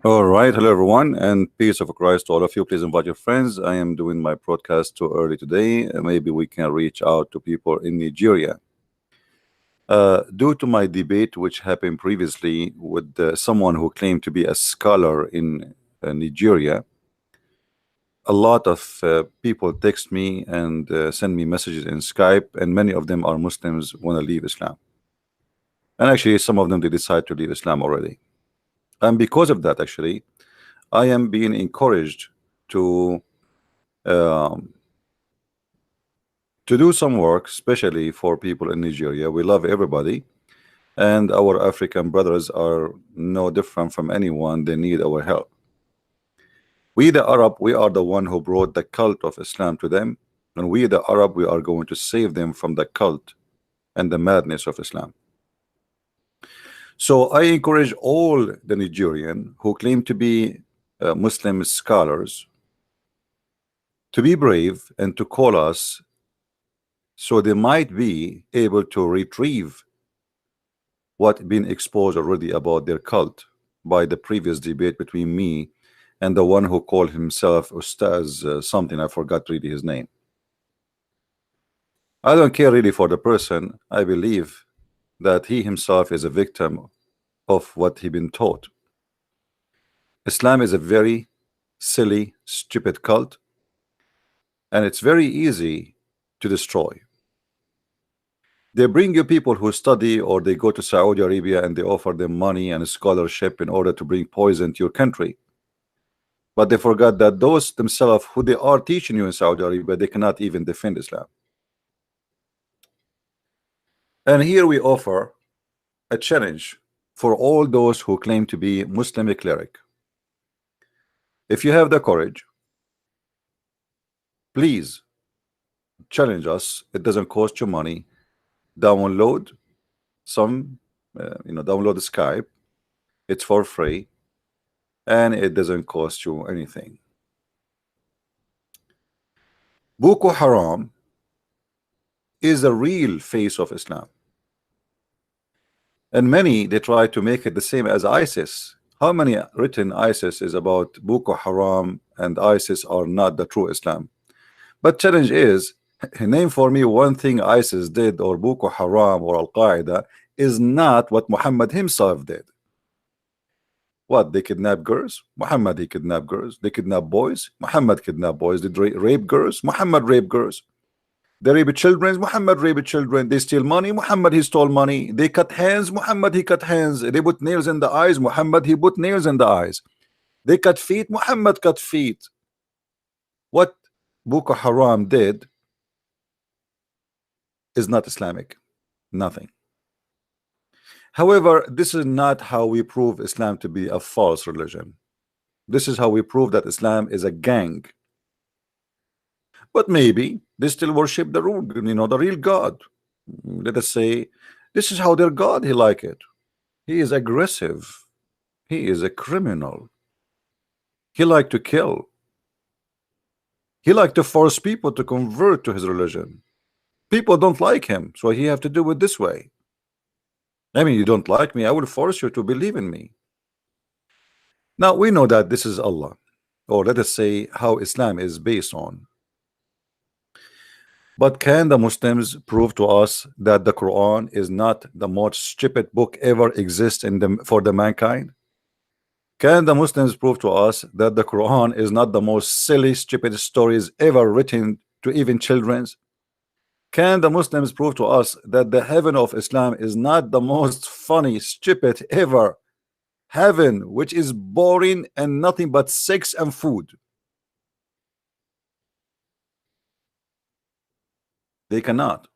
All right, hello everyone, and peace of Christ to all of you. Please invite your friends. I am doing my broadcast too early today. Maybe we can reach out to people in Nigeria. Due to my debate, which happened previously with someone who claimed to be a scholar in Nigeria, a lot of people text me and send me messages in Skype, and many of them are Muslims, want to leave Islam. And actually, some of them they decide to leave Islam already. And because of that, actually, I am being encouraged to um, do some work, especially for people in Nigeria. We love everybody, and our African brothers are no different from anyone. They need our help. We, the Arab, we are the one who brought the cult of Islam to them, and we, the Arab, we are going to save them from the cult and the madness of Islam. So I encourage all the Nigerian who claim to be Muslim scholars to be brave and to call us, so they might be able to retrieve what been exposed already about their cult by the previous debate between me and the one who called himself Ustaz something. I forgot really his name. I don't care really for the person. I believe that he himself is a victim of what he been taught. Islam is a very silly, stupid cult, and it's very easy to destroy. They bring you people who study, or they go to Saudi Arabia and they offer them money and scholarship in order to bring poison to your country. But they forgot that those themselves who they are teaching you in Saudi Arabia, they cannot even defend Islam. And here we offer a challenge for all those who claim to be Muslim cleric. If you have the courage, please challenge us. It doesn't cost you money. Download some, download the Skype. It's for free, and it doesn't cost you anything. Boko Haram is the real face of Islam, and many they try to make it the same as ISIS. How many written ISIS is about Boko Haram and ISIS are not the true Islam? But challenge is, name for me one thing ISIS did, or Boko Haram or Al-Qaeda is not what Muhammad himself did. What, they kidnap girls? Muhammad, he kidnapped girls. They kidnap boys? Muhammad kidnapped boys. They rape girls? Muhammad raped girls. They rape children? Muhammad raped children. They steal money? Muhammad, he stole money. They cut hands? Muhammad, he cut hands. They put nails in the eyes? Muhammad, he put nails in the eyes. They cut feet? Muhammad cut feet. What Boko Haram did is not Islamic. Nothing. However, this is not how we prove Islam to be a false religion. This is how we prove that Islam is a gang. But maybe they still worship the real God. Let us say this is how their God, he like it. He is aggressive. He is a criminal. He like to kill. He like to force people to convert to his religion. People don't like him, so he have to do it this way. I mean, you don't like me, I will force you to believe in me. Now we know that this is Allah, or let us say how Islam is based on. But can the Muslims prove to us that the Quran is not the most stupid book ever exists for the mankind? Can the Muslims prove to us that the Quran is not the most silly, stupid stories ever written to even children's? Can the Muslims prove to us that the heaven of Islam is not the most funny, stupid ever heaven, which is boring and nothing but sex and food? They cannot.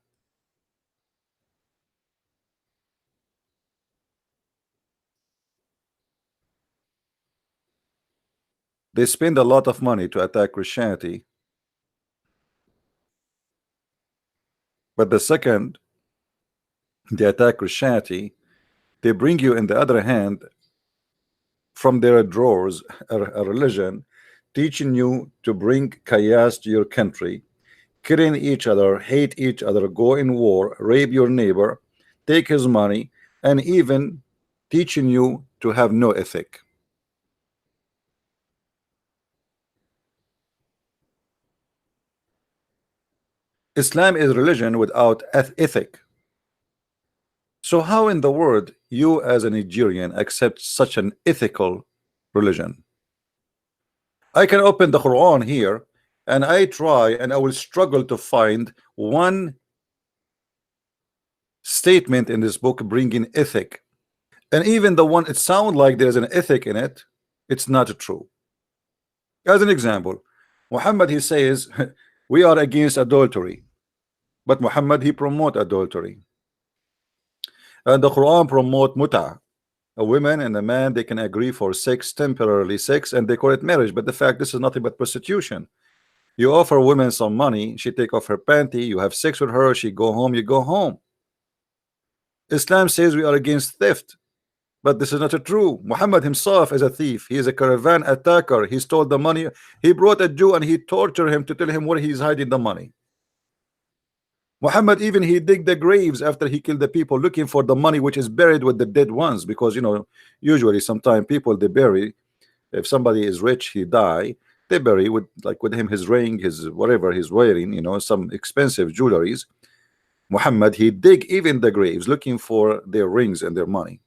They spend a lot of money to attack Christianity, but the second they attack Christianity, They bring you, in the other hand, from their drawers, a religion teaching you to bring chaos to your country, killing each other, hate each other, go in war, rape your neighbor, take his money, and even teaching you to have no ethic. Islam is religion without ethic. So how in the world you as a Nigerian accept such an ethical religion? I can open the Quran here and I try and I will struggle to find one statement in this book bringing ethic. And even the one it sounds like there's an ethic in it, it's not true. As an example, Muhammad, he says we are against adultery, but Muhammad, he promote adultery, and the Quran promote muta. A woman and a man, they can agree for sex, temporarily sex, and they call it marriage, but the fact this is nothing but prostitution. You offer women some money, she take off her panty, you have sex with her, she go home, you go home. Islam says we are against theft, but this is not true. Muhammad himself is a thief. He is a caravan attacker. He stole the money. He brought a Jew and he tortured him to tell him where he's hiding the money. Muhammad, even he dig the graves after he killed the people looking for the money which is buried with the dead ones, because you know usually sometimes people they bury, if somebody is rich he die, they bury with like with him his ring, his whatever he's wearing, you know, some expensive jewelries. Muhammad, he dig even the graves looking for their rings and their money.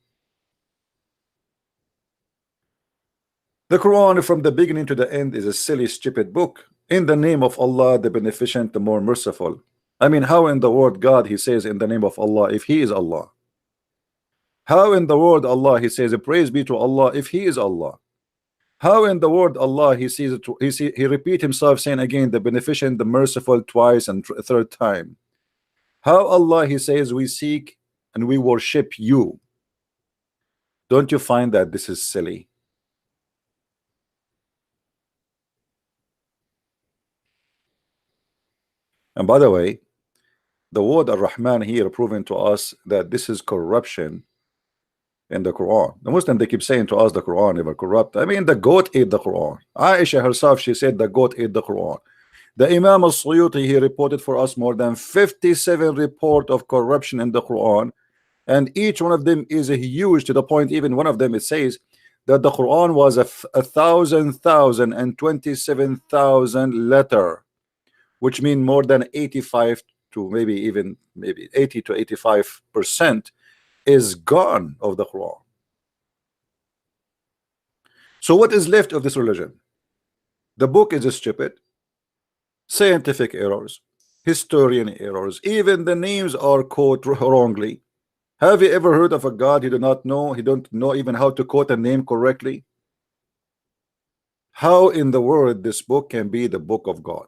The Quran from the beginning to the end is a silly stupid book. In the name of Allah, the beneficent, the more merciful. I mean, how in the word God he says in the name of Allah if he is Allah? How in the word Allah he says praise be to Allah if he is Allah? How in the word Allah he sees it, he repeat himself saying again the beneficent, the merciful twice and third time? How Allah he says we seek and we worship you? Don't you find that this is silly? And by the way, the word Ar-Rahman here proving to us that this is corruption in the Quran. The Muslim, they keep saying to us the Quran never corrupt. I mean, the goat ate the Quran. Aisha herself, she said the goat ate the Quran. The Imam al-Suyuti, he reported for us more than 57 report of corruption in the Quran, and each one of them is a huge, to the point even one of them it says that the Quran was a 1,027,000 letter, which mean more than 85 to maybe 80 to 85% is gone of the Quran. So what is left of this religion? The book is stupid, scientific errors, historian errors, even the names are quoted wrongly. Have you ever heard of a God he do not know, he don't know even how to quote a name correctly? How in the world this book can be the book of God?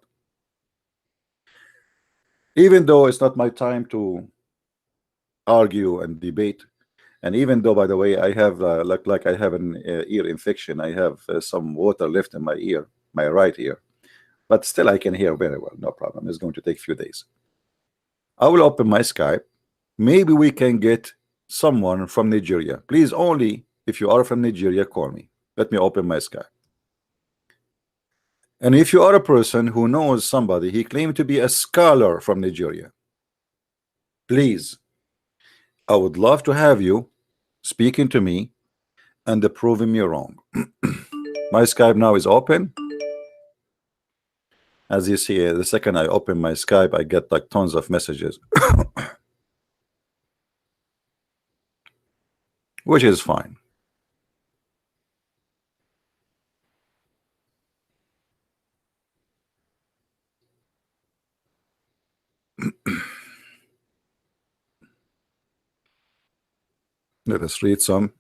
Even though it's not my time to argue and debate, and even though, by the way, I have like I have an ear infection, I have some water left in my ear, my right ear, but still I can hear very well, no problem. It's going to take a few days. I will open my Skype. Maybe we can get someone from Nigeria. Please, only if you are from Nigeria, call me. Let me open my Skype. And if you are a person who knows somebody, he claimed to be a scholar from Nigeria, please, I would love to have you speaking to me and proving me wrong. My Skype now is open. As you see, the second I open my Skype, I get like tons of messages, which is fine. Let us read some.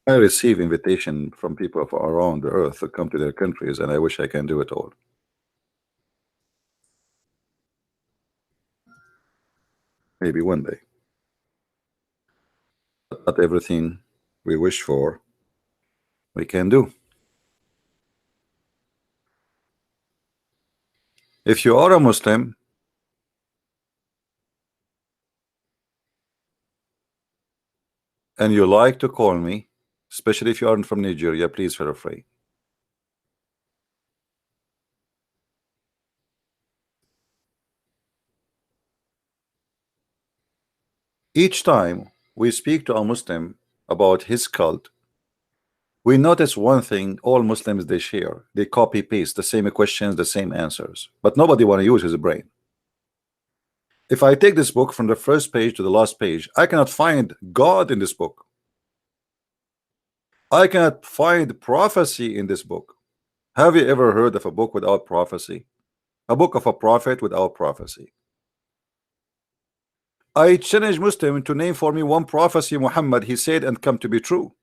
I receive invitation from people from around the earth to come to their countries, and I wish I can do it all. Maybe one day. Not everything we wish for we can do. If you are a Muslim and you like to call me, especially if you aren't from Nigeria, please feel free. Each time we speak to a Muslim about his cult, we notice one thing all Muslims they share. They copy paste the same questions, the same answers, but nobody want to use his brain. If I take this book from the first page to the last page, I cannot find God in this book. I cannot find prophecy in this book. Have you ever heard of a book without prophecy? A book of a prophet without prophecy? I challenge Muslim to name for me one prophecy Muhammad he said and come to be true.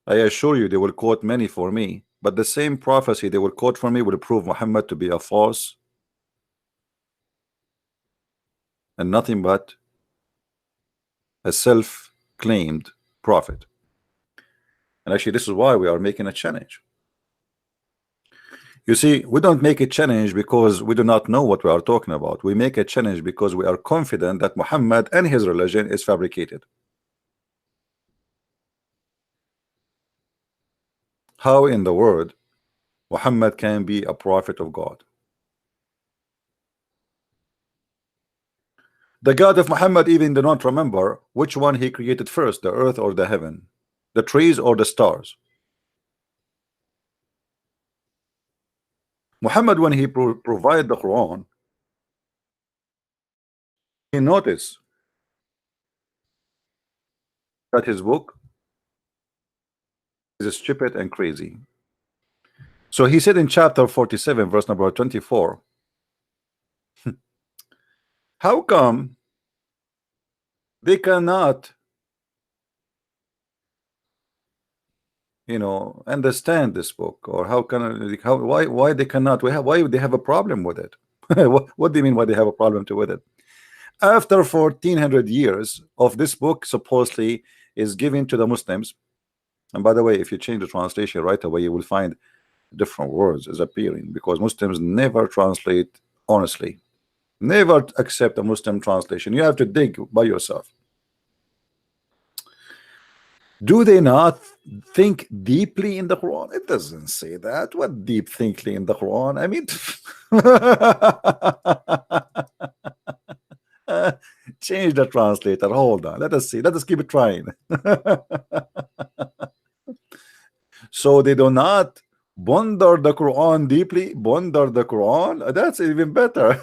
I assure you they will quote many for me, but the same prophecy they will quote for me will prove Muhammad to be a false and nothing but a self-claimed prophet. And actually this is why we are making a challenge. You see, we don't make a challenge because we do not know what we are talking about. We make a challenge because we are confident that Muhammad and his religion is fabricated. How in the world Muhammad can be a prophet of God? The God of Muhammad even do not remember which one he created first, the earth or the heaven, the trees or the stars. Muhammad, when he provided the Quran, he noticed that his book is stupid and crazy. So he said in chapter 47 verse number 24, how come they cannot, you know, understand this book? Or how can, how, why they cannot, why they have a problem with it? What do you mean why they have a problem with it? After 1400 years of this book supposedly is given to the Muslims, and by the way, if you change the translation right away, you will find different words is appearing, because Muslims never translate honestly, never accept a Muslim translation. You have to dig by yourself. Do they not think deeply in the Quran? It doesn't say that. What deep thinking in the Quran? I mean, change the translator. Hold on. Let us see. Let us keep it trying. So they do not ponder the Quran deeply. Ponder the Quran. That's even better.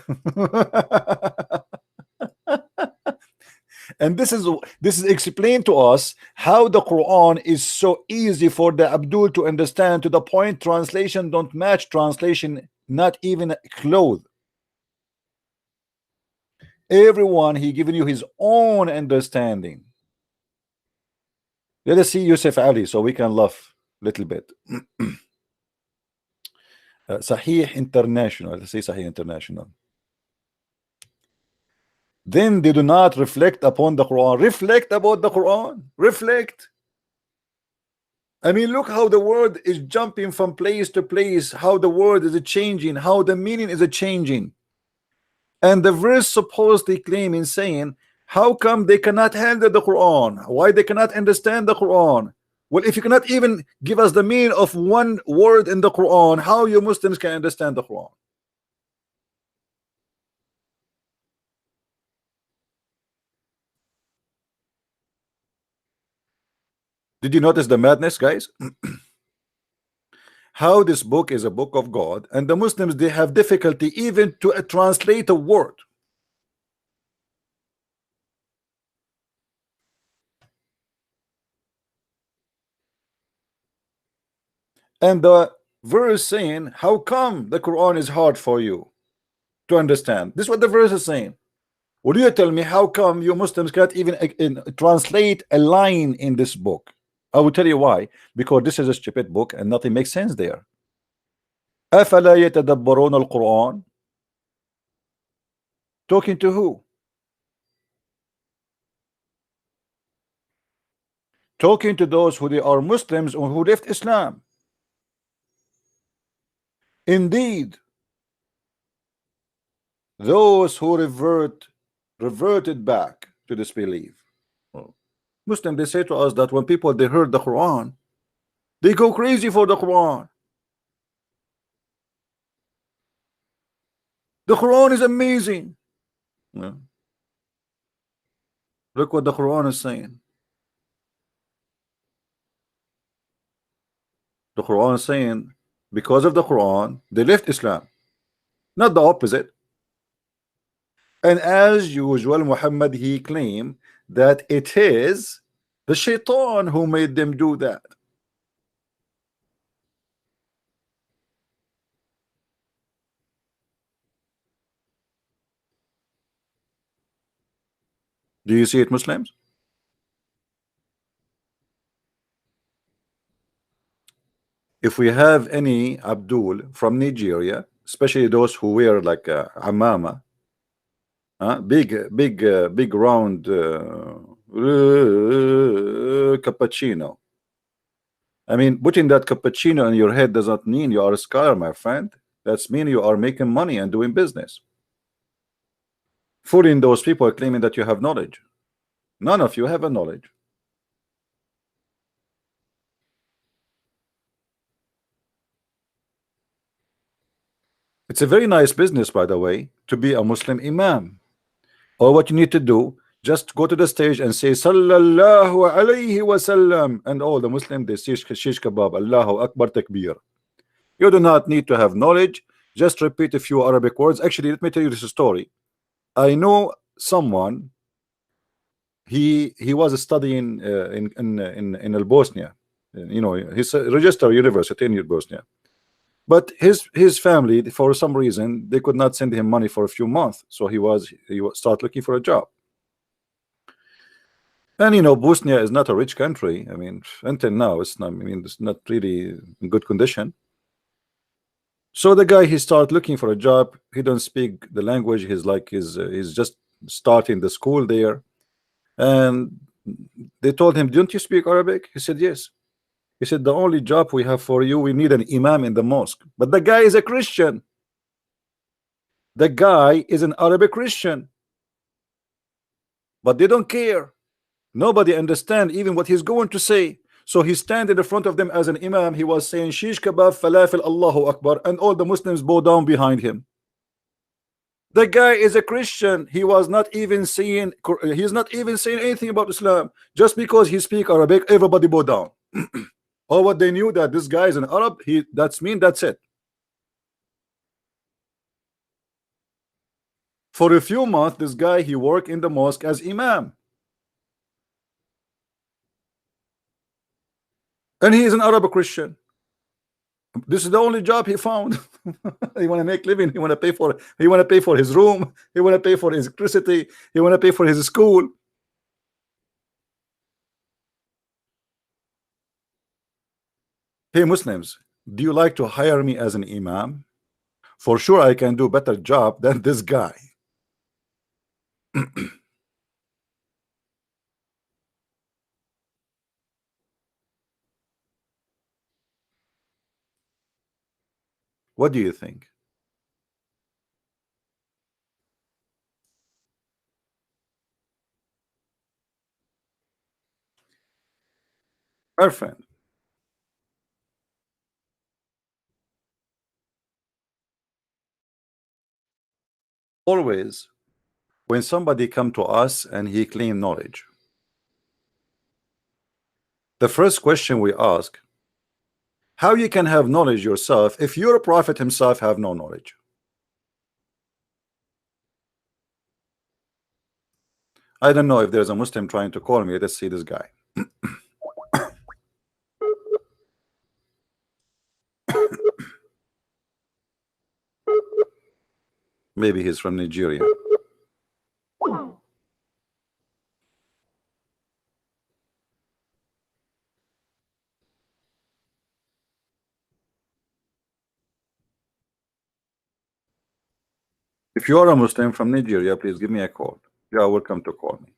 And this is explained to us how the Quran is so easy for the Abdul to understand, to the point translation don't match translation, not even close. Everyone he given you his own understanding. Let us see Yusuf Ali so we can laugh a little bit. Sahih International. Let's say Sahih International. Then they do not reflect upon the Quran. Reflect about the Quran. Reflect. I mean, look how the word is jumping from place to place, how the word is changing, how the meaning is changing. And the verse supposedly claiming, saying, how come they cannot handle the Quran? Why they cannot understand the Quran? Well, if you cannot even give us the meaning of one word in the Quran, how you Muslims can understand the Quran? Did you notice the madness, guys? How this book is a book of God, and the Muslims, they have difficulty even to translate a word. And the verse saying, how come the Quran is hard for you to understand? This is what the verse is saying. Would you tell me how come you Muslims can't even translate a line in this book? I will tell you why. Because this is a stupid book and nothing makes sense there. أفلا يتدبرون القرآن. Talking to who? Talking to those who they are Muslims or who left Islam. Indeed, those who reverted back to this belief. Muslim, they say to us that when people they heard the Quran, they go crazy for the Quran. The Quran is amazing. Yeah. Look what the Quran is saying. The Quran is saying because of the Quran they left Islam, not the opposite. And as usual, Muhammad he claimed that it is the shaitan who made them do that. Do you see it, Muslims? If we have any Abdul from Nigeria, especially those who wear like amama, big round cappuccino. I mean, putting that cappuccino in your head does not mean you are a scholar, my friend. That's mean you are making money and doing business. Fooling those people claiming that you have knowledge. None of you have a knowledge. It's a very nice business, by the way, to be a Muslim imam. All what you need to do, just go to the stage and say Sallallahu alayhi wasallam, and all the Muslim they say shish kebab, Allahu Akbar takbir. You do not need to have knowledge. Just repeat a few Arabic words. Actually, let me tell you this story. I know someone. He was studying in Bosnia. You know, he's a registered university in Bosnia. But his family, for some reason, they could not send him money for a few months. So he start looking for a job. And you know, Bosnia is not a rich country. I mean, until now, it's not. I mean, it's not really in good condition. So the guy he start looking for a job. He don't speak the language. He's just starting the school there, and they told him, "Don't you speak Arabic?" He said, "Yes." He said, "The only job we have for you, we need an imam in the mosque." But the guy is a Christian. The guy is an Arabic Christian, but they don't care. Nobody understand even what he's going to say. So he stand in the front of them as an imam. He was saying shish kebab, falafel, Allahu Akbar, and all the Muslims bow down behind him. The guy is a Christian. He was not even saying, he's not even saying anything about Islam. Just because he speak Arabic, everybody bow down. Or what they knew that this guy is an Arab, that's it. For a few months, this guy he worked in the mosque as imam. And he is an Arab Christian. This is the only job he found. He want to make living. He want to pay for. He want to pay for his room. He want to pay for his electricity. He want to pay for his school. Hey Muslims, do you like to hire me as an imam? For sure, I can do better job than this guy. What do you think? Our friend, always when somebody come to us and he claim knowledge, the first question we ask, how you can have knowledge yourself if your prophet himself have no knowledge? I don't know if there's a Muslim trying to call me. Let's see this guy. Maybe he's from Nigeria. If you are a Muslim from Nigeria, please give me a call. You are welcome to call me.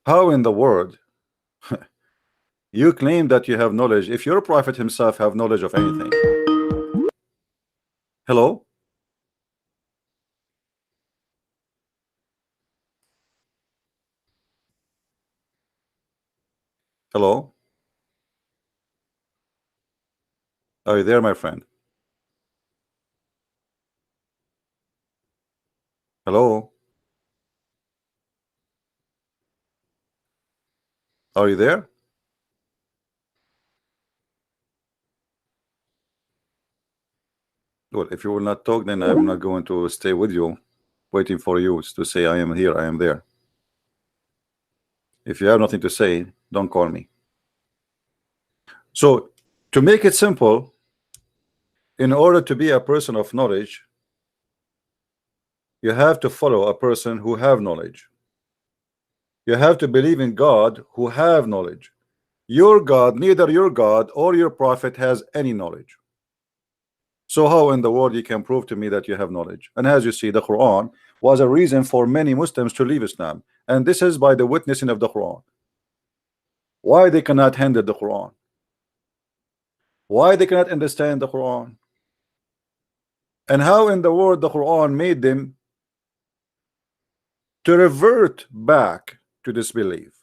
How in the world you claim that you have knowledge if your prophet himself have knowledge of anything? Hello? Hello? Are you there, my friend? Hello? Are you there? Well, if you will not talk, then I'm not going to stay with you, waiting for you to say I am here, I am there. If you have nothing to say, don't call me. So, to make it simple, in order to be a person of knowledge, you have to follow a person who have knowledge. You have to believe in God who have knowledge. Your God, neither your God or your prophet has any knowledge. So how in the world you can prove to me that you have knowledge? And as you see, the Quran was a reason for many Muslims to leave Islam, and this is by the witnessing of the Quran. Why they cannot handle the Quran? Why they cannot understand the Quran? And how in the world the Quran made them to revert back to disbelief?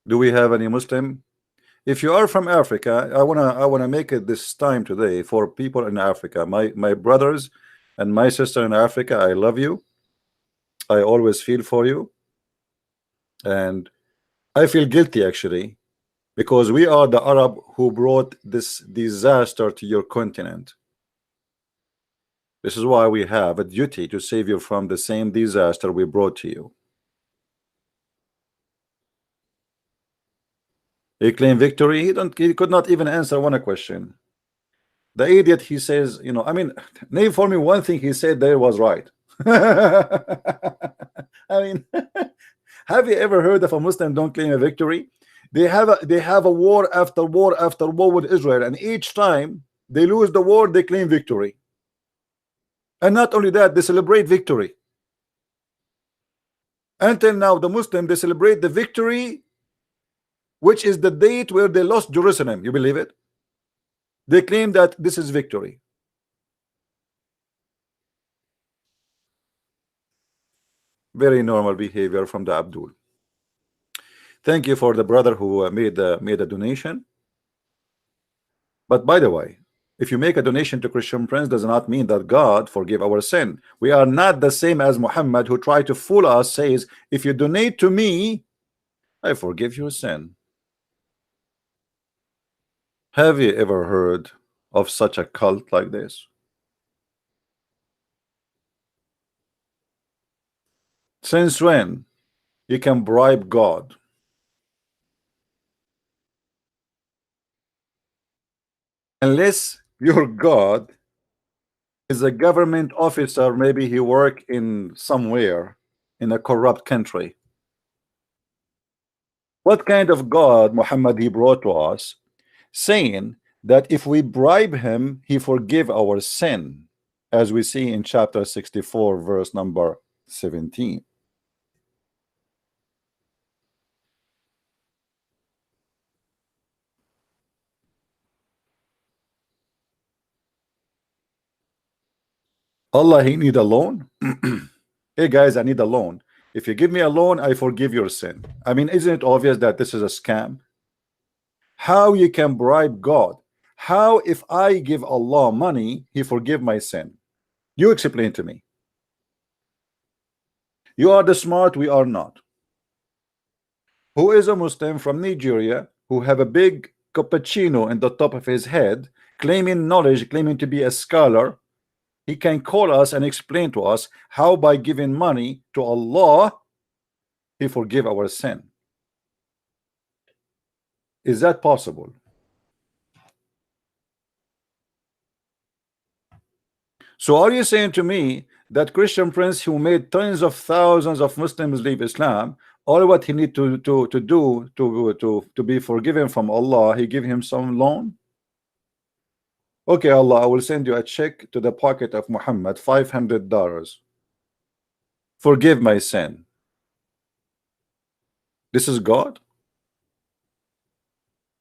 Do we have any Muslim? If you are from Africa, I wanna make it this time today for people in Africa, my brothers and my sister in Africa. I love you. I always feel for you, and I feel guilty actually, because we are the Arab who brought this disaster to your continent. This is why we have a duty to save you from the same disaster we brought to you. He claimed victory. He could not even answer one question. The idiot, he says, you know, I mean, name for me one thing he said there was right. I mean, have you ever heard of a Muslim don't claim a victory? They have a war after war after war with Israel, and each time they lose the war, they claim victory. And not only that, they celebrate victory. Until now, the Muslim, they celebrate the victory, which is the date where they lost Jerusalem. You believe it? They claim that this is victory. Very normal behavior from the Abdul. Thank you for the brother who made a donation. But by the way, if you make a donation to Christian Prince, does not mean that God forgive our sin. We are not the same as Muhammad, who tried to fool us, says, if you donate to me, I forgive your sin. Have you ever heard of such a cult like this? Since when you can bribe God? Unless your God is a government officer, maybe he work in somewhere in a corrupt country. What kind of God Muhammad he brought to us, saying that if we bribe him, he forgive our sin, as we see in chapter 64, verse number 17. Allah, he need a loan? Hey guys, I need a loan. If you give me a loan, I forgive your sin. I mean, isn't it obvious that this is a scam? How you can bribe God? How if I give Allah money, he forgive my sin? You explain to me. You are the smart, we are not. Who is a Muslim from Nigeria who have a big cappuccino in the top of his head, claiming knowledge, claiming to be a scholar? He can call us and explain to us how by giving money to Allah he forgive our sin. Is that possible? So are you saying to me that Christian Prince, who made tens of thousands of Muslims leave Islam, all what he need to do to be forgiven from Allah, he give him some loan? Okay, Allah, I will send you a check to the pocket of Muhammad, $500. Forgive my sin. This is God?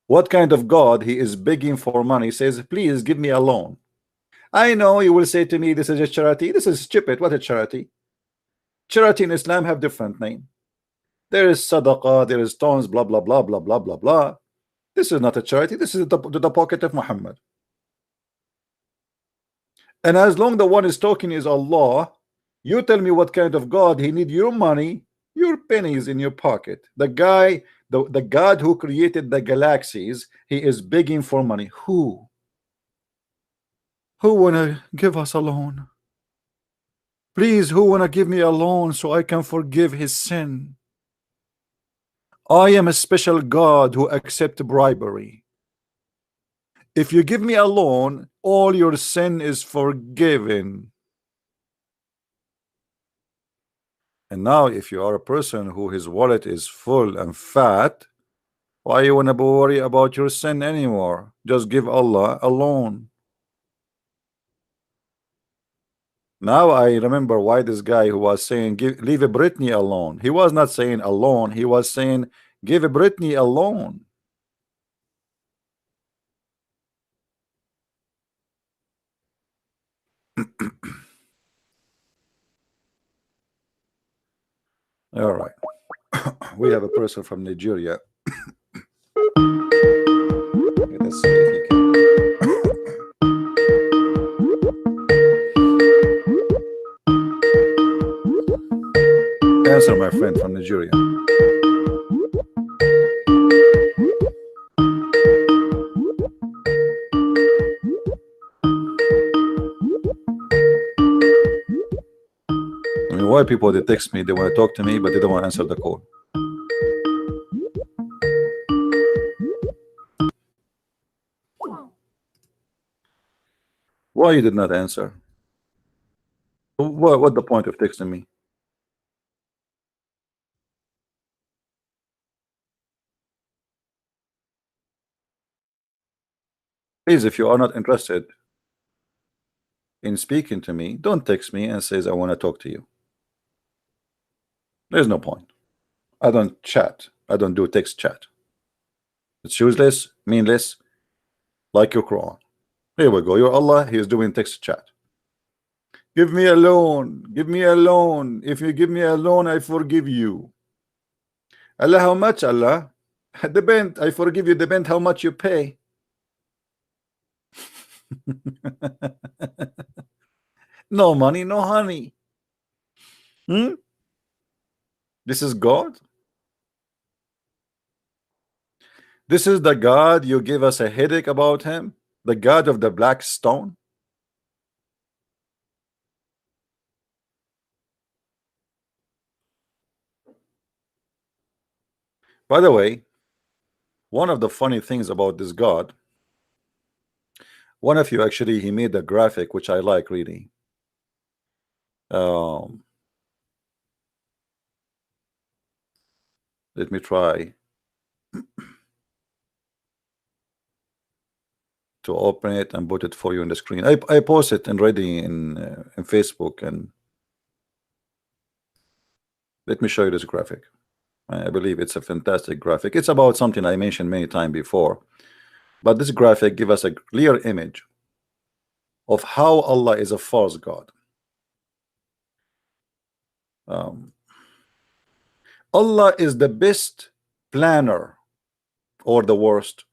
What kind of God? He is begging for money, he says, please give me a loan. I know you will say to me, this is a charity. This is stupid. What a charity? Charity in Islam have different name. There is sadaqah, there is tons, blah blah blah blah blah blah blah. This is not a charity. This is the pocket of Muhammad. And as long the one is talking is Allah, you tell me what kind of God he need your money, your pennies in your pocket. The guy, the God who created the galaxies, he is begging for money. Who wanna give us a loan? Please, who wanna give me a loan so I can forgive his sin? I am a special God who accept bribery. If you give me a loan, all your sin is forgiven. And now if you are a person who his wallet is full and fat, why you wanna worry about your sin anymore? Just give Allah a loan. Now I remember why this guy who was saying leave Britney alone. He was not saying alone, he was saying give Britney a loan. All right. We have a person from Nigeria. Let's see if he can. Answer, my friend from Nigeria. I mean, why people they text me, they want to talk to me, but they don't want to answer the call. Why you did not answer? What the point of texting me? Please, if you are not interested in speaking to me, don't text me and says I want to talk to you. There's no point. I don't chat. I don't do text chat. It's useless, meaningless, like your Quran. Here we go. Your Allah, he is doing text chat. Give me a loan. Give me a loan. If you give me a loan, I forgive you. Allah, how much, Allah? Depend. I forgive you. Depend how much you pay. No money, no honey. This is God. This is the God you give us a headache about him, the God of the black stone. By the way, one of the funny things about this God, one of you actually, he made a graphic which I like reading. Let me try to open it and put it for you on the screen. I post it already in Facebook, and let me show you this graphic. I believe it's a fantastic graphic. It's about something I mentioned many times before, but this graphic gives us a clear image of how Allah is a false God. Allah is the best planner or the worst?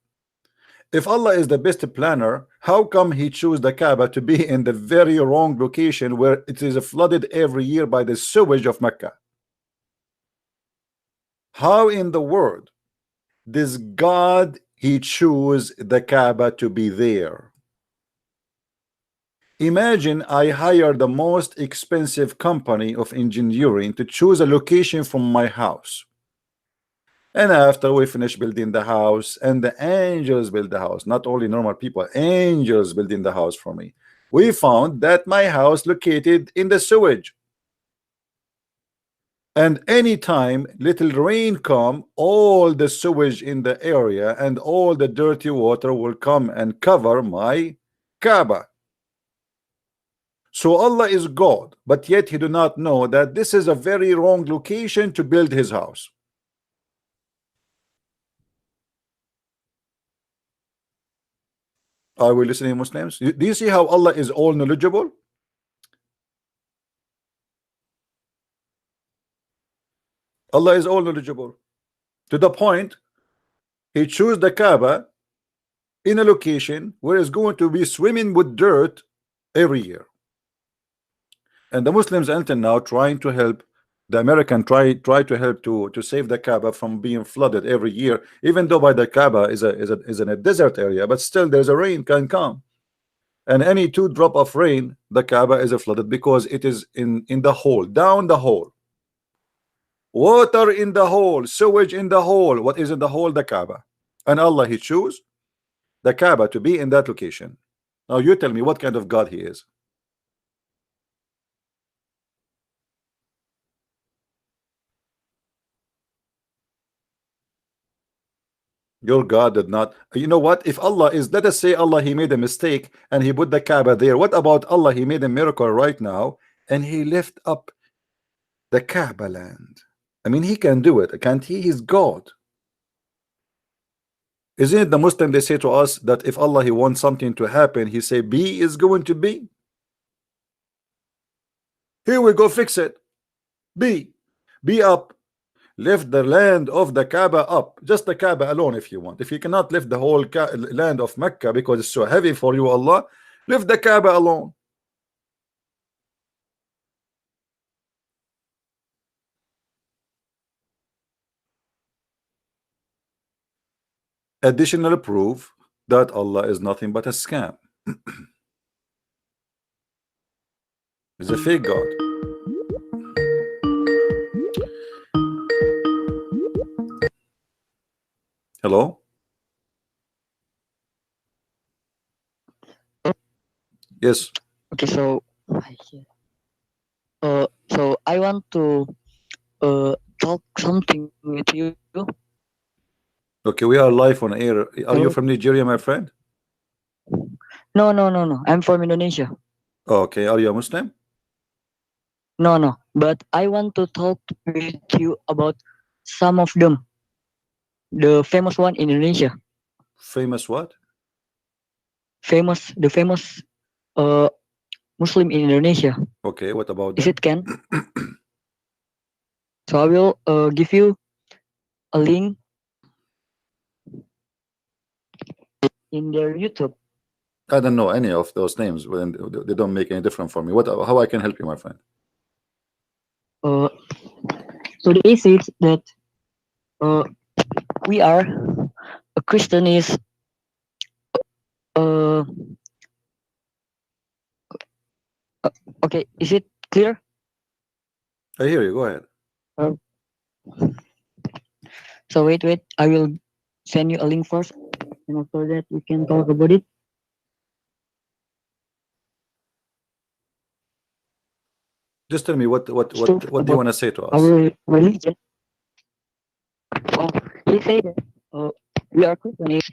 If Allah is the best planner, how come he chose the Kaaba to be in the very wrong location where it is flooded every year by the sewage of Mecca? How in the world does God he choose the Kaaba to be there? Imagine I hire the most expensive company of engineering to choose a location from my house. And after we finish building the house, and the angels build the house, not only normal people, angels building the house for me. We found that my house located in the sewage, and anytime little rain come, all the sewage in the area and all the dirty water will come and cover my Kaaba. So Allah is God, but yet he do not know that this is a very wrong location to build his house. Are we listening, Muslims? Do you see how Allah is all knowledgeable? Allah is all knowledgeable to the point he chose the Kaaba in a location where it's going to be swimming with dirt every year. And the Muslims until now trying to help the American try to help to save the Kaaba from being flooded every year, even though by the Kaaba is in a desert area, but still there's a rain can come. And any 2 drop of rain, the Kaaba is flooded because it is in the hole, down the hole. Water in the hole, sewage in the hole. What is in the hole? The Kaaba. And Allah, he chose the Kaaba to be in that location. Now you tell me what kind of God he is. Your God did not. You know what? If Allah is, let us say Allah, he made a mistake and he put the Kaaba there. What about Allah? He made a miracle right now and he lift up the Kaaba land. I mean, he can do it, can't he? He's God. Isn't it the Muslim, they say to us that if Allah, he wants something to happen, he say be is going to be. Here we go, fix it. Be up. Lift the land of the Kaaba up, just the Kaaba alone if you want. If you cannot lift the whole land of Mecca because it's so heavy for you, Allah, lift the Kaaba alone. Additional proof that Allah is nothing but a scam. He's a fake God. Hello? Yes. Okay, so I want to talk something with you. Okay, we are live on air. Are you from Nigeria, my friend? No. I'm from Indonesia. Okay, are you a Muslim? No. But I want to talk with you about some of them. The famous one in Indonesia. Famous what? The famous Muslim in Indonesia. Okay, what about Is them? it Ken? So I will give you a link in their YouTube. I don't know any of those names. When they don't make any difference for me. How I can help you, my friend? So they say that we are a Christian is okay. Is it clear? I hear you. Go ahead. So wait. I will send you a link first, and after that we can talk about it. Just tell me what do you want to say to us? Our religion. He said that we are Christian is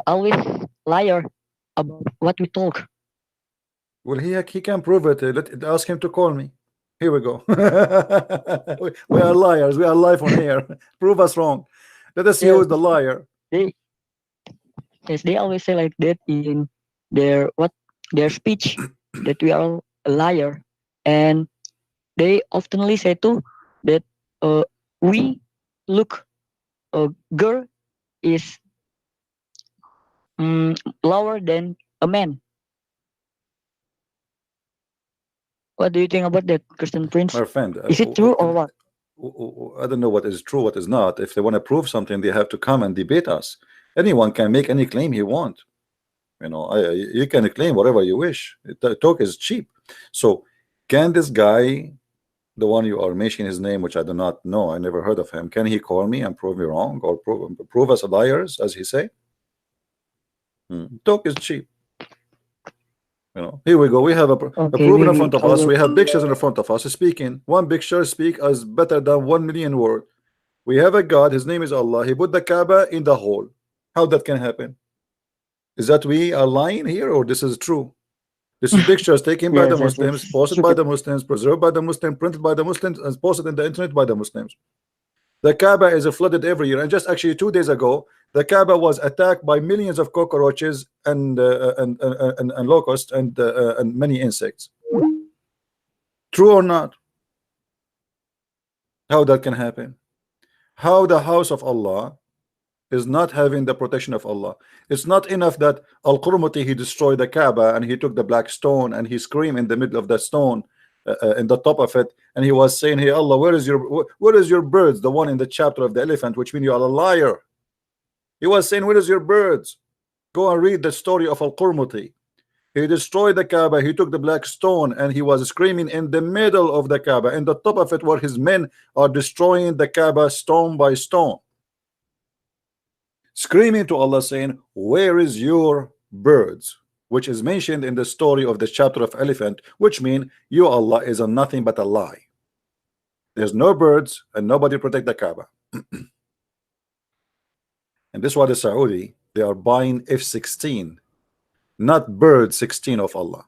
always liar about what we talk. Well, he can prove it. Ask him to call me. Here we go. We are liars. We are live on air. Prove us wrong. Let us see who's the liar. They always say like that in their speech that we are a liar, and they oftenly say too that we look a girl is lower than a man. What do you think about that, Christian Prince? My friend, is it true or what? I don't know what is true, what is not. If they want to prove something, they have to come and debate us. Anyone can make any claim he wants. You know, you can claim whatever you wish. Talk is cheap. So, can this guy, the one you are mentioning his name, which I do not know, I never heard of him, can he call me and prove me wrong or prove us liars, as he say? Talk is cheap. Here we go. We have a Okay, proven in we front of us. We have pictures in front of us speaking. One picture speak as better than 1 million word. We have a God. His name is Allah. He put the Kaaba in the hole. How that can happen? Is that we are lying here, or this is true? This is pictures taken by the yes, yes, Muslims, yes. posted by Stupid. the Muslims, preserved by the Muslims, printed by the Muslims, and posted in the internet by the Muslims. The Kaaba is flooded every year, and just actually 2 days ago, the Kaaba was attacked by millions of cockroaches and locusts and many insects. True or not? How that can happen? How the house of Allah is not having the protection of Allah? It's not enough that Al-Qurmuti, he destroyed the Kaaba and he took the black stone and he screamed in the middle of the stone, in the top of it, and he was saying, "Hey Allah, where is your birds?" The one in the chapter of the elephant, which means you are a liar. He was saying, "Where is your birds?" Go and read the story of Al-Qurmuti. He destroyed the Kaaba. He took the black stone and he was screaming in the middle of the Kaaba, in the top of it, where his men are destroying the Kaaba stone by stone, screaming to Allah, saying, "Where is your birds?" Which is mentioned in the story of the chapter of elephant, which mean you, Allah, is a nothing but a lie. There's no birds and nobody protect the Kaaba. And this is why the Saudi, they are buying F-16, not bird 16 of Allah.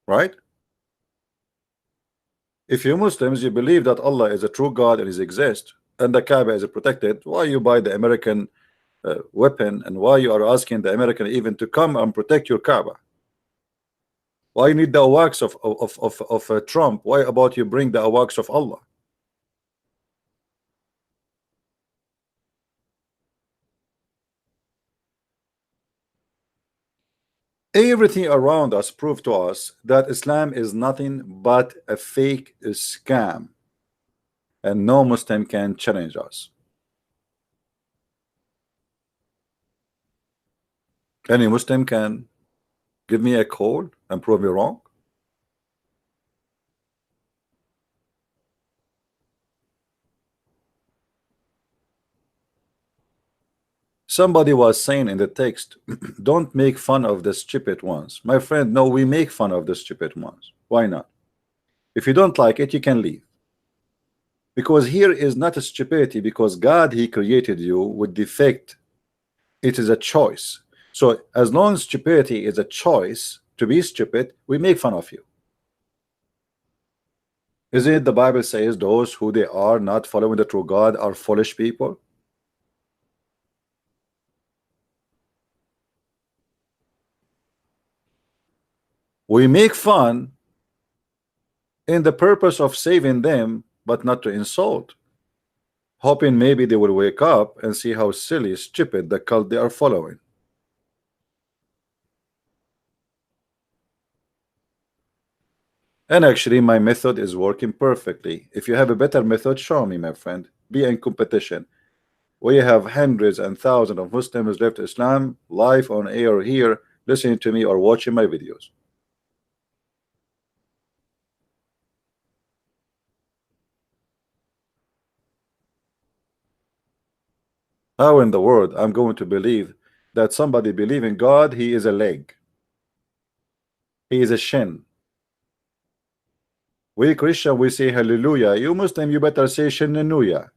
Right? If you Muslims, you believe that Allah is a true God and He exists, and the Kaaba is protected, why you buy the American weapon, and why you are asking the American even to come and protect your Kaaba? Why you need the awaks of Trump? Why about you bring the awaks of Allah? Everything around us prove to us that Islam is nothing but a fake scam, and no Muslim can challenge us. Any Muslim can give me a call and prove me wrong. Somebody was saying in the text, don't make fun of the stupid ones. My friend, no, we make fun of the stupid ones. Why not? If you don't like it, you can leave. Because here is not a stupidity, because God, He created you with defect. It is a choice. So as long as stupidity is a choice to be stupid, we make fun of you. Is it the Bible says those who they are not following the true God are foolish people? We make fun in the purpose of saving them, but not to insult, hoping maybe they will wake up and see how silly, stupid the cult they are following. And actually, my method is working perfectly. If you have a better method, show me, my friend. Be in competition. We have hundreds and thousands of Muslims left Islam live on air here, listening to me or watching my videos. How in the world I'm going to believe that somebody believe in God, he is a leg, he is a shin? We Christian, we say hallelujah. You Muslim, you better say shenanooya.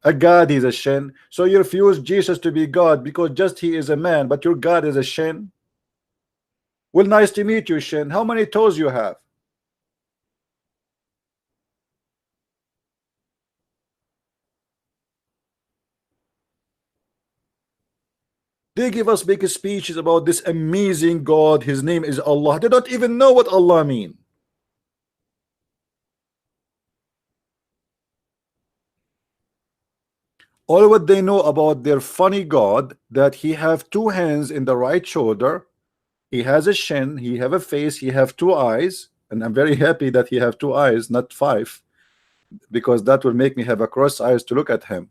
A God is a shin. So you refuse Jesus to be God because just he is a man, but your God is a shin? Well, nice to meet you, shin. How many toes you have? They give us big speeches about this amazing God. His name is Allah. They don't even know what Allah mean. All what they know about their funny God, that he have two hands in the right shoulder, he has a shin, he have a face, he have two eyes, and I'm very happy that he have two eyes, not five, because that will make me have a cross eyes to look at him.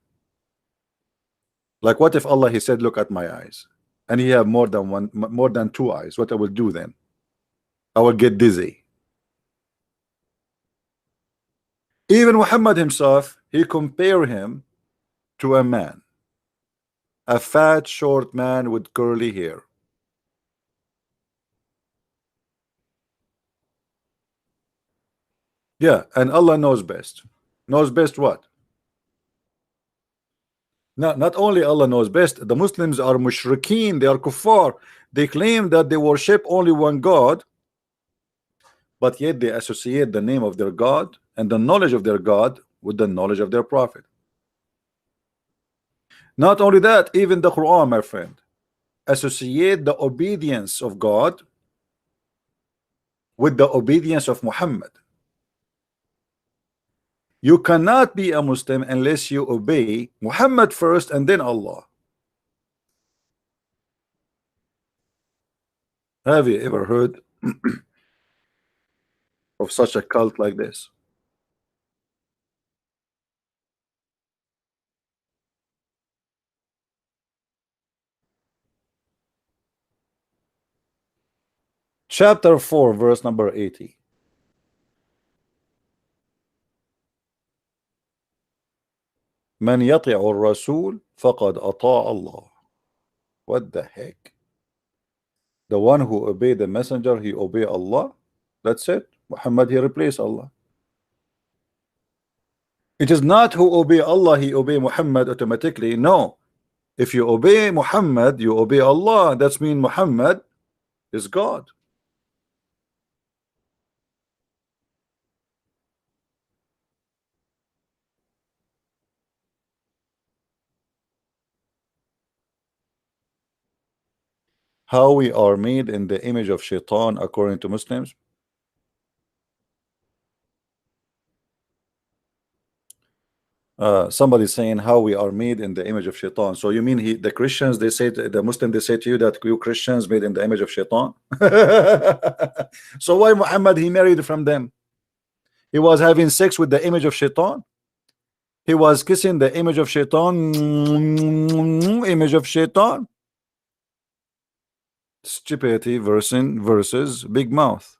Like, what if Allah, he said, look at my eyes, and he have more than one, more than two eyes? What I will do then? I will get dizzy. Even Muhammad himself, he compared him to a man, a fat, short man with curly hair. Yeah, and Allah knows best. Knows best what? Not only Allah knows best, the Muslims are mushrikeen, they are kuffar. They claim that they worship only one God, but yet they associate the name of their God and the knowledge of their God with the knowledge of their prophet. Not only that, even the Quran, my friend, associate the obedience of God with the obedience of Muhammad. You cannot be a Muslim unless you obey Muhammad first and then Allah. Have you ever heard of such a cult like this? Chapter 4, verse number 80. من يطع الرسول فقد أطاع الله. What the heck? The one who obey the messenger, he obey Allah. That's it. Muhammad, he replaced Allah. It is not who obey Allah, he obey Muhammad automatically. No. If you obey Muhammad, you obey Allah. That's mean Muhammad is God. How we are made in the image of Shaitan according to Muslims? Somebody saying how we are made in the image of Shaitan. So you mean the Christians, they say the Muslim, they say to you that you Christians made in the image of Shaitan? So why Muhammad he married from them? He was having sex with the image of Shaitan. He was kissing the image of Shaitan. Image of Shaitan. Stupidity versus big mouth.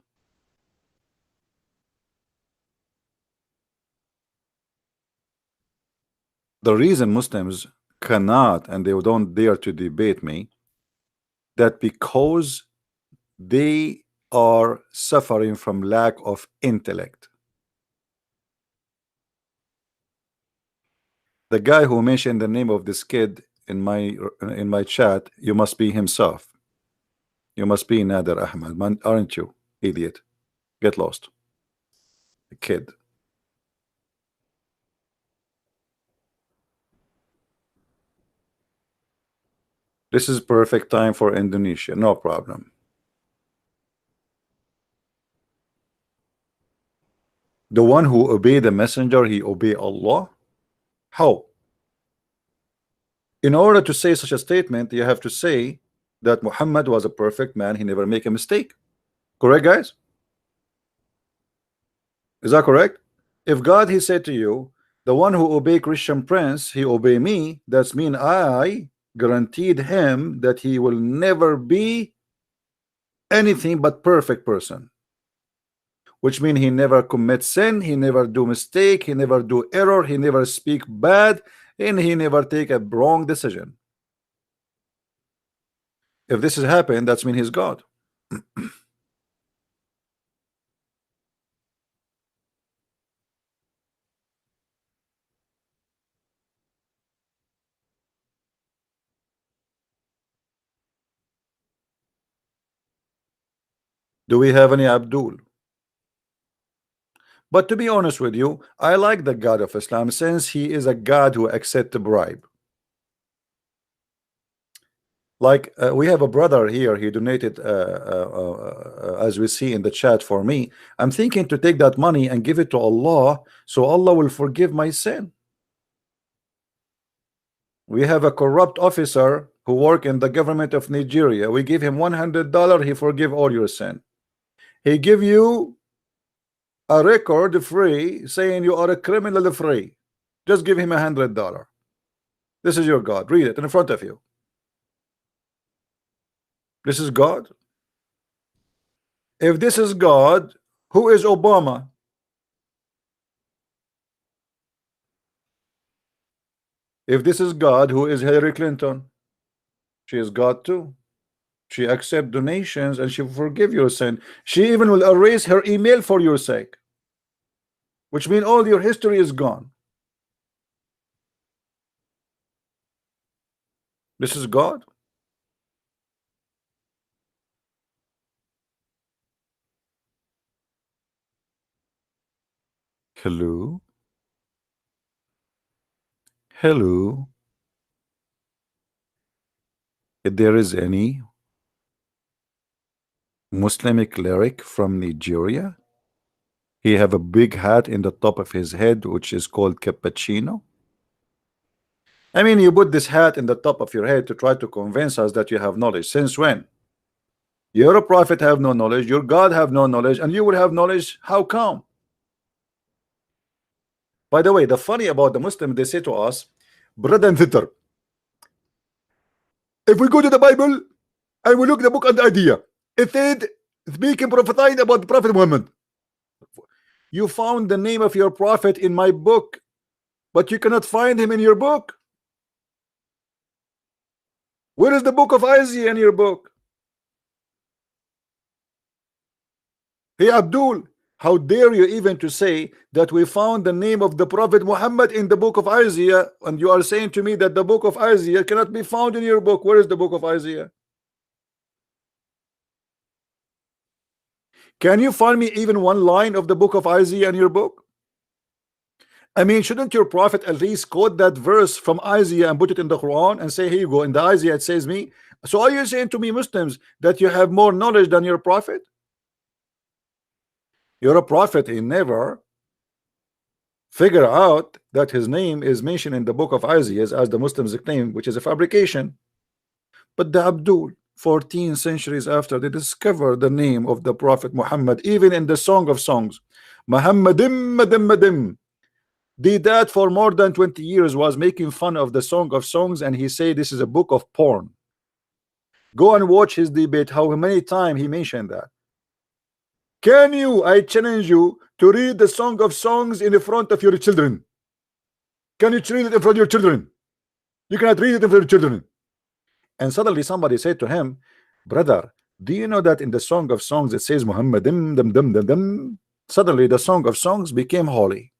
The reason Muslims cannot and they don't dare to debate me, that because they are suffering from lack of intellect. The guy who mentioned the name of this kid in my chat, you must be himself. You must be Nader Ahmad, man, aren't you, idiot? Get lost, a kid. This is perfect time for Indonesia, no problem. The one who obey the messenger, he obey Allah. How? In order to say such a statement, you have to say that Muhammad was a perfect man, he never make a mistake. Correct, guys? Is that correct? If God he said to you, the one who obey Christian prince, he obey me, that's mean I guaranteed him that he will never be anything but perfect person, which means he never commit sin, he never do mistake, he never do error, he never speak bad, and he never take a wrong decision. If this has happened, that's mean he's God. Do we have any Abdul? But to be honest with you, I like the God of Islam since he is a God who accepts a bribe. Like we have a brother here, he donated as we see in the chat for me. I'm thinking to take that money and give it to Allah, so Allah will forgive my sin. We have a corrupt officer who work in the government of Nigeria. We give him $100, he forgive all your sin. He give you a record free saying you are a criminal free. Just give him $100. This is your God. Read it in front of you. This is God. If this is God, who is Obama? If this is God, who is Hillary Clinton? She is God too. She accept donations and she will forgive your sin. She even will erase her email for your sake, which means all your history is gone. This is God. Hello, hello. If there is any Muslimic lyric from Nigeria, he have a big hat in the top of his head, which is called cappuccino. I mean, you put this hat in the top of your head to try to convince us that you have knowledge. Since when? You're a prophet, have no knowledge. Your God have no knowledge, and you will have knowledge. How come? By the way, the funny about the Muslim, they say to us, brother and sister, if we go to the Bible and we look the book and the idea, it said speaking prophesying about the Prophet Muhammad. You found the name of your prophet in my book, but you cannot find him in your book. Where is the book of Isaiah in your book? Hey Abdul, how dare you even to say that we found the name of the Prophet Muhammad in the book of Isaiah, and you are saying to me that the book of Isaiah cannot be found in your book. Where is the book of Isaiah? Can you find me even one line of the book of Isaiah in your book? I mean, shouldn't your prophet at least quote that verse from Isaiah and put it in the Quran and say, here you go, in the Isaiah it says me. So are you saying to me, Muslims, that you have more knowledge than your prophet? You're a prophet. He never figure out that his name is mentioned in the book of Isaiah as the Muslims claim, which is a fabrication. But the Abdul, 14 centuries after, they discover the name of the Prophet Muhammad, even in the Song of Songs. Muhammadim madim madim. Did that for more than 20 years, was making fun of the Song of Songs, and he said this is a book of porn. Go and watch his debate, how many times he mentioned that. Can you, I challenge you to read the Song of Songs in front of your children? Can you read it in front of your children? You cannot read it in front of your children. And suddenly somebody said to him, brother, do you know that in the Song of Songs it says Muhammadim dim dim dim dim? Suddenly the Song of Songs became holy.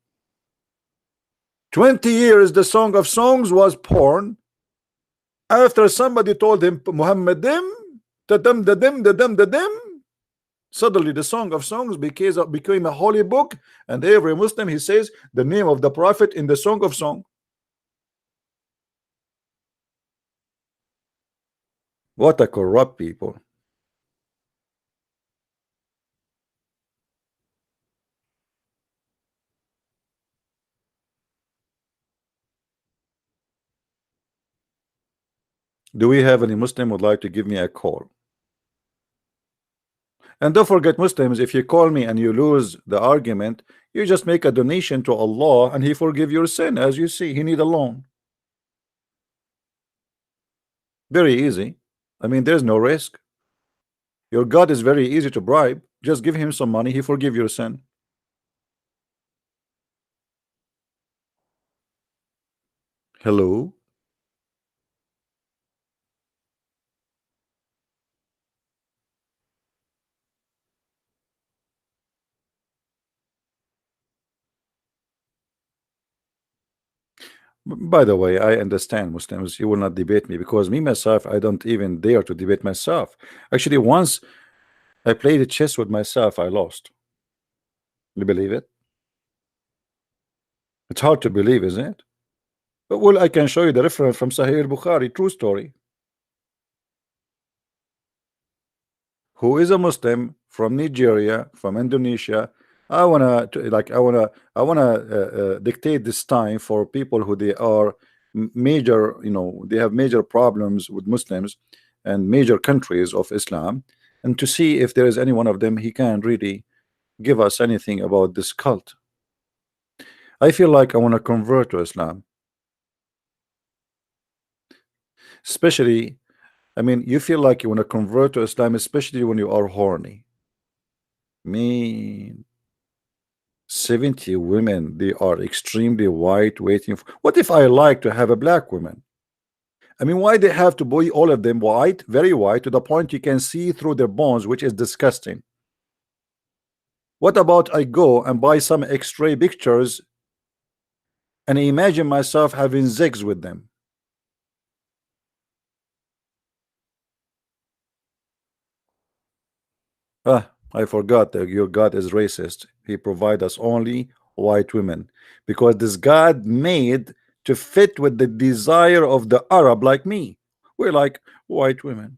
20 years the Song of Songs was porn. After somebody told him Muhammadim tadim dadim dadim dadim, suddenly the Song of Songs became a holy book, and every Muslim, he says the name of the Prophet in the Song of Songs. What a corrupt people. Do we have any Muslim would like to give me a call? And don't forget, Muslims, if you call me and you lose the argument, you just make a donation to Allah and He forgive your sin. As you see, He need a loan. Very easy. I mean, there's no risk. Your God is very easy to bribe. Just give Him some money, He forgive your sin. Hello. By the way, I understand, Muslims, you will not debate me, because me myself, I don't even dare to debate myself. Actually, once I played a chess with myself, I lost. You believe it? It's hard to believe, isn't it? But well, I can show you the reference from Sahih Bukhari, true story. Who is a Muslim from Nigeria, from Indonesia. I wanna dictate this time for people who they are major, they have major problems with Muslims and major countries of Islam, and to see if there is any one of them he can really give us anything about this cult. I feel like I want to convert to Islam, especially. I mean, you feel like you want to convert to Islam, especially when you are horny. Me 70 women, they are extremely white waiting for. What if I like to have a black woman? I mean, why they have to be all of them white, very white, to the point you can see through their bones, which is disgusting. What about I go and buy some X-ray pictures and imagine myself having sex with them? Ah, I forgot that your God is racist. He provide us only white women because this God made to fit with the desire of the Arab like me. We're like white women.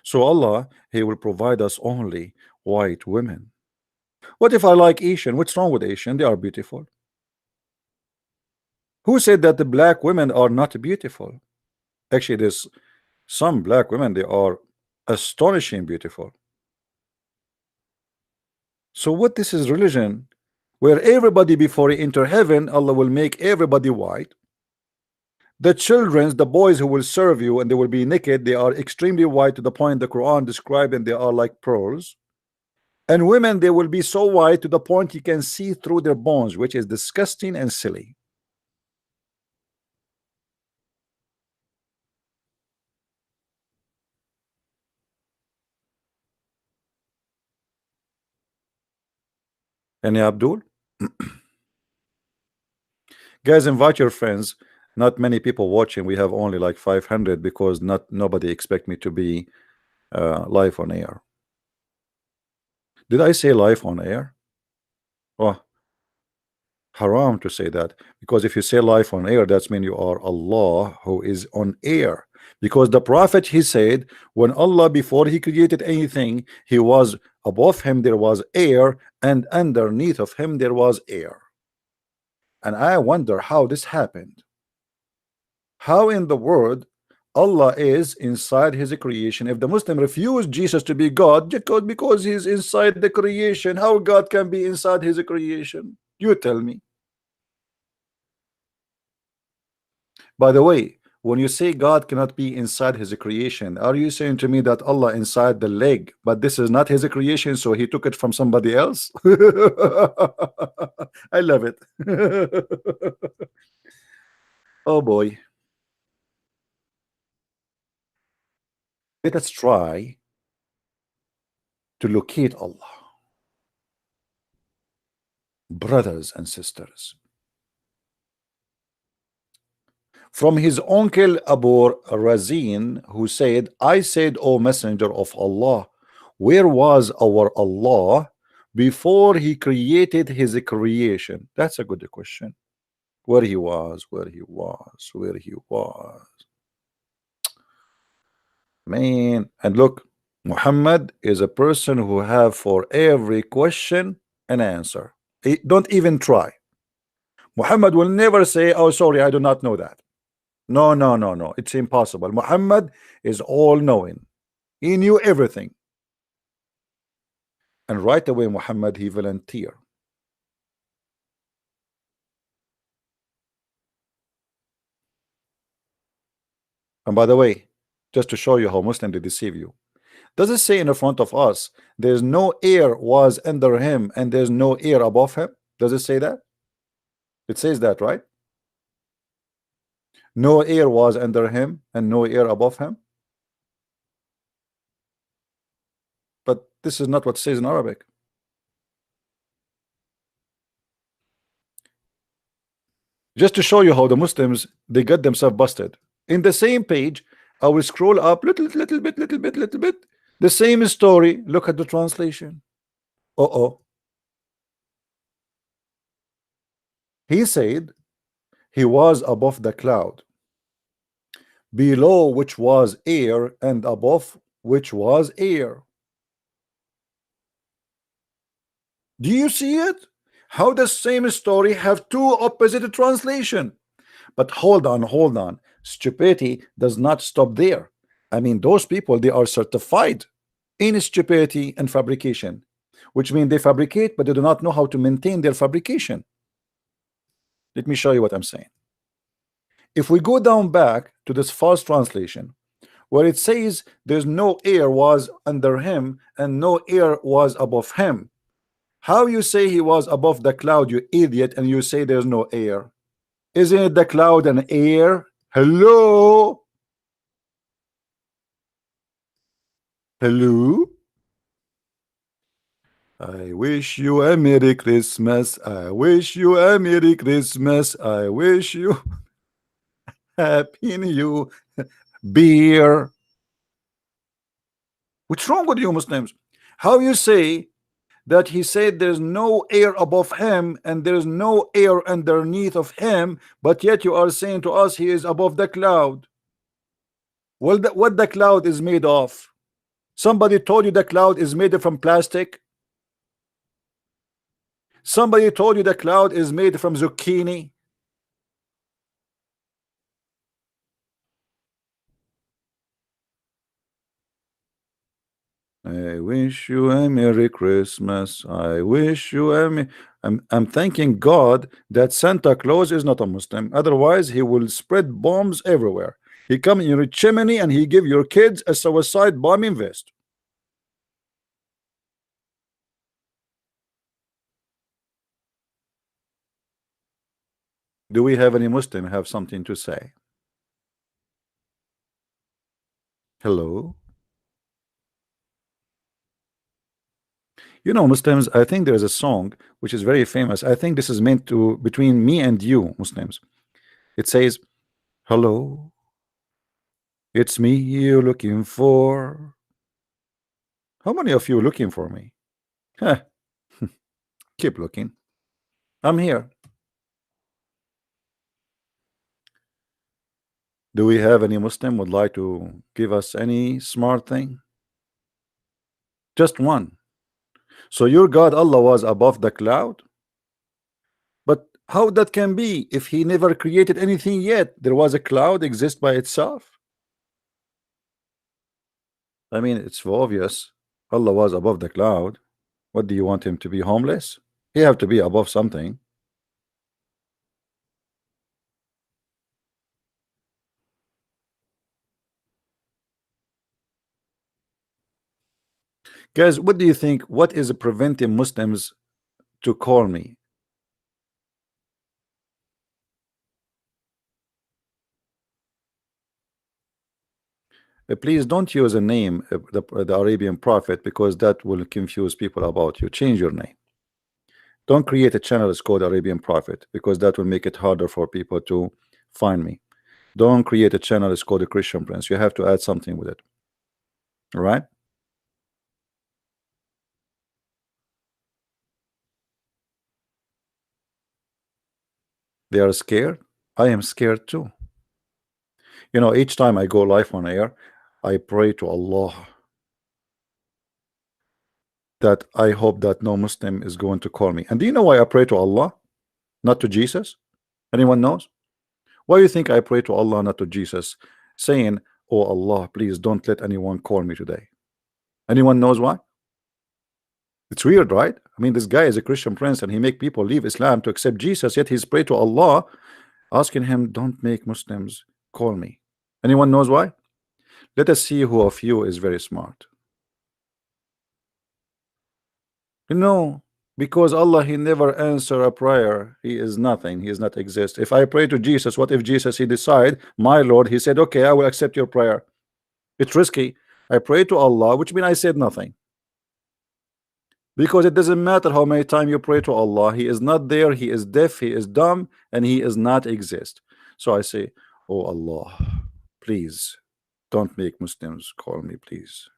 So Allah, He will provide us only white women. What if I like Asian? What's wrong with Asian? They are beautiful. Who said that the black women are not beautiful? Actually, there's some black women, they are astonishing beautiful. So what this is religion where everybody before they enter heaven, Allah will make everybody white. The children, the boys who will serve you and they will be naked, they are extremely white to the point the Quran described them, they are like pearls. And women, they will be so white to the point you can see through their bones, which is disgusting and silly. Any Abdul? Guys, invite your friends. Not many people watching. We have only like 500 because not nobody expect me to be live on air. Did I say live on air? Oh, haram to say that, because if you say live on air, that's mean you are Allah who is on air. Because the Prophet, he said, when Allah, before he created anything, he was above him there was air, and underneath of him there was air. And I wonder how this happened. How in the world Allah is inside his creation? If the Muslim refused Jesus to be God because he's inside the creation, how God can be inside his creation? You tell me. By the way, when you say God cannot be inside his creation, are you saying to me that Allah inside the leg, but this is not his creation, so he took it from somebody else? I love it. Oh boy. Let us try to locate Allah. Brothers and sisters, from his uncle Abu Razin, who said, I said, O Messenger of Allah, where was our Allah before he created his creation? That's a good question. Where he was, where he was, where he was. Man, and look, Muhammad is a person who have for every question an answer. Don't even try. Muhammad will never say, oh, sorry, I do not know that. No, no, no, no. It's impossible. Muhammad is all-knowing. He knew everything. And right away, Muhammad, he volunteered. And by the way, just to show you how Muslims they deceive you, does it say in the front of us, there's no air was under him and there's no air above him? Does it say that? It says that, right? No air was under him and no air above him. But this is not what it says in Arabic. Just to show you how the Muslims, they get themselves busted. In the same page, I will scroll up little bit. The same story. Look at the translation. Uh-oh. He said he was above the cloud, below which was air, and above which was air. Do you see it? How the same story have two opposite translation? But hold on. Stupidity does not stop there. I mean, those people, they are certified in stupidity and fabrication, which means they fabricate, but they do not know how to maintain their fabrication. Let me show you what I'm saying. If we go down back to this false translation, where it says there's no air was under him and no air was above him. How you say he was above the cloud, you idiot, and you say there's no air? Isn't it the cloud and air? Hello? Hello? I wish you a Merry Christmas. I wish you a Merry Christmas. I wish you Happy New Beer. What's wrong with you Muslims? How you say that he said there's no air above him and there's no air underneath of him, but yet you are saying to us he is above the cloud? Well, what the cloud is made of? Somebody told you the cloud is made from plastic? Somebody told you the cloud is made from zucchini? I wish you a Merry Christmas. I wish you a I'm thanking God that Santa Claus is not a Muslim. Otherwise, he will spread bombs everywhere. He come in your chimney and he give your kids a suicide bombing vest. Do we have any Muslim have something to say? Hello? You know, Muslims, I think there is a song which is very famous. I think this is meant to between me and you, Muslims. It says, hello, it's me you're looking for. How many of you looking for me? Huh, keep looking. I'm here. Do we have any Muslim would like to give us any smart thing? Just one. So your God Allah was above the cloud? But how that can be if he never created anything yet? There was a cloud exist by itself? I mean, it's obvious. Allah was above the cloud. What do you want him to be homeless? He have to be above something. Guys, what do you think? What is preventing Muslims to call me? Please don't use a name, the Arabian Prophet, because that will confuse people about you. Change your name. Don't create a channel that's called Arabian Prophet, because that will make it harder for people to find me. Don't create a channel that's called a Christian Prince. You have to add something with it. All right? They are scared. I am scared too. You know, each time I go live on air, I pray to Allah that I hope that no Muslim is going to call me. And do you know why I pray to Allah, not to Jesus? Anyone knows? Why do you think I pray to Allah, not to Jesus, saying, oh Allah, please don't let anyone call me today? Anyone knows why? It's weird, right? I mean, this guy is a Christian prince and he make people leave Islam to accept Jesus, yet he's pray to Allah, asking him, don't make Muslims call me. Anyone knows why? Let us see who of you is very smart. No, because Allah, he never answer a prayer. He is nothing. He is not exist. If I pray to Jesus, what if Jesus, he decide, my Lord, he said, okay, I will accept your prayer. It's risky. I pray to Allah, which means I said nothing. Because it doesn't matter how many times you pray to Allah, he is not there, he is deaf, he is dumb, and he is not exist. So I say, oh Allah, please don't make Muslims call me, please.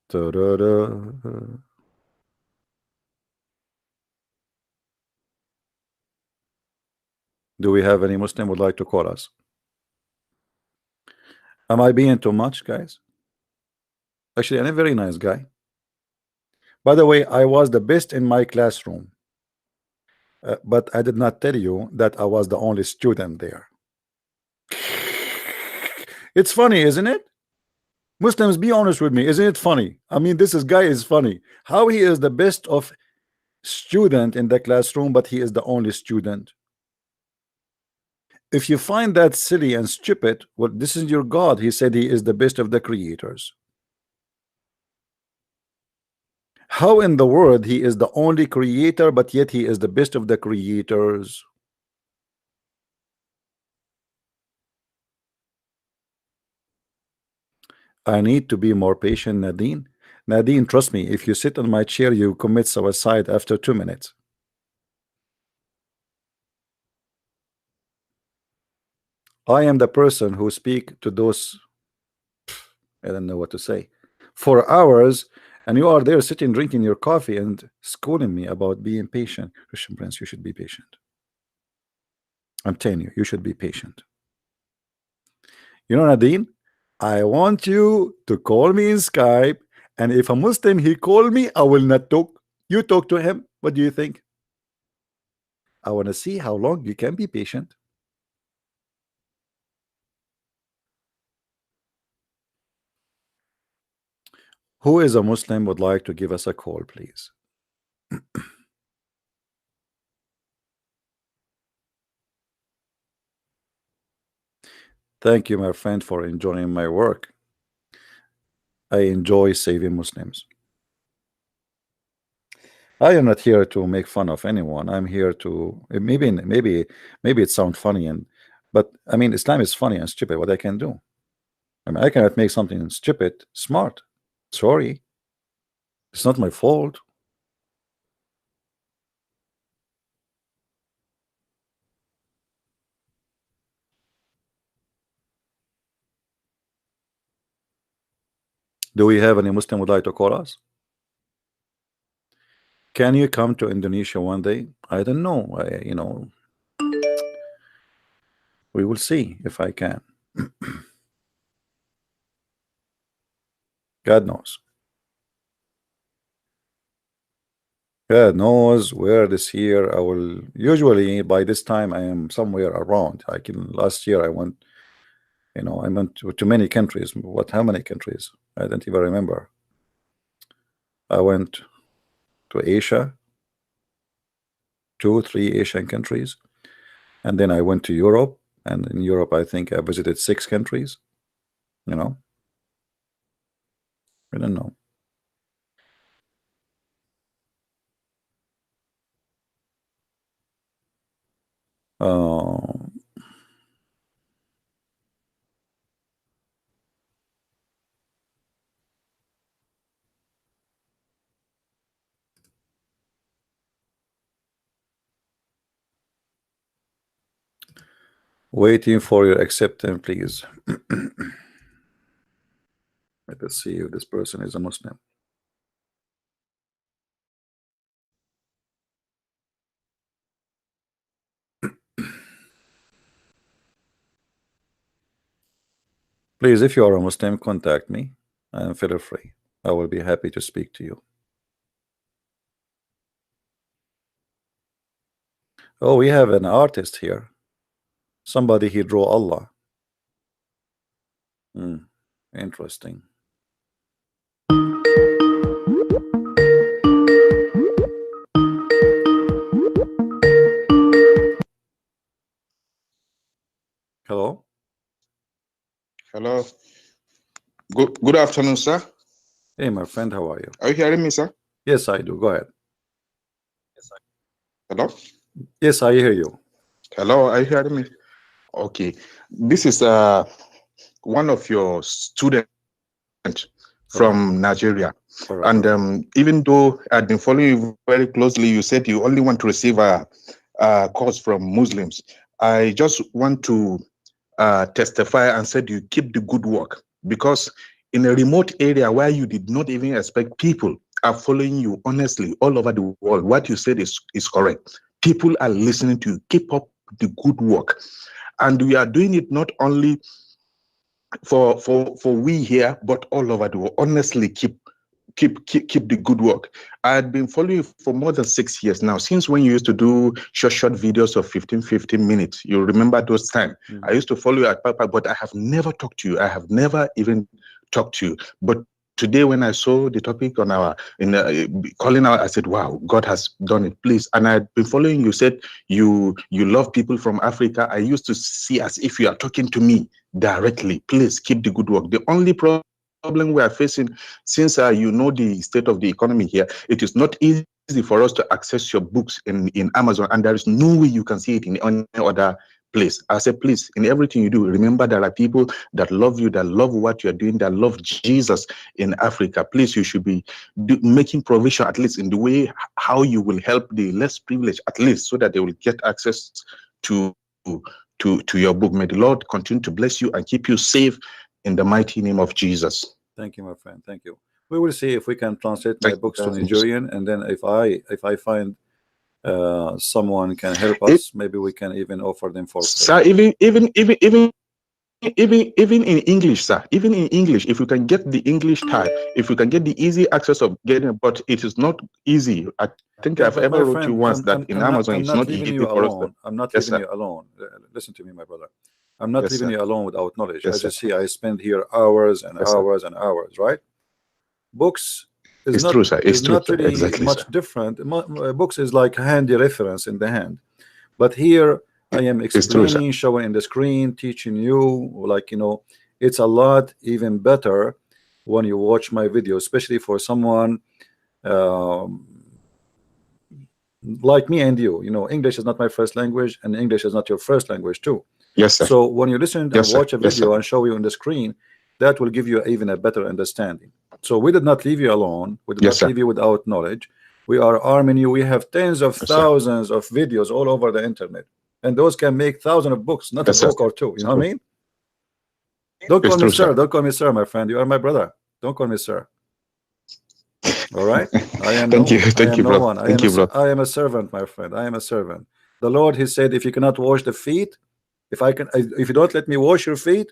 Ta-da-da. Do we have any Muslim would like to call us? Am I being too much, guys? Actually, I'm a very nice guy. By the way, I was the best in my classroom, but I did not tell you that I was the only student there. It's funny, isn't it? Muslims, be honest with me. Isn't it funny? I mean, this guy is funny. How he is the best of student in the classroom, but he is the only student. If you find that silly and stupid, well, this is your God. He said he is the best of the creators. How in the world he is the only creator, but yet he is the best of the creators? I need to be more patient, Nadine. Nadine, trust me, if you sit on my chair, you commit suicide after 2 minutes. I am the person who speak to those, I don't know what to say, for hours, and you are there sitting drinking your coffee and schooling me about being patient. Christian Prince, you should be patient. I'm telling you, you should be patient. You know, Nadine, I want you to call me in Skype, and if a Muslim he call me, I will not talk. You talk to him. What do you think? I want to see how long you can be patient. Who is a Muslim would like to give us a call, please? Thank you, my friend, for enjoying my work. I enjoy saving Muslims. I am not here to make fun of anyone. I'm here to maybe it sounds funny, but I mean Islam is funny and stupid. What I can do? I mean I cannot make something stupid smart. Sorry, it's not my fault. Do we have any Muslim would like to call us? Can you come to Indonesia one day? I don't know. We will see if I can. God knows. God knows where this year I will. Usually by this time I am somewhere around. Last year I went. I went to many countries. How many countries? I don't even remember. I went to Asia, 2, 3 Asian countries, and then I went to Europe. And in Europe, I think I visited 6 countries. I don't know. Uh, Waiting for your acceptance, please. Let us see if this person is a Muslim. Please, if you are a Muslim, contact me and feel free. I will be happy to speak to you. Oh, we have an artist here. Somebody he drew Allah. Interesting. Hello. Hello. Good afternoon, sir. Hey, my friend, how are you? Are you hearing me, sir? Yes, I do. Go ahead. Hello? Yes, I hear you. Hello, are you hearing me? Okay. This is one of your students from Nigeria. And even though I've been following you very closely, you said you only want to receive a calls from Muslims. I just want to testify and said you keep the good work, because in a remote area where you did not even expect, people are following you honestly all over the world. What you said is correct. People are listening to you. Keep up the good work. And we are doing it not only for we here, but all over the world. Honestly, keep the good work. I had been following you for more than 6 years now, since when you used to do short videos of 15 minutes. You remember those times? I used to follow you at Papa, but I have never talked to you. I have never even talked to you. But today when I saw the topic on our calling out, I said, wow, God has done it, please. And I've been following you, said you love people from Africa. I used to see as if you are talking to me directly. Please keep the good work. The only problem we are facing, since you know the state of the economy here, it is not easy for us to access your books in Amazon, and there is no way you can see it in any other place. I said, please, in everything you do, remember there are people that love you, that love what you're doing, that love Jesus in Africa. Please, you should be making provision, at least in the way how you will help the less privileged, at least, so that they will get access to your book. May the Lord continue to bless you and keep you safe in the mighty name of Jesus. Thank you, my friend. Thank you. We will see if we can translate my books to Nigerian, and then if I find someone can help us, maybe we can even offer them for free. Sir, even in English, sir, even in English, if you can get the English type, if you can get the easy access of getting it, but it is not easy. I think I've ever wrote you once that in Amazon it's not easy for us. I'm not leaving you alone. Listen to me, my brother. I'm not leaving you alone without knowledge. As you see, I spend here hours and hours and hours, right? Books is not really much different. Books is like handy reference in the hand. But here I am explaining, showing in the screen, teaching you, like, you know, it's a lot even better when you watch my video, especially for someone like me and you. You know, English is not my first language, and English is not your first language too. Yes, sir. So when you listen and watch a video and show you on the screen, that will give you even a better understanding. So we did not leave you alone. We did not leave you without knowledge. We are arming you. We have tens of thousands of videos all over the internet, and those can make thousands of books, not a book or two. You know what I mean? Don't call me sir. Don't call me sir, my friend. You are my brother. Don't call me sir. All right? I am Thank you, no bro. one. I am a servant, my friend. I am a servant. The Lord, He said, if you cannot wash the feet, if you don't let me wash your feet,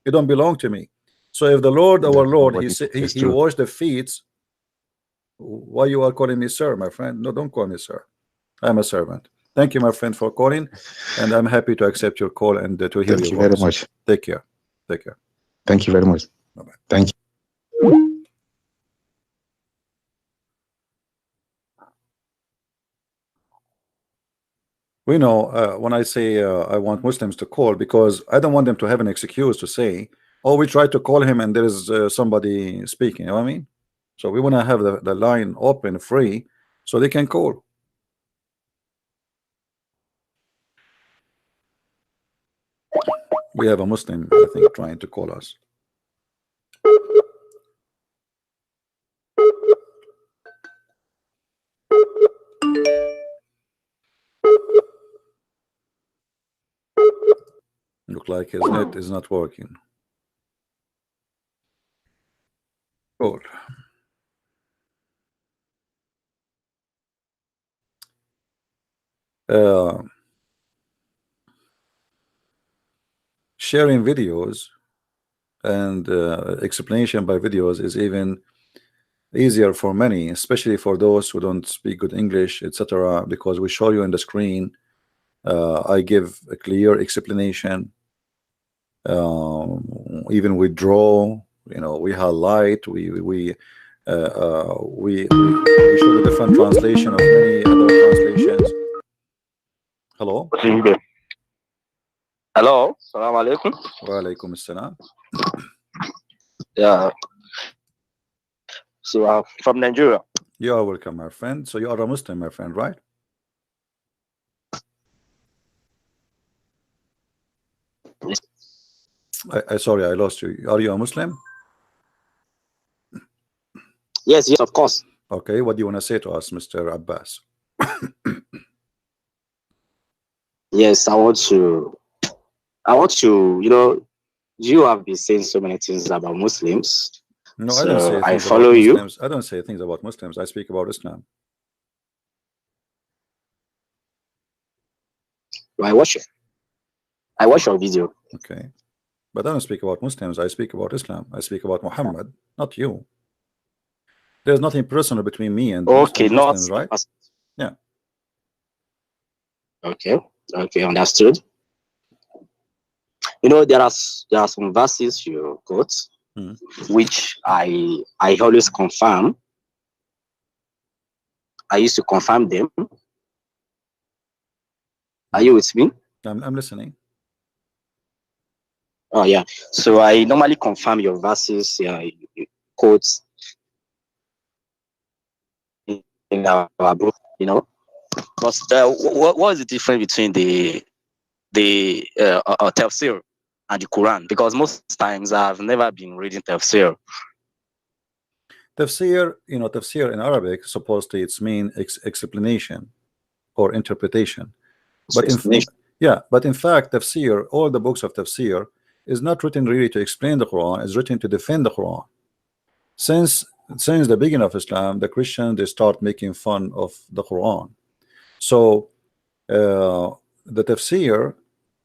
you don't belong to me. So if the Lord, our Lord, He washed the feet, why you are calling me sir, my friend? No, don't call me sir. I'm a servant. Thank you, my friend, for calling, and I'm happy to accept your call and to hear your voice. Thank you very much. Take care. Take care. Thank you very much. Bye-bye. Thank you. We know when I say I want Muslims to call, because I don't want them to have an excuse to say, oh, we tried to call him and there is somebody speaking. You know what I mean? So we want to have the line open, free, so they can call. We have a Muslim, I think, trying to call us. Look like his net is not working. Cool. Sharing videos and explanation by videos is even easier for many, especially for those who don't speak good English, etc., because we show you on the screen. I give a clear explanation. Even we draw, you know, we highlight, we show the different translation of many other translations. Hello. Hello. Assalamu alaikum. Wa alaikum assalam. Yeah. So from Nigeria. You are welcome, my friend. So you are a Muslim, my friend, right? Sorry, I lost you. Are you a Muslim? Yes, of course. Okay, what do you want to say to us, Mr. Abbas? Yes, I want to, you know, you have been saying so many things about Muslims. No, so I don't say things follow about you. Muslims. I don't say things about Muslims. I speak about Islam. I watch your video. Okay. But I don't speak about Muslims. I speak about Islam. I speak about Muhammad, not you. There's nothing personal between me and Muslims, right? Yeah. Okay. Okay, understood. You know, there are some verses you quote Mm. which I always confirm. I used to confirm them. Are you with me? I'm listening. Oh yeah. So I normally confirm your verses, quotes in our book. But what is the difference between the tafsir and the Quran? Because most times I've never been reading tafsir. Tafsir, tafsir in Arabic, supposedly it's mean explanation or interpretation. But but in fact, tafsir, all the books of tafsir, is not written really to explain the Quran, is written to defend the Quran. Since the beginning of Islam, the Christians, they start making fun of the Quran. So the tafsir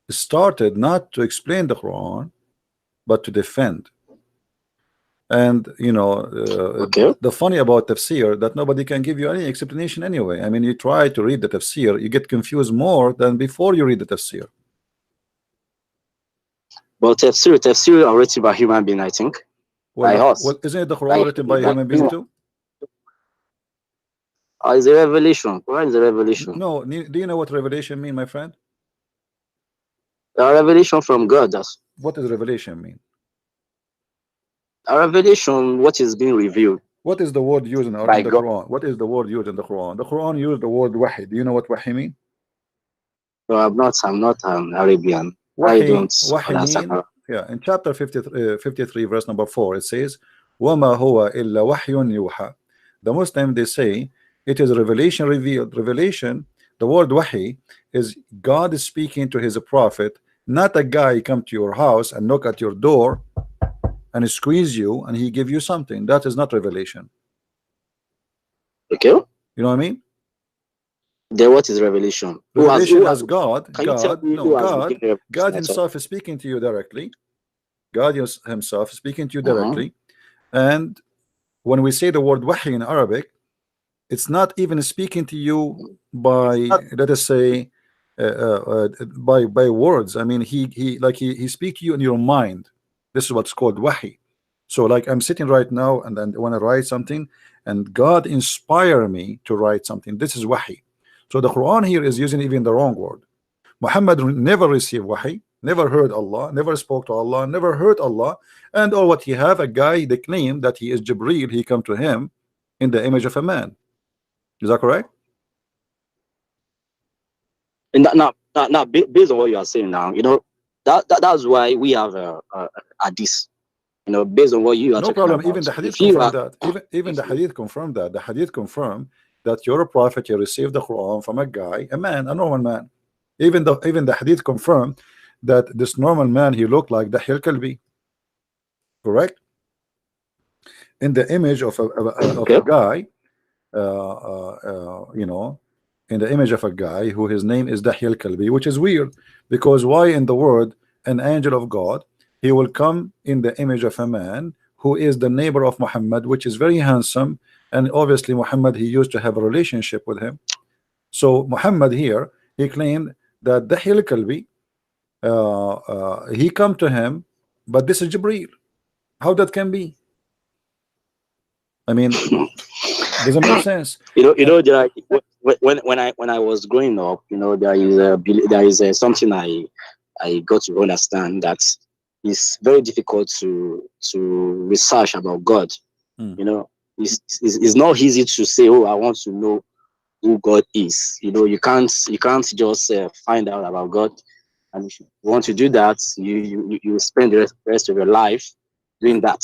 started not to explain the Quran, but to defend. And the funny about tafsir, that nobody can give you any explanation anyway. I mean, you try to read the tafsir, you get confused more than before you read the tafsir. But tafsir are written by human being, I think. Well, isn't it the Quran written by a human being too? It's a revelation. Quran is a revelation. No, do you know what revelation mean, my friend? A revelation from God. What does revelation mean? A revelation, what is being revealed. What is the word used in the Quran? What is the word used in the Quran? The Quran used the word wahi. Do you know what wahi mean? No, I'm not Arabian. Wahi, I don't understand. Yeah, in chapter 53, verse number 4, it says, وَمَا هُوَ إِلَّا وَحْيٌ يُوحَى. The Muslim, they say, it is revelation revealed. Revelation, the word wahi, is God is speaking to his prophet, not a guy come to your house and knock at your door and squeeze you and he give you something. That is not revelation. Okay. You know what I mean? Then what is revelation? Revelation as God. God himself himself is speaking to you directly. God himself is speaking to you directly. And when we say the word wahi in Arabic, it's not even speaking to you by, let us say, by words. I mean, he speak to you in your mind. This is what's called wahi. So like I'm sitting right now and then when I write something and God inspire me to write something, this is wahi. So the Quran here is using even the wrong word. Muhammad never received wahi, never heard Allah, never spoke to Allah, never heard Allah, and all what he have, a guy they claim that he is Jibreel, he come to him in the image of a man. Is that correct? And now, based on what you are saying now, that's why we have a hadith. Based on what you are no talking problem. about. Even the hadith confirm that. Even the hadith confirm that. The hadith confirm that you're a prophet. You received the Quran from a guy, a man, a normal man. Even the hadith confirm that this normal man, he looked like the Kalbi. Correct? In the image of a guy, in the image of a guy who his name is Dahyal Kalbi, which is weird because why in the word an angel of God, he will come in the image of a man who is the neighbor of Muhammad, which is very handsome, and obviously Muhammad, he used to have a relationship with him. So Muhammad here, he claimed that Dahyal Kalbi, he come to him, but this is Jibreel. How that can be? I mean, doesn't make sense. When I was growing up, there is something I got to understand that it's very difficult to research about God. It's not easy to say, oh, I want to know who God is. You can't just find out about God. And if you want to do that, you spend the rest of your life doing that.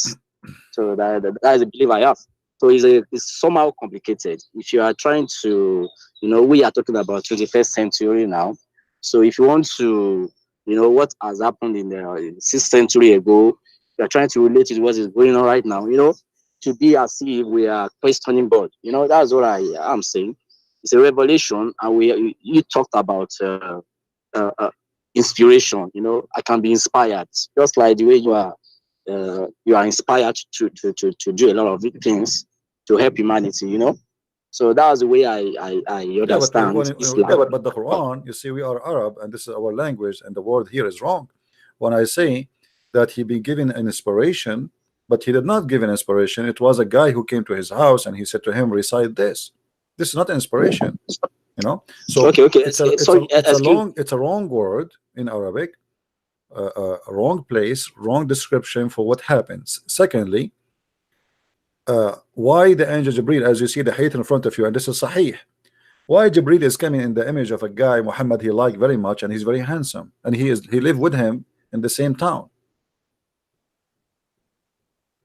So that is a belief I have. So it's somehow complicated. If you are trying to, we are talking about 21st century now. So if you want to, what has happened in the 6th century ago, you are trying to relate to what is going on right now, to be as if we are questioning God. That's what I am saying. It's a revelation, and you talked about inspiration. I can be inspired, just like the way you are inspired to do a lot of things to help humanity. So that's the way I understand Islam. But the Quran, you see, we are Arab and this is our language, and the word here is wrong. When I say that he been given an inspiration, but he did not give an inspiration. It was a guy who came to his house and he said to him, recite this. This is not inspiration, you know. So Okay, okay. Excuse. it's a wrong word in Arabic, a wrong place, wrong description for what happens. Secondly, why the angel Jibreel, as you see the height in front of you, and this is Sahih, why Jibreel is coming in the image of a guy Muhammad he liked very much, and he's very handsome, and he lived with him in the same town.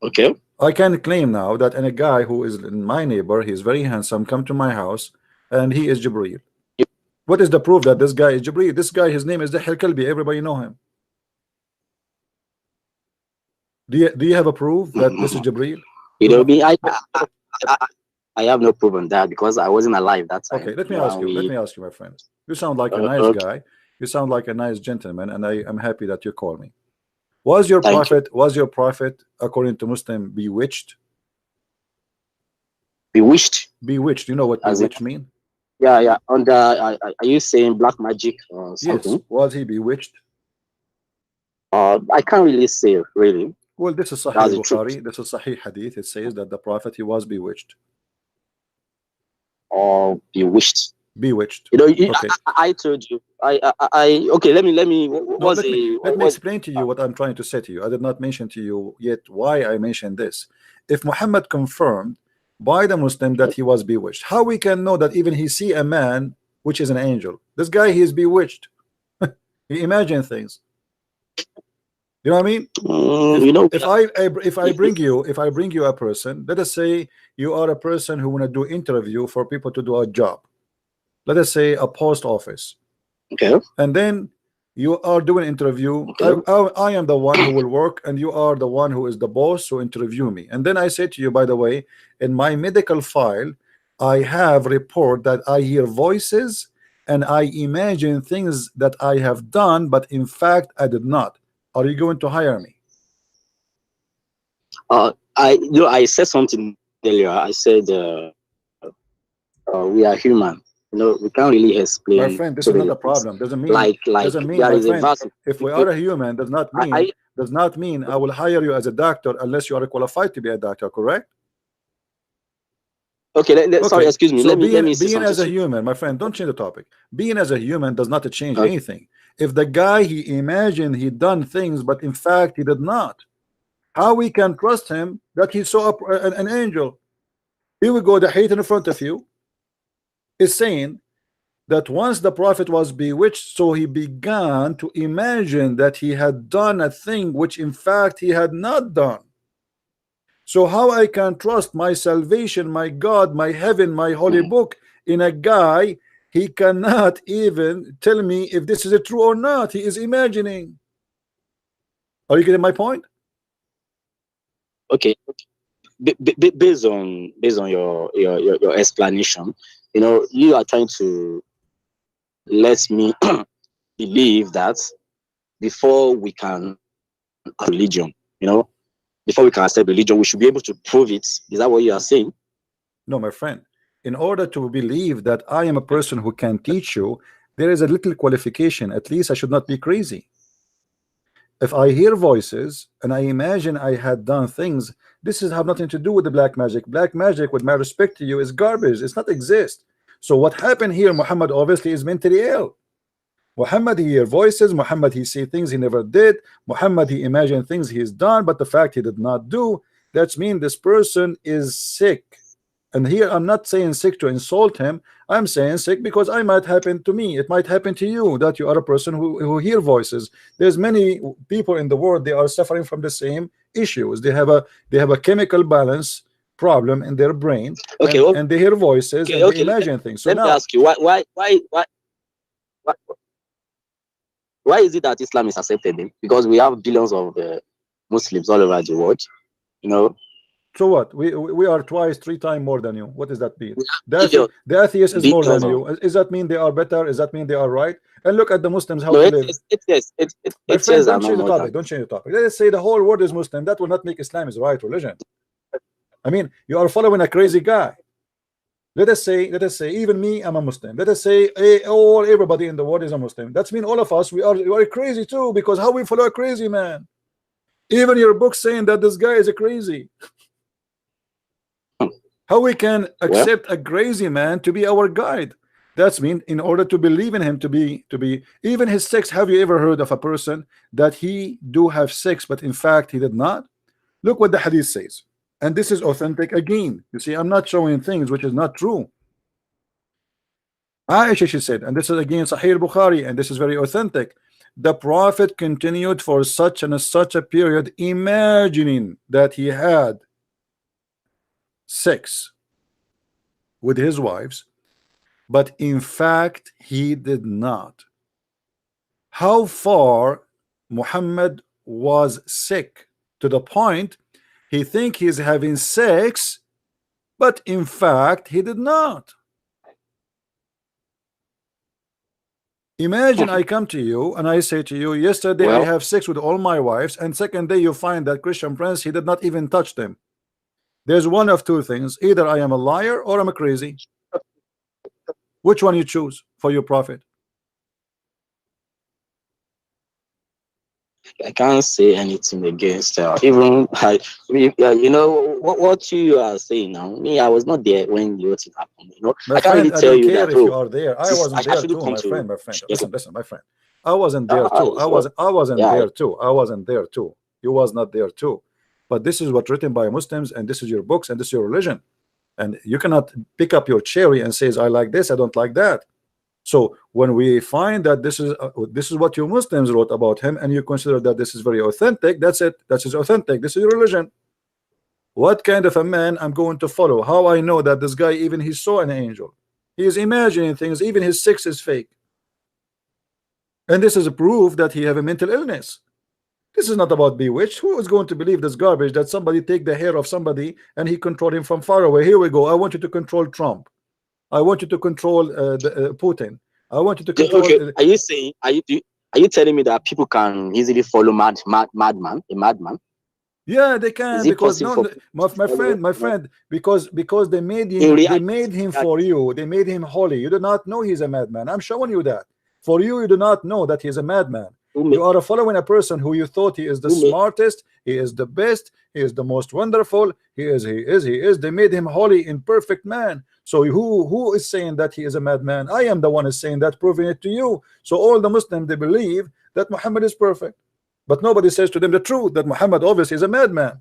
Okay. I can claim now that in a guy who is in my neighbor, he's very handsome, come to my house, and he is Jibreel. What is the proof that this guy is Jibreel? This guy, his name is Dihya Kalbi. Everybody know him. Do you have a proof that this is Jibreel? You know me. I have no proof on that because I wasn't alive that time. Okay, let me ask you. Let me ask you, my friend. You sound like a nice guy. You sound like a nice gentleman, and I am happy that you call me. Was your prophet, according to Muslim, bewitched? Bewitched. Bewitched. You know what bewitched mean? Yeah. Are you saying black magic or something? Yes. Was he bewitched? I can't really say really. Well, this is Sahih Bukhari. This is Sahih Hadith. It says that the prophet, he was bewitched. Or bewitched. Bewitched. You know, okay. I told you. Okay. Let me. Let me explain to you what I'm trying to say to you. I did not mention to you yet why I mentioned this. If Muhammad confirmed by the Muslim that he was bewitched, how we can know that even he see a man which is an angel? This guy, he is bewitched. He imagine things. You know what I mean? You know, if I bring you a person, let us say you are a person who want to do interview for people to do a job. Let us say a post office. Okay. And then you are doing interview. Okay. I am the one who will work, and you are the one who is the boss who interview me. And then I say to you, by the way, in my medical file, I have report that I hear voices and I imagine things that I have done, but in fact I did not. Are you going to hire me? I said something earlier. I said we are human. You know, we can't really explain. My friend, this is not a problem. Doesn't mean doesn't mean there is a verse. If we are a human, does not mean I will hire you as a doctor unless you are qualified to be a doctor. Correct? Okay. Sorry, excuse me. So let me being as a human, my friend, don't change the topic. Being as a human does not change anything. If the guy, he imagined he done things, but in fact he did not, how we can trust him that he saw an angel? Here we go. The hate in front of you is saying that once the prophet was bewitched, so he began to imagine that he had done a thing which in fact he had not done. So how I can trust my salvation, my God, my heaven, my holy book in a guy? He cannot even tell me if this is true or not. He is imagining. Are you getting my point? Okay. Based on your explanation, you know, you are trying to let me believe that before we can religion, you know, before we can accept religion, we should be able to prove it. Is that what you are saying? No, my friend. In order to believe that I am a person who can teach you, there is a little qualification. At least I should not be crazy. If I hear voices and I imagine I had done things, this is have nothing to do with the black magic. Black magic, with my respect to you, is garbage. It's not exist. So what happened here, Muhammad obviously is mentally ill. Muhammad, he hear voices. Muhammad, he see things he never did. Muhammad, he imagine things he's done, but the fact he did not do, that means this person is sick. And here I'm not saying sick to insult him. I'm saying sick because I might happen to me. It might happen to you that you are a person who hear voices. There's many people in the world, they are suffering from the same issues. They have a chemical balance problem in their brain. Okay, and they hear voices and they imagine things. So let me ask you, why is it that Islam is accepted? Because we have billions of Muslims all over the world, you know. So what? We are twice, 3 times more than you. What does that mean? The atheist is more than you. Does that mean they are better? Does that mean they are right? And look at the Muslims, how they live. My friend, don't change the topic. Don't change the topic. Let's say the whole world is Muslim. That will not make Islam is the right religion. I mean, you are following a crazy guy. Let us say even me, I'm a Muslim. Let us say everybody in the world is a Muslim. That's mean all of us we are crazy too, because how we follow a crazy man? Even your book saying that this guy is a crazy. How we can accept a crazy man to be our guide? That's mean in order to believe in him to be even his sex. Have you ever heard of a person that he do have sex, but in fact he did not? Look what the hadith says, and this is authentic again. You see, I'm not showing things which is not true. Aisha, she said, and this is again Sahih Bukhari, and this is very authentic. The Prophet continued for such and such a period, imagining that he had sex with his wives, but in fact he did not. How far Muhammad was sick to the point he think he's having sex, but in fact he did not. Imagine I come to you and I say to you, yesterday I have sex with all my wives, and second day you find that Christian Prince, he did not even touch them. There's one of two things: either I am a liar or I'm a crazy. Which one you choose for your prophet? I can't say anything against even you know what you are saying now. Me, I was not there when the thing happened. You know, my I can't friend, really I tell don't you care that. if you are there. I wasn't there too, my friend. Listen, my friend. I wasn't there too. I wasn't there too. I wasn't there too. You was not there too. But this is what written by Muslims, and this is your books, and this is your religion. And you cannot pick up your cherry and says I like this, I don't like that. So when we find that this is what your Muslims wrote about him, and you consider that this is very authentic, that's it. That is authentic. This is your religion. What kind of a man I'm going to follow? How I know that this guy, even he saw an angel? He is imagining things. Even his sex is fake. And this is a proof that he have a mental illness. This is not about bewitched. Who is going to believe this garbage that somebody take the hair of somebody and he control him from far away? Here we go. I want you to control Trump. I want you to control Putin. I want you to control. Okay. Are you saying? Are you telling me that people can easily follow madman? Yeah, they can, because no, my friend, because they made him for you. They made him holy. You do not know he's a madman. I'm showing you that. For you, you do not know that he's a madman. You are following a person who you thought he is the smartest, he is the best, he is the most wonderful, he is. They made him holy and perfect man. So who is saying that he is a madman? I am the one is saying that, proving it to you. So all the Muslims, they believe that Muhammad is perfect, but nobody says to them the truth that Muhammad obviously is a madman.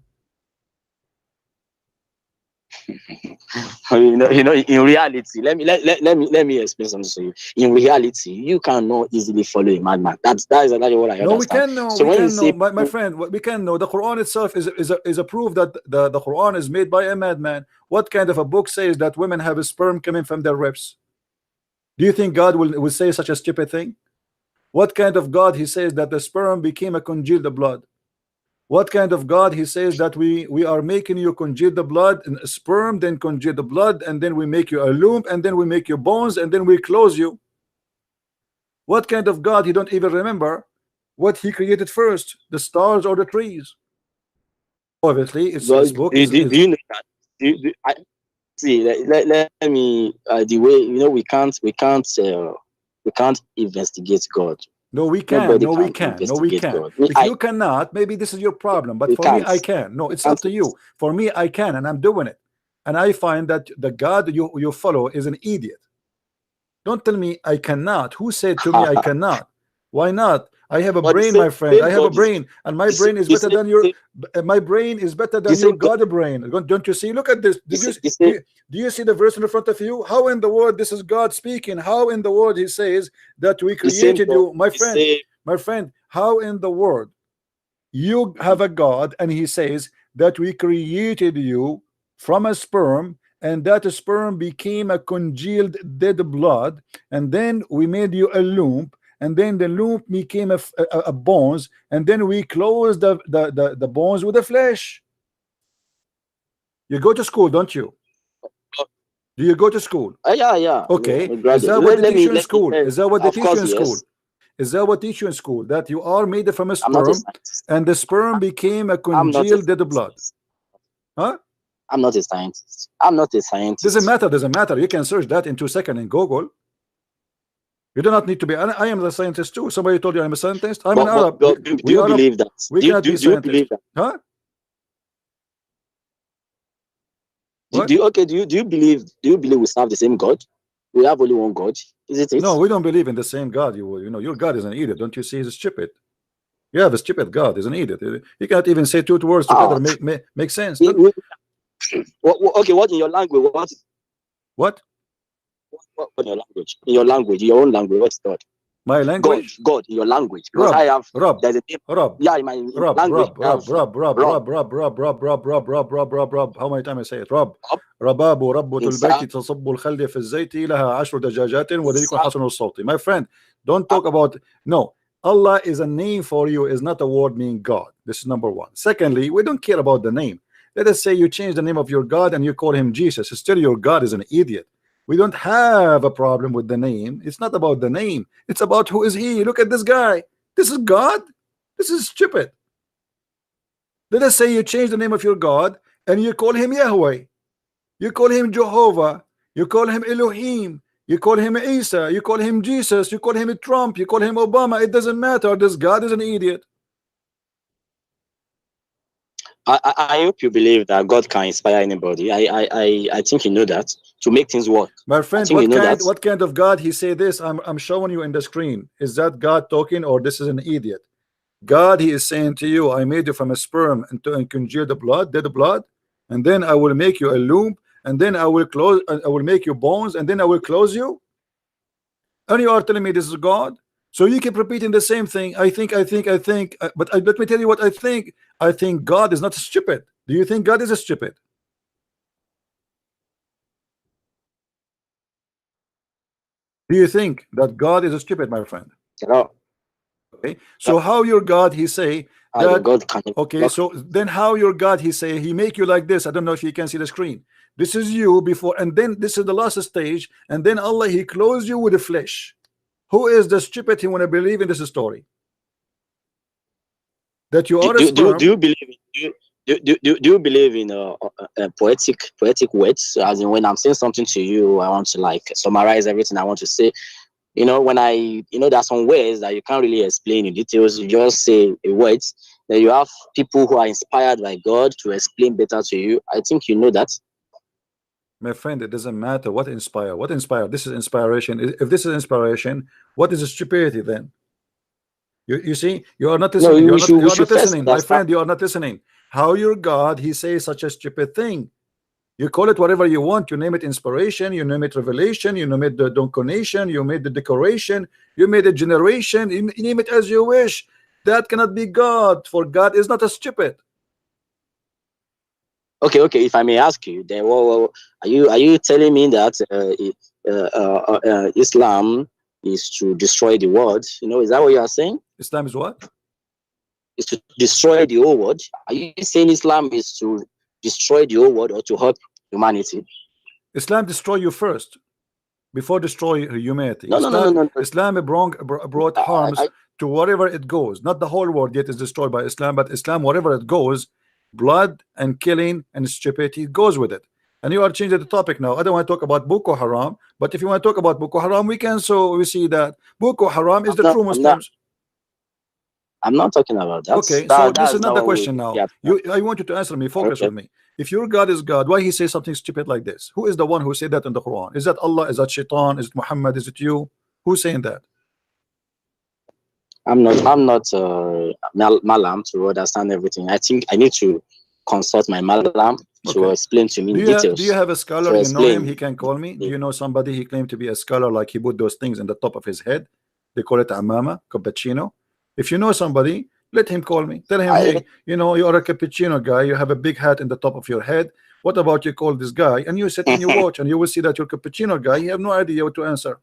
You know, in reality, let me explain something to you. In reality, you cannot easily follow a madman. That is exactly what I understand. No, we can know. So we can know, my friend. We can know. The Quran itself is a proof that the Quran is made by a madman. What kind of a book says that women have a sperm coming from their ribs? Do you think God will say such a stupid thing? What kind of God he says that the sperm became a congealed blood? What kind of God he says that we are making you congeal the blood and sperm, then congeal the blood, and then we make you a loom, and then we make you bones, and then we close you? What kind of God he don't even remember what he created first, the stars or the trees? Obviously, it's this book. Do you know that? See, let me the way, you know, we can't investigate God. No, we can. No, we can. No, we can. If you cannot, maybe this is your problem. But for me, I can. No, it's up to you. For me, I can, and I'm doing it. And I find that the God you follow is an idiot. Don't tell me I cannot. Who said to me I cannot? Why not? I have a brain, my friend. I have a brain, and my brain is better than your. My brain is better than your God brain. Don't you see? Look at this. Do you see the verse in front of you? How in the world this is God speaking? How in the world he says that we created you, my friend? My friend, how in the world you have a God and he says that we created you from a sperm, and that sperm became a congealed dead blood, and then we made you a loom, and then the loop became a bones, and then we close the bones with the flesh. You go to school, don't you? Do you go to school? Yeah. Okay. Is that what they teach you in school? Is that what they teach you in school? Is that what they teach you in school? That you are made from a sperm, and the sperm became a congealed dead blood? Huh? I'm not a scientist. I'm not a scientist. Doesn't matter. You can search that in 2 seconds in Google. You do not need to be. I am the scientist too. Somebody told you I'm a scientist. I'm an But, Arab. do We you Arab. believe that? We cannot be Do you believe scientists. that? Huh? Do, What? do you okay? Do you believe? Do you believe we serve the same God? We have only one God. Is it? No, we don't believe in the same God. You know, your God is an idiot. Don't you see? He's stupid. You have a stupid God. He's an idiot. You cannot even say two words together. Ah, Make sense. okay. What in your language? What? What in your language? In your language, in your own language, what's God? My language? God in your language. Because Rob. I have Rob. there's a name. Rob. Yeah, in my language. Rob. I have How many times I say it? Rob. Rob. رباب ربة البيت Insan. تصب الخلد في الزيت لها 10 دجاجات وريق Insan. حسن الصوت. My friend, don't talk about no. Allah is a name for you, is not a word meaning God. This is number one. Secondly, we don't care about the name. Let us say you change the name of your God and you call him Jesus. Still, your God is an idiot. We don't have a problem with the name. It's not about the name. It's about who is he. Look at this guy. This is God. This is stupid. Let us say you change the name of your God and you call him Yahweh. You call him Jehovah. You call him Elohim. You call him Isa. You call him Jesus. You call him Trump. You call him Obama. It doesn't matter. This God is an idiot. I hope you believe that God can inspire anybody. I think you know that to make things work. My friend, what kind of God he say this? I'm showing you in the screen. Is that God talking or this is an idiot? God, he is saying to you, I made you from a sperm and congeal the blood, dead blood, and then I will make you a loom, and then I will close, I will make you bones, and then I will close you. And you are telling me this is God? So you keep repeating the same thing. I think, but let me tell you what I think. I think God is not stupid. Do you think God is stupid? Do you think that God is stupid, my friend? No. Okay. So how your God he say that? God can. Okay. So then how your God he say he make you like this? I don't know if you can see the screen. This is you before, and then this is the last stage, and then Allah he clothes you with the flesh. Who is the stupid he want to believe in this story? That you are a sperm. Do you believe? Do you believe in poetic words? So as in when I'm saying something to you, I want to like summarize everything I want to say. You know, when there's some words that you can't really explain in details. You just say a words. Then you have people who are inspired by God to explain better to you. I think you know that. My friend, it doesn't matter what inspire. What inspire? This is inspiration. If this is inspiration, what is stupidity then? You see, you are not listening. No, you are not listening, my friend. You are not listening. How your God he says such a stupid thing? You call it whatever you want. You name it inspiration. You name it revelation. You name it the donation. You made the decoration. You made a generation. You name it as you wish. That cannot be God. For God is not a stupid. Okay. If I may ask you, then are you telling me that Islam is to destroy the world? You know, is that what you are saying? Islam is what? Is to destroy the whole world. Are you saying Islam is to destroy the whole world or to help humanity? Islam destroy you first before destroy humanity. No. Islam brought harms to wherever it goes. Not the whole world yet is destroyed by Islam, but Islam, wherever it goes, blood and killing and stupidity goes with it. And you are changing the topic now. I don't want to talk about Boko Haram, but if you want to talk about Boko Haram, we can. So we see that Boko Haram is the true Muslims. I'm not talking about that. Okay, so this is not the question now. I want you to answer me. Focus with me. If your God is God, why he say something stupid like this? Who is the one who said that in the Quran? Is that Allah? Is that Shaitan? Is it Muhammad? Is it you? Who's saying that? I'm not Malam to understand everything. I think I need to consult my Malam to explain to me in details. Do you have a scholar? You know him? He can call me. Do you know somebody? He claimed to be a scholar, like he put those things in the top of his head. They call it amama, cappuccino. If you know somebody, let him call me. Tell him, hey, you know, you are a cappuccino guy. You have a big hat in the top of your head. What about you call this guy? And you sit and you watch, and you will see that your cappuccino guy, you have no idea what to answer.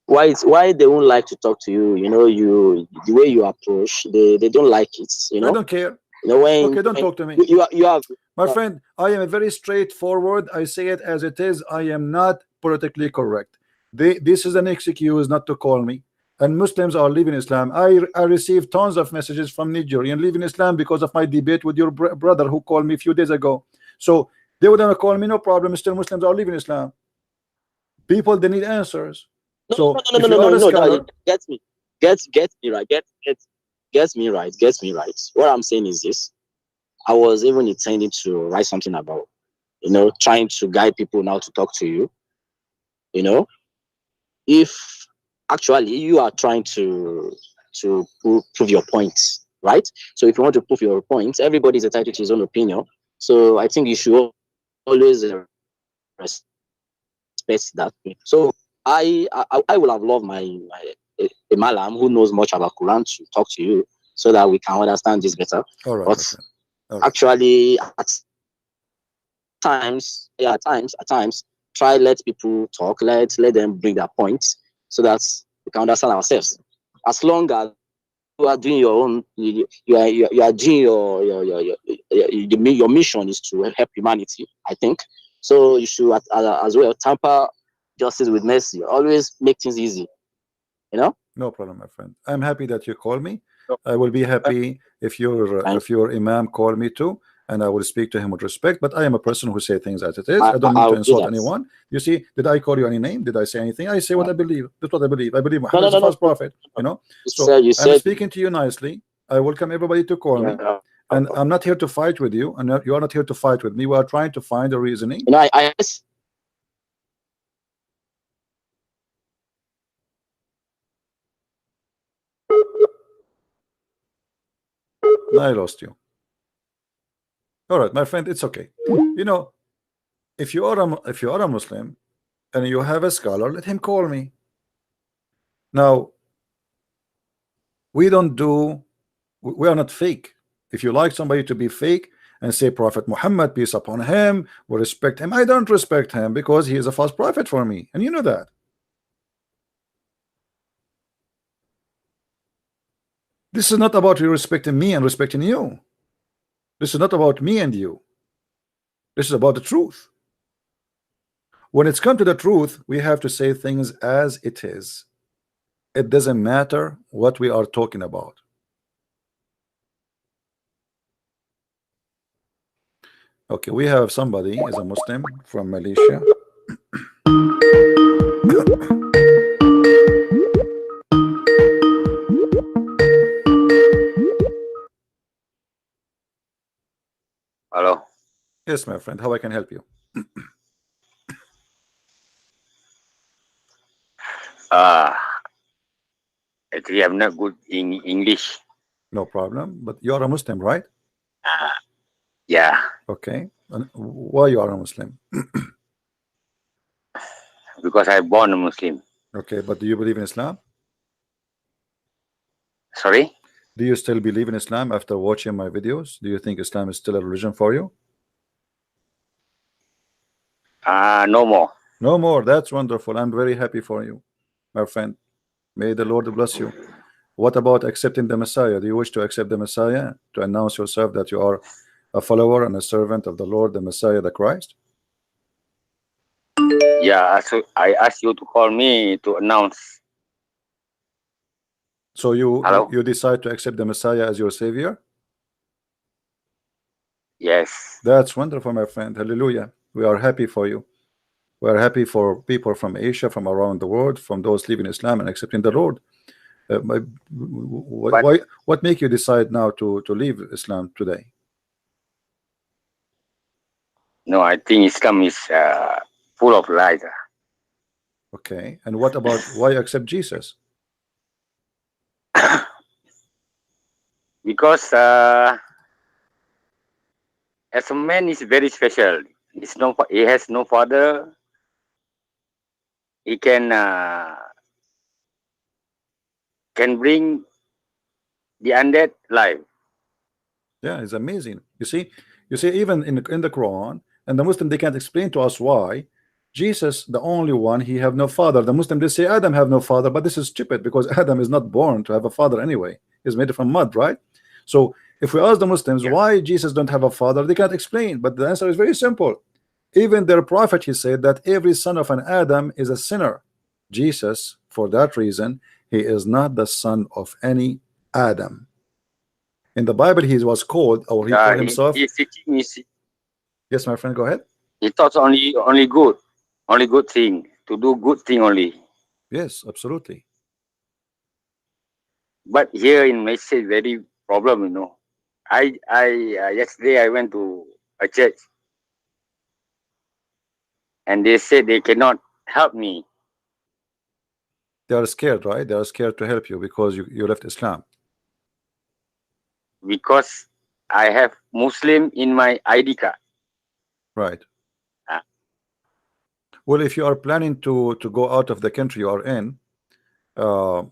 Why they won't like to talk to you? You know, the way you approach, they don't like it. You know, I don't care. You know, okay, don't talk to me. You have my friend. I am very straightforward. I say it as it is. I am not politically correct. This is an excuse not to call me. And Muslims are leaving Islam. I received tons of messages from Nigerian leaving Islam because of my debate with your brother who called me a few days ago. So they would call me, no problem. Still Muslims are leaving Islam. People, they need answers. So no, if you are a scholar, get me, get me right, get me right. What I'm saying is this: I was even intending to write something about, trying to guide people now to talk to you. If actually you are trying to prove your points, right? So if you want to prove your points, everybody is entitled to his own opinion. So I think you should always respect that. So I would have loved my a malam who knows much about Quran to talk to you so that we can understand this better. all right, But all right. actually, at times, try let people talk, let them bring their points so that we can understand ourselves. As long as you are doing your own, you are doing your mission is to help humanity, I think. So you should as well temper justice with mercy. Always make things easy. No problem, my friend. I'm happy that you call me. I will be happy if your imam call me too, and I will speak to him with respect. But I am a person who say things as it is. I don't need to I'll do insult that. anyone. You see, did I call you any name? Did I say anything? I say what I believe. That's what I believe. I believe Muhammad is the first prophet. So You I'm said speaking to you nicely. I welcome everybody to call me, and I'm not here to fight with you, and you are not here to fight with me. We are trying to find a reasoning. I lost you. All right, my friend, it's okay. If you are a Muslim and you have a scholar, let him call me. Now, we are not fake. If you like somebody to be fake and say Prophet Muhammad, peace upon him, we respect him, I don't respect him because he is a false prophet for me, and you know that. This is not about you respecting me and respecting you. This is not about me and you. This is about the truth. When it's come to the truth, we have to say things as it is. It doesn't matter what we are talking about. Okay, we have somebody is a Muslim from Malaysia. Hello. Yes, my friend. How I can help you? Actually, I'm not good in English. No problem. But you are a Muslim, right? Yeah. Okay. And why you are a Muslim? Because I born a Muslim. Okay, but do you believe in Islam? Sorry? Do you still believe in Islam after watching my videos? Do you think Islam is still a religion for you? No more. No more. That's wonderful. I'm very happy for you, my friend. May the Lord bless you. What about accepting the Messiah? Do you wish to accept the Messiah, to announce yourself that you are a follower and a servant of the Lord, the Messiah, the Christ? Yeah, so I asked you to call me to announce. So you Hello? you decide to accept the Messiah as your savior? Yes. That's wonderful, my friend. Hallelujah. We are happy for you. We are happy for people from Asia, from around the world, from those living Islam and accepting the Lord. What make you decide now to leave Islam today? No, I think Islam is full of lies. Okay. And what about why accept Jesus? Because as a man is very special. He has no father. He can bring the undead life. Yeah, it's amazing. You see, even in the Quran and the Muslim, they can't explain to us why Jesus, the only one, he have no father. The Muslim, they say Adam have no father, but this is stupid because Adam is not born to have a father anyway. He's made from mud, right? So if we ask the Muslims why Jesus don't have a father, they can't explain. But the answer is very simple. Even their prophet, he said that every son of an Adam is a sinner. Jesus, for that reason, he is not the son of any Adam. In the Bible, he was called, or he called himself. Yes, my friend, go ahead. He thought only good thing, to do good thing only. Yes, absolutely. But here in Malaysia, very problem, yesterday I went to a church and they said they cannot help me They are scared, right? They are scared to help you because you left Islam. because I have Muslim in my ID card. Right. Ah, Well, if you are planning to go out of the country you are in, uh,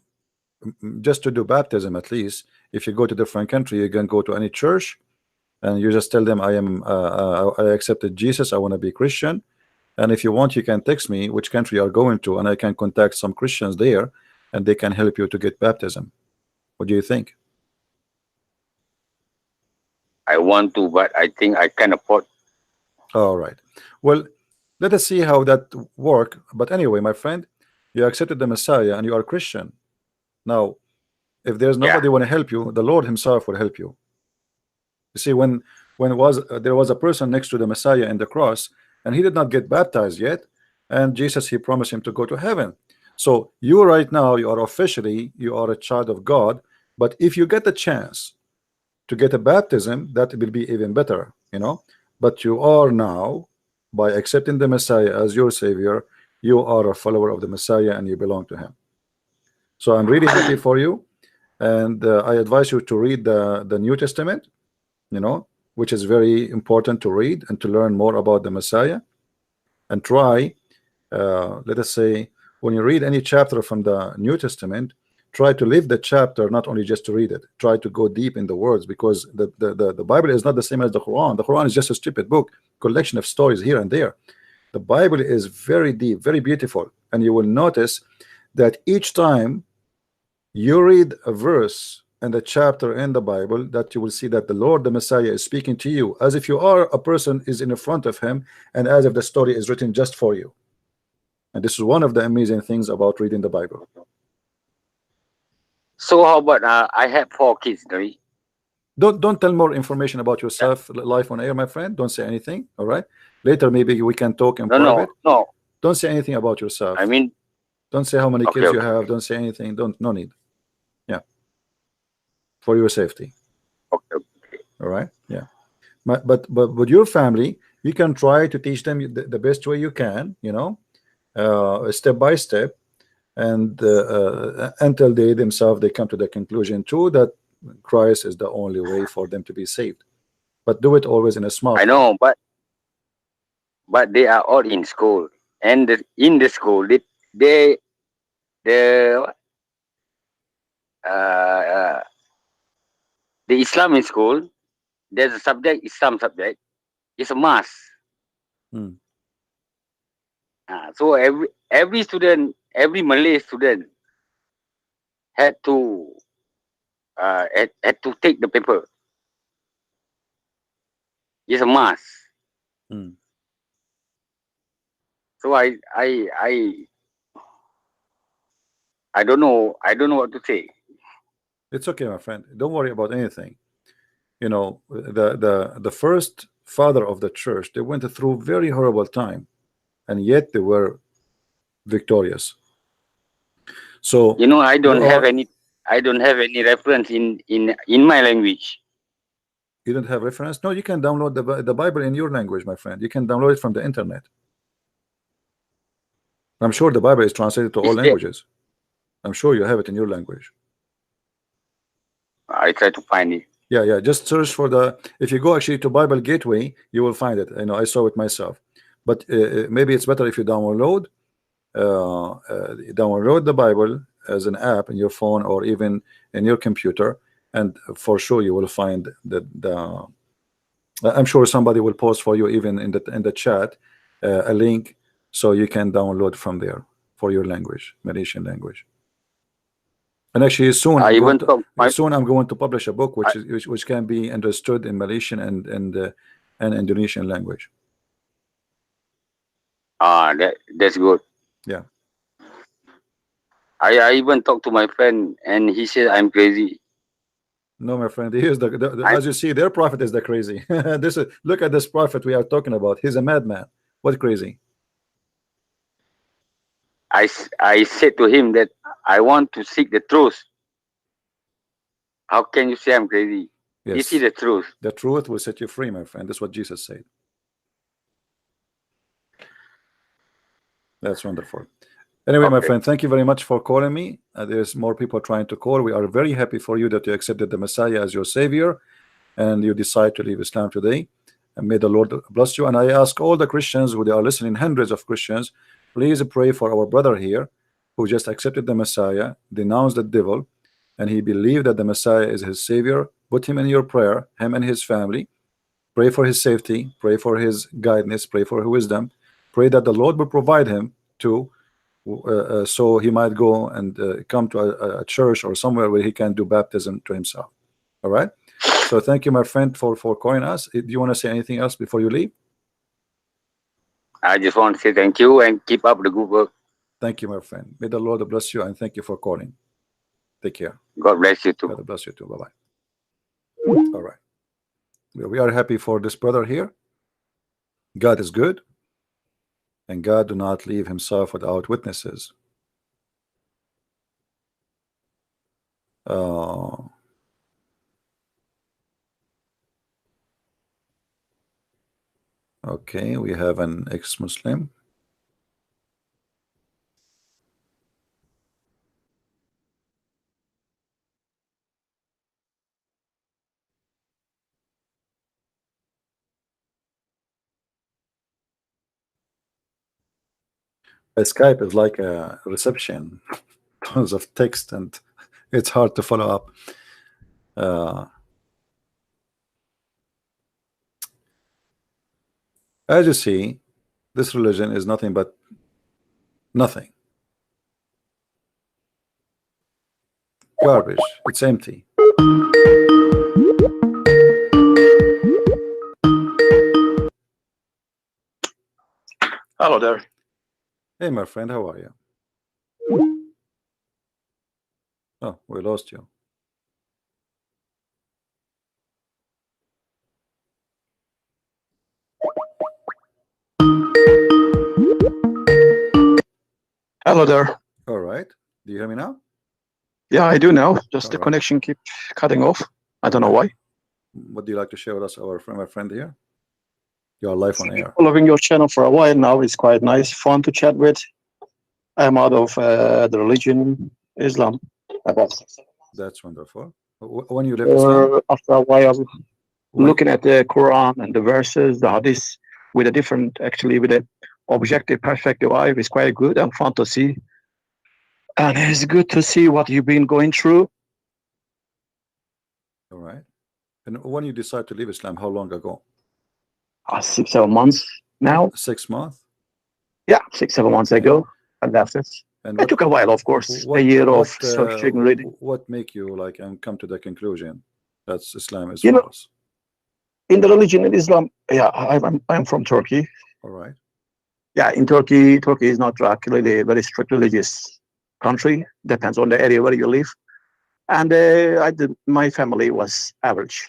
just to do baptism, at least if you go to different country, you can go to any church and you just tell them I accepted Jesus, I want to be Christian, and if you want you can text me which country you are going to and I can contact some Christians there and they can help you to get baptism. What do you think? I want to, but I think I can afford. All right, well, let us see how that work. But anyway, my friend, you accepted the Messiah and you are Christian now. If there's Yeah. nobody want to help you, the Lord himself will help you. You see, when it was there was a person next to the Messiah in the cross, and he did not get baptized yet, and Jesus, he promised him to go to heaven. So you right now, you are officially, you are a child of God. But if you get the chance to get a baptism, that will be even better, But you are now, by accepting the Messiah as your Savior, you are a follower of the Messiah and you belong to him. So I'm really happy for you, and I advise you to read the New Testament, which is very important to read and to learn more about the Messiah. And try, let us say, when you read any chapter from the New Testament, try to live the chapter, not only just to read it. Try to go deep in the words, because the Bible is not the same as the Quran. The Quran is just a stupid book, collection of stories here and there. The Bible is very deep, very beautiful, and you will notice that each time you read a verse and a chapter in the Bible, that you will see that the Lord, the Messiah, is speaking to you as if you are a person is in front of him, and as if the story is written just for you. And this is one of the amazing things about reading the Bible. So how about I have 4 kids, right? Don't tell more information about yourself live on air, my friend. Don't say anything. All right, later maybe we can talk in private. No. Don't say anything about yourself. I mean, don't say how many okay, kids you okay. have. Don't say anything. No need. Yeah, for your safety. Okay. All right. Yeah. But with your family, you can try to teach them the best way you can, step by step, and until they themselves they come to the conclusion too that Christ is the only way for them to be saved. But do it always in a smart I way. know, but they are all in school, and in the school they the uh, the Islamic school, there's a subject, Islam subject. It's a must. Hmm. So every student, every Malay student had to had to take the paper. It's a must. Hmm. So I don't know. I don't know what to say. It's okay, my friend. Don't worry about anything. The first father of the church, they went through very horrible time, and yet they were victorious. So I you don't have are any. I don't have any reference in my language. you don't have reference? No, you can download the Bible in your language, my friend. You can download it from the internet. I'm sure the Bible is translated to all Is there? languages. I'm sure you have it in your language. I try to find it. Yeah. Just search for if you go actually to Bible Gateway, you will find it. I saw it myself. But maybe it's better if you download the Bible as an app in your phone or even in your computer, and for sure you will find the I'm sure somebody will post for you even in the chat a link so you can download from there for your language, Malaysian language. And actually soon I'm going to publish a book which can be understood in Malaysian and Indonesian language. That's good. Yeah. I even talked to my friend and he said I'm crazy. No, my friend, here's as you see, their prophet is the crazy. Look at this prophet we are talking about. He's a madman. What crazy? I said to him that I want to seek the truth. How can you say I'm crazy? This is Yes, the truth. the truth will set you free, my friend. That's what Jesus said. That's wonderful. Anyway, my Okay. friend, thank you very much for calling me. There's more people trying to call. We are very happy for you that you accepted the Messiah as your savior and you decide to leave Islam today. And may the Lord bless you. And I ask all the Christians who they are listening, hundreds of Christians, please pray for our brother here who just accepted the Messiah, denounced the devil, and he believed that the Messiah is his savior. Put him in your prayer, him and his family. Pray for his safety, pray for his guidance, pray for his wisdom, pray that the Lord will provide him to so he might go and come to a church or somewhere where he can do baptism to himself. All right, so thank you, my friend, for calling us. Do you want to say anything else before you leave? I just want to say thank you and keep up the good work. Thank you, my friend. May the Lord bless you, and thank you for calling. Take care. God bless you too. God bless you too. Bye bye. All right, we are happy for this brother here. God is good, and God do not leave himself without witnesses. Okay, we have an ex-Muslim. Skype is like a reception tons of text and it's hard to follow up. As you see, this religion is nothing but nothing. Garbage. It's empty. Hello there. Hey, my friend, how are you? Oh, we lost you. Hello there. All right. Do you hear me now? Yeah, I do now. Just All the right. connection keeps cutting off. I don't know All right. why. What do you like to share with us, my friend here? You are live on air. Following your channel for a while now. It's quite nice, fun to chat with. I'm out of the religion Islam. That's wonderful. When you left Islam? After a while, looking at the Quran and the verses, the Hadith, with a different, actually, with an objective perspective eye, is quite good and fun to see. And it's good to see what you've been going through. All right. And when you decide to leave Islam, how long ago? 6, 7 months now. 6 months? Yeah, 6, 7 months ago. I left it. And it took a while, of course. A year of searching, reading. What make you like and come to the conclusion that Islam is false? In the religion in Islam, yeah, I'm from Turkey. All right. Yeah, in Turkey is not really a very strict religious country. Depends on the area where you live. And my family was average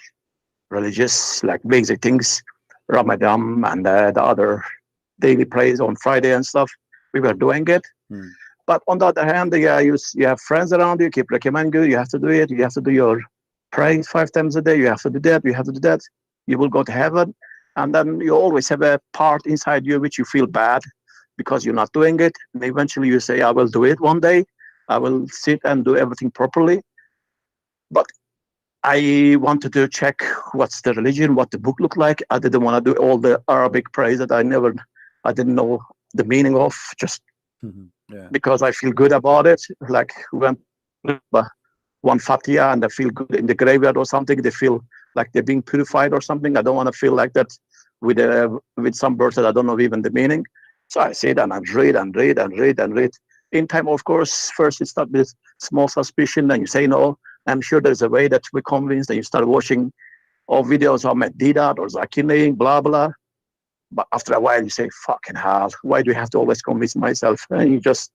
religious, like basic things, Ramadan and the other daily praise on Friday and stuff. We were doing it. But on the other hand, you have friends around you, keep recommending you, you have to do it, you have to do your praise 5 times a day, you have to do that, you have to do that, you will go to heaven. And then you always have a part inside you which you feel bad because you're not doing it. And eventually you say, I will do it one day, I will sit and do everything properly. But I wanted to check what's the religion, what the book looked like. I didn't want to do all the Arabic praise that I didn't know the meaning of, just because I feel good about it. Like when one Fatiha and they feel good in the graveyard or something, they feel like they're being purified or something. I don't want to feel like that with some words that I don't know even the meaning. So I sit and I read and read and read and read. In time, of course, first it starts with small suspicion, then you say no. I'm sure there's a way that we're convinced, that you start watching all videos of Medidat or Zakine, blah blah. But after a while, you say, fucking hell, why do you have to always convince myself? And you just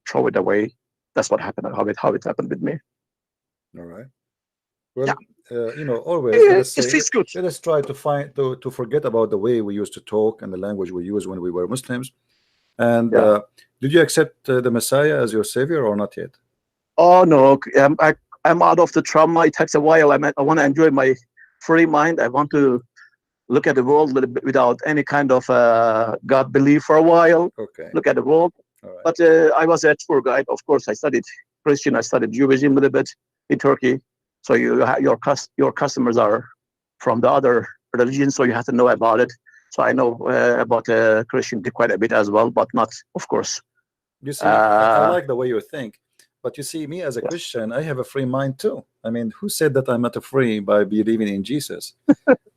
throw it away. That's what happened, how it happened with me. All right. Well, always let us try to forget about the way we used to talk and the language we used when we were Muslims. And Did you accept the Messiah as your savior or not yet? Oh no, I'm out of the trauma. It takes a while. I want to enjoy my free mind. I want to look at the world without any kind of God belief for a while. Okay. Look at the world. All right. But I was a tour guide. Of course, I studied Christian. I studied Judaism a little bit in Turkey. So your customers are from the other religions, so you have to know about it. So I know about Christian quite a bit as well, but not, of course. You see, I like the way you think, but you see, me as a Christian, I have a free mind too. I mean, who said that I'm not free by believing in Jesus?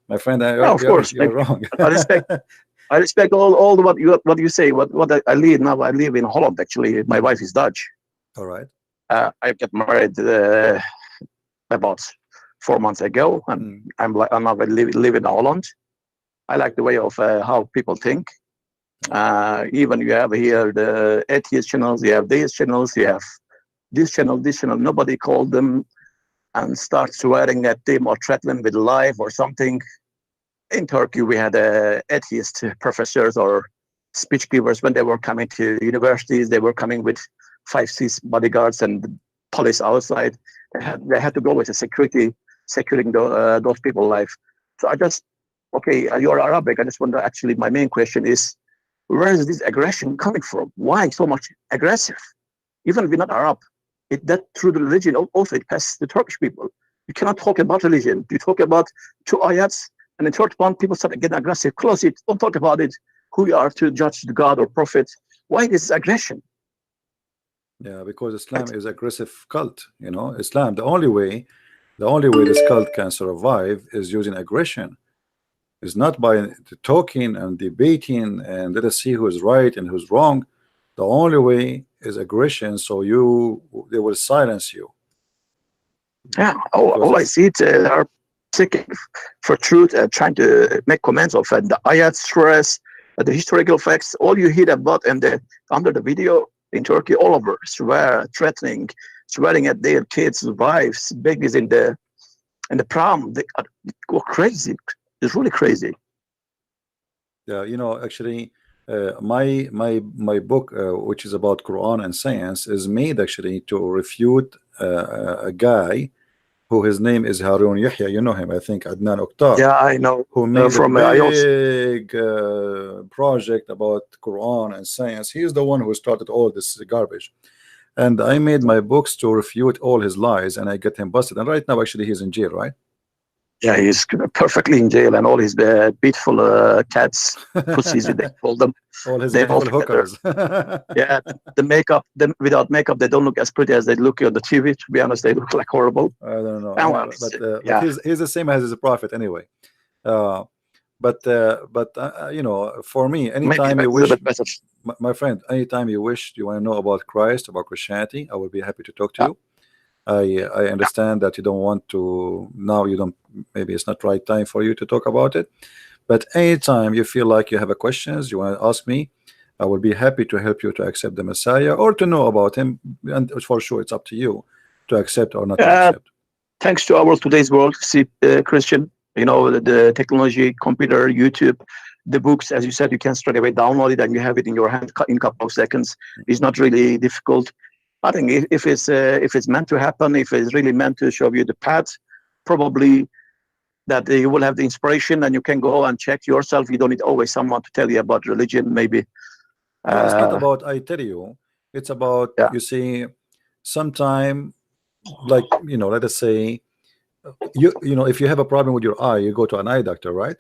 My friend, of course, you're wrong. I respect all what you say. What I live now. I live in Holland actually. My wife is Dutch. All right. I got married about 4 months ago, and I'm now live in Holland. I like the way of how people think. Even you have here the atheist channels, you have these channels, you have this channel. Nobody called them and start swearing at them or threaten them with life or something. In Turkey, we had atheist professors or speech givers when they were coming to universities. They were coming with 5-6 bodyguards and police outside. They had to go with a security securing those people's life. So okay, you're Arabic. I just wonder, actually, my main question is, where is this aggression coming from? Why so much aggressive? Even if we're not Arab, that through the religion also it passes the Turkish people. You cannot talk about religion. You talk about 2 ayats, and in third one, people start getting aggressive. Close it. Don't talk about it. Who you are to judge the God or prophet? Why this aggression? Yeah, because Islam is aggressive cult. You know, Islam. The only way this cult can survive is using aggression. It's not by talking and debating and let us see who is right and who's wrong. The only way is aggression. So they will silence you. Yeah. All I see they are seeking for truth, trying to make comments of the ayat, stress, the historical facts. All you hear about and under the video in Turkey, all over swear, threatening, swearing at their kids, wives, babies in the prom. They go crazy. It's really crazy. Yeah, you know, actually, my book, which is about Quran and science, is made actually to refute a guy who his name is Harun Yahya. You know him, I think, Adnan Oktar. Yeah, I know. Who made from a big project about Quran and science. He is the one who started all this garbage. And I made my books to refute all his lies, and I get him busted. And right now, actually, he's in jail, right? Yeah, he's perfectly in jail, and all his beautiful cats, pussies, they call them. All his beautiful hookers. Yeah, the makeup, without makeup, they don't look as pretty as they look on the TV. To be honest, they look like horrible. I don't know. Yeah. But he's the same as his prophet anyway. But you know, for me, anytime you wish, my friend, anytime you wish, you want to know about Christ, about Christianity, I will be happy to talk to you. I understand that you don't want to now. You don't. Maybe it's not right time for you to talk about it. But anytime you feel like you have a questions, you want to ask me, I will be happy to help you to accept the Messiah or to know about him. And for sure, it's up to you to accept or not to accept. Thanks to our today's world, see, Christian, you know, the technology, computer, YouTube, the books, as you said, you can straight away download it and you have it in your hand in a couple of seconds. It's not really difficult. I think if it's meant to happen, if it's really meant to show you the path, probably that you will have the inspiration and you can go and check yourself. You don't need always someone to tell you about religion, maybe. It's not about I tell you. It's about, you see, sometime, like, you know, let us say, you know, if you have a problem with your eye, you go to an eye doctor, right?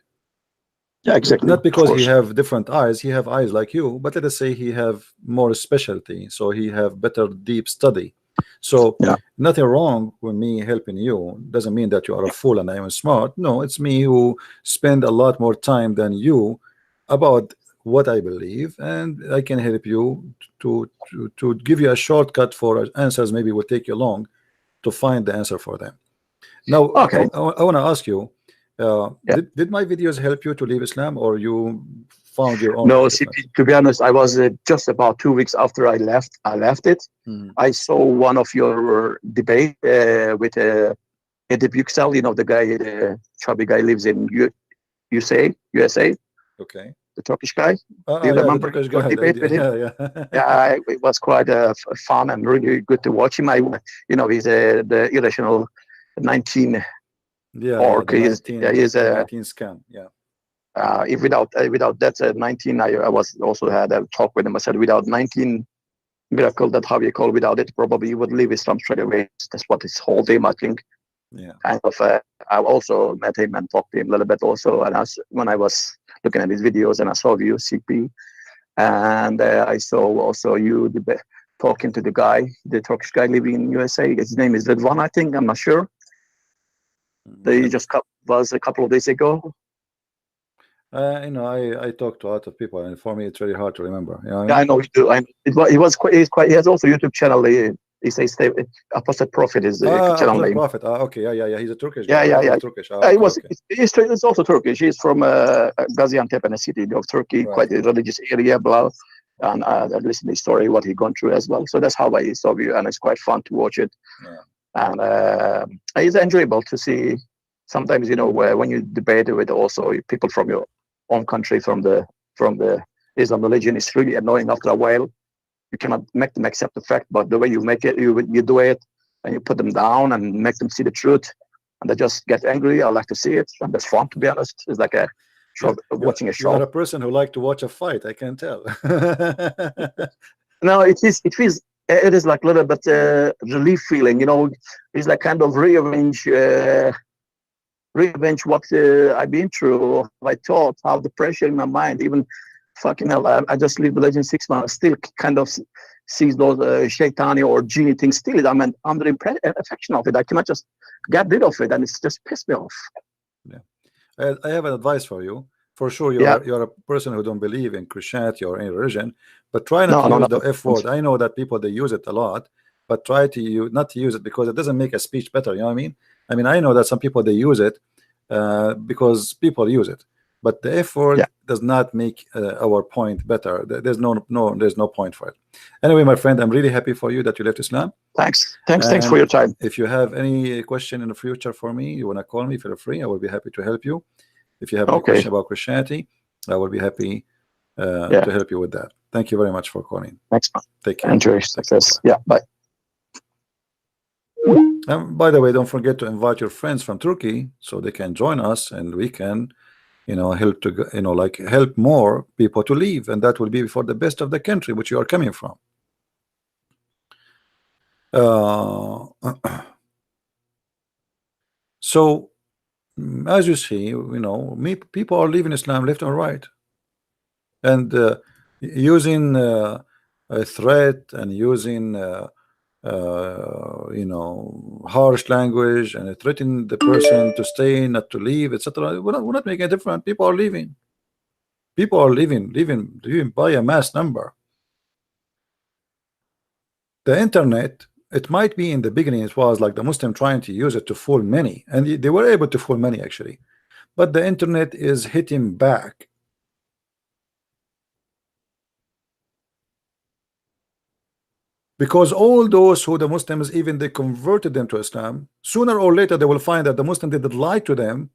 Yeah, exactly. Not because he have different eyes, he have eyes like you, but let us say he have more specialty, so he have better deep study. So nothing wrong with me helping you. Doesn't mean that you are a fool and I am smart. No, it's me who spend a lot more time than you about what I believe, and I can help you to give you a shortcut for answers. Maybe will take you long to find the answer for them. Now, I want to ask you, did my videos help you to leave Islam, or you found your own? No, see, to be honest, I was just about 2 weeks after I left it. I saw one of your debate with Edip Yüksel, you know, the guy, the chubby guy lives in USA. Okay. the Turkish guy. Do you Yeah, the remember Turkish your guy. debate with him? Yeah. Yeah, it was quite fun and really good to watch him. He's the irrational 19 Yeah, orc. the He's 19 scam. Yeah. If without that 19, I was also had a talk with him. I said without 19 miracle, that how you call, without it probably you would leave Islam straight away. That's what his whole thing, I think. Yeah. Kind of. I also met him and talked to him a little bit also. And when I was looking at his videos and I saw you CP, and I saw also you talking to the guy, the Turkish guy living in USA. His name is Ridwan, I think. I'm not sure. They just was a couple of days ago. I talk to a lot of people, and for me, it's very hard to remember. You know what Yeah, I I mean? know you do. He was quite. He has also a YouTube channel. He says Apostle Prophet is the channel name. Prophet. Okay, yeah. He's a Turkish Yeah, guy. yeah. Turkish. He Okay, was. okay. He's also Turkish. He's from Gaziantep, in a city of Turkey, Right. quite a religious area, blah. And I listened to his story, what he gone through as well. So that's how I saw you, and it's quite fun to watch it. Yeah. And it's enjoyable to see. Sometimes when you debate with also people from your own country, from the Islam religion, it's really annoying after a while. You cannot make them accept the fact, but the way you make it, you do it, and you put them down and make them see the truth, and they just get angry. I like to see it, and that's fun, to be honest. It's like a show, watching a show. You are a person who like to watch a fight. I can tell. No, it is like a little bit relief feeling. It's like kind of revenge what I've been through, I thought, how the pressure in my mind, even fucking hell, I just leave religion 6 months, still kind of sees those shaitani or genie things still. I'm under affection of it. I cannot just get rid of it, and it's just pissed me off. Yeah. I have an advice for you. For sure, you're a person who don't believe in Christianity or any religion, but try not to use the F word. I know that people, they use it a lot, but try to not to use it, because it doesn't make a speech better. You know what I mean? I know that some people, they use it because people use it, but the F word does not make our point better. There's no point for it. Anyway, my friend, I'm really happy for you that you left Islam. Thanks for your time. If you have any question in the future for me, you want to call me, feel free. I will be happy to help you. If you have any question about Christianity, I will be happy to help you with that. Thank you very much for calling. Thanks, man. Take care. Enjoy success. Yeah, bye. By the way, don't forget to invite your friends from Turkey so they can join us, and we can, help to, help more people to leave, and that will be for the best of the country which you are coming from. So, as you see, people are leaving Islam left and right, and using a threat and using harsh language and threatening the person to stay, not to leave, etc. We're not making a difference. People are leaving. People are leaving by a mass number. The internet, it might be in the beginning, it was like the Muslim trying to use it to fool many, and they were able to fool many actually, but the internet is hitting back. Because all those who the Muslims, even they converted them to Islam, sooner or later they will find that the Muslim did lie to them,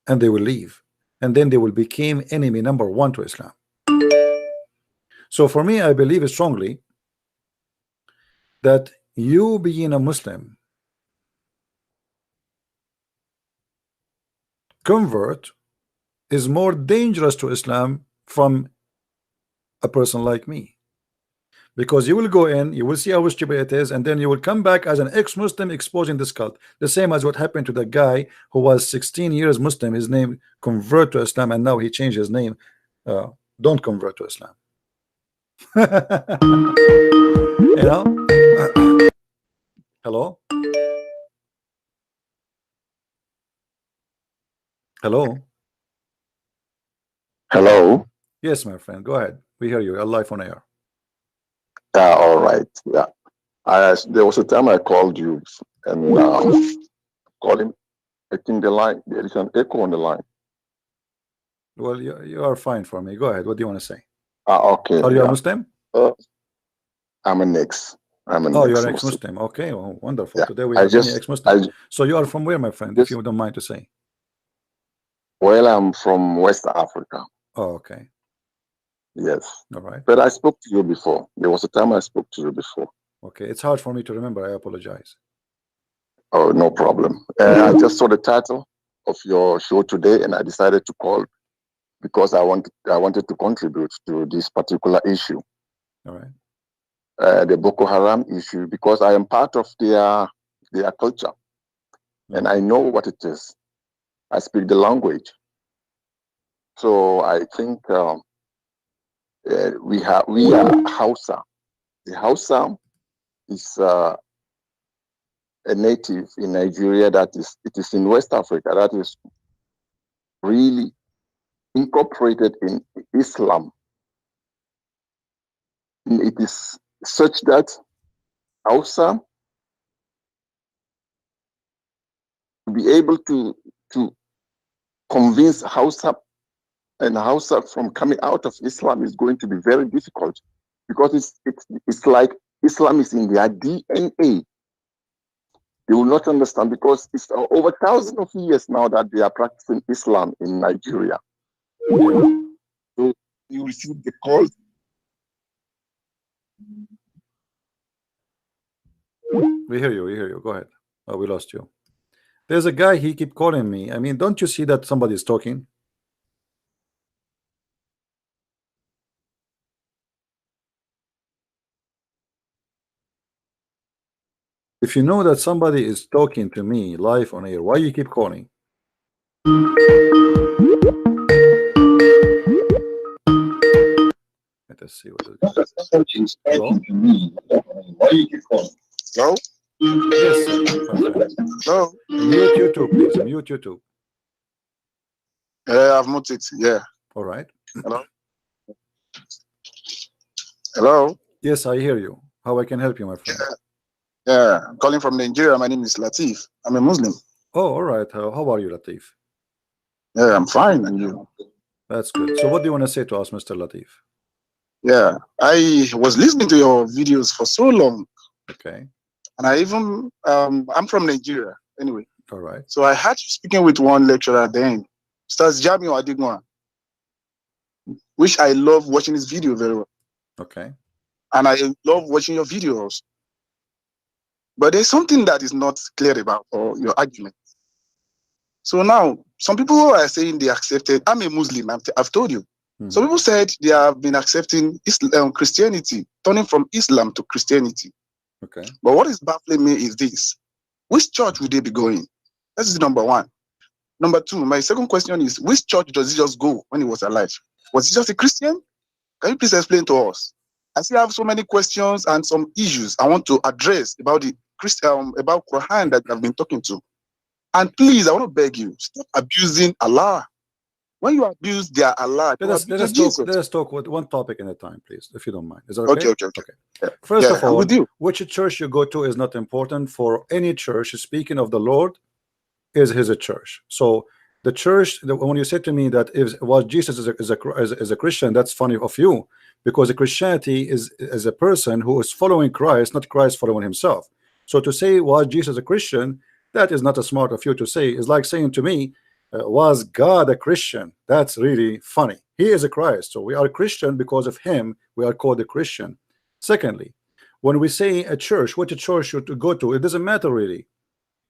and they will leave, and then they will become enemy number one to Islam. So for me, I believe strongly that you being a Muslim convert is more dangerous to Islam from a person like me, because you will go in, you will see how stupid it is, and then you will come back as an ex-Muslim exposing this cult, the same as what happened to the guy who was 16 years Muslim. His name convert to Islam, and now he changed his name. Don't convert to Islam. Hello. Hello. Yes, my friend, go ahead. We hear you. You're live on air. All right. Yeah. There was a time I called you and calling. I think the line, there is an echo on the line. Well, you are fine for me. Go ahead. What do you want to say? Okay. Are you a Muslim? I'm an ex. Oh, you're an ex-Muslim. Okay, well, wonderful. Yeah. Today we have many ex-Muslims. So you are from where, my friend, if you don't mind to say? Well, I'm from West Africa. Oh, okay. Yes. All right. But I spoke to you before. There was a time I spoke to you before. Okay. It's hard for me to remember. I apologize. Oh, no problem. I just saw the title of your show today, and I decided to call because I wanted to contribute to this particular issue, All right. the Boko Haram issue, because I am part of their culture, and I know what it is. I speak the language, so I think we are Hausa. The Hausa is a native in Nigeria it is in West Africa that is really incorporated in Islam. And it is such that Hausa to be able to convince Hausa from coming out of Islam is going to be very difficult, because it's like Islam is in their DNA. They will not understand, because it's over thousands of years now that they are practicing Islam in Nigeria. So you receive the call. We hear you. We hear you. Go ahead. Oh, we lost you. There's a guy. He keep calling me. I mean, don't you see that somebody is talking? If you know that somebody is talking to me live on air, why you keep calling? Let us see what it is. Hello? Why you keep calling? No? Yes, my friend. No. Mute YouTube, please. Mute YouTube. I've muted it. Yeah. All right. Hello? Hello? Yes, I hear you. How I can help you, my friend? Yeah. I'm calling from Nigeria. My name is Latif. I'm a Muslim. Oh, all right. How are you, Latif? Yeah, I'm fine. And you? That's good. So what do you want to say to us, Mr. Latif? Yeah. I was listening to your videos for so long. Okay. And I even, I'm from Nigeria anyway. All right. So I had you speaking with one lecturer then, Stars Jamio Adigwa, which I love watching his video very well. Okay. And I love watching your videos. But there's something that is not clear about your argument. So now, some people are saying they accepted, I'm a Muslim, I've told you. Some people said they have been accepting Christianity, turning from Islam to Christianity. Okay. But what is baffling me is this. Which church would they be going? That is number one. Number two, my second question is, which church does he just go when he was alive? Was he just a Christian? Can you please explain to us? I still have so many questions and some issues I want to address about the about Quran that I've been talking to. And please, I want to beg you, stop abusing Allah. When you abuse their Allah, let us talk with one topic at a time, please, if you don't mind. Is that okay? Okay. Yeah. First of all, which church you go to is not important. For any church, speaking of the Lord, is his a church. So the church, when you say to me that if Jesus is a Christian, that's funny of you, because a Christianity is a person who is following Christ, not Christ following himself. So to say was Jesus a Christian, that is not a smart of you to say. It's like saying to me, was God a Christian? That's really funny. He is a Christ, so we are Christian because of him. We are called a Christian. Secondly, when we say a church, what a church should go to, it doesn't matter really.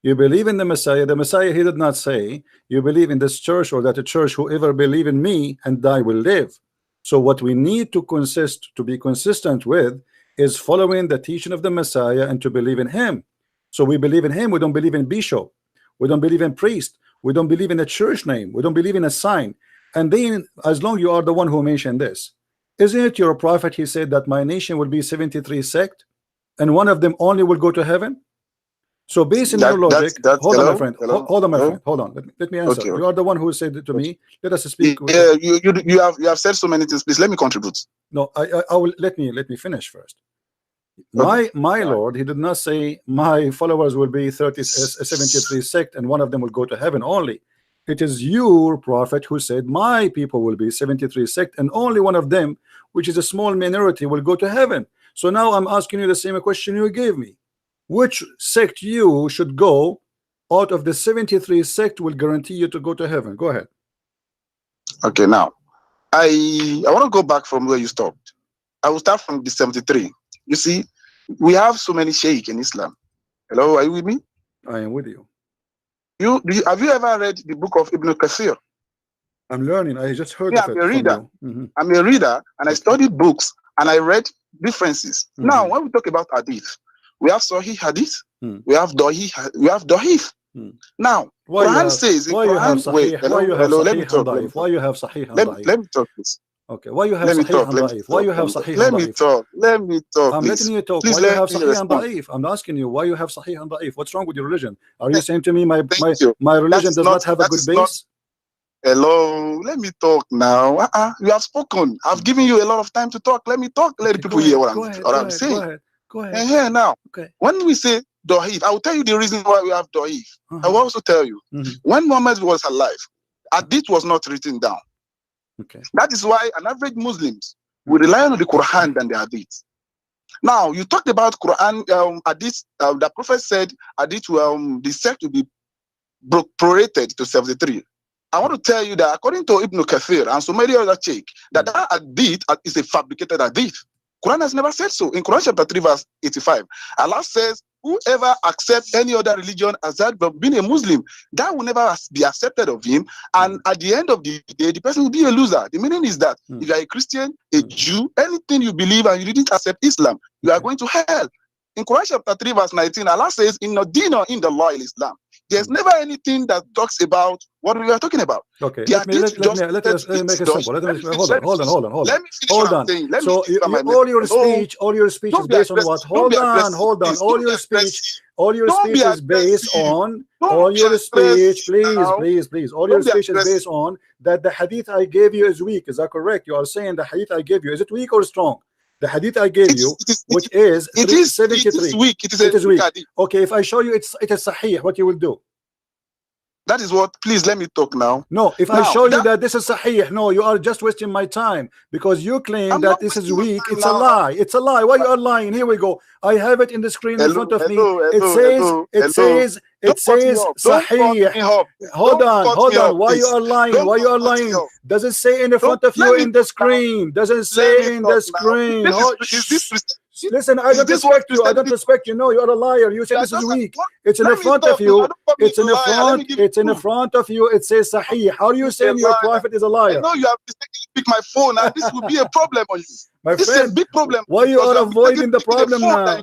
You believe in the Messiah. The Messiah, he did not say you believe in this church or that a church. Whoever believe in me and I will live. So what we need to be consistent with is following the teaching of the Messiah and to believe in him. So we believe in him. We don't believe in bishop. We don't believe in priest. We don't believe in a church name. We don't believe in a sign. And then, as long you are the one who mentioned this, isn't it your prophet? He said that my nation will be 73 sect, and one of them only will go to heaven. So based on your logic, hold on, my friend. Hold on, my friend. Hold on. Let me answer. Okay. You are the one who said it to me. Let us speak. Yeah, you have said so many things. Please let me contribute. No, I will let me finish first. My Lord, he did not say my followers will be 73 sect and one of them will go to heaven only. It is your prophet who said my people will be 73 sect and only one of them, which is a small minority, will go to heaven. So now I'm asking you the same question you gave me. Which sect you should go out of the 73 sect will guarantee you to go to heaven? Go ahead. Okay, now I want to go back from where you stopped. I will start from the 73. You see, we have so many sheikh in Islam. Hello, are you with me? I am with you. Have you ever read the book of Ibn Kathir? I'm learning. I just heard Yeah, of I'm it a reader. from you. I'm a reader, and I studied books, and I read differences. Now, when we talk about hadith, we have Sahih hadith, we have Dahif. Now, Quran says in Quran, wait, hello, let me talk. Why you have Sahih and Da'if? Let me talk, please. Okay, why you have Sahih and Da'if? Why you have Sahih and Da'if? Let me talk. I'm letting you talk. Please, why you have Sahih and Da'if? I'm asking you why you have Sahih and Da'if. What's wrong with your religion? Are you saying to me my religion does not have a good base? Hello, let me talk now. You have spoken. I've given you a lot of time to talk. Let me talk. Let the people hear what I'm saying. Go ahead. And here now, when we say Da'if, I will tell you the reason why we have Da'if. I will also tell you, when Muhammad was alive, hadith was not written down. Okay. That is why an average Muslims will rely on the Quran than the hadith. Now, you talked about Quran, hadith, the Prophet said hadith the sect will be prorated to 73. I want to tell you that according to Ibn Kathir and so many other check, that hadith is a fabricated hadith. Quran has never said so. In Quran chapter 3 verse 85, Allah says, whoever accepts any other religion as that but being a Muslim, that will never be accepted of him. And at the end of the day, the person will be a loser. The meaning is that if you are a Christian, a Jew, anything you believe and you didn't accept Islam, you are going to hell. In Quran chapter 3 verse 19, Allah says, in the deen or in the law in Islam, there's never anything that talks about what we are talking about. Okay, let me make it simple. Hold on. Let me finish what I'm saying. So all your speech is based on what? Hold on. All your speech is based on all your speech. Please. All your speech is based on that the hadith I gave you is weak. Is that correct? You are saying the hadith I gave you, is it weak or strong? The hadith I gave you, which is 73. It is weak. It is weak. Okay, if I show you it is sahih, what you will do? That is what. Please let me talk now. No, if I show you that this is sahih, no, you are just wasting my time because you claim that this is weak. It's a lie. It's a lie. Why you are lying? Here we go. I have it in the screen in front of me. It says sahih. Hold on. Why you are lying? Does it say in the front of you in the screen? Does it say in the screen? Listen, I don't respect you. I don't respect you. No, you are a liar. You say this is weak. It's in the front of you. It's in the front. It's in the front of you. It says sahih. How are you saying your prophet is a liar? I know you have picked my phone, and this will be a problem on you. My this friend, is a big problem. Why you are avoiding the problem now?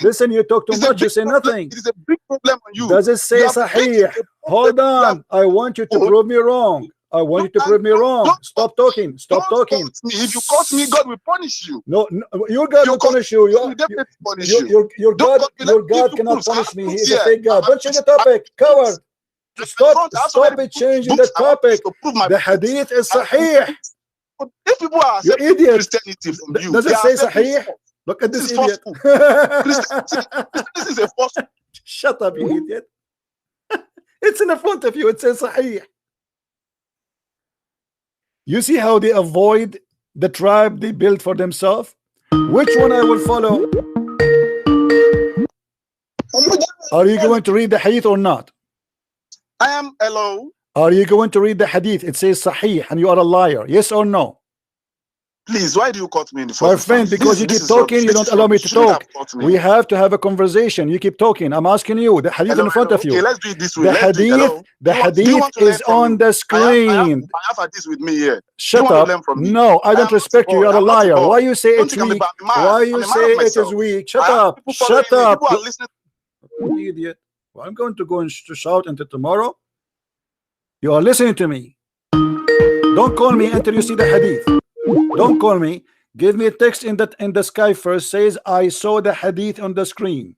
Listen, you talk too much. You say nothing. It is a big problem on you. Does it say sahih? Hold on. I want you to prove me wrong. I want you to prove me wrong. Stop talking. Stop talking. If you curse me, God will punish you. No, your God will punish you. Your God cannot punish me. He is a fake God. Don't change the topic, coward. Stop it changing the topic. The hadith is sahih. If people are accepting Christianity from you, does it say sahih? Look at this idiot. This is a false. Shut up, you idiot. It's in the front of you. It says sahih. You see how they avoid the tribe they built for themselves? Which one I will follow? Are you going to read the hadith or not? I am. Hello. Are you going to read the hadith? It says sahih and you are a liar. Yes or no? Please, why do you cut me in the first? My friend, because you keep talking, you don't allow me to talk. We have to have a conversation. You keep talking. I'm asking you. The hadith in front of you. Okay, let's do it this way. The hadith is on the screen. I have hadith with me here. Shut up. No, I don't respect you. You're a liar. Why you say it's weak? Why you say it is weak? Shut up. Shut up. You idiot. Well, I'm going to go and shout until tomorrow. You are listening to me. Don't call me until you see the hadith. Don't call me. Give me a text in the sky first. Says I saw the hadith on the screen,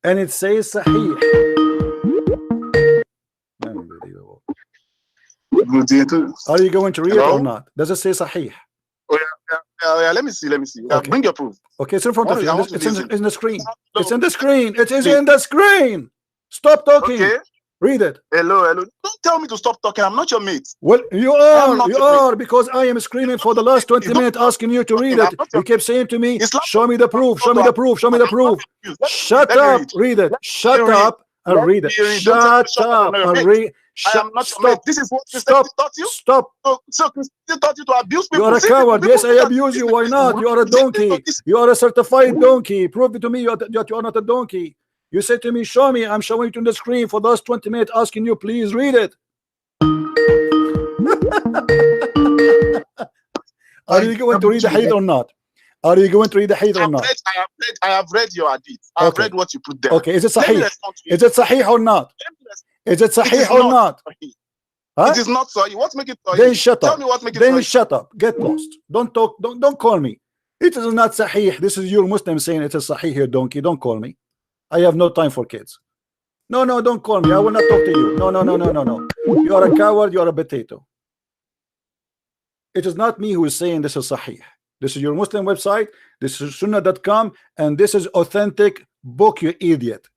and it says sahih. Unbelievable. Are you going to read it or not? Does it say sahih? Oh, yeah. Let me see. Okay. Bring your proof. Okay, it's in front of you. It's in the screen. It's in the screen. It is in the screen. Stop talking. Okay. Read it. Hello. Don't tell me to stop talking. I'm not your mate. Well, you are because I am screaming for the last 20 minutes asking you to read it. You keep saying to me, show me the proof, show me the proof, show me the proof. Shut up, read it. Shut up and read it. Shut up and read. I am not your mate. This is what Stop. Christianity taught you. Stop. So Christianity taught you to abuse You people. are a See, coward. people Yes, I that abuse you. listen, Why not? You are a donkey. You are a certified donkey. Prove it to me that you are not a donkey. You say to me, show me. I'm showing it on the screen for the last 20 minutes, asking you, please read it. Are you going to read the hadith or not? Are you going to read the hadith or not? I have read your hadith. I have read what you put there. Okay, is it Let me sahih? respond to Is it sahih or not? Is it sahih or not? Huh? It is not sahih. What make it sahih? Then shut Tell up. me what make it Then sahih. shut up. Get lost. Don't talk. Don't call me. It is not sahih. This is your Muslim saying it is sahih here, donkey. Don't call me. I have no time for kids. No, don't call me. I will not talk to you. No. You are a coward. You are a potato. It is not me who is saying this is sahih. This is your Muslim website. This is sunnah.com, and this is authentic book, you idiot.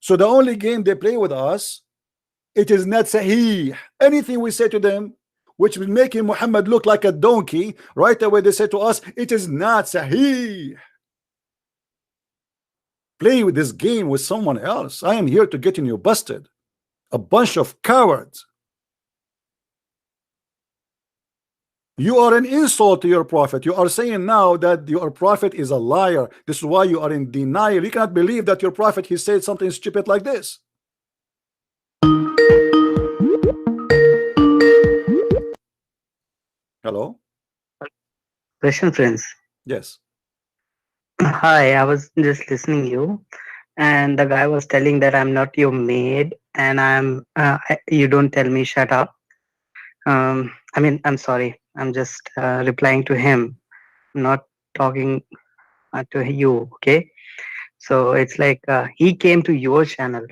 So the only game they play with us, it is not sahih. Anything we say to them which will make Muhammad look like a donkey, right away they say to us, it is not sahih. Play with this game with someone else. I am here to get you busted. A bunch of cowards. You are an insult to your prophet. You are saying now that your prophet is a liar. This is why you are in denial. You cannot believe that your prophet, he said something stupid like this. Hello? Question, friends. Yes. Hi, I was just listening you, and the guy was telling that I'm not your maid, and you don't tell me shut up. I mean, I'm sorry. I'm just replying to him, not talking to you. Okay. So it's like he came to your channel.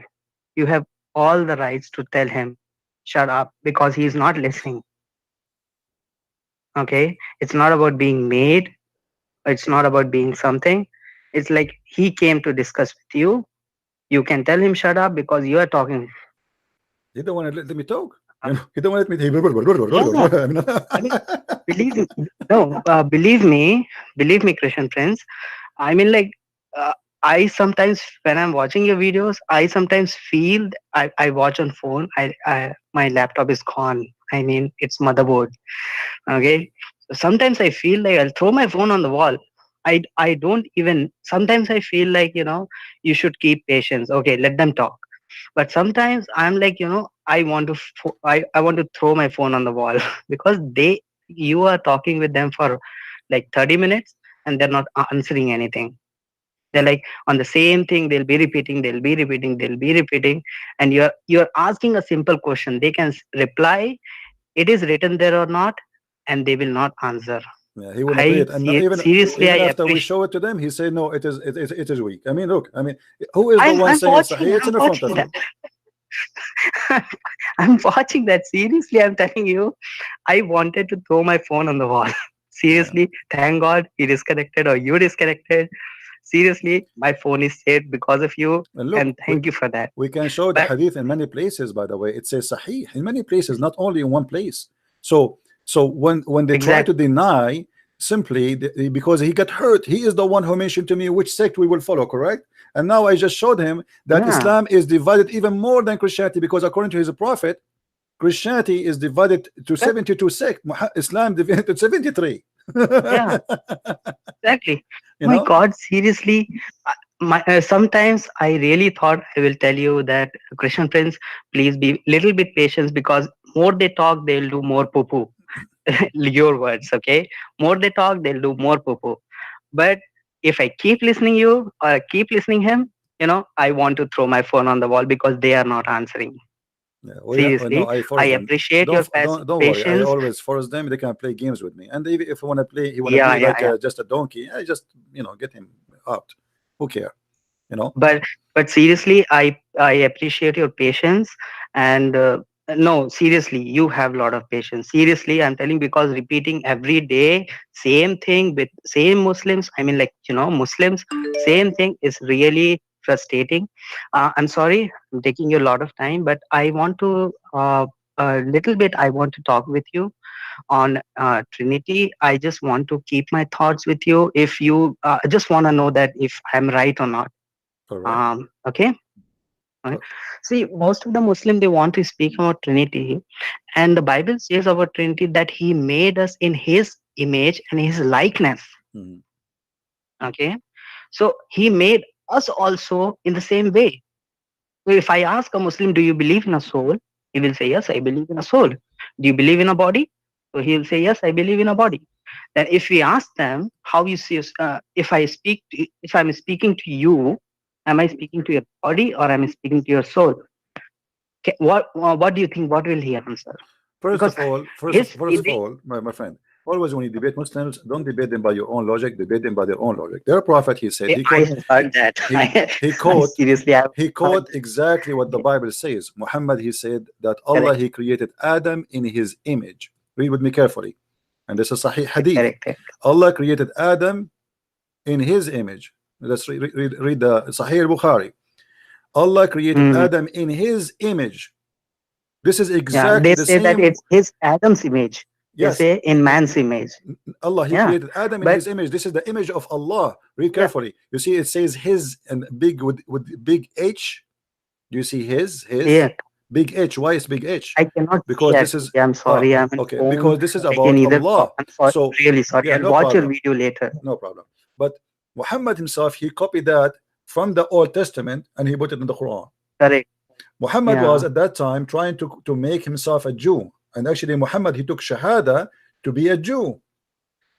You have all the rights to tell him shut up because he's not listening. Okay. It's not about being made. It's not about being something. It's like he came to discuss with you. You can tell him shut up because you are talking. You don't want to let me talk. You don't want to let me. I mean, believe me, Christian friends. I mean, like, I sometimes, when I'm watching your videos, I sometimes feel I watch on phone. My laptop is gone. I mean, it's motherboard. Okay. Sometimes I feel like I'll throw my phone on the wall. I don't even. Sometimes I feel like you should keep patience. Okay, let them talk. But sometimes I'm like I want to I want to throw my phone on the wall because you are talking with them for like 30 minutes and they're not answering anything. They're like on the same thing. They'll be repeating, and you're asking a simple question. They can reply, it is written there or not, and they will not answer. Yeah, he will not read it. And Seriously, even after we show it to them, he said no, it is weak. I mean, look, who is the one saying it's sahih? It's in front of you. I'm watching that. Seriously, I'm telling you, I wanted to throw my phone on the wall. Seriously, thank God he disconnected or you disconnected. Seriously, my phone is saved because of you, and thank you for that. We can show the hadith in many places, by the way. It says sahih in many places, not only in one place. So when they try to deny, simply because he got hurt, he is the one who mentioned to me which sect we will follow, correct? And now I just showed him that Islam is divided even more than Christianity, because according to his prophet, Christianity is divided to 72 sects. Islam divided to 73. Yeah, exactly. My God, seriously. Sometimes I really thought I will tell you that, Christian friends, please be little bit patient, because more they talk, they'll do more poo-poo. Your words, okay? More they talk, they'll do more poo-poo. But if I keep listening you or keep listening him, I want to throw my phone on the wall because they are not answering. Yeah, seriously, I appreciate your don't patience. worry, I always force them. They can play games with me, and if I want to play, he want to be like just a donkey. I just get him out. Who care? But seriously, I appreciate your patience, and no, seriously, you have a lot of patience. Seriously, I'm telling, because repeating every day same thing with same Muslims, I mean, like Muslims, same thing is really frustrating. I'm sorry, I'm taking you a lot of time, but I want to a little bit. I want to talk with you on Trinity. I just want to keep my thoughts with you. If you just want to know that if I'm right or not. Okay. Right? See, most of the Muslim, they want to speak about Trinity, and the Bible says about Trinity that He made us in His image and His likeness. Mhm. Okay, so He made us also in the same way. So if I ask a Muslim, do you believe in a soul? He will say, yes, I believe in a soul. Do you believe in a body? So he will say, yes, I believe in a body. Then if we ask them, how you see, if I'm speaking to you, am I speaking to your body or am I speaking to your soul? Okay, what do you think? What will he answer? First Because of all, his my friend, always when you debate Muslims, don't debate them by your own logic, debate them by their own logic. Their prophet, he said, I have heard that. he I seriously have heard exactly what the Bible says. Muhammad, he said that Allah, correct, he created Adam in his image. Read with me carefully. And this is Sahih Hadith. correct. Allah created Adam in his image. Let's read the Sahih Bukhari. Allah created Adam in his image. This is Yeah, exactly they the say that same. it's his Adam's image. They Yes, say in man's image. Allah, he Yeah, created Adam in but his image. This is the image of Allah. Read yeah, carefully. You see, it says his and big with big H. Do you see his yeah. big H? Why is big H? I cannot Because see this is actually. I'm sorry. I'm on okay. phone. Because this is I can about either Allah. I'm sorry. So Really sorry. yeah, I'll no watch your problem, video later. no problem. But Muhammad himself, he copied that from the Old Testament and he put it in the Quran. Correct. Muhammad was Yeah. at that time trying to make himself a Jew, and actually Muhammad, he took Shahada to be a Jew.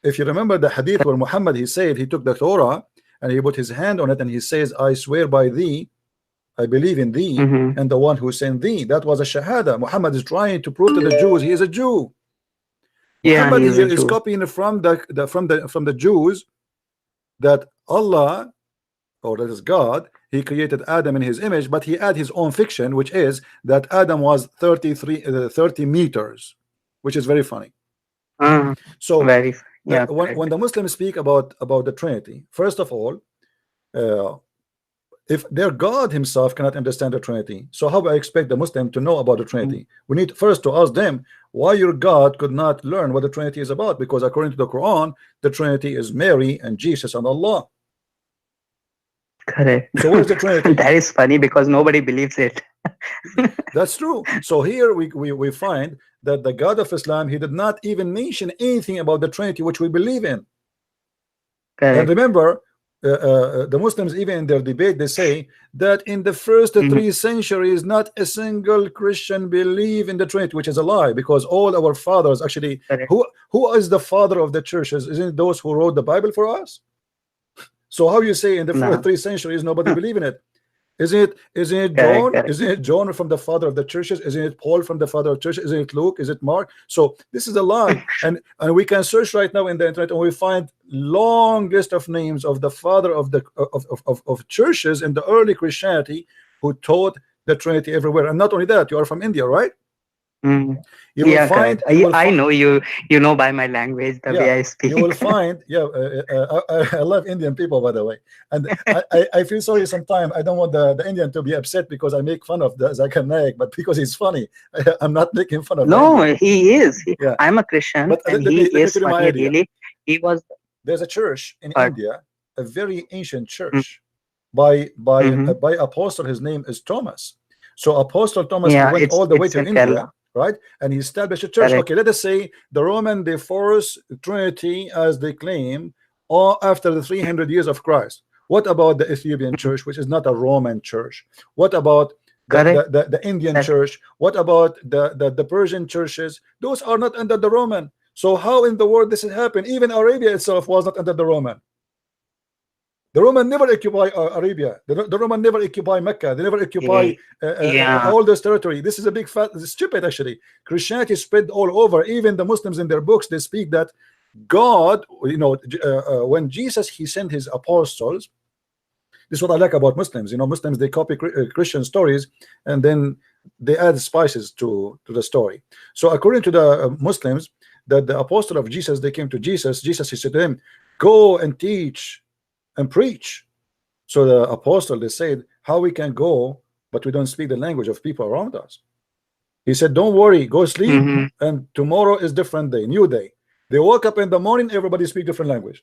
If you remember the hadith where Muhammad, he said, he took the Torah and he put his hand on it and he says, I swear by thee, I believe in thee Mm-hmm. and the one who sent thee. That was a Shahada. Muhammad is trying to prove to the Jews he is a Jew. Yeah, Muhammad he is a here is Jew. copying from the Jews that Allah, or that is God, he created Adam in his image, but he add his own fiction, which is that Adam was 30 meters, which is very funny. Uh, So very. Yeah, when correct. the Muslims speak about the Trinity, first of all, if their God himself cannot understand the Trinity, so how do I expect the Muslim to know about the Trinity? We need first to ask them why your God could not learn what the Trinity is about, because according to the Quran, the Trinity is Mary and Jesus and Allah. Correct. So what is the Trinity? That is funny because nobody believes it. That's true. So here we find that the God of Islam, he did not even mention anything about the Trinity, which we believe in. And Correct. remember, the Muslims, even in their debate, they say that in the first Mhm. 3 centuries, not a single Christian believe in the Trinity, which is a lie, because all our fathers actually, Correct. who is the father of the churches? Isn't it those who wrote the Bible for us? So how you say in the first No. 3 centuries nobody believe in it? Isn't it Correct. John? Correct. Isn't it John from the father of the churches? Isn't it Paul from the father of churches? Isn't it Luke? Is it Mark? So this is a lie, and we can search right now in the internet and we find long list of names of the father of the of churches in the early Christianity who taught the Trinity everywhere. And not only that, you are from India, right? Mm. You will Yeah, find correct. I know you. You know by my language the way I speak. you will find I love Indian people, by the way, and I feel sorry sometimes. I don't want the Indian to be upset because I make fun of the Zakir Naik, but because he's funny, I'm not making fun of No, him. he is. Yeah. I'm a Christian, But and let he me is tell you my funny. idea. Really, he was. There's a church in But India, a very ancient church by apostle. His name is Thomas. So Apostle Thomas, he yeah, went all the way it's to in India, Kerala. right? And he established a church. Correct. Okay, let us say the Roman, they force Trinity as they claim, or after the 300 years of Christ. What about the Ethiopian church, which is not a Roman church? What about the Indian church? What about the Persian churches? Those are not under the Roman. So how in the world this has happened? Even Arabia itself was not under the Roman. The Roman never occupy Arabia. The Roman never occupy Mecca. They never occupy all this territory. This is a big fat stupid actually. Christianity spread all over. Even the Muslims in their books, they speak that God, when Jesus, he sent his apostles. This is what I like about Muslims. Muslims, they copy Christian stories and then they add spices to the story. So according to the Muslims, that the apostle of Jesus, they came to Jesus. Jesus, he said to them, go and teach and preach. So the apostle, they said, how we can go but we don't speak the language of people around us? He said, don't worry, go sleep, and tomorrow is different day, new day. They woke up in the morning, everybody speak different language.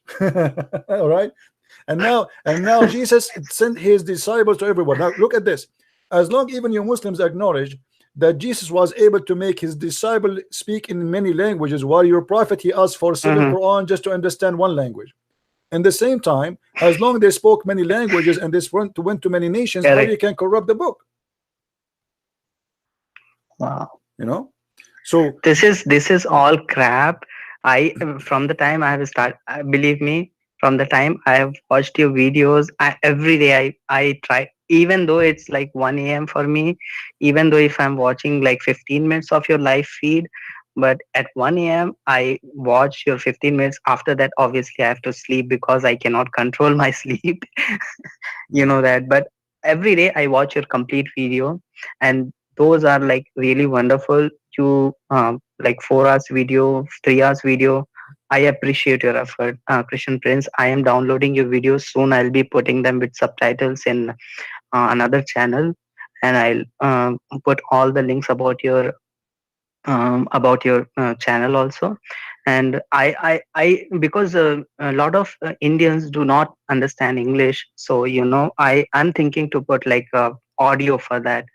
All right. And now Jesus sent his disciples to everyone. Now look at this. As long even you Muslims acknowledge that Jesus was able to make his disciple speak in many languages, while your prophet, he asked for 7 Quran just to understand one language. In the same time, as long they spoke many languages and this went to many nations, how you can corrupt the book? Wow. You know, so this is all crap. I from the time I have started, believe me, from the time I have watched your videos, every day I try, even though it's like 1 a.m. for me, even though if I'm watching like 15 minutes of your live feed, but at 1 a.m. I watch your 15 minutes. After that, obviously I have to sleep because I cannot control my sleep. You know that. But every day I watch your complete video, and those are like really wonderful. To like 4 hours video, 3 hours video. I appreciate your effort, Christian Prince. I am downloading your videos soon. I'll be putting them with subtitles in another channel, and I'll put all the links about your channel also. And I because a lot of Indians do not understand English, so I'm thinking to put like audio for that,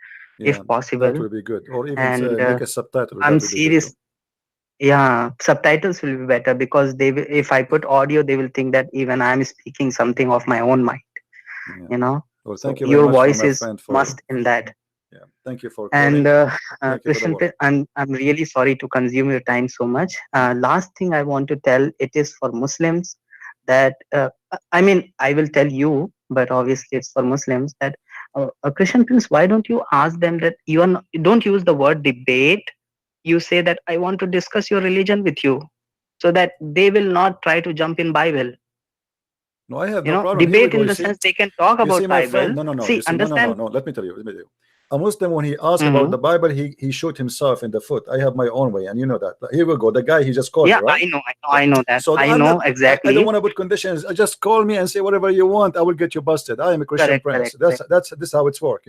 yeah, if possible. that would be good, or even And make a subtitle. I'm That would be good serious. too. Yeah, subtitles will be better, because they will, if I put audio, they will think that even I'm speaking something of my own mind. Yeah. Well, So thank you very your much for voice my is friend must in that. Yeah, thank you for And calling. Thank you for the Christian, work. I'm really sorry to consume your time so much. Last thing I want to tell, it is for Muslims that I mean, I will tell you, but obviously it's for Muslims that Christian Prince, why don't you ask them that you don't use the word debate. You say that I want to discuss your religion with you, so that they will not try to jump in Bible. No, I have no problem. Here we Debate go. in the sense they can talk You see, about my friend. Bible. No. See, You see, understand. no. Let me tell you. A Muslim, when he asked about the Bible, he shot himself in the foot. I have my own way, and you know that. Here we go. The guy, he just called me, Yeah, right? I know that. So I I'm know not. I exactly. don't want to put conditions. Just call me and say whatever you want. I will get you busted. I am a Christian Prince. That's this how it's work,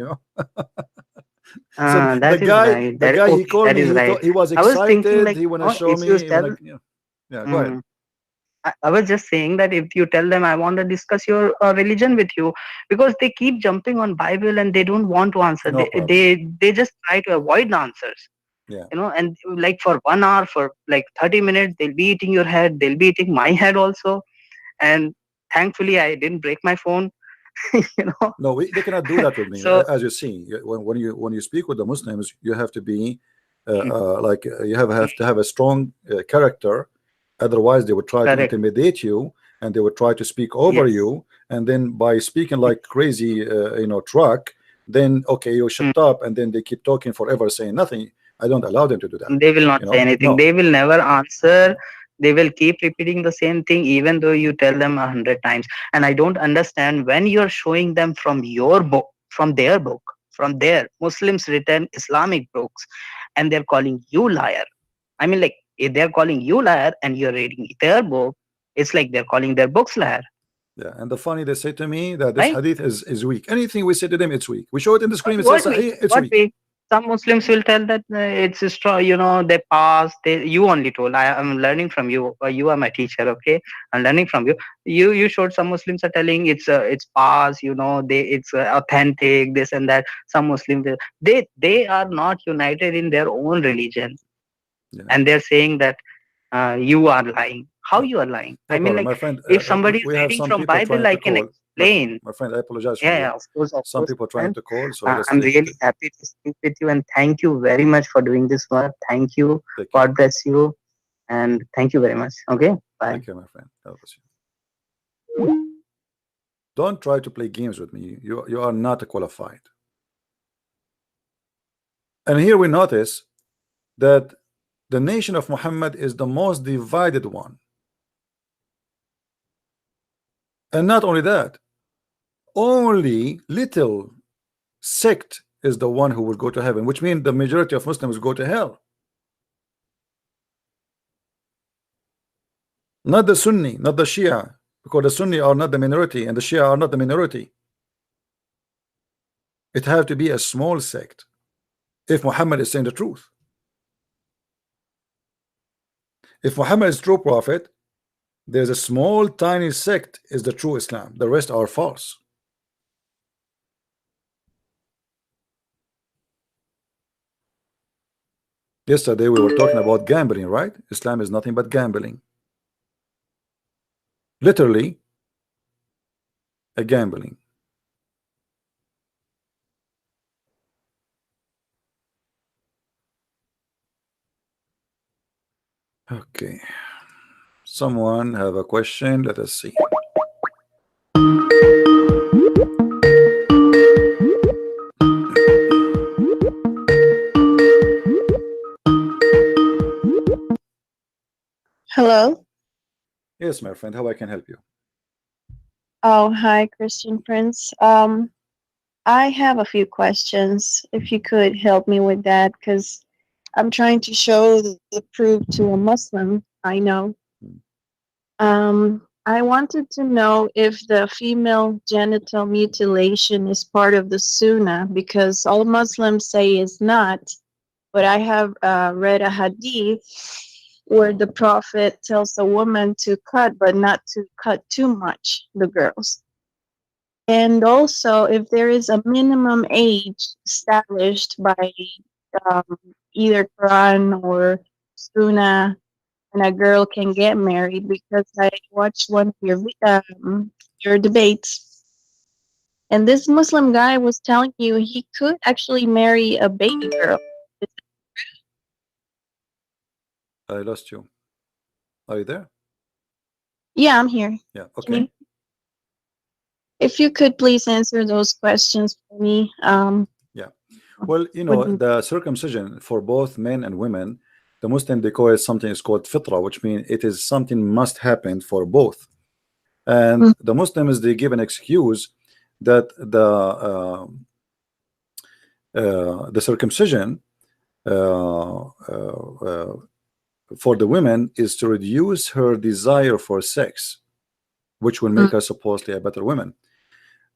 So the That is guy, right. he called That me. is right. He was I was thinking excited. like, He want to show if you me. tell, Yeah, go ahead. I was just saying that if you tell them I want to discuss your religion with you, because they keep jumping on Bible and they don't want to answer. No They just try to avoid the answers. Yeah. And like for 1 hour, for like 30 minutes, they'll be eating your head. They'll be eating my head also. And thankfully, I didn't break my phone. No, they cannot do that with me. So As you see, when you speak with the Muslims, you have to be you have to have a strong character. Otherwise, they would try to intimidate you, and they would try to speak over you. And then by speaking like crazy, truck, then okay, you shut up, and then they keep talking forever, saying nothing. I don't allow them to do that. they will not say anything. No. They will never answer. They will keep repeating the same thing, even though you tell them 100 times. And I don't understand, when you're showing them from your book, from their Muslims written Islamic books, and they're calling you liar. I mean, like, if they're calling you liar and you're reading their book, it's like they're calling their books liar. Yeah, and the funny, they say to me that this hadith is weak. Anything we say to them, it's weak. We show it in the screen, it says it's weak. Some Muslims will tell that it's strong, they pass. You only told. I am learning from you. You are my teacher, okay? I'm learning from you. You showed some Muslims are telling it's pass. It's authentic. This and that. Some Muslims they are not united in their own religion, and they're saying that you are lying. How you are lying? No I mean, problem, like, my friend. if somebody is We have reading some from people Bible, trying I to can call. explain. My friend, I apologize for Yeah, you. yeah, of course. Some people trying to call, so let's I'm really happy to speak with you, and thank you very much for doing this work. Thank you. God bless you, and thank you very much. Okay, bye. Thank you, my friend. God bless you. Don't try to play games with me. You are not qualified. And here we notice that the nation of Muhammad is the most divided one. And not only that, only little sect is the one who will go to heaven, which means the majority of Muslims go to hell. Not the Sunni, not the Shia, because the Sunni are not the minority and the Shia are not the minority. It has to be a small sect if Muhammad is saying the truth. If Muhammad is true prophet, there's a small tiny sect is the true Islam. The rest are false. Yesterday we were talking about gambling, right? Islam is nothing but gambling. Literally a gambling. Okay. Someone have a question? Let us see. Hello. Yes, my friend, how I can help you? Oh, hi, Christian Prince. I have a few questions. If you could help me with that, because I'm trying to show the proof to a Muslim I know. I wanted to know if the female genital mutilation is part of the Sunnah, because all Muslims say it's not. But I have read a hadith where the Prophet tells a woman to cut, but not to cut too much, the girls. And also, if there is a minimum age established by um, either Quran or Sunnah, and a girl can get married, because I watched one of your debates, and this Muslim guy was telling you he could actually marry a baby girl. I lost you. Are you there? Yeah, I'm here. Yeah, Can you, okay. if you could please answer those questions for me. Yeah. Well, you know, would the circumcision for both men and women, the Muslim they call it something is called fitra, which means it is something must happen for both. And the Muslims they give an excuse that the circumcision for the women is to reduce her desire for sex, which will make her supposedly a better woman.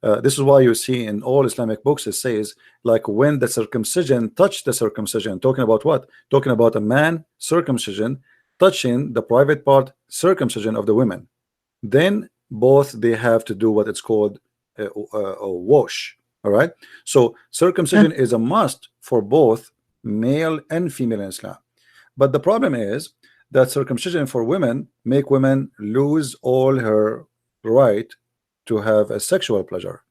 This is why you see in all Islamic books it says, like, when the circumcision touched the circumcision, talking about what? Talking about a man circumcision touching the private part circumcision of the women, then both they have to do what it's called a wash. All right, so circumcision is a must for both male and female in Islam. But the problem is that circumcision for women make women lose all her right to have a sexual pleasure,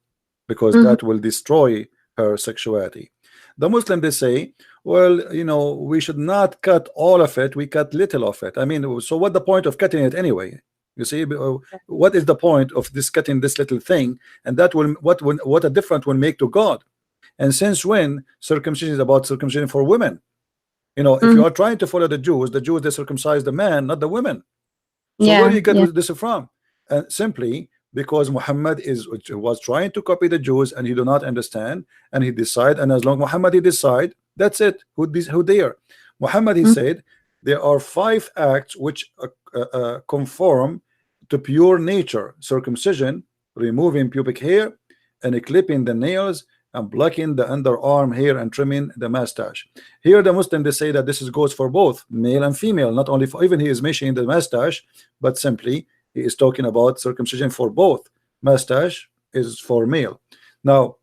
because that will destroy her sexuality. The Muslim they say, well, you know, we should not cut all of it, we cut little of it. I mean, so what the point of cutting it anyway? You see, what is the point of this cutting this little thing? And that will what a difference will make to God. And since when circumcision is about circumcision for women? You know, if you are trying to follow the Jews they circumcise the man, not the women. So where do you get this from? And simply because Muhammad was trying to copy the Jews, and he do not understand, and he decide, and as long Muhammad he decide, that's it. Who dare? Muhammad he said there are 5 acts which conform to pure nature: circumcision, removing pubic hair, and clipping the nails, and plucking the underarm hair, and trimming the mustache. Here the Muslim they say that this goes for both male and female, not only for, even he is mentioning the mustache, but simply he is talking about circumcision for both. Mustache is for male. Now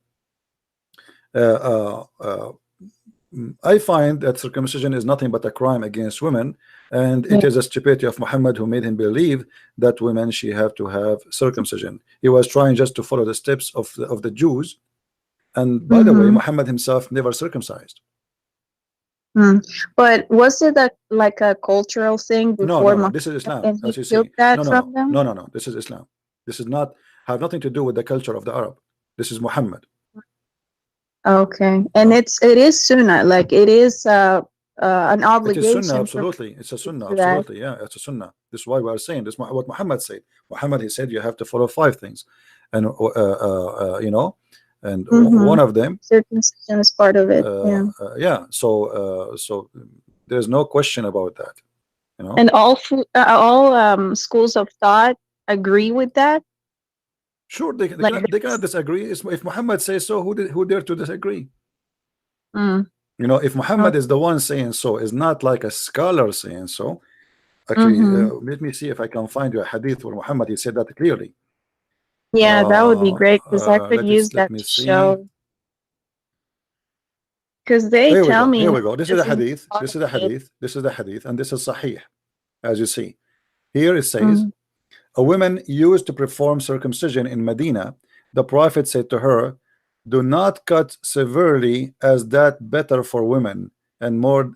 I find that circumcision is nothing but a crime against women, and it is a stupidity of Muhammad who made him believe that women she have to have circumcision. He was trying just to follow the steps of the Jews. And by the way, Muhammad himself never circumcised. But was it like a cultural thing before? No. This is Islam. And As he you killed see, that from them? no. This is Islam. This is not have nothing to do with the culture of the Arab. This is Muhammad. Okay, and it is Sunnah, like it is an obligation. It is Sunnah, absolutely. It's a Sunnah, absolutely. Yeah, it's a Sunnah. This is why we are saying this. What Muhammad said. Muhammad he said you have to follow 5 things, and you know. And one of them circumcision is part of it. Yeah. So there's no question about that, you know. And all schools of thought agree with that. Sure, they cannot disagree. If Muhammad says so, who dare to disagree? You know, if Muhammad is the one saying so, is not like a scholar saying so. Actually, let me see if I can find you a hadith where Muhammad he said that clearly. Yeah, that would be great, because I could use that to show. Because they Here we tell go. me Here no, we go. This is this a is hadith. part This of is a it. hadith. This is a hadith, and this is sahih, as you see. Here it says, Mm, a woman used to perform circumcision in Medina. The Prophet said to her, do not cut severely, as that better for women and more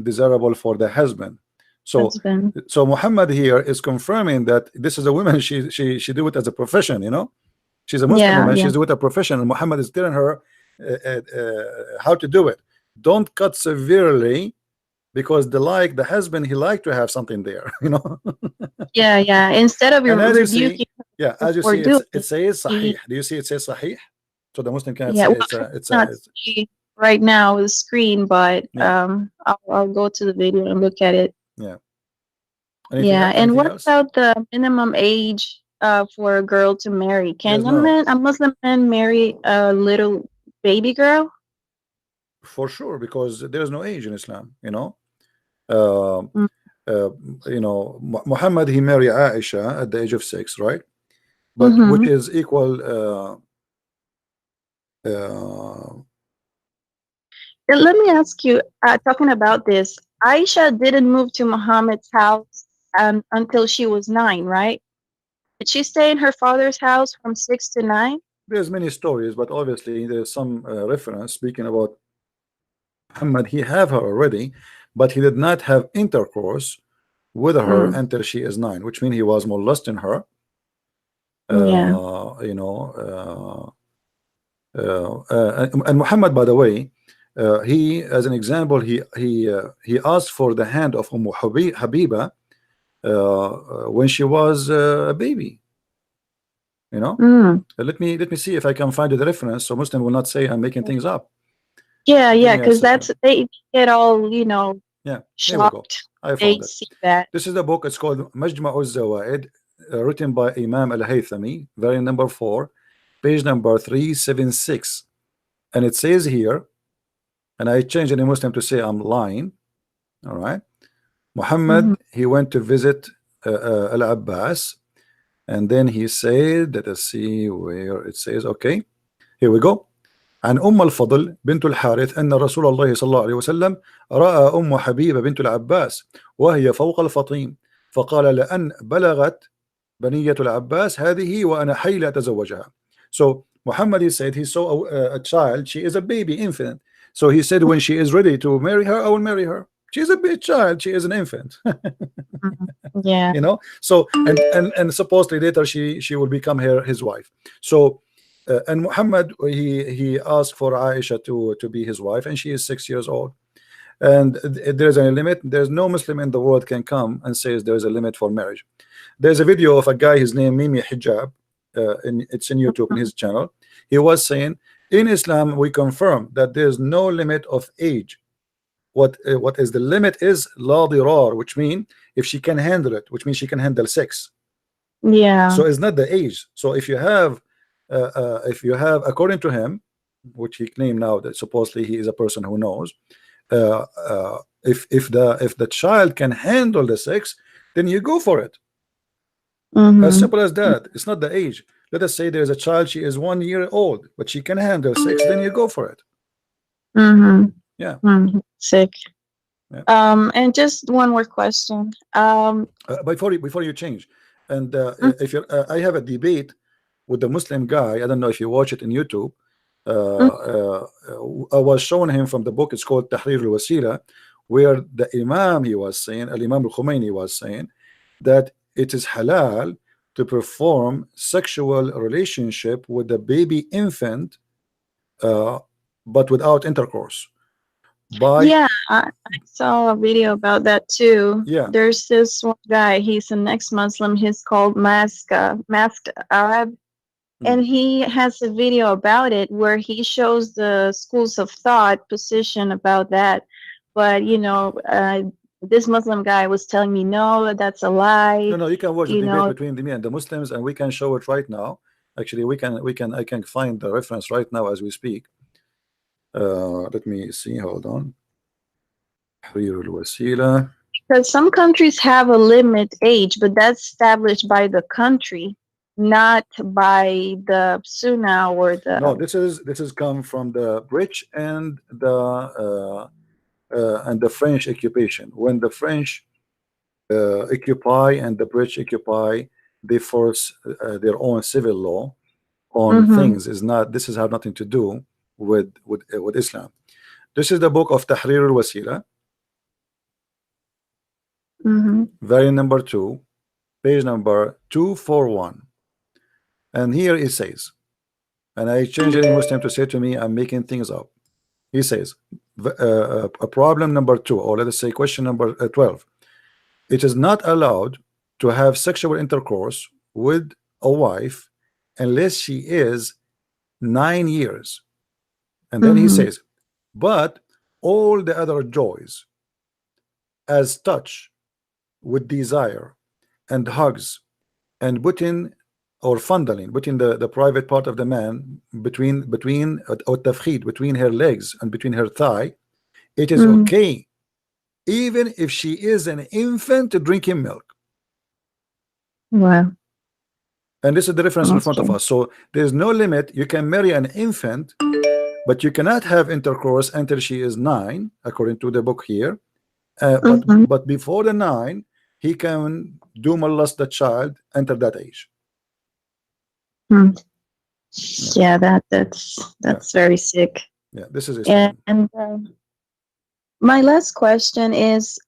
desirable for the husband. So husband. Muhammad here is confirming that this is a woman. She do it as a profession, you know. She's a Muslim Yeah, woman. yeah. She's doing it a profession, and Muhammad is telling her how to do it. Don't cut severely, because the husband, he like to have something there, you know. Yeah, yeah. Instead of And as you see, rebuking yeah, her as you for see, doing it says sahih. it, Do you see it says sahih? So the Muslim cannot yeah, say well, it's I a cannot see right now the screen, but yeah, I'll go to the video and look at it. yeah. Anything Yeah, else? and Anything what else? about the minimum age for a girl to marry? There's Can no, a Muslim man marry a little baby girl? for sure, because there's no age in Islam, you know. Uh, Mm, Muhammad, he married Aisha at the age of 6, right? But which mm-hmm. is equal uh, And let me ask you, talking about this, Aisha didn't move to Muhammad's house until she was 9, right? Did she stay in her father's house from 6 to 9? there's many stories, but obviously there's some reference speaking about Muhammad. He have her already, but he did not have intercourse with her Mm, until she is 9, which means he was molesting her. yeah. You know, and Muhammad, by the way, he, as an example, he asked for the hand of Habiba when she was a baby. You know, Mm. let me see if I can find the reference, so Muslim will not say I'm making things up. Yeah, Give yeah, me a because second. that's they get all, Yeah, here we go. shocked. I They found it. see that. This is the book. It's called Majma'u Zawaid, written by Imam Al-Haythami, variant number 4, page number 376. And it says here, and I changed any Muslim to say I'm lying. All right. Hmm. Muhammad, he went to visit Al-Abbas, and then he said, let us see where it says, okay, here we go. عن الفضل بنت الحارث أن رسول الله صلى الله عليه وسلم رأى حبيبة بنت العباس وهي فوق الفطيم، فقال لأن بلغت بنية العباس هذه وأنا حي لا أتزوجها. So Muhammad, he said he saw a child. She is a baby infant. So he said when she is ready to marry her, I will marry her. She is a big child. She is an infant. Yeah. You know. So and supposedly later she will become his wife. So and Muhammad, he asked for Aisha to be his wife, and she is 6 years old. And there's a limit. There's no Muslim in the world can come and says there's a limit for marriage. There's a video of a guy, his name Mimi Hijab, it's in YouTube in his channel. He was saying in Islam we confirm that there's no limit of age. What is the limit is la dirar, which means if she can handle it, which means she can handle sex. Yeah. So it's not the age. So if you have according to him, which he claimed now that supposedly he is a person who knows, if the child can handle the sex, then you go for it. As simple as that. It's not the age. Let us say there's a child, she is 1 year old, but she can handle sex, then you go for it. Mm-hmm. Yeah. Sick. Yeah. And just one more question. Before you change, and if you're, I have a debate with the Muslim guy. I don't know if you watch it in YouTube. I was showing him from the book. It's called Tahrir al-Wasila, where the Imam, he was saying, Al-Imam al-Khomeini was saying that it is halal to perform sexual relationship with the baby infant, but without intercourse. Yeah, I saw a video about that too. Yeah. There's this one guy, he's an ex-Muslim, he's called Masked Arab. And he has a video about it where he shows the schools of thought position about that. But this Muslim guy was telling me, no, that's a lie. No, you can watch the debate between me and the Muslims, and we can show it right now. Actually, I can find the reference right now as we speak. Let me see. Hold on. Because some countries have a limit age, but that's established by the country. not by the Sunnah or the. No, this is come from the British and the French occupation. When the French occupy and the British occupy, they force their own civil law on Mm-hmm. things. Is not this is have nothing to do with Islam. This is the book of Tahrir al-Wasila, Mm-hmm. volume number 2, page number 241, and here it says, and I change any Muslim to say to me, I'm making things up. He says, a problem number 2, or let us say question number 12. It is not allowed to have sexual intercourse with a wife unless she is 9 years. And then he Mm-hmm. says, but all the other joys, as touch with desire and hugs and putting or fondling, putting the private part of the man between or tafkhid, between her legs and between her thigh, it is Mm-hmm. okay, even if she is an infant drinking milk. Wow. And this is the reference in front of Okay. us. So there's no limit. You can marry an infant, but you cannot have intercourse until she is 9, according to the book here. Mm-hmm. But before the 9, he can do molest the child until that age. Hmm. Yeah, Yeah, that's very sick. yeah. This is Islam. And my last question is,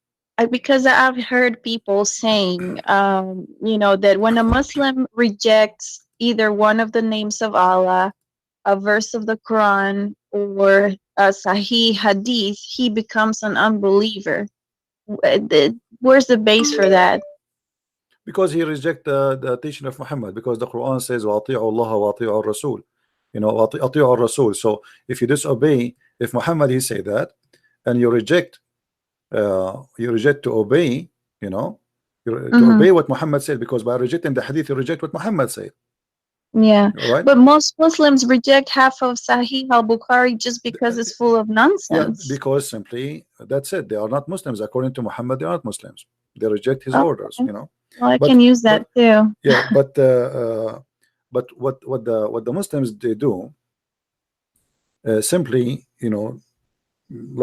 because I've heard people saying, that when a Muslim rejects either one of the names of Allah, a verse of the Quran, or a Sahih Hadith, he becomes an unbeliever. Where's the base for that? Because he reject the teaching of Muhammad, because the Quran says وَأَطِيعُوا اللَّهَ وَأَطِيعُوا الرَّسُولَ, أطيعوا الرسول. So if you disobey, if Muhammad he say that, and you reject to obey, to Mm-hmm. obey what Muhammad said, because by rejecting the hadith you reject what Muhammad said. Yeah, All right. but most Muslims reject half of Sahih al-Bukhari just because it's full of Yeah, nonsense. because simply that's it. They are not Muslims according to Muhammad. They are not Muslims. They reject his Okay. orders. Well, I But can use that too. yeah, but what the Muslims they do, simply,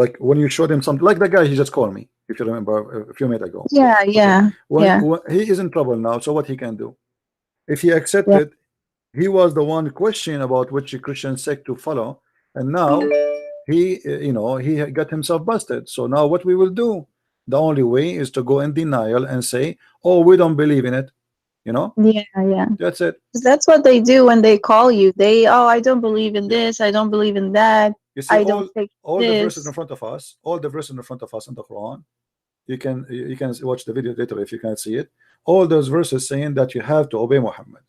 like when you show them something, like the guy he just called me, if you remember, a few minutes ago. Yeah, yeah, When he is in trouble now, so what he can do? If he yeah. accepted, he was the one questioning about which Christian sect to follow, and now he he got himself busted. So now what we will do, the only way is to go in denial and say, oh, we don't believe in it. Yeah. That's it. 'Cause that's what they do when they call you. I don't believe in this. I don't believe in that. You see, I don't take all the verses this. in front of us, all the verses in front of us in the Quran. You can watch the video later if you can't see it. All those verses saying that you have to obey Muhammad.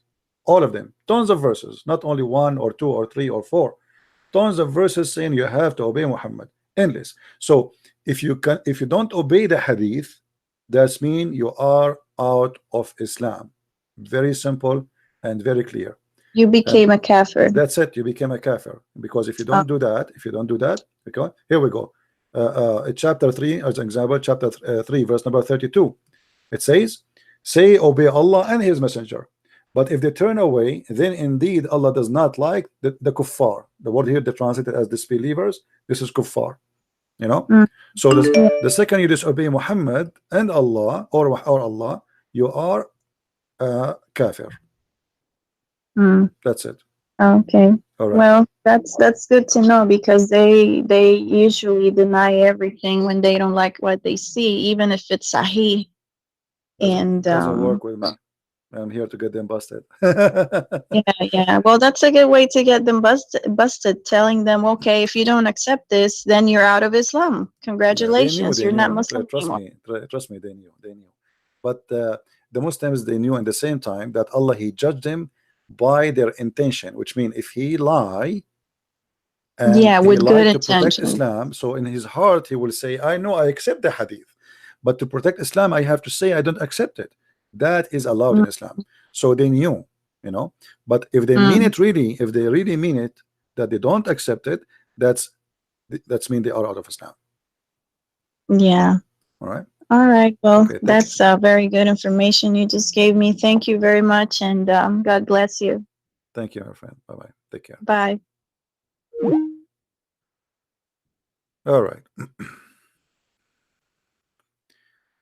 All of them, tons of verses, not only 1 or 2 or 3 or 4. Tons of verses saying you have to obey Muhammad. Endless. So if you don't obey the hadith, that's mean you are out of Islam. Very simple and very clear. You became a kafir. That's it. You became a kafir, because if you don't do that, okay, here we go. Chapter 3, as an example, chapter 3, verse number 32. It says, say, obey Allah and His Messenger. But if they turn away, then indeed Allah does not like the kuffar. The word here they translated as disbelievers. This is kuffar. So the second you disobey Muhammad and Allah or Allah, you are kafir. That's it. Okay. All right. Well, that's good to know, because they usually deny everything when they don't like what they see, even if it's Sahih. And doesn't work with me. I'm here to get them busted. yeah. Well, that's a good way to get them busted, telling them, okay, if you don't accept this, then you're out of Islam. Congratulations, you're not Muslim anymore. Trust me, they knew. But the Muslims, they knew at the same time that Allah, He judged them by their intention, which means if he lie and he with good lied to protect intention. Islam, so in his heart he will say, I know I accept the hadith, but to protect Islam I have to say I don't accept it. That is allowed in Islam. So they knew, but if they mean it really, if they really mean it, that they don't accept it, that's mean they are out of Islam. Yeah. All right. All right. Well, Okay, that's very good information you just gave me. Thank you very much, and God bless you. thank you, my friend. Bye bye. Take care. Bye. All right.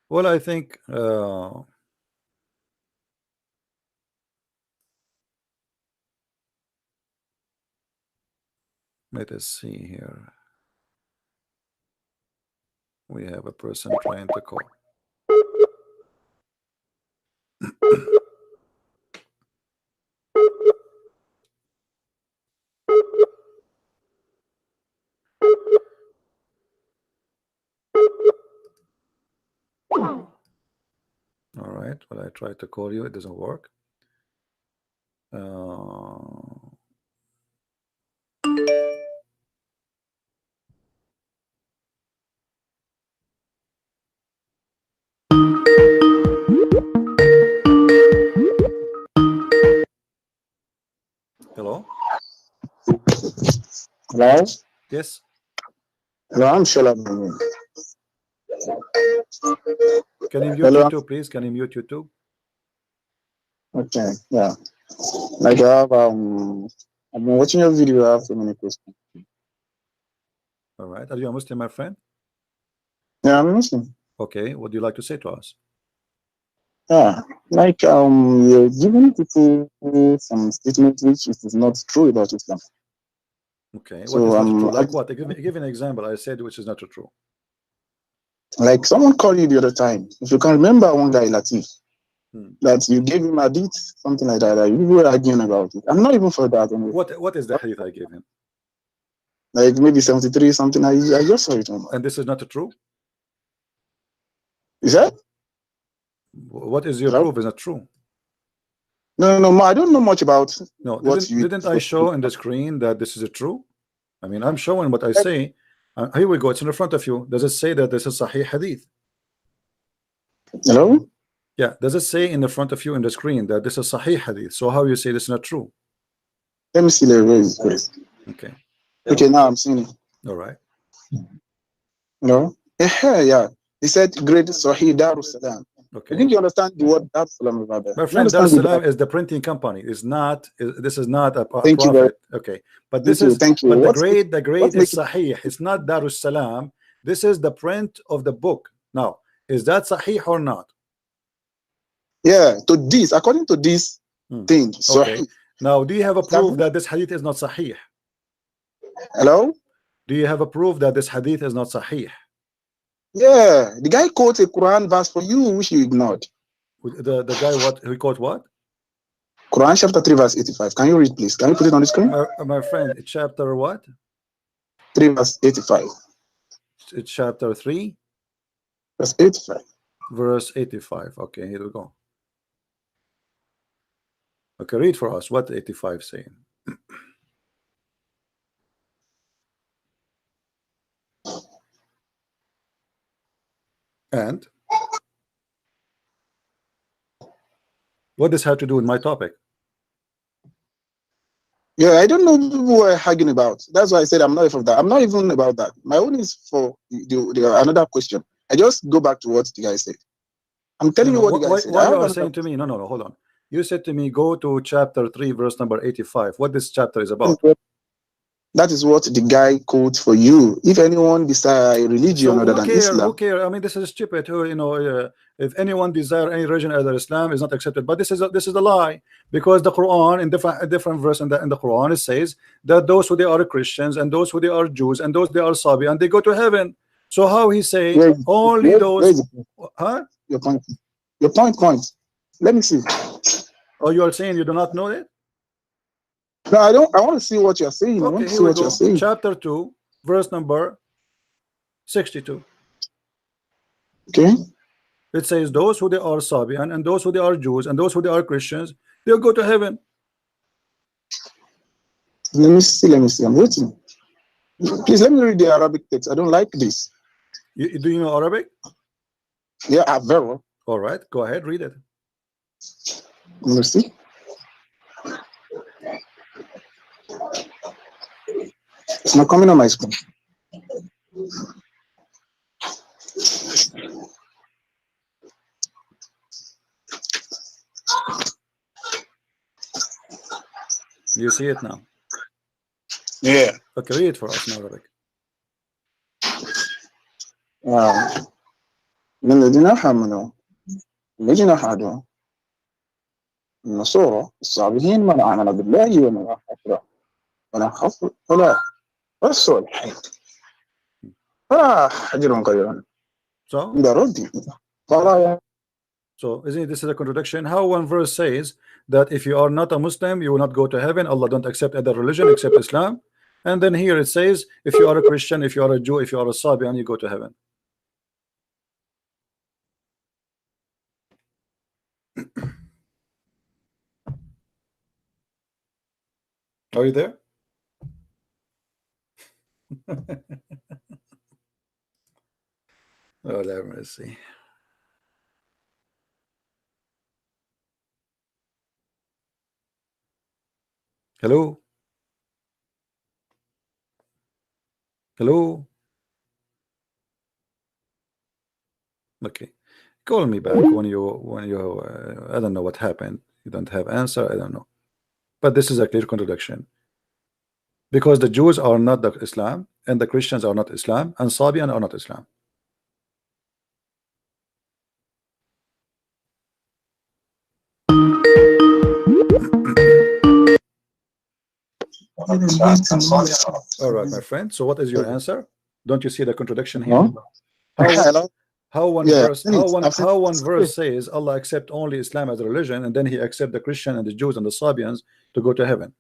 Well, I think let us see here. We have a person trying to call. All right. Well, I tried to call you. It doesn't work. Hello? Hello? Yes? Hello, I'm Shola. Can you mute Hello. YouTube, please? Can you mute YouTube? Okay, yeah. Like I have I've been watching your video. I have so many questions. All right. Are you a Muslim, my friend? Yeah, I'm Muslim. Okay. What do you like to say to us? Yeah, like you're giving people some statement which is not true about Islam. Okay. So What is not true? Like what? Give an example. I said which is not true. like someone called you the other time. If you can remember one guy, Latif, that you gave him a hadith, something like that. Like you were arguing about it. I'm not even for that. Anyway. What is the hadith I gave him? Like maybe 73 something. I just saw it. And this is not true? Is that? What is your proof is not true? No, I don't know much about. No, what didn't I show in the screen that this is true? I mean, I'm showing what I say. Here we go. It's in front of you. Does it say that this is Sahih Hadith? Hello? Yeah. Does it say in the front of you in the screen that this is Sahih Hadith? So how you say this is not true? Let me see the Okay. Okay, now I'm seeing it. All right. No? Yeah. He said great Sahih Darussalam. Okay. I think you understand the word Darussalam about that. My friend, Darussalam is the printing company. This is not a Thank you prophet. Okay. But this is thank you. But What's the grade is Sahih. It's not Darussalam. This is the print of the book. Now, is that Sahih or not? Yeah, to this, according to this thing. Okay. Now, do you have a proof that this hadith is not Sahih? Hello? Do you have a proof that this hadith is not Sahih? Yeah, the guy quotes a Quran verse for you, which you ignored. The guy what he quote what? Quran chapter 3 verse 85. Can you read, please? Can you put it on the screen? My friend, chapter what? 3 verse 85. It's chapter 3 verse 85. Verse 85. Okay, here we go. Okay, read for us what 85 saying. And what does have to do with my topic? Yeah, I don't know who we're arguing about. That's why I said I'm not for that. I'm not even about that. My own is for the another question. I just go back to what the guy said. I'm telling you what the guy said. Why you are saying to me? No, hold on. You said to me, go to chapter 3, verse number 85. What this chapter is about? That is what the guy quotes for you. If anyone desire a religion other than Islam, who care? I mean, this is stupid. If anyone desire any religion other than Islam is not accepted. But this is a lie, because the Quran in different verse in the Quran it says that those who they are Christians and those who they are Jews and those they are Sabi and they go to heaven. So how he say only those? Huh? Your point. Let me see. Oh, you are saying you do not know it? No, I don't. I want to see what you're saying. Okay, I want to see what you're saying. Chapter 2, verse number 62. Okay. It says those who they are Sabian and those who they are Jews and those who they are Christians, they'll go to heaven. Let me see. I'm waiting. Please let me read the Arabic text. I don't like this. Do you know Arabic? Yeah, very well. All right, go ahead, read it. Let me see. It's not coming on my screen. You see it now? Yeah. Okay, read it for us in Arabic. من الذين آمنوا الذين هادوا النصارى الصابئين من آمن بالله ومن آخر ولا خف ولا الصالحين فلا أجرهم قليلا So, عند ربهم فلا. so isn't this is a contradiction? How one verse says that if you are not a Muslim, you will not go to heaven. Allah don't accept other religion except Islam. And then here it says, if you are a Christian, if you are a Jew, if you are a Sabian, you go to heaven. Are you there? Oh, have mercy. Hello? Hello? Okay. Call me back when you I don't know what happened. You don't have answer, I don't know. But this is a clear contradiction. Because the Jews are not the Islam, and the Christians are not Islam, and Sabian are not Islam. All right, my friend. So what is your answer? Don't you see the contradiction here? How one verse says Allah accept only Islam as a religion, and then he accept the Christian and the Jews and the Sabians to go to heaven.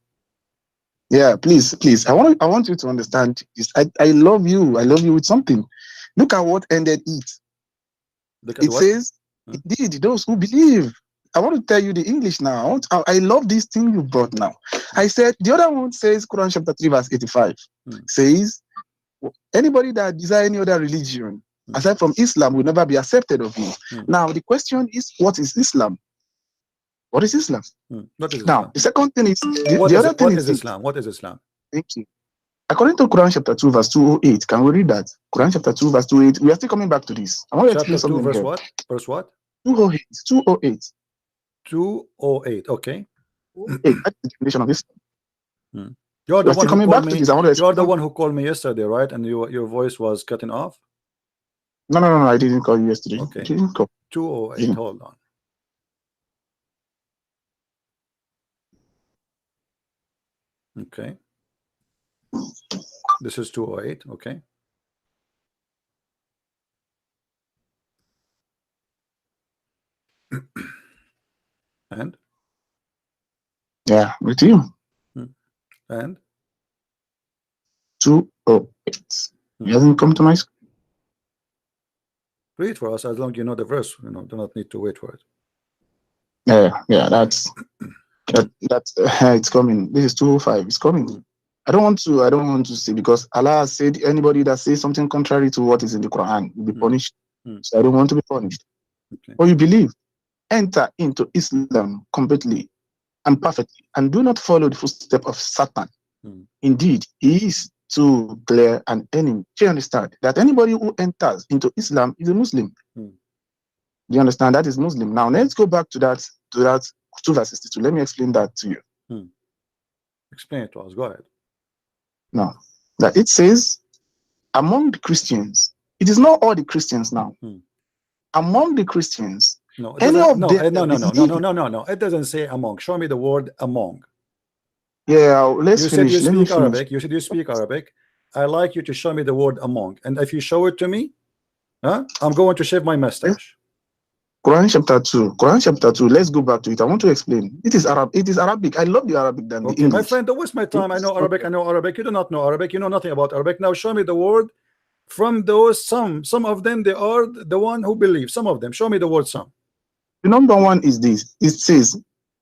Yeah, please. I want you to understand this. I love you. I love you with something. Look at what ended it. It says, indeed, those who believe. I want to tell you the English now. I love this thing you brought now. I said, the other one says, Quran chapter 3, verse 85, says, anybody that desires any other religion, aside from Islam, will never be accepted of you. Now, the question is, what is Islam? What is Islam? What is now, Islam? the second thing is, what is Islam? What is Islam? Thank you. According to Quran chapter 2, verse 208, can we read that? Quran chapter 2, verse 208. We are still coming back to this. I want to explain something. Verse here. what? Verse what? 208. 208. 208. Okay. That's the definition of Islam. You're the one who called me. You're the one one who called me yesterday, right? And your voice was cutting off. No. I didn't call you yesterday. Okay. 208. Hold on. Okay. This is 208. Okay. And? Yeah, with you. And? 208. It hasn't come to my screen. Read for us as long as you know the verse. You know, do not need to wait for it. Yeah, that's it's coming. This is 205. It's coming. I don't want to say, because Allah said anybody that says something contrary to what is in the Quran will be punished. So I don't want to be punished. Okay. Or you believe, enter into Islam completely and perfectly, and do not follow the footsteps of Satan. Indeed, he is too clear an enemy. Do you understand that anybody who enters into Islam is a Muslim? Do you understand? That is Muslim. Now let's go back to that 2 verse 62. Let me explain that to you. Explain it to us. Go ahead. No, that it says among the Christians. It is not all the Christians now. Among the Christians, no, any of no, them. No. It doesn't say among. Show me the word among. Yeah, let's finish. You said you speak Arabic. You said you speak Arabic. I like you to show me the word among. And if you show it to me, I'm going to shave my mustache. Quran chapter 2. Quran chapter 2. Let's go back to it. I want to explain. It is Arabic. I love the Arabic than the English. My friend, don't waste my time. I know Arabic. You do not know Arabic. You know nothing about Arabic. Now show me the word from those some. Some of them, they are the one who believe. Some of them. Show me the word some. The number one is this. It says,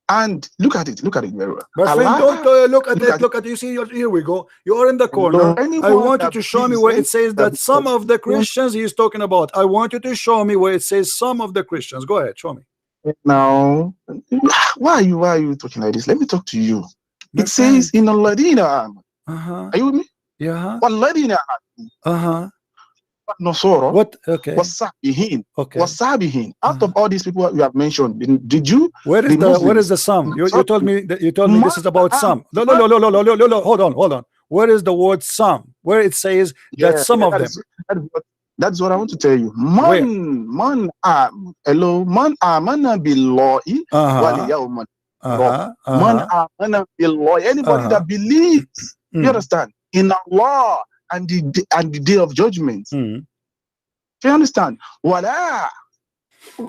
and look at it very well. My friend, don't look at it. Look at it. You see, here we go. You are in the corner. I want you to show me where it says that some of the Christians he is talking about. I want you to show me where it says some of the Christians. Go ahead, show me. Now, why are you talking like this? Let me talk to you. It says in Alladina. Are you with me? Yeah. Alladina. Nosoro, What? Okay. Wasabihin. Okay. Wasabihin. Out of all these people you have mentioned, did you? Where is the sum? You told me that this is about sum. No. Hold on. Where is the word sum? Where it says that some of them. That's what I want to tell you. Where? Man billahi wal yawmal. Man billahi. Anybody that believes, you understand, in Allah and the day of judgment. Do you understand? Wala. Do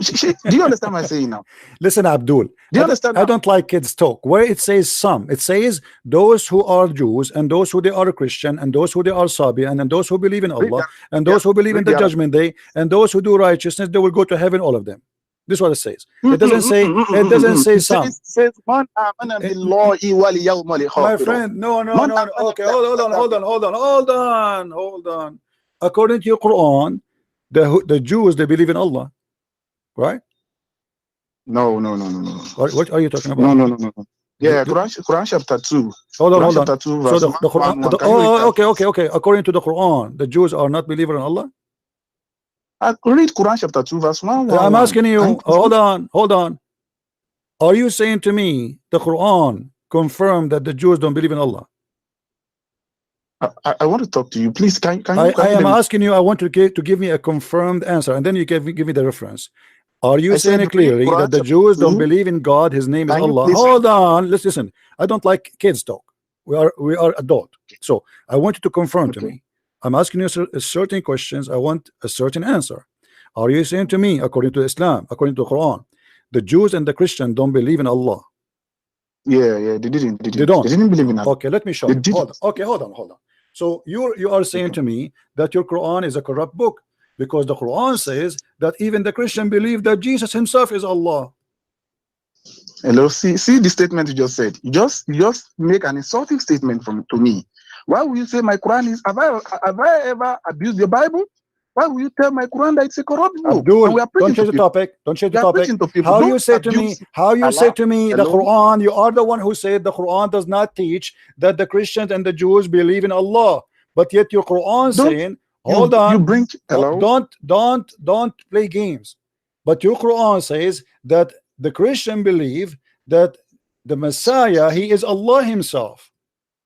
you understand what I'm saying now? Listen, Abdul. Do you understand? I don't like kids talk. Where it says some, it says those who are Jews and those who they are Christian and those who they are Sabian and those who believe in Allah and those who believe in the judgment day and those who do righteousness, they will go to heaven, all of them. This is what it says. It doesn't say. It doesn't say some. It says man amana billahi wal yawmal akhir. My friend, no. Okay, hold on. According to your Quran, the Jews, they believe in Allah, right? No. What are you talking about? No. Yeah, Quran chapter 2. Hold on. Chapter 2, verse So the Quran. Okay. According to the Quran, the Jews are not believers in Allah. Read Quran chapter 2, verse 1. I'm asking you. Hold on. Are you saying to me the Quran confirmed that the Jews don't believe in Allah? I want to talk to you, please. Can you? I am asking you. I want to give me a confirmed answer, and then you give me the reference. Are you saying clearly that the Jews don't believe in God? His name is Allah. Hold on. Let's listen. I don't like kids talk. We are adult. So I want you to confirm to me. I'm asking you certain questions. I want a certain answer. Are you saying to me, according to Islam, according to the Quran, the Jews and the Christians don't believe in Allah? Yeah, they didn't. They don't. They didn't believe in Allah. Okay, let me show you. Hold on. So you are saying to me that your Quran is a corrupt book because the Quran says that even the Christian believe that Jesus himself is Allah. Hello, see the statement you just said. You just make an insulting statement to me. Why will you say my Quran is? Have I ever abused your Bible? Why will you tell my Quran that it's a corrupt book? Abdul, don't change the topic. Don't change the topic. How you say to me? The Quran? You are the one who said the Quran does not teach that the Christians and the Jews believe in Allah, but yet your Quran saying, hold on. You bring hello. Don't play games. But your Quran says that the Christian believe that the Messiah, he is Allah himself.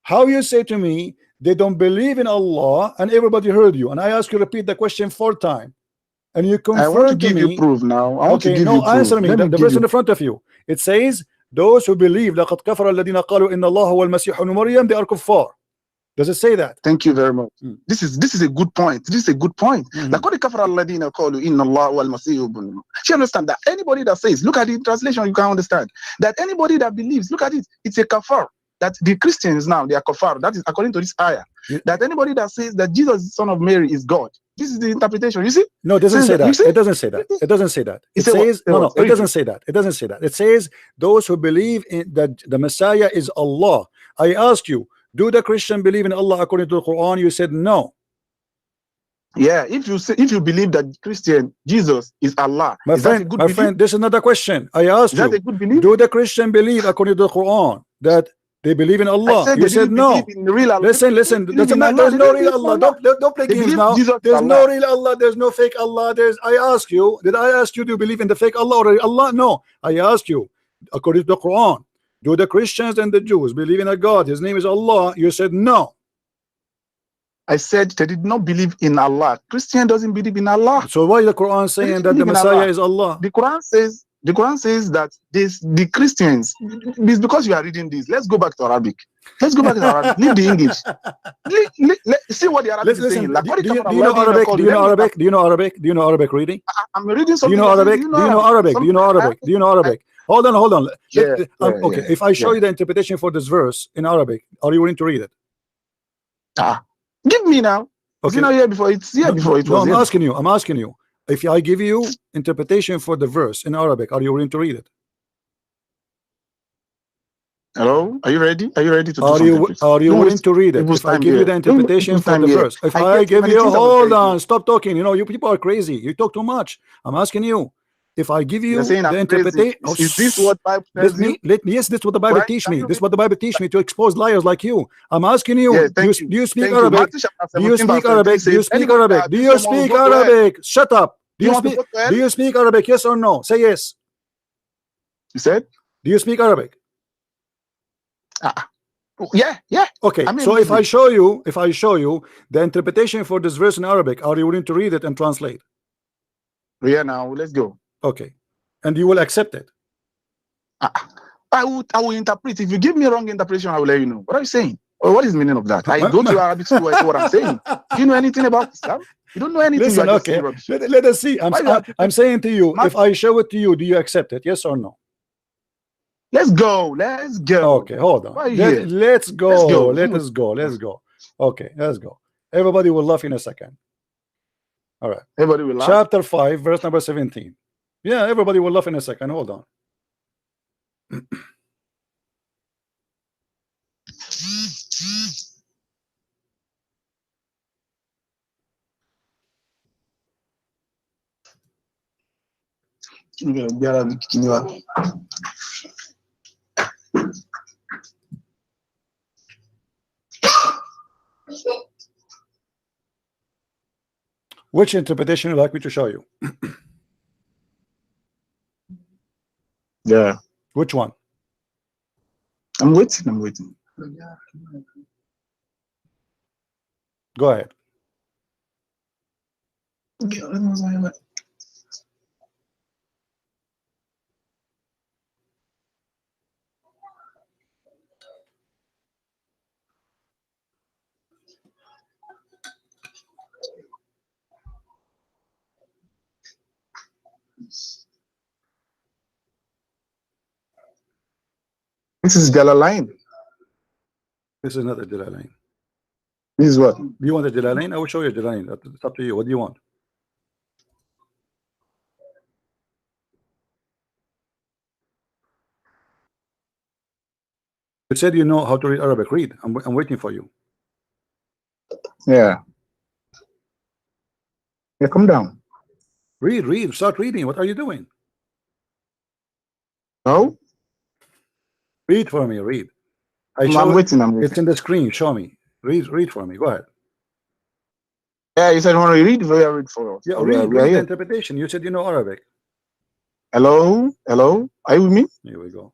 How you say to me they don't believe in Allah, and everybody heard you, and I ask you to repeat the question 4 times, and you confirm I want to give you proof now. I want to give you proof. Answer me. The verse in the front of you. It says those who believe لَقَدْ كَفَرَ الَّذِينَ قَالُوا إِنَّ اللَّهَ وَالْمَسِيحُ ابْنُ مَرْيَمَ, they are kuffar. Does it say that? Thank you very much. This is a good point. لَقَدْ كَفَرَ الَّذِينَ قَالُوا إِنَّ اللَّهَ وَالْمَسِيحُ ابْنُ مَرْيَمَ. You understand that anybody that says, look at the translation, you can understand that anybody that believes, look at it, it's a kafar. That the Christians now, they are kafar. That is according to this ayah. That anybody that says that Jesus, son of Mary, is God. This is the interpretation. You see? No, it doesn't say that. It doesn't say that. It doesn't say that. It says no. It doesn't say that. It doesn't say that. It says those who believe in that the Messiah is Allah. I ask you, do the Christian believe in Allah according to the Quran? You said no. Yeah, if you believe that Christian Jesus is Allah, my friend, this is another question. I asked you, do the Christian believe according to the Quran that they believe in Allah? You said no. Listen. There's no real Allah. Don't play games now. There's no real Allah. There's no fake Allah. I ask you, did I ask you to believe in the fake Allah or Allah? No. I ask you, according to the Quran, do the Christians and the Jews believe in a God? His name is Allah. You said no. I said they did not believe in Allah. Christian doesn't believe in Allah. So why is the Quran saying that the Messiah is Allah? The Quran says that the Christians, it's because you are reading this. Let's go back to Arabic. Leave the English. See what the Arabic is saying. Do you know Arabic? Do you know Arabic? Do you know Arabic? Do you know Arabic reading? I'm reading something. Do you know Arabic? Do you know Arabic? Do you know Arabic? Do you know Arabic? Hold on. Okay, if I show you the interpretation for this verse in Arabic, are you willing to read it? Give me now. Okay. You know here before it's here before it was. No, I'm asking you. If I give you interpretation for the verse in Arabic, are you willing to read it? Hello, are you ready? Are you ready to do something? Are you willing to read it? If I give you the interpretation for the verse, if I give you, hold on, stop talking. You know, you people are crazy. You talk too much. I'm asking you. if I give you saying I'm the crazy. interpretation, Is this what Bible tells you? Yes, this is what the Bible Right? teach Can me. you This is read? what the Bible teach me, to expose liars like you. I'm asking you, Yeah, do you, thank you. do you speak Thank you. Arabic? Matthew chapter Do you 17 speak verse 23 Arabic? Do you says, speak anybody that Arabic? Do abuse you someone will speak go to hell. Arabic? Shut up. Do you want to go to hell? Do you speak Arabic? Yes or no? Say yes. You said? Do you speak Arabic? Yeah. Okay, I mean, so if I show you the interpretation for this verse in Arabic, are you willing to read it and translate? Yeah, now let's go. Okay, and you will accept it. I will interpret. If you give me a wrong interpretation, I will let you know. What are you saying? Or what is the meaning of that? I go to Arabic school. I say what I'm saying. Do you know anything about Islam? You don't know anything. Listen, you are just okay. saying rubbish. Let us see. I'm saying to you, if I show it to you, do you accept it? Yes or no? Let's go. Let's go. Okay, hold on. Why here? Let's go. Let's go. Let us go. Let's go. Okay, let's go. Everybody will laugh in a second. All right. Everybody will laugh. Chapter 5, verse number 17. Yeah, everybody will laugh in a second. Hold on. Which interpretation would you like me to show you? Yeah. Which one? I'm waiting. Go ahead. This is Jalalain. This is not a Jalalain. This is what? Do you want a Jalalain? I will show you a Jalalain. It's up to you. What do you want? You said you know how to read Arabic. Read. I'm waiting for you. Yeah. Yeah, come down. Read. Start reading. What are you doing? No? Read for me. Read. I'm waiting. It's in the screen. Show me. Read for me. Go ahead. Yeah, you said you want to read? Very read for us. Yeah, read the interpretation. You said you know Arabic. Hello? Are you with me? Here we go.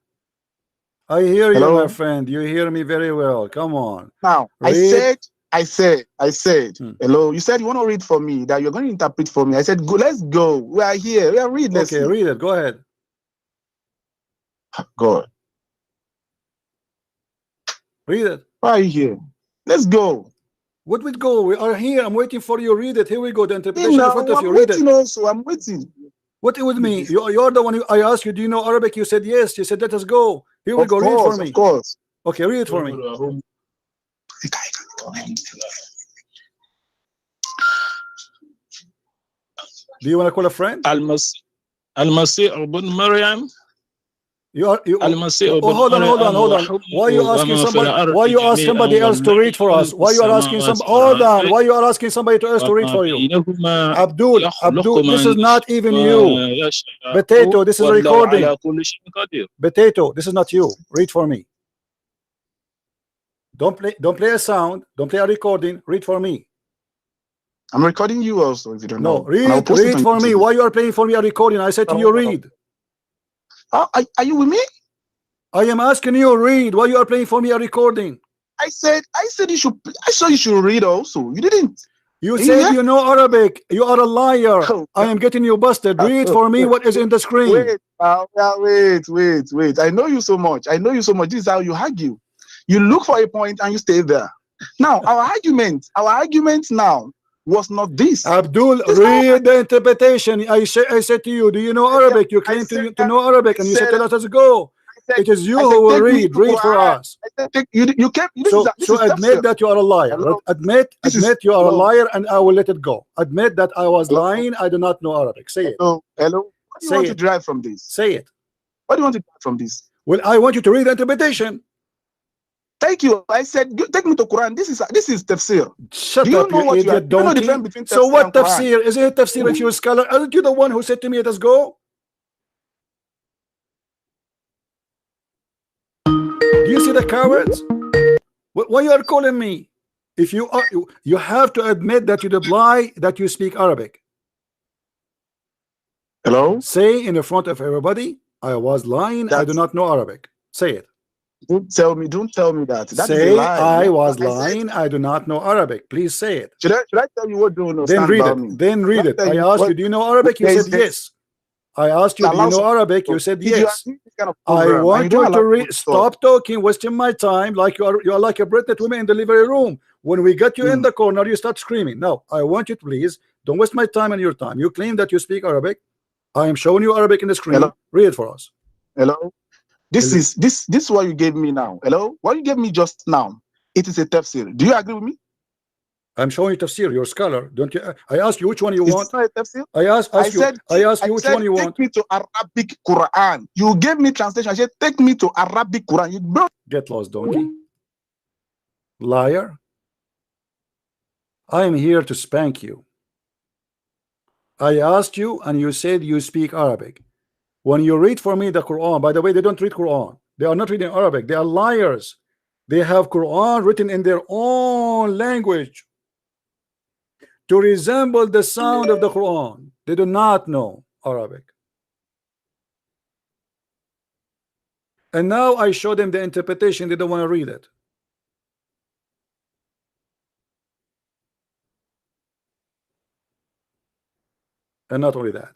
I hear you, my friend. You hear me very well. Come on. Now, read. I said, hello. You said you want to read for me, that you're going to interpret for me. I said, go, let's go. We are here. We are reading. Okay, read it. Go ahead. God. Read it. Why are you here? Let's go. What would go? We are here. I'm waiting for you. Read it. Here we go. The interpretation in front of you. I'm Read waiting it. also. I'm waiting. What with me? You're the one who I asked you, do you know Arabic? You said yes. You said let us go. Here we go. Read it for me. Of course. Okay, read it for me. Do you want to call a friend? Al-Masih ibn Maryam. Hold on. Why you asking somebody? Why you ask somebody else to read for us? Why you are asking somebody? Hold on. Why you are asking somebody else to read for you? Abdul, this is not even you. Potato, this is a recording. Potato, this is not you. Read for me. Don't play a sound. Don't play a recording. Read for me. I'm recording you also. If you don't know. Read for me. Why you are playing for me a recording? I said to you, read. Are you with me? I am asking you, read. Why you are playing for me a recording? I said you should. I saw you should read also. You didn't. You said you know Arabic. You are a liar. I am getting you busted. Read for me what is in the screen. Wait. I know you so much. This is how you argue. You look for a point and you stay there. Now, our argument now was not this. Abdul, read the interpretation. I said to you, do you know Arabic? You claim to know Arabic, and you said, let us go. It is you who will read for us. So admit that you are a liar. Admit you are a liar, and I will let it go. Admit that I was lying. I do not know Arabic. Say it. Hello. What do you want to derive from this? Say it. What do you want to derive from this? Well, I want you to read the interpretation. Thank you. I said, take me to Quran. This is tafsir. Shut up, you idiot donkey. So what tafsir? Is it tafsir if you're a scholar? Aren't you the one who said to me, let us go? you see the cowards? Why you are calling me? If you are, you have to admit that you did lie, that you speak Arabic. Hello? Say in the front of everybody, I was lying, I do not know Arabic. Say it. Don't tell me that. That is a Say lie. I was I said, lying, I do not know Arabic. Please say it. should I tell you what don't Then understand read about it. me? Then read it. Tell I you asked what- you, do you know Arabic? You there's- said yes. I asked you, do you allow know some Arabic? You people- said if you yes. are doing this kind of I program and want don't you allow to people to talk, stop talking, wasting my time, like you are like a pregnant woman in the delivery room. When we get you in the corner, you start screaming. No, I want you to please don't waste my time and your time. You claim that you speak Arabic. I am showing you Arabic in the screen. Hello? Read it for us. Hello? This is what you gave me now. Hello? What you gave me just now? It is a tafsir. Do you agree with me? I'm showing you tafsir. You're a scholar, don't you? I asked you which one you Is want. this not a tafsir? I asked you which one you take want. me to Arabic Quran. You gave me translation. I said, take me to Arabic Quran. You bro. Get lost, donkey. Liar. I am here to spank you. I asked you and you said you speak Arabic. When you read for me the Quran, by the way, they don't read Quran. They are not reading Arabic. They are liars. They have Quran written in their own language to resemble the sound of the Quran. They do not know Arabic. And now I show them the interpretation. They don't want to read it. And not only that,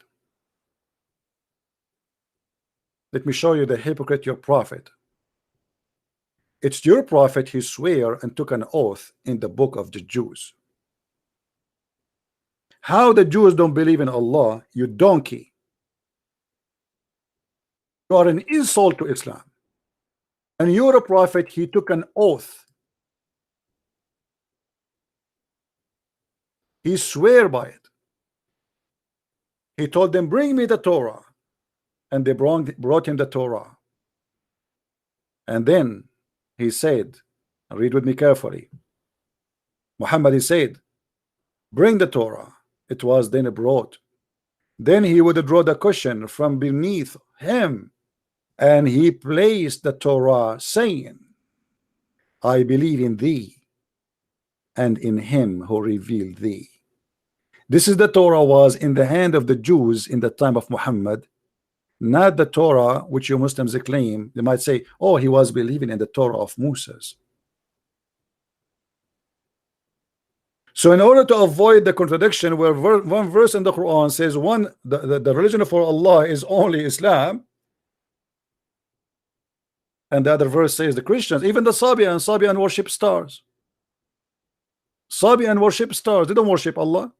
let me show you the hypocrite, your prophet. It's your prophet, he swore and took an oath in the book of the Jews. How the Jews don't believe in Allah, you donkey. You are an insult to Islam. And you're a prophet, he took an oath. He swore by it. He told them, bring me the Torah. And they brought him the Torah. And then he said, read with me carefully. Muhammad, he said, bring the Torah. It was then brought. Then he would draw the cushion from beneath him, and he placed the Torah, saying, I believe in thee and in him who revealed thee. This is the Torah was in the hand of the Jews in the time of Muhammad, not the Torah which you Muslims claim. They might say, oh, he was believing in the Torah of Moses. So in order to avoid the contradiction where one verse in the Quran says the religion for Allah is only Islam, and the other verse says the Christians, even the Sabian worship stars. Sabian worship stars. They don't worship Allah.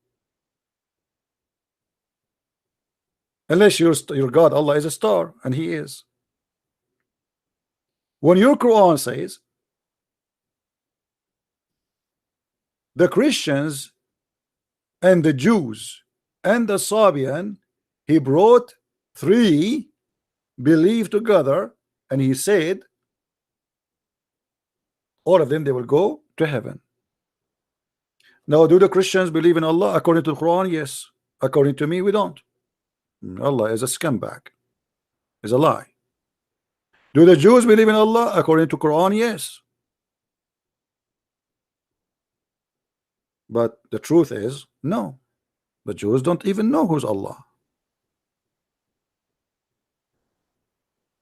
Unless your God, Allah, is a star, and He is. When your Quran says the Christians and the Jews and the Sabian, He brought three believe together, and He said all of them, they will go to heaven. Now, do the Christians believe in Allah according to the Quran? Yes. According to me, we don't. Allah is a scumbag. Is a lie. Do the Jews believe in Allah according to Quran? Yes. But the truth is, no. The Jews don't even know who's Allah.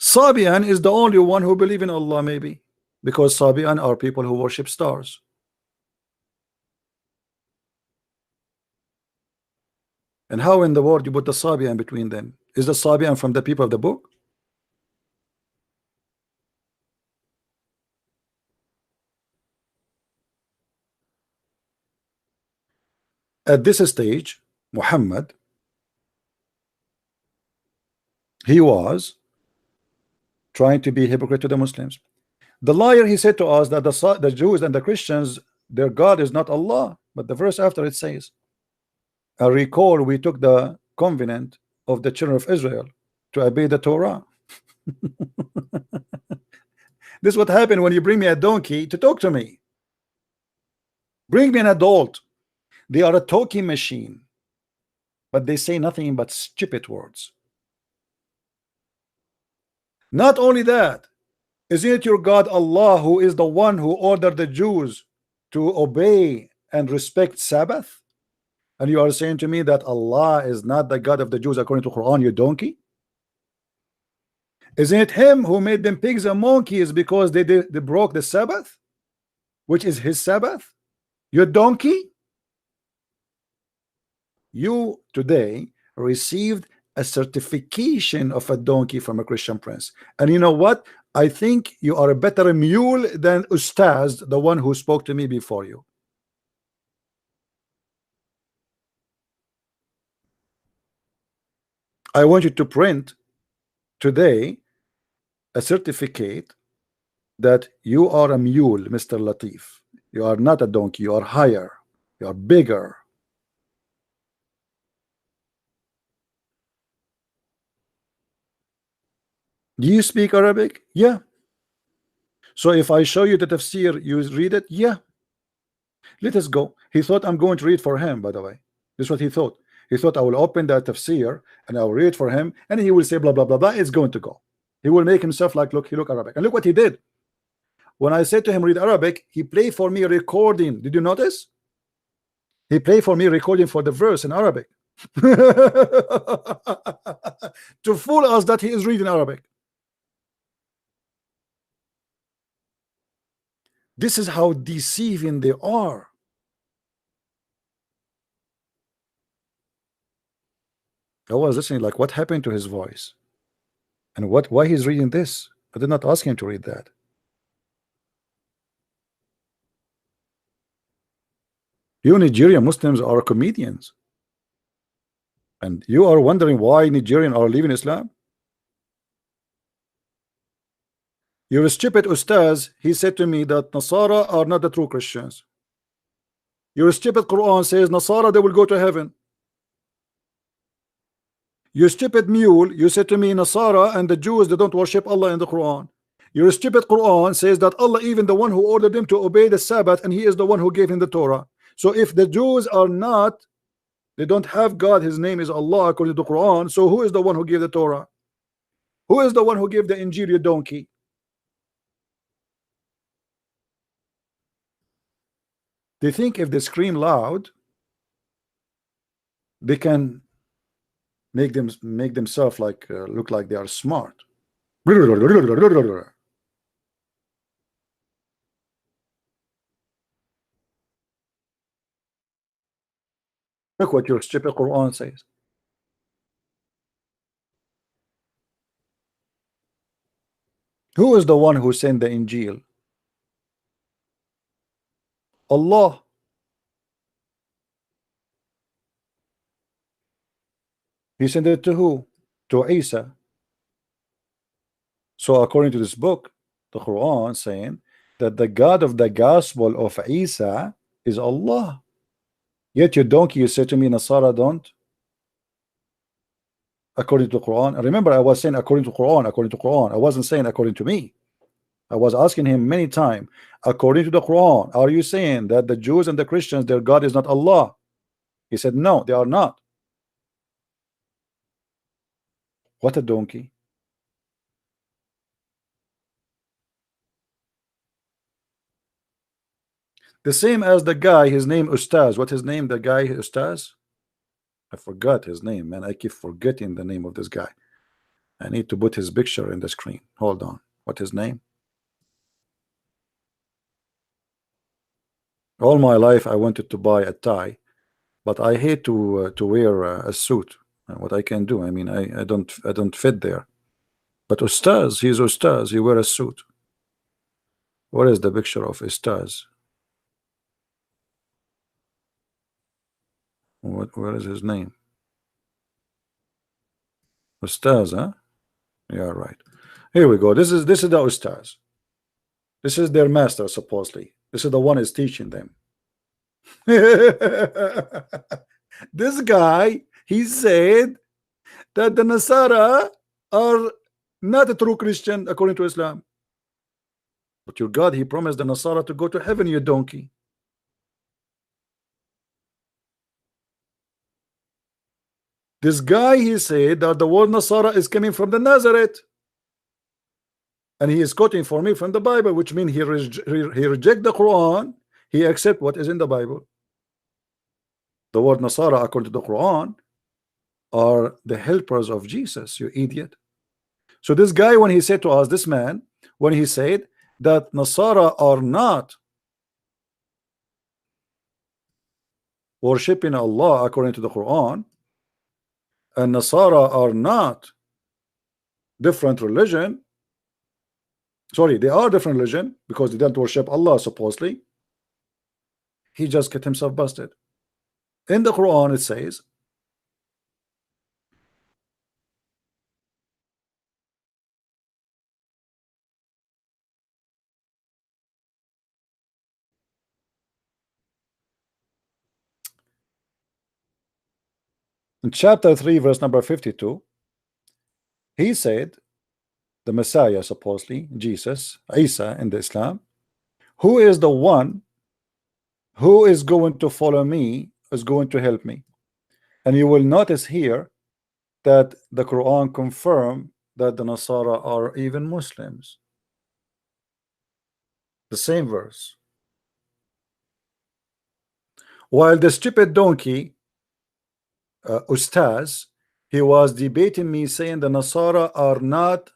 Sabian is the only one who believe in Allah, maybe, because Sabian are people who worship stars. And how in the world you put the Sabian between them? Is the Sabian from the people of the book? At this stage, Muhammad, he was trying to be hypocrite to the Muslims. The liar, he said to us that the Jews and the Christians, their God is not Allah. But the verse after it says, I recall we took the covenant of the children of Israel to obey the Torah. This is what happened when you bring me a donkey to talk to me. Bring me an adult. They are a talking machine, but they say nothing but stupid words. Not only that, Isn't it your God Allah who is the one who ordered the Jews to obey and respect Sabbath? And you are saying to me that Allah is not the God of the Jews according to Quran, you donkey? Isn't it him who made them pigs and monkeys because they broke the Sabbath, which is his Sabbath? You donkey? You today received a certification of a donkey from a Christian prince. And you know what? I think you are a better mule than Ustaz, the one who spoke to me before you. I want you to print today a certificate that you are a mule, Mr. Latif. You are not a donkey, you are higher, you are bigger. Do you speak Arabic? Yeah. So if I show you the tafsir, you read it? Yeah. Let us go. He thought I'm going to read for him, by the way. This is what he thought. He thought I will open the tafsir and I will read for him, and he will say blah blah blah blah. It's going to go. He will make himself like, look, he look Arabic. And look what he did. When I said to him read Arabic, he played for me a recording. Did you notice? He played for me a recording for the verse in Arabic. To fool us that he is reading Arabic. This is how deceiving they are. I was listening like, what happened to his voice? And why he's reading this? I did not ask him to read that. You Nigerian Muslims are comedians. And you are wondering why Nigerians are leaving Islam? Your stupid Ustaz, he said to me that Nasara are not the true Christians. Your stupid Quran says Nasara, they will go to heaven. You stupid mule, you said to me Nasara and the Jews, they don't worship Allah in the Quran. Your stupid Quran says that Allah even the one who ordered them to obey the Sabbath, and he is the one who gave him the Torah. So if the Jews are not, they don't have God, his name is Allah according to the Quran, so who is the one who gave the Torah? Who is the one who gave the Injil, you donkey? They think if they scream loud, they can make themselves like look like they are smart. Look what your stupid Quran says. Who is the one who sent the Injil? Allah. He sent it to who? To Isa. So according to this book, the Quran saying that the God of the gospel of Isa is Allah. Yet you donkey, you say to me Nasara don't. According to the Quran. Remember, I was saying according to Quran, according to Quran. I wasn't saying according to me. I was asking him many times, according to the Quran, are you saying that the Jews and the Christians, their God is not Allah? He said, no, they are not. What a donkey. The same as the guy, his name Ustaz. What his name, the guy Ustaz? I forgot his name, man. I keep forgetting the name of this guy. I need to put his picture in the screen. Hold on. What his name? All my life I wanted to buy a tie, but I hate to wear a suit. What I can do, I mean, I don't fit there. But Ustaz, he's Ustaz. He wear a suit. What is the picture of Ustaz? Where is his name? Ustaz, huh? Yeah, right. Here we go. This is the Ustaz. This is their master, supposedly. This is the one is teaching them. This guy, he said that the Nasara are not a true Christian according to Islam. But your God, he promised the Nasara to go to heaven, you donkey. This guy, he said that the word Nasara is coming from the Nazareth. and he is quoting for me from the Bible, which means he reject the Quran, he accept what is in the Bible. The word Nasara, according to the Quran, are the helpers of Jesus, you idiot. So this guy, when he said to us, this man, when he said that Nasara are not worshipping Allah according to the Quran, and Nasara are not different religion, sorry, they are different religion because they don't worship Allah supposedly, he just get himself busted. In the Quran it says, in chapter 3 verse number 52, he said, the Messiah supposedly, Jesus, Isa in the Islam, who is the one who is going to follow me, is going to help me. And you will notice here that the Quran confirm that the Nasara are even Muslims. The same verse. While the stupid donkey, Ustaz, he was debating me saying the Nasara are not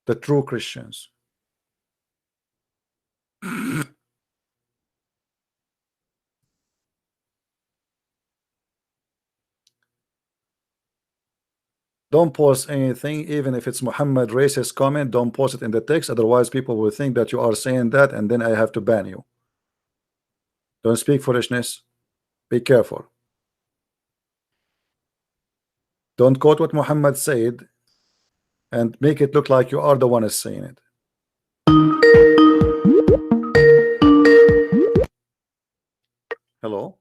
the true Christians. Don't post anything, even if it's Muhammad racist comment, don't post it in the text, otherwise people will think that you are saying that and then I have to ban you. Don't speak foolishness. Be careful. Don't quote what Muhammad said and make it look like you are the one is saying it. Hello.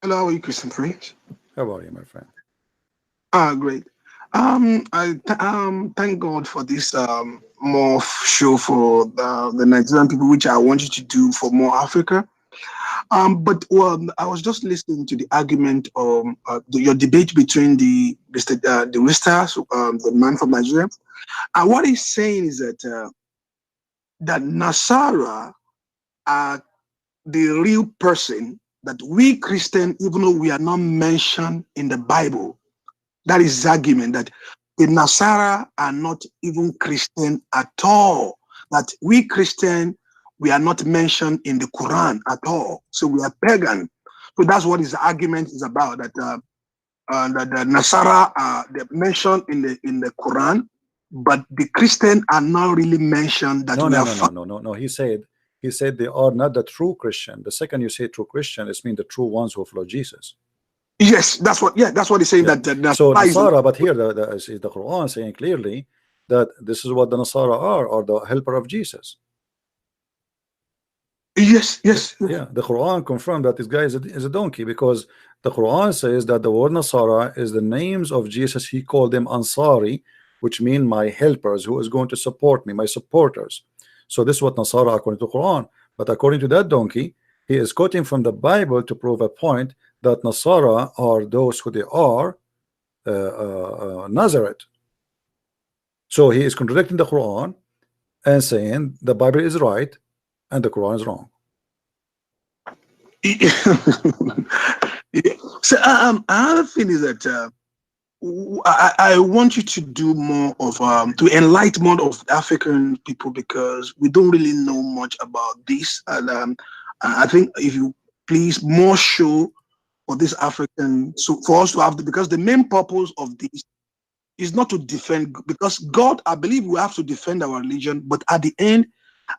Hello, how are you, Christian Prince? How are you, my friend? Great. Thank God for this more show for the Nigerian people, which I want you to do for more Africa. But I was just listening to the argument of your debate between the Ristas, the man from Nigeria, and what he's saying is that that Nasara are the real person that we Christian, even though we are not mentioned in the Bible. That is his argument, that the Nasara are not even Christian at all. That we Christian, we are not mentioned in the Quran at all. So we are pagan. So that's what his argument is about. That the Nasara are mentioned in the Quran, but the Christian are not really mentioned. That no. He said they are not the true Christian. The second you say true Christian, it means the true ones who follow Jesus. Yes, that's what he's saying. Yeah. That so Nasara, but here the Quran saying clearly that this is what the Nasara are the helper of Jesus. Yes. Yeah, the Quran confirmed that this guy is a donkey, because the Quran says that the word Nasara is the names of Jesus. He called them Ansari, which mean my helpers, who is going to support me, my supporters. So this is what Nasara according to the Quran. But according to that donkey, he is quoting from the Bible to prove a point that Nasara are those who they are Nazareth. So he is contradicting the Quran and saying the Bible is right and the Quran is wrong. So another thing is that I want you to do more of to enlighten more of African people, because we don't really know much about this, and I think if you please more show for this African, so for us to have because the main purpose of this is not to defend, because God, I believe we have to defend our religion, but at the end,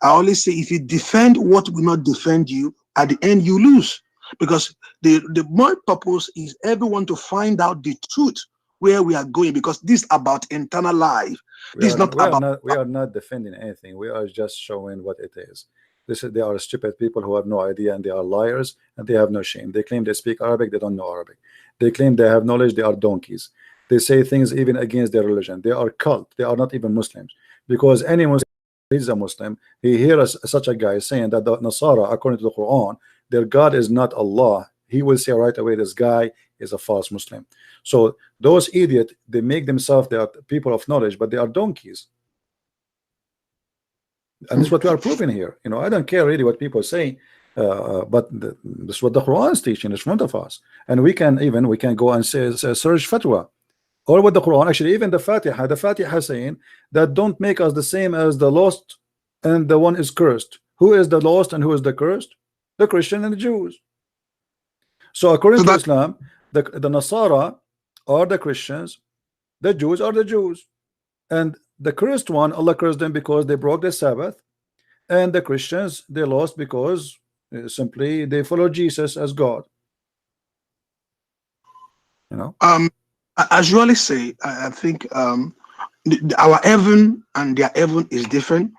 I always say if you defend what will not defend you, at the end you lose, because the more purpose is everyone to find out the truth where we are going, because this is about internal life. We are not defending anything. We are just showing what it is. They are stupid people who have no idea, and they are liars, and they have no shame. They claim they speak Arabic, they don't know Arabic. They claim they have knowledge, they are donkeys. They say things even against their religion. They are cult. They are not even Muslims, because any Muslim is a Muslim. He hears such a guy saying that the Nasara, according to the Quran, their God is not Allah. He will say right away, this guy is a false Muslim. So those idiots, they make themselves, they are people of knowledge, but they are donkeys. And this is what we are proving here. You know, I don't care really what people say, but this is what the Quran is teaching in front of us, and we can go and search fatwa, or what the Quran actually, even the Fatiha saying that don't make us the same as the lost and the one is cursed. Who is the lost and who is the cursed? The Christian and the Jews. So according to Islam, the Nasara are the Christians, the Jews are the Jews, and the cursed one, Allah cursed them because they broke the Sabbath, and the Christians, they lost because simply they follow Jesus as God. You know, as you always say, I think our heaven and their heaven is different.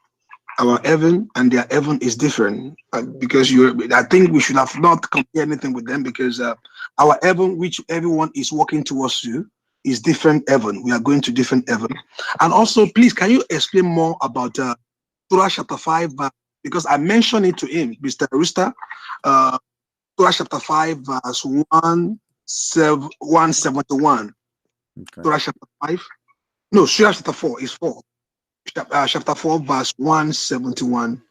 Our heaven and their heaven is different, because I think we should have not compared anything with them, because our heaven, which everyone is walking towards to, is different heaven. We are going to different heaven. And also, please, can you explain more about Surah chapter 5? Because I mentioned it to him, Mr. Rooster. Surah chapter 5, verse 171. okay. Surah chapter 5. No, Surah chapter 4 is 4. Chapter 4, verse 171.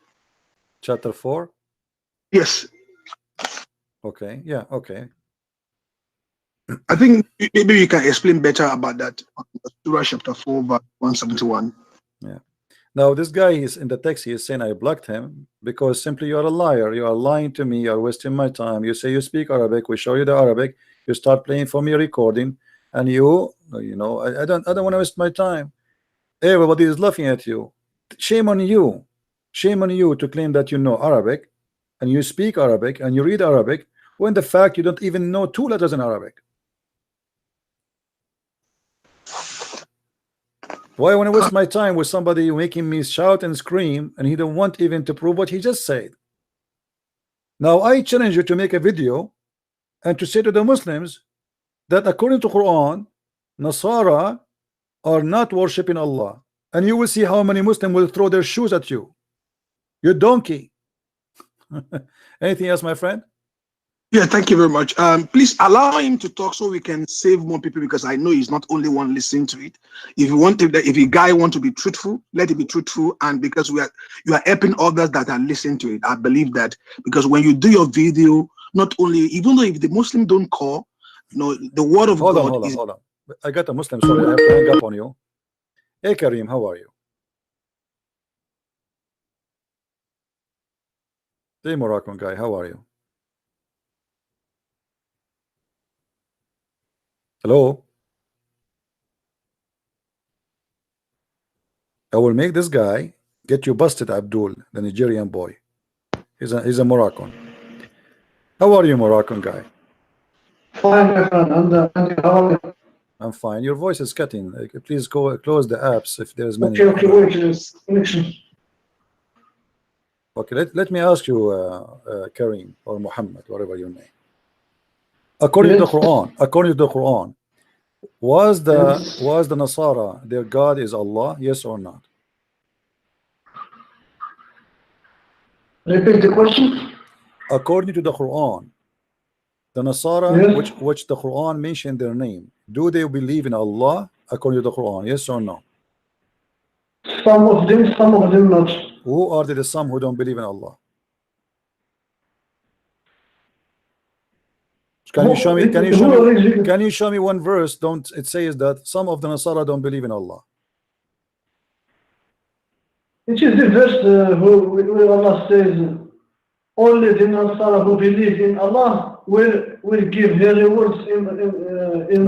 Chapter 4. Yes. Okay. Yeah. Okay. I think maybe you can explain better about that. Surah chapter 4, verse 171. Yeah. Now this guy is in the text. He is saying I blocked him because simply you are a liar. You are lying to me. You are wasting my time. You say you speak Arabic. We show you the Arabic. You start playing for me recording, and you know I don't want to waste my time. Everybody is laughing at you. Shame on you. Shame on you to claim that you know Arabic and you speak Arabic and you read Arabic, when the fact you don't even know 2 letters in Arabic. Why I want to waste my time with somebody making me shout and scream, and he don't want even to prove what he just said? Now I challenge you to make a video and to say to the Muslims that according to Quran, Nasara are not worshiping Allah, and you will see how many Muslims will throw their shoes at you. You donkey. Anything else, my friend? Yeah, thank you very much. Please allow him to talk so we can save more people, because I know he's not only one listening to it. If you want to, if a guy want to be truthful, let it be truthful, and because you are helping others that are listening to it. I believe that, because when you do your video, not only, even though if the Muslim don't call, the word of God is. Hold on. I got a Muslim. Sorry, I have to hang up on you. Hey Kareem, how are you? Hey Moroccan guy, how are you? Hello? I will make this guy get you busted, Abdul, the Nigerian boy. He's a Moroccan. How are you, Moroccan guy? Fine, my friend. How are you? I'm fine. Your voice is cutting. Please go close the apps if there's many. Okay, wait, connection. Okay, let me ask you, Kareem or Muhammad, whatever your name. According to the Quran, was the Nasara their God is Allah? Yes or not? Repeat the question. According to the Quran, the Nasara, yes, which the Quran mentioned their name, do they believe in Allah according to the Quran? Yes or no? some of them not. Who are the some who don't believe in Allah? Can you show me? Can you show me one verse? It says that some of the Nasara don't believe in Allah. It is the verse where Allah says, only the Nasara who believe in Allah will give their rewards in My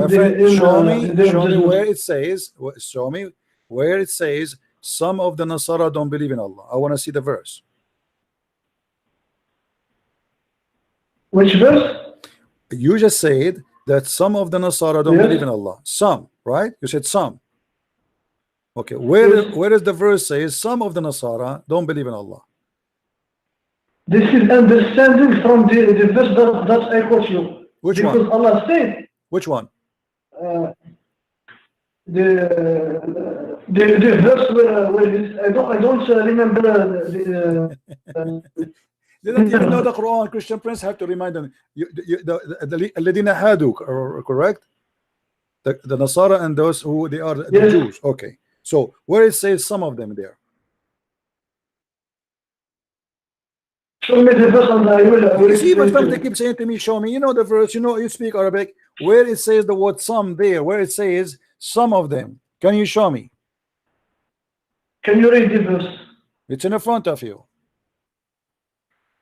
the friend, show me where it says. Show me where it says some of the Nasara don't believe in Allah. I want to see the verse. Which verse? You just said that some of the Nasara don't believe in Allah. Some, right? You said some. Okay, where is the verse says some of the Nasara don't believe in Allah? This is understanding from the verse that I quote you. Which because one? Allah said. Which one? The verse where I don't remember They don't even know the Quran. Christian Prince have to remind them. الذين هادوا, correct? The Nasara and those who they are the Jews. Okay. So where it says some of them there. Show me the verse and I will You see, but explain to they you. keep saying to me, show me. You know the verse, you know, you speak Arabic. Where it says the word some there, where it says some of them. Can you show me? Can you read the verse? It's in the front of you.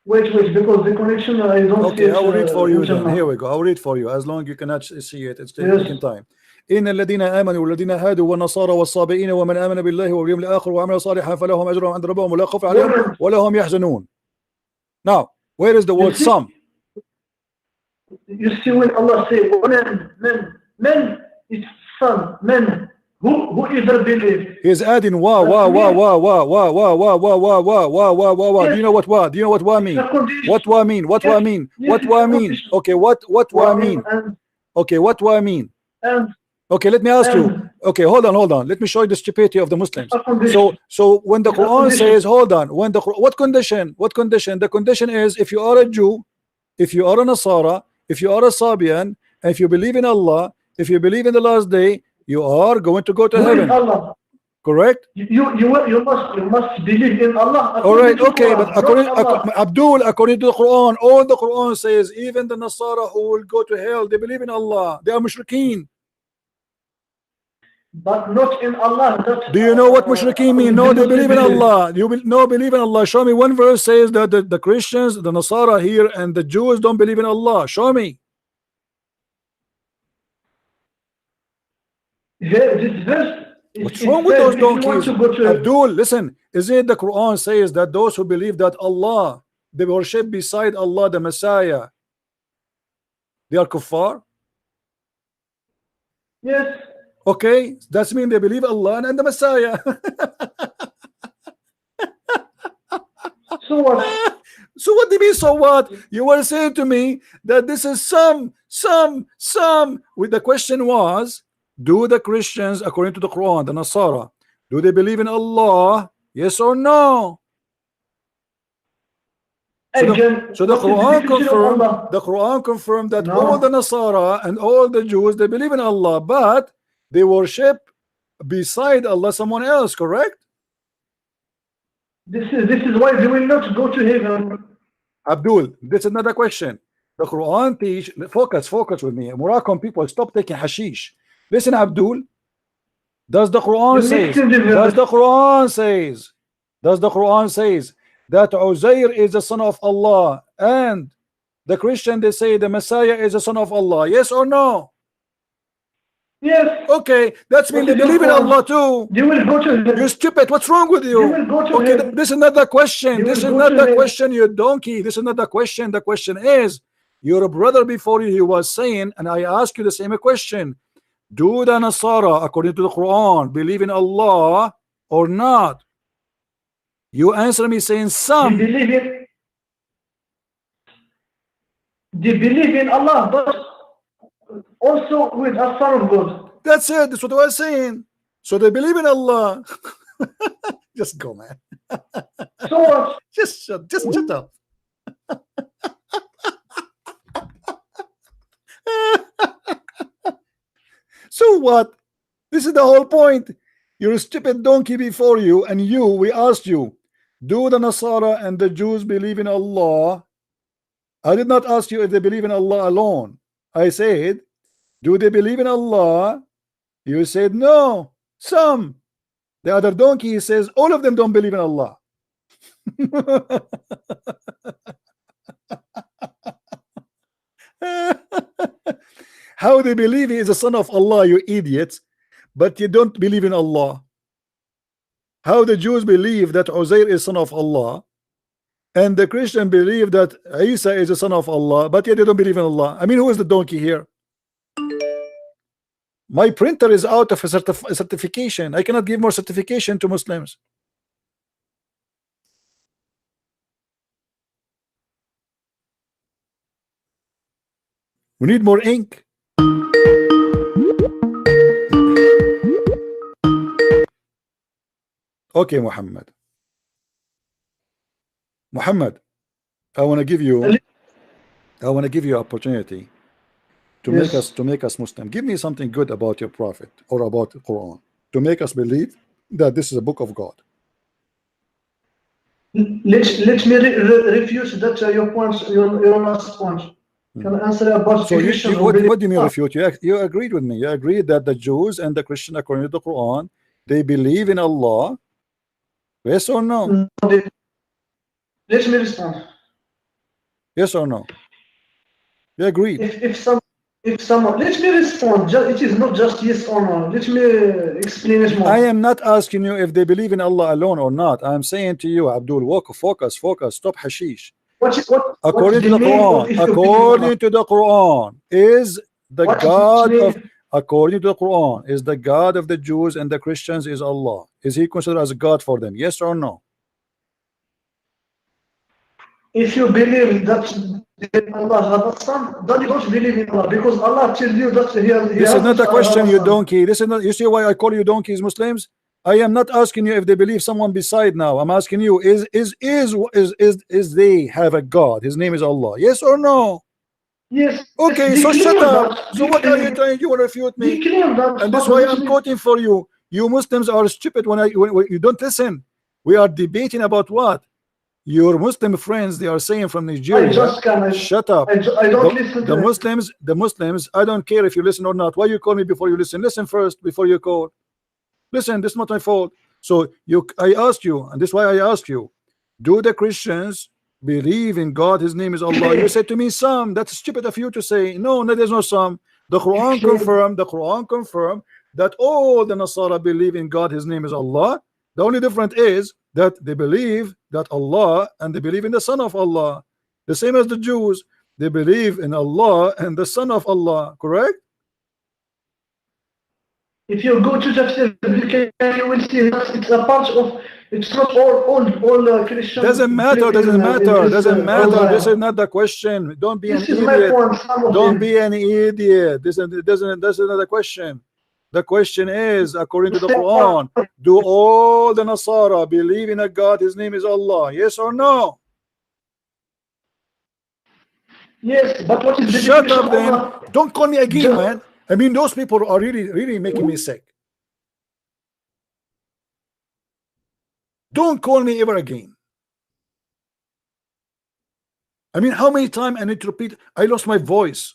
Wait, because the connection I don't see Okay, it. I will read for you then. now. Here we go. I will read for you. As long as you cannot see it, it's Yes. taking time. إن الذين آمنوا والذين هادوا والنصارى والصابئين ومن آمن بالله واليوم الآخر وعمل صالحا فلهم أجرهم عند ربهم ولا خوف عليهم ولا هم يحزنون. Now, where is the word some? You see when Allah say men, it's son, men. Who either believe? He's adding wa. Do you know what wa? Do you know what wa mean? What wa mean? What wa mean? What wa mean? Okay, what wa mean? Okay, what wa mean? Okay, let me ask you. Okay, hold on. Let me show you the stupidity of the Muslims. So when the Quran says, hold on, when the what condition? What condition? The condition is if you are a Jew, if you are a Nasara, if you are a Sabian, and if you believe in Allah, if you believe in the last day, you are going to go to heaven. Allah. Correct? You must believe in Allah. All right, okay, but according to the Quran, all the Quran says, even the Nasara who will go to hell, they believe in Allah. They are mushrikeen. But not in Allah. Do you know what mushrikeen mean? No, they believe in Allah. No, believe in Allah. Show me one verse says that the Christians, the Nasara here, and the Jews don't believe in Allah. Show me. This verse. What's wrong with those donkeys? Abdul, listen. Is it the Quran says that those who believe that Allah, they worship beside Allah, the Messiah, they are kuffar? Yes. Okay, that's mean they believe Allah and the Messiah. So what? So what do you mean, so what? You were saying to me that this is some. With the question was, do the Christians, according to the Quran, the Nasara, do they believe in Allah? Yes or no? So the Quran confirmed that all the Nasara and all the Jews, they believe in Allah, but they worship beside Allah someone else, correct? This is why they will not go to heaven. Abdul, this is another question. The Quran teach, focus with me. Moroccan people, stop taking hashish. Listen, Abdul. Does the Quran says that Uzair is the son of Allah, and the Christian they say the Messiah is the son of Allah? Yes or no? Yes. Okay, that's mean they believe in Allah too. You will go to heaven. You're stupid. What's wrong with you? You will go to Okay, heaven. this is not the question. This is go not to the heaven. question, you donkey. This is not the question. The question is, your brother before you, he was saying, and I ask you the same question. Do the Nasara, according to the Quran, believe in Allah or not? You answer me saying some. They believe in Allah, but also with a son of God. That's it. That's what I was saying. So they believe in Allah. Just go, man. So what? Just shut up. So what? This is the whole point. You're a stupid donkey before you, and we asked you, do the Nasara and the Jews believe in Allah? I did not ask you if they believe in Allah alone. I said, do they believe in Allah? You said no, some. The other donkey says all of them don't believe in Allah. How they believe he is a son of Allah, you idiots, but you don't believe in Allah? How the Jews believe that Uzair is son of Allah, and the Christian believe that Isa is a son of Allah, but yet they don't believe in Allah? I mean, who is the donkey here? My printer is out of a certification. I cannot give more certification to Muslims. We need more ink. Okay, Muhammad. I want to give you opportunity to Yes. make us Muslim. Give me something good about your prophet or about the Quran to make us believe that this is a book of God. Let me refute that your points, your last point. Can I answer about So the Christian who what believe do you mean refute? You agreed with me. You agreed that the Jews and the Christian, according to the Quran, they believe in Allah. Yes or no? No, let me respond. Yes or no? You agreed. If someone let me respond. It is not just yes or no. Let me explain it more. I am not asking you if they believe in Allah alone or not. I'm saying to you, Abdul, focus, stop hashish. According to the Quran, is the God of according to the Quran, is the God of the Jews and the Christians is Allah. Is he considered as a God for them? Yes or no? If you believe that Allah has a son, then you don't believe in Allah because Allah tells you that he This is not the question, you son. donkey. This is not. You see why I call you donkeys, Muslims? I am not asking you if they believe someone beside now. I'm asking you, is they have a God? His name is Allah. Yes or no? Yes. Okay, so shut up. So what are you trying? You want to refute me? And that's why I'm quoting for you. You Muslims are stupid when you don't listen. We are debating about what? Your Muslim friends, they are saying from Nigeria. Shut up. I don't listen to the Muslims, I don't care if you listen or not. Why you call me before you listen? Listen first before you call. Listen, this is not my fault. So I asked you, and this is why I asked you, do the Christians believe in God? His name is Allah. You said to me some. That's stupid of you to say. No, there's no some. The Quran confirmed that all the Nasara believe in God. His name is Allah. The only difference is that they believe that Allah and they believe in the Son of Allah. The same as the Jews. They believe in Allah and the Son of Allah. Correct? If you go to Tafsir, you will see that it's a part of. It's not all Christians. Doesn't matter. This is not the question. Don't be an idiot. Don't be an idiot. This is not the question. The question is, according to the Quran, do all the Nasara believe in a God? His name is Allah. Yes or no? Yes, but what is the Shut up then. Allah? Don't call me again, man. I mean, those people are really making me sick. Don't call me ever again. I mean, how many times I need to repeat? I lost my voice.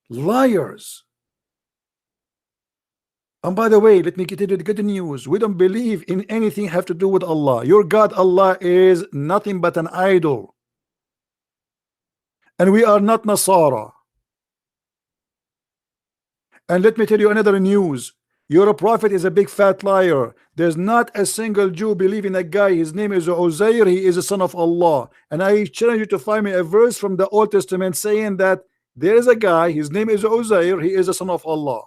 Liars. And by the way, let me get into the good news. We don't believe in anything have to do with Allah. Your God, Allah, is nothing but an idol. And we are not Nasara. And let me tell you another news. Your prophet is a big fat liar. There's not a single Jew believe in a guy. His name is Uzair. He is a son of Allah. And I challenge you to find me a verse from the Old Testament saying that there is a guy. His name is Uzair. He is a son of Allah.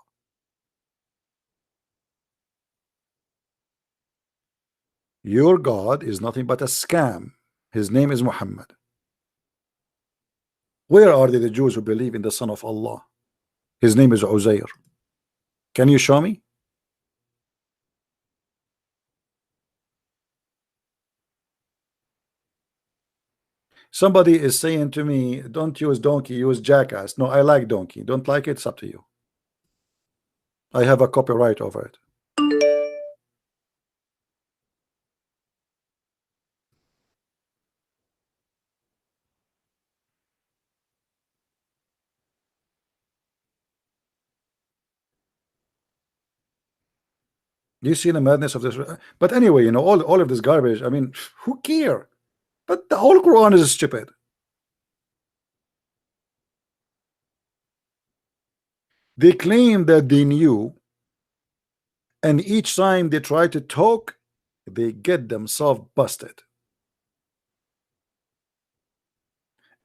Your God is nothing but a scam. His name is Muhammad. Where are the Jews who believe in the son of Allah? His name is Uzair. Can you show me? Somebody is saying to me, don't use donkey, use jackass. No, I like donkey. Don't like it, it's up to you. I have a copyright over it. Do you see the madness of this? But anyway, you know, all of this garbage, I mean, who care? But the whole Quran is stupid. They claim that they knew, and each time they try to talk, they get themselves busted.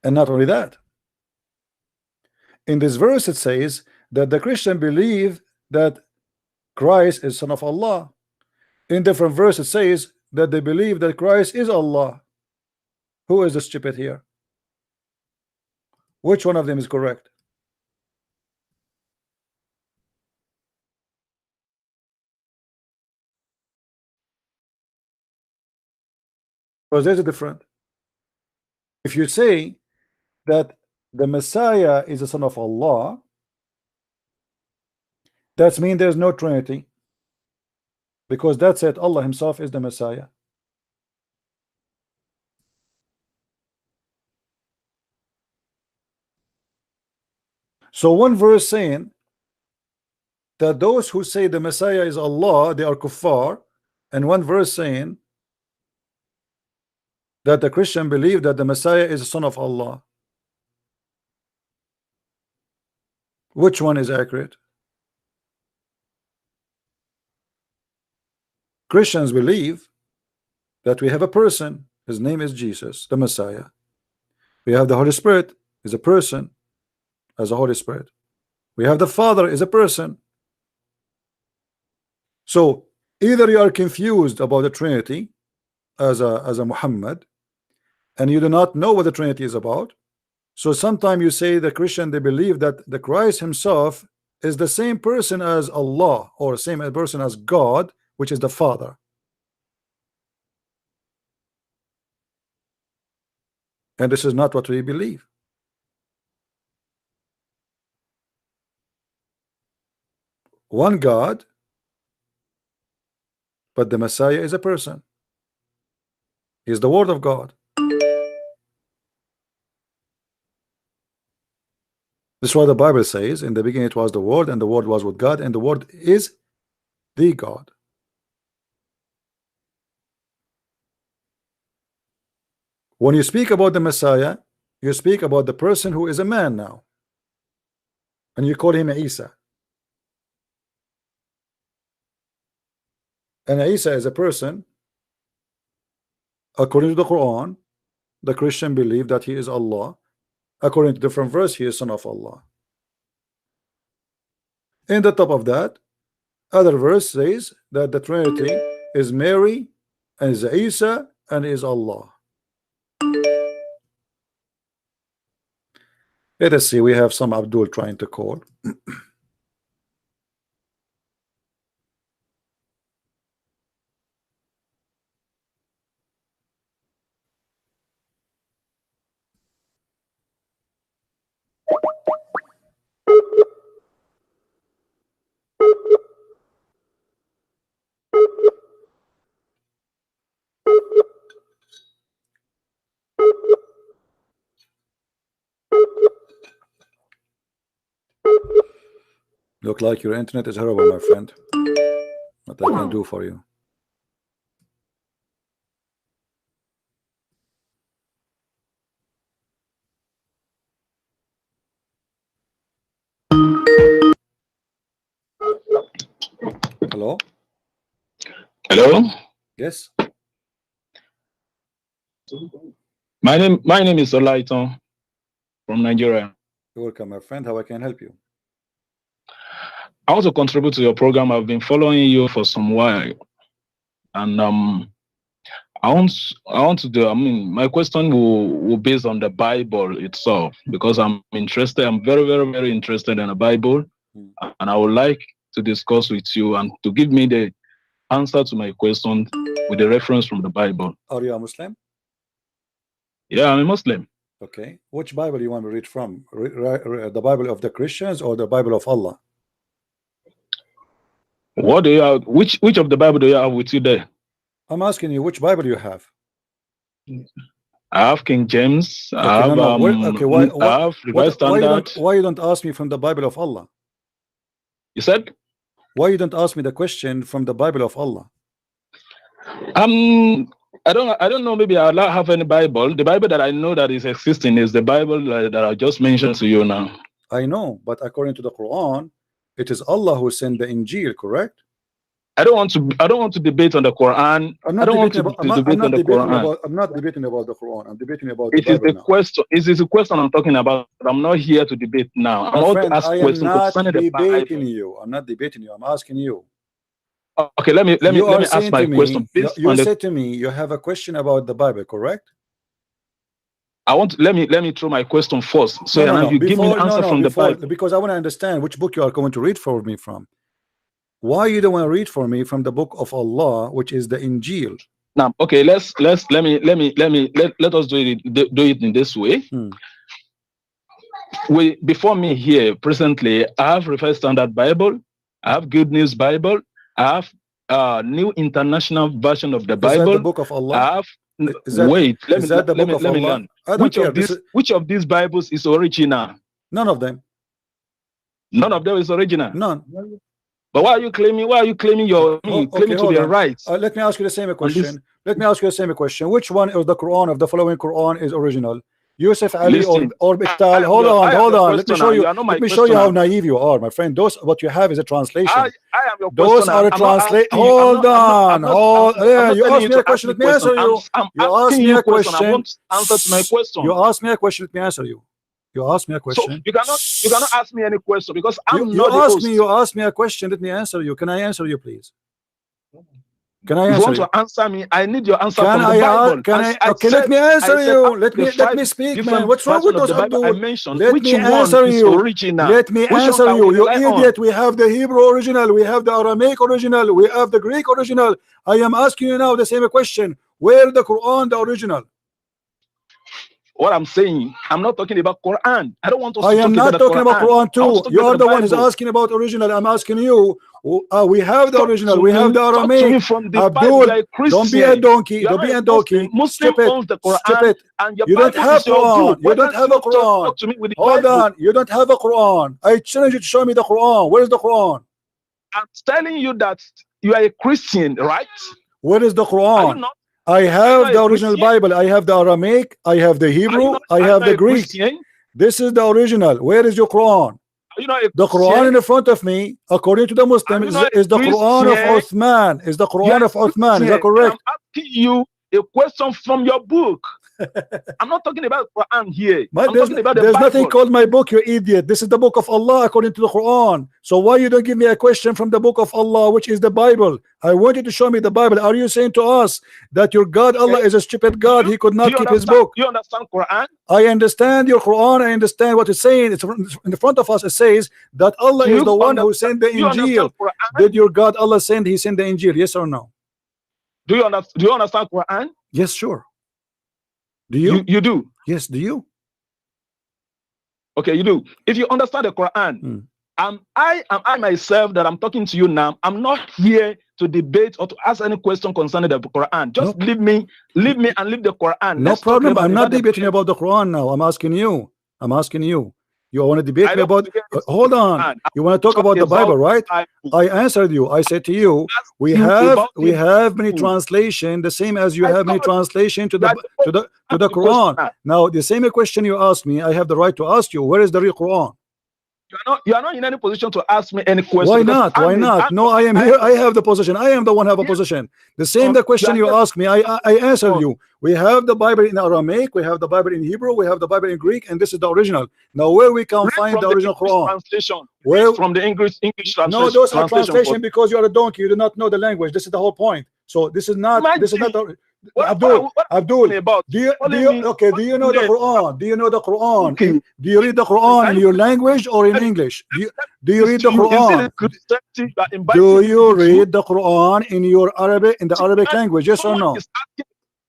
And not only that, in this verse it says that the Christian believe that Christ is son of Allah. In different verses it says that they believe that Christ is Allah. Who is the stupid here? Which one of them is correct? Because there's a difference. If you say that the Messiah is the son of Allah, that means there's no Trinity, because that's it. Allah himself is the Messiah. So one verse saying that those who say the Messiah is Allah, they are kuffar, and one verse saying that the Christian believe that the Messiah is the son of Allah. Which one is accurate? Christians believe that we have a person, his name is Jesus, the Messiah. We have the Holy Spirit, is a person, as a Holy Spirit. We have the Father, is a person. So either you are confused about the Trinity as a Muhammad, and you do not know what the Trinity is about. So sometimes you say the Christian, they believe that the Christ himself is the same person as Allah, or same person as God, which is the Father. And this is not what we believe. One God, but the Messiah is a person. He is the Word of God. This is what the Bible says. In the beginning it was the Word, and the Word was with God, and the Word is the God. When you speak about the Messiah, you speak about the person who is a man now, and you call him Isa. And Isa is a person. According to the Quran, the Christian believe that he is Allah. According to different verse, he is son of Allah. In the top of that, other verse says that the Trinity is Mary, and is Isa, and is Allah. Let us see, we have some Abdul trying to call. Look like your internet is horrible, my friend. What I can do for you? Hello? Hello? Yes? My name is Olaiton from Nigeria. You're welcome, my friend. How I can help you? I want to contribute to your program. I've been following you for some while. And I want to do, my question will based on the Bible itself, because I'm interested. I'm very, very, very interested in the Bible. And I would like to discuss with you and to give me the answer to my question with the reference from the Bible. Are you a Muslim? Yeah, I'm a Muslim. Okay. Which Bible do you want to read from? The Bible of the Christians or the Bible of Allah? What do you have? Which of the Bible do you have with you there? I'm asking you which Bible you have. I have King James. Okay, I have I have Revised Standard. Why you don't ask me from the Bible of Allah? You said? Why you don't ask me the question from the Bible of Allah? I don't know. Maybe I don't have any Bible. The Bible that I know that is existing is the Bible that I just mentioned to you now. I know, but according to the Quran, it is Allah who sent the Injil, correct? I don't want to debate on the Quran. I'm not debating about the Quran. I'm not debating about the Quran. I'm debating about the Bible now. Question. It is a question I'm talking about. I'm not here to debate now. I'm My friend, to ask I am questions not concerning the Bible. debating you. I'm not debating you. I'm asking you. Okay, let me ask my question. You said to me you have a question about the Bible, correct? Let me throw my question first. So you give me an answer from the Bible. Because I want to understand which book you are going to read for me from. Why you don't want to read for me from the book of Allah, which is the Injil? Now, okay, let us do it in this way. Before me here presently, I have Revised Standard Bible, I have Good News Bible, I have New International Version of the Bible. Is that the book of Allah? I have Let me learn. Which of these Bibles is original? None of them. None of them is original. None. But why are you claiming? You're claiming to be right? Let me ask you the same question. Let me ask you the same question. Which one of the Quran, of the following Quran, is original? Yusuf Ali or Biktal? Hold on. Let me show you. Let me show you how naive you are, my friend. Those what you have is a translation. I am your Those are a translation. Hold on. Yeah, you asked me a question. Let me answer you. You asked me a question. I want answer to my question. You asked me a question. Let me answer you. You asked me a question. So you cannot ask me any question because I'm not the host. You asked me a question. Let me answer you. Can I answer you, please? Can I answer you? Want to answer me? I need your answer from the Bible. Okay, let me answer you. Let me speak, man. What's wrong with those Abdul? Let me answer you. Let me answer you. You idiot. We have the Hebrew original. We have the Aramaic original. We have the Greek original. I am asking you now the same question. Where the Quran, the original? What I'm saying, I'm not talking about Quran. I don't want to. I am not talking about Quran too. You are the one who's asking about original. I'm asking you. We have the original. We have the Aramaic. Abdul, don't be a donkey. Don't be a donkey. Stupid. Stupid. You don't have Quran. You don't have a Quran. Hold on. You don't have a Quran. I challenge you to show me the Quran. Where is the Quran? I'm telling you that you are a Christian, right? Where is the Quran? I have the original Bible. I have the Aramaic. I have the Hebrew. I have the Greek. This is the original. Where is your Quran? The Quran in front of me, according to the Muslims, is the Quran of Uthman. Is the Quran of Uthman. Is that correct? I'm asking you a question from your book. I'm not talking about Quran here. I'm talking about the There's Bible. Nothing called my book, you idiot. This is the book of Allah according to the Quran. So why you don't give me a question from the book of Allah, which is the Bible? I want you to show me the Bible. Are you saying to us that your God Allah is a stupid God? He could not keep his book. You understand Quran? I understand your Quran. I understand what it's saying. It's in the front of us. It says that Allah is the one who sent the Injil. Did your God Allah send? He sent the Injil? Yes or no? Do you understand Quran? Yes, sure. Do you? You do? Yes, do you? Okay, you do. If you understand the Quran, am I myself that I'm talking to you now, I'm not here to debate or to ask any question concerning the Quran. Just leave me and leave the Quran. No problem. I'm not debating about the Quran now. I'm asking you. You want to debate me about hold on. You want to talk about the Bible, right? I answered you. I said to you, we have many translation, the same as you have many translation to the Quran. Now the same question you asked me, I have the right to ask you, where is the real Quran? You are not in any position to ask me any question. Why not? Why not? No, I am here. I have the position. I am the one who have a position. The same the question you asked me, I answered you. We have the Bible in Aramaic, we have the Bible in Hebrew, we have the Bible in Greek, and this is the original. Now where we can find the original Quran? Translation. Where from the English translation? No, those are translation because you are a donkey. You do not know the language. This is the whole point. So this is not the Abdul, do you know the Quran? Do you know the Quran? Okay. Do you read the Quran in your language or in English? Do you read the Quran? Do you read the Quran in your the Arabic language? Yes or no?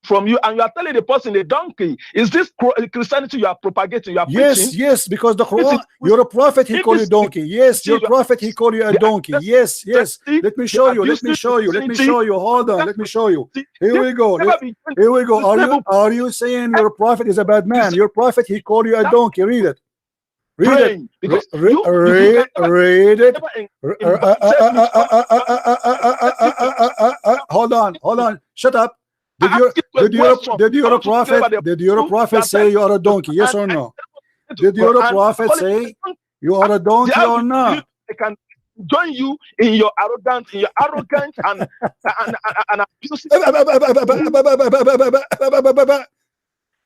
From you, and you are telling the person a donkey. Is this Christianity you are propagating? You are preaching? Yes, because the Quran, you're a prophet, he called you donkey. Yes, your prophet, he called you a donkey. Yes. Let me show you. Hold on, let me show you. Here we go. Are you saying your prophet is a bad man? Your prophet, he called you a donkey. Read it. Read it. Hold on. Shut up. Did your prophet say you are a donkey? Yes or no? Did your prophet say you are a donkey or not? I can join you in your arrogant and abusive.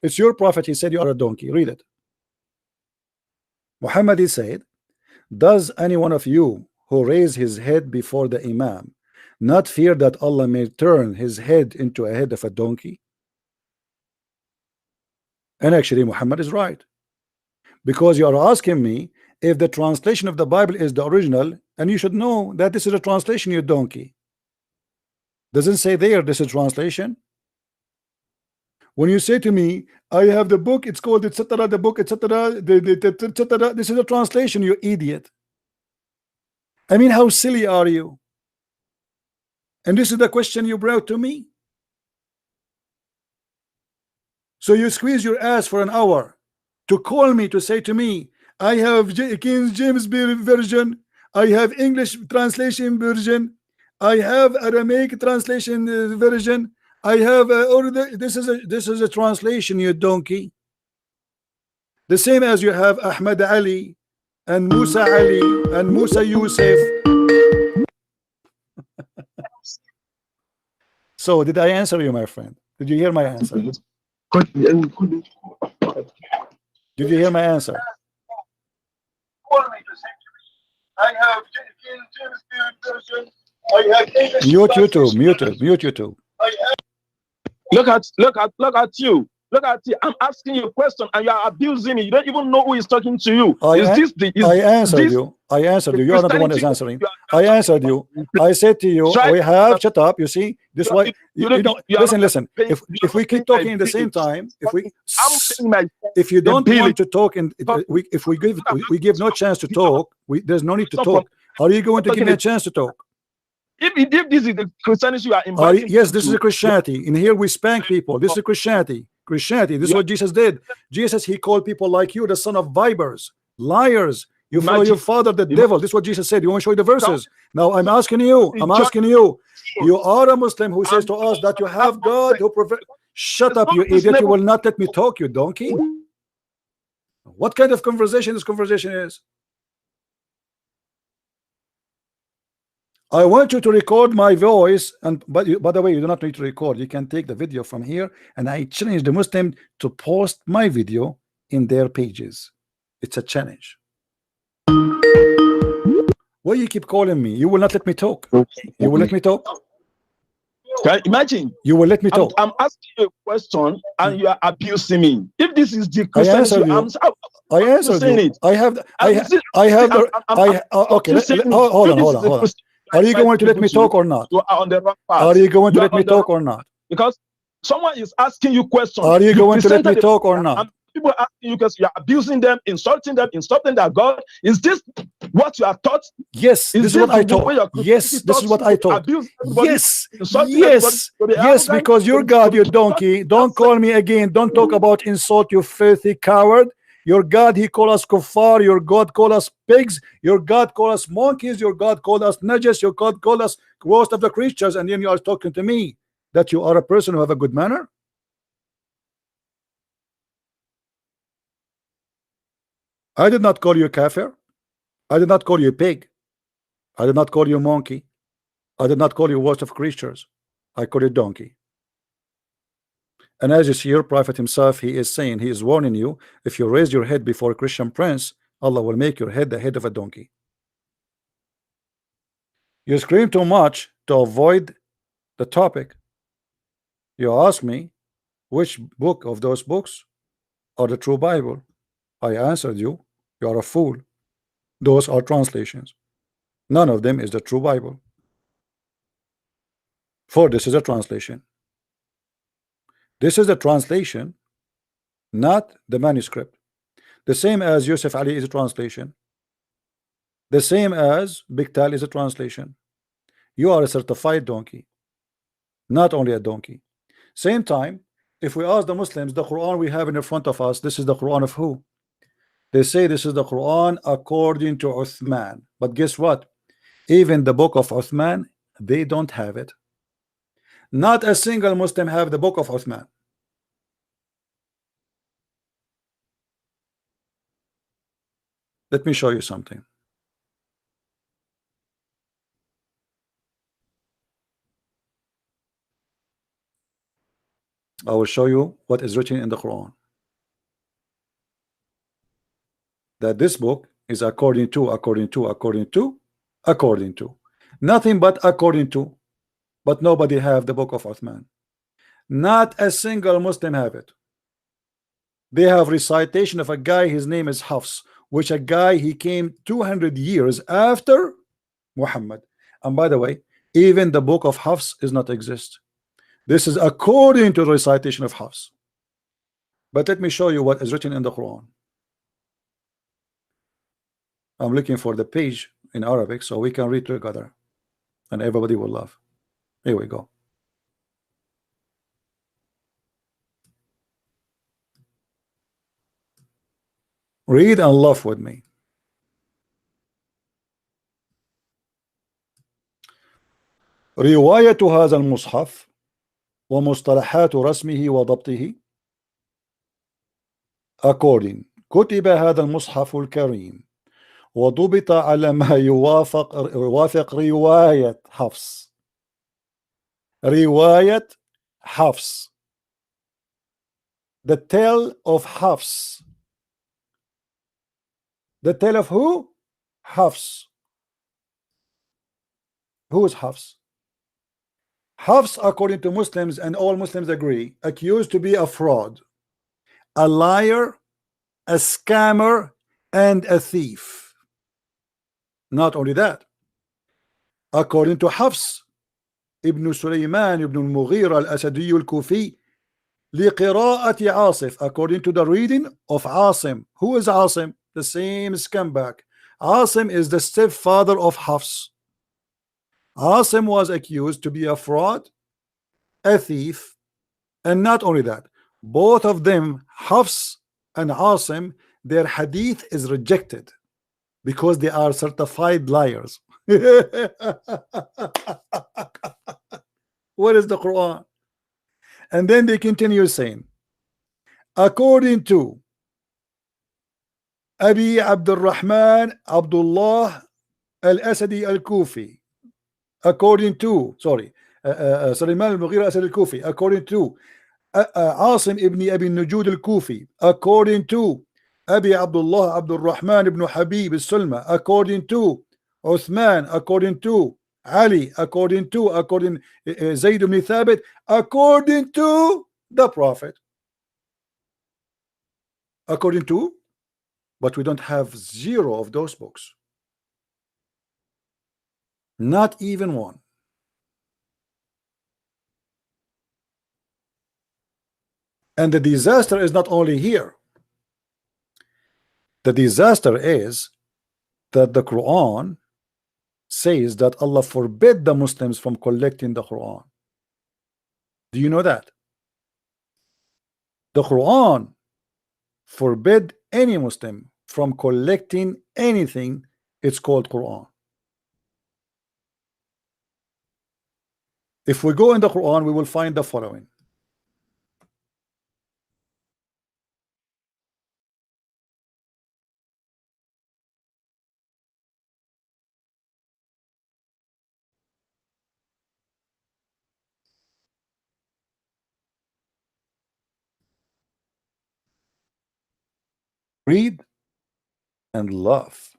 It's your prophet. He said you are a donkey. Read it. Muhammad, he said, does any one of you who raise his head before the Imam not fear that Allah may turn his head into a head of a donkey? And actually Muhammad is right, because you are asking me if the translation of the Bible is the original, and you should know that this is a translation, you donkey. Doesn't say there this is translation. When you say to me, I have the book, it's called etc. The book, etc. Etc. This is a translation, you idiot. I mean, how silly are you? And this is the question you brought to me. So you squeeze your ass for an hour to call me to say to me, I have King James version, I have English translation version, I have Aramaic translation version, I have this is a translation, you donkey. The same as you have Ahmad Ali and Musa Ali and Musa Yusuf. So did I answer you, my friend? Did you hear my answer? Did you hear my answer? I have mute YouTube, mute YouTube. Look at you. Look at you. I'm asking you a question and you are abusing me. You don't even know who is talking to you. I answered you. I answered you. You are not the one who's answering. I answered you. I said to you, we have shut up. You see, this why you know. Listen. If we keep talking at the same time, if you don't want to talk, and if we give no chance to talk, there's no need to talk. Are you going to give me a chance to talk? If this is the Christianity you are inviting, yes, this is a Christianity. In here we spank people. This is Christianity. This is what Jesus did. Jesus, he called people like you the son of vipers, liars. You follow your father, the devil. This is what Jesus said. You want to show you the verses? Now I'm asking you. You are a Muslim who says to us that you have God who shut up, you idiot. You will not let me talk, you donkey. What kind of conversation this conversation is? I want you to record my voice, and by the way, you do not need to record. You can take the video from here, and I challenge the Muslim to post my video in their pages. It's a challenge. Why you keep calling me? You will not let me talk. You will let me talk. Can you imagine? You will let me talk. I'm asking you a question, and you are abusing me. If this is the Christianity, I answered you. Okay. Hold on. Are you going to let me talk or not? You are on the wrong path. Are you going to let me talk or not? Because someone is asking you questions. Are you going to let me talk or not? And people are asking you because you are abusing them, insulting their God. Is this what you are taught? Yes, this is what I taught. Yes, this is what I taught. Yes, because your God, you donkey. Don't call me again. Don't talk about insult, you filthy coward. Your God, he called us kuffar. Your God called us pigs. Your God called us monkeys. Your God called us najas. Your God called us worst of the creatures. And then you are talking to me that you are a person who have a good manner. I did not call you kafir. I did not call you pig. I did not call you monkey. I did not call you worst of creatures. I call you donkey. And as you see, your prophet himself, he is saying, he is warning you, if you raise your head before a Christian prince, Allah will make your head the head of a donkey. You scream too much to avoid the topic. You ask me which book of those books are the true Bible. I answered you, you are a fool. Those are translations. None of them is the true Bible. For this is a translation. This is a translation, not the manuscript. The same as Yusuf Ali is a translation. The same as Biktal is a translation. You are a certified donkey, not only a donkey. Same time, if we ask the Muslims, the Quran we have in front of us, this is the Quran of who? They say this is the Quran according to Uthman. But guess what? Even the book of Uthman, they don't have it. Not a single Muslim have the book of Uthman. Let me show you something. I will show you what is written in the Quran. That this book is according to. Nothing but according to. But nobody have the book of Uthman. Not a single Muslim have it. They have recitation of a guy, his name is Hafs, which a guy, he came 200 years after Muhammad. And by the way, even the book of Hafs does not exist. This is according to the recitation of Hafs. But let me show you what is written in the Quran. I'm looking for the page in Arabic so we can read together and everybody will laugh. Here we go. Read and laugh with me. رواية هذا المصحف ومصطلحات رسمه وضبطه. According كتب هذا المصحف الكريم وضبط على ما يوافق رواية حفص. رواية حفص. The tale of Hafs. The tale of who? Hafs. Who is Hafs? Hafs, according to Muslims, and all Muslims agree, accused to be a fraud, a liar, a scammer, and a thief. Not only that, according to Hafs ibn Sulaiman ibn al-Mughira al-Asadi al-Kufi, لقراءة عاصف, according to the reading of Asim. Who is Asim? The same scumbag. Asim is the stepfather of Hafs. Asim was accused to be a fraud, a thief, and not only that, both of them, Hafs and Asim, their hadith is rejected because they are certified liars. What is the Quran? And then they continue saying, according to Abi Abdul Rahman Abdullah al-Asadi al-Kufi, according to Sulaiman al-Mughira al-Asadi al-Kufi, according to Asim ibn Abi Nujud al-Kufi, according to Abi Abdullah Abdul Rahman ibn Habib al-Sulma, according to Uthman, according to Ali, according Zayd ibn Thabit, according to the Prophet, according to, but we don't have zero of those books, not even one. And the disaster is not only here. The disaster is that the Quran says that Allah forbid the Muslims from collecting the Quran. Do you know that? The Quran forbid any Muslim from collecting anything. It's called Quran. If we go in the Quran, we will find the following. Read and laugh.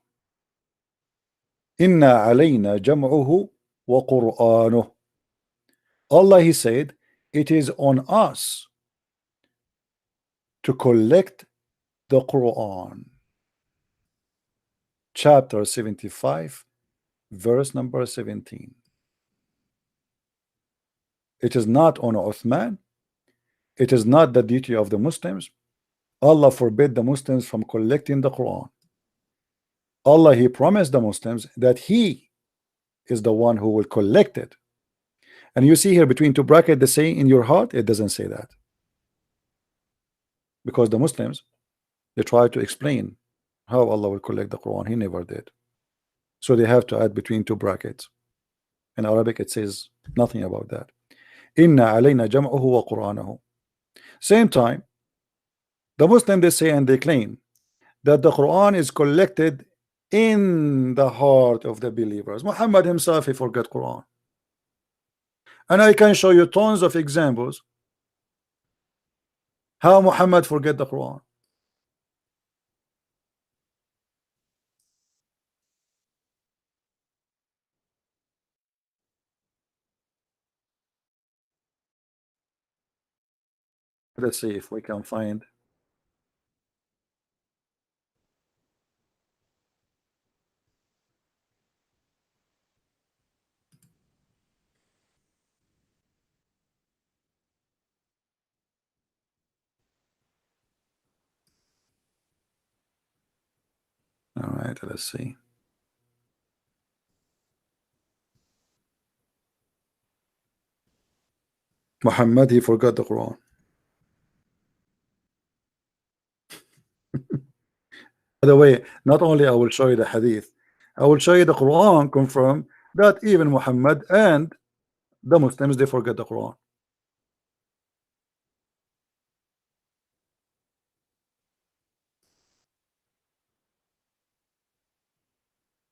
Inna alayna jam'uhu wa Qur'anuh. Allah, He said, it is on us to collect the Quran. Chapter 75, verse number 17. It is not on Uthman. It is not the duty of the Muslims. Allah forbid the Muslims from collecting the Quran. Allah, He promised the Muslims that He is the one who will collect it. And you see here between two brackets, the saying in your heart, it doesn't say that. Because the Muslims, they try to explain how Allah will collect the Quran. He never did. So they have to add between two brackets. In Arabic, it says nothing about that. Inna alayna jam'uhu wa Qur'anahu. Same time, the Muslim, they say and they claim that the Quran is collected in the heart of the believers. Muhammad himself, he forgot Quran. And I can show you tons of examples how Muhammad forget the Quran. Let's see if we can find. right, let's see. Muhammad, he forgot the Quran. By the way, not only I will show you the hadith, I will show you the Quran confirm that even Muhammad and the Muslims, they forget the Quran.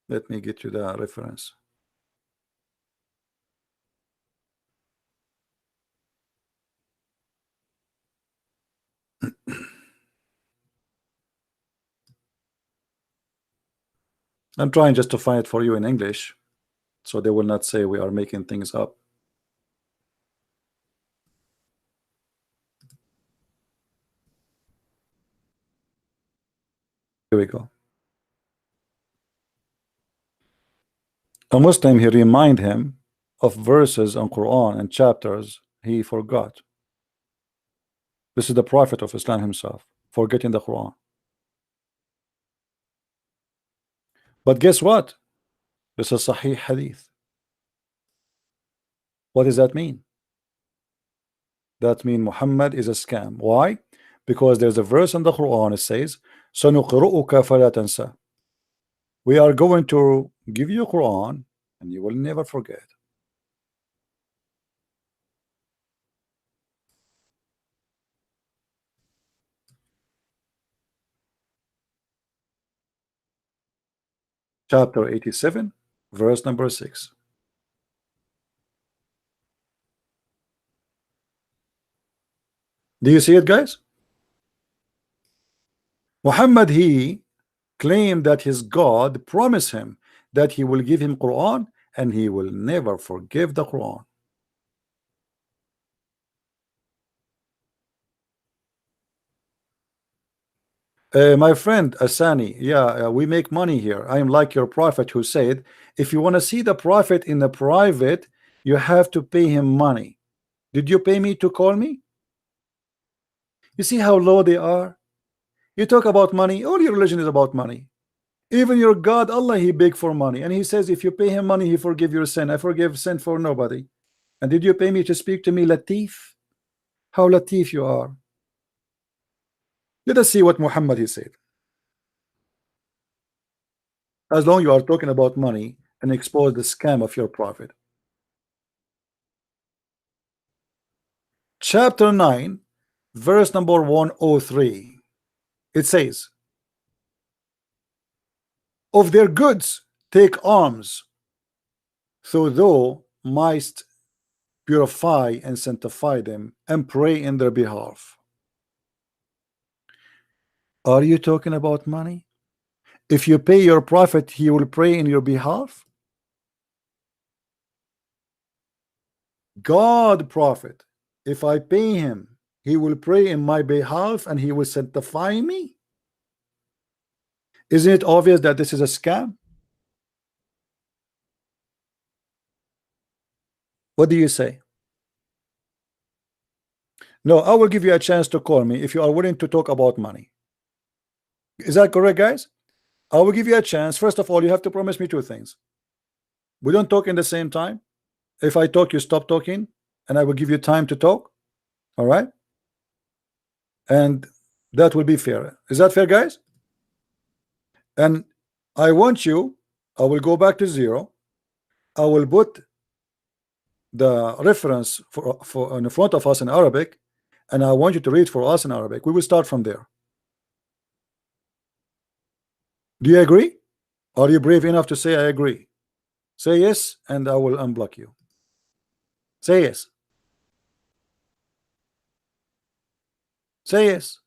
Let me get you the reference. I'm trying just to find it for you in English, so they will not say we are making things up. Here we go. A Muslim, he remind him of verses on Quran and chapters he forgot. This is the Prophet of Islam himself forgetting the Quran. But guess what? This is Sahih Hadith. What does that mean? That means Muhammad is a scam. Why? Because there's a verse in the Quran, it says, سَنُقْرُؤُكَ فَلَا تَنْسَى. We are going to give you Quran and you will never forget. Chapter 87, verse number 6. Do you see it, guys? Muhammad, he claimed that his God promised him that he will give him Quran and he will never forgive the Quran. My friend Asani, yeah, we make money here. I am like your prophet who said, if you want to see the prophet in the private, you have to pay him money. Did you pay me to call me? You see how low they are? You talk about money, all your religion is about money. Even your God, Allah, he beg for money. And he says, if you pay him money, he forgive your sin. I forgive sin for nobody. And did you pay me to speak to me, Latif? How Latif you are. Let us see what Muhammad he said. As long you are talking about money and expose the scam of your prophet. Chapter 9, verse number 103. It says, of their goods take alms, so thou mightst purify and sanctify them and pray in their behalf. Are you talking about money? If you pay your prophet, he will pray in your behalf. God prophet, if I pay him, he will pray in my behalf and he will sanctify me. Isn't it obvious that this is a scam? What do you say? No, I will give you a chance to call me if you are willing to talk about money. Is that correct, guys? I will give you a chance. First of all, you have to promise me two things. We don't talk in the same time. If I talk, you stop talking, and I will give you time to talk. All right? And that will be fair. Is that fair, guys? And I want you, I will go back to 0. I will put the reference for in front of us in Arabic, and I want you to read for us in Arabic. We will start from there. Do you agree? Are you brave enough to say I agree? Say yes, and I will unblock you. Say yes. Say yes.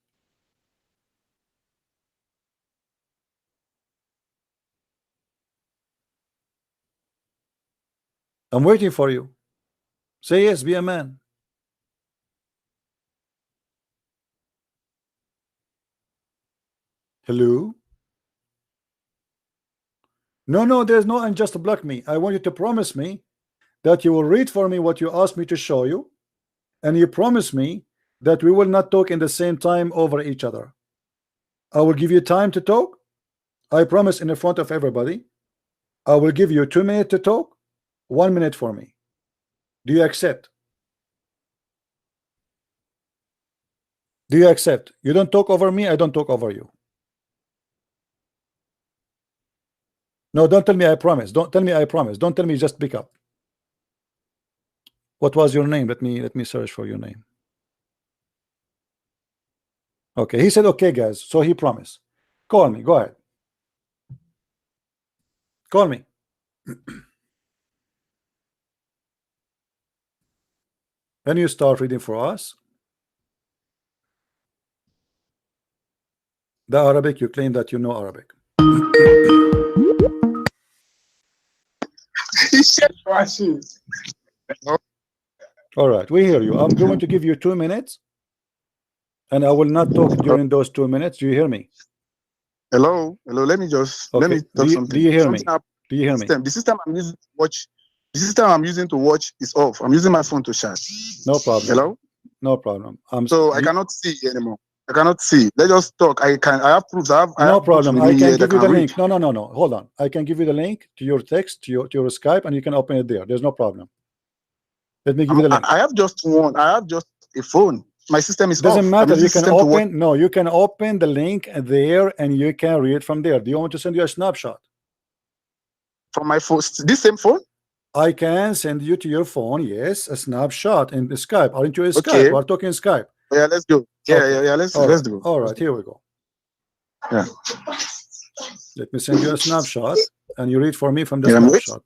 I'm waiting for you. Say yes, be a man. Hello? No, there's no unjust block me. I want you to promise me that you will read for me what you asked me to show you, and you promise me that we will not talk in the same time over each other. I will give you time to talk. I promise in front of everybody, I will give you 2 minutes to talk, 1 minute for me. Do you accept? Do you accept? You don't talk over me, I don't talk over you. No, don't tell me I promise. Don't tell me I promise. Don't tell me just pick up. What was your name? Let me search for your name. Okay, he said okay, guys. So he promised. Call me. Go ahead. Call me. When you start reading for us, the Arabic, you claim that you know Arabic. All right, we hear you. I'm going to give you 2 minutes, and I will not talk during those 2 minutes. Do you hear me? Hello, hello. Let me just Okay. let me talk something. Do you hear me? Something happened. Do you hear me? The system I'm using to watch. The system I'm using to watch is off. I'm using my phone to chat. No problem. Hello. No problem. So I cannot see anymore. I cannot see. Let's just talk. I have proofs. I No have problem. books with I me can here that give you the read. link. No. Hold on. I can give you the link to your text, to your Skype, and you can open it there. There's no problem. Let me give you the link. I have just one. I have just a phone. My system is Doesn't off. matter. I'm You using can system to watch open. No, you can open the link there, and you can read from there. Do you want to send you a snapshot? from my phone. This same phone. I can send you to your phone. Yes, a snapshot in the Skype. Aren't you in Skype? Okay. We're talking Skype. Yeah, let's go. Yeah, Okay. yeah. Let's All right. do. All right. Here we go. Yeah. Let me send you a snapshot, and you read for me from the Yeah, snapshot.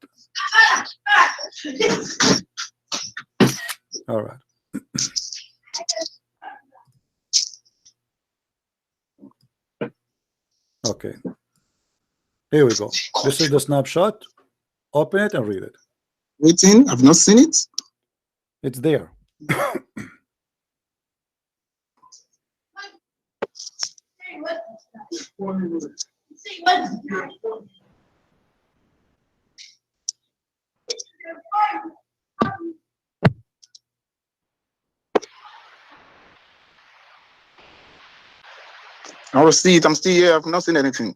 All right. Okay. Here we go. This is the snapshot. Open it and read it. Waiting. I've not seen it. It's there. I will see it. I'm still here. I've not seen anything.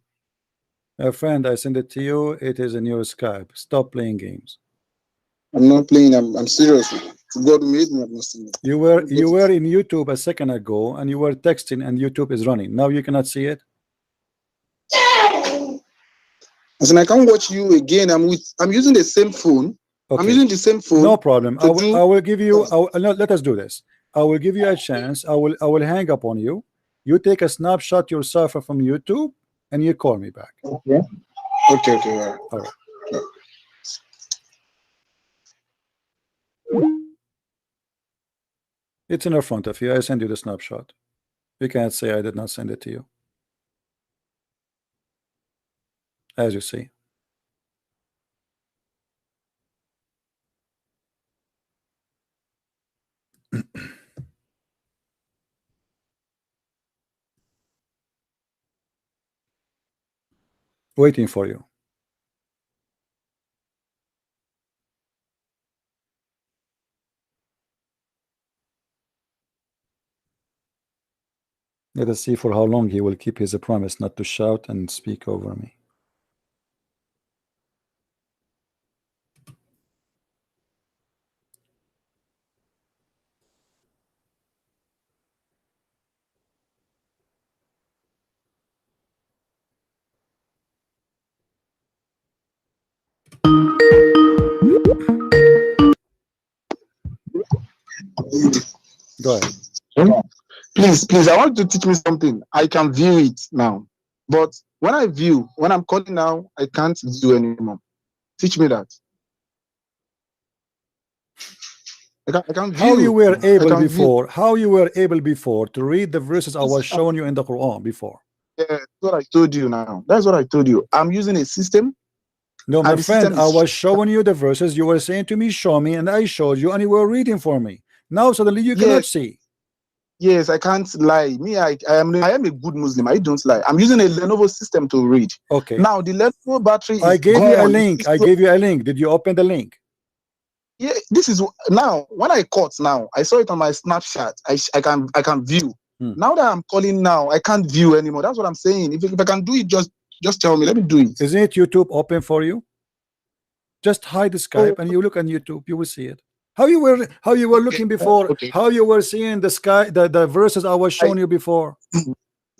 My friend, I send it to you. It is in your Skype. Stop playing games. I'm not playing. I'm serious. God made me. I've not seen it. You were in YouTube a second ago, and you were texting, and YouTube is running. Now you cannot see it. As in, I can't watch you again. I'm using the same phone. Okay. I'm using the same phone. No problem. I will give you. No, let us do this. I will give you a chance. I will hang up on you. You take a snapshot yourself from YouTube, and you call me back. Okay. Okay. Okay. All right. It's in front of you. I send you the snapshot. You can't say I did not send it to you. As you see. Waiting for you. Let us see for how long he will keep his promise not to shout and speak over me. Go ahead. Please, I want you to teach me something. I can view it now, but when I'm calling now, I can't view anymore. Teach me that. I can't view. How you were able before? How you were able before to read the verses I was showing you in the Quran before? Yeah, that's what I told you now. That's what I told you. I'm using a system. No, my friend, I was showing you the verses. You were saying to me, show me, and I showed you, and you were reading for me. Now suddenly you cannot see. Yes, I can't lie. Me, I am a good Muslim. I don't lie. I'm using a Lenovo system to read. Okay. Now the Lenovo battery is I gave gone. you a link. I gave you a link. Did you open the link? Yeah, this is now when I caught now. I saw it on my Snapchat. I can view. Now that I'm calling now, I can't view anymore. That's what I'm saying. If I can do it just Just tell me. Let me do it. Isn't it YouTube open for you? Just hide the Skype Oh, and you look on YouTube. You will see it. How you were okay. looking before? Okay. How you were seeing the sky, the verses I was showing you before?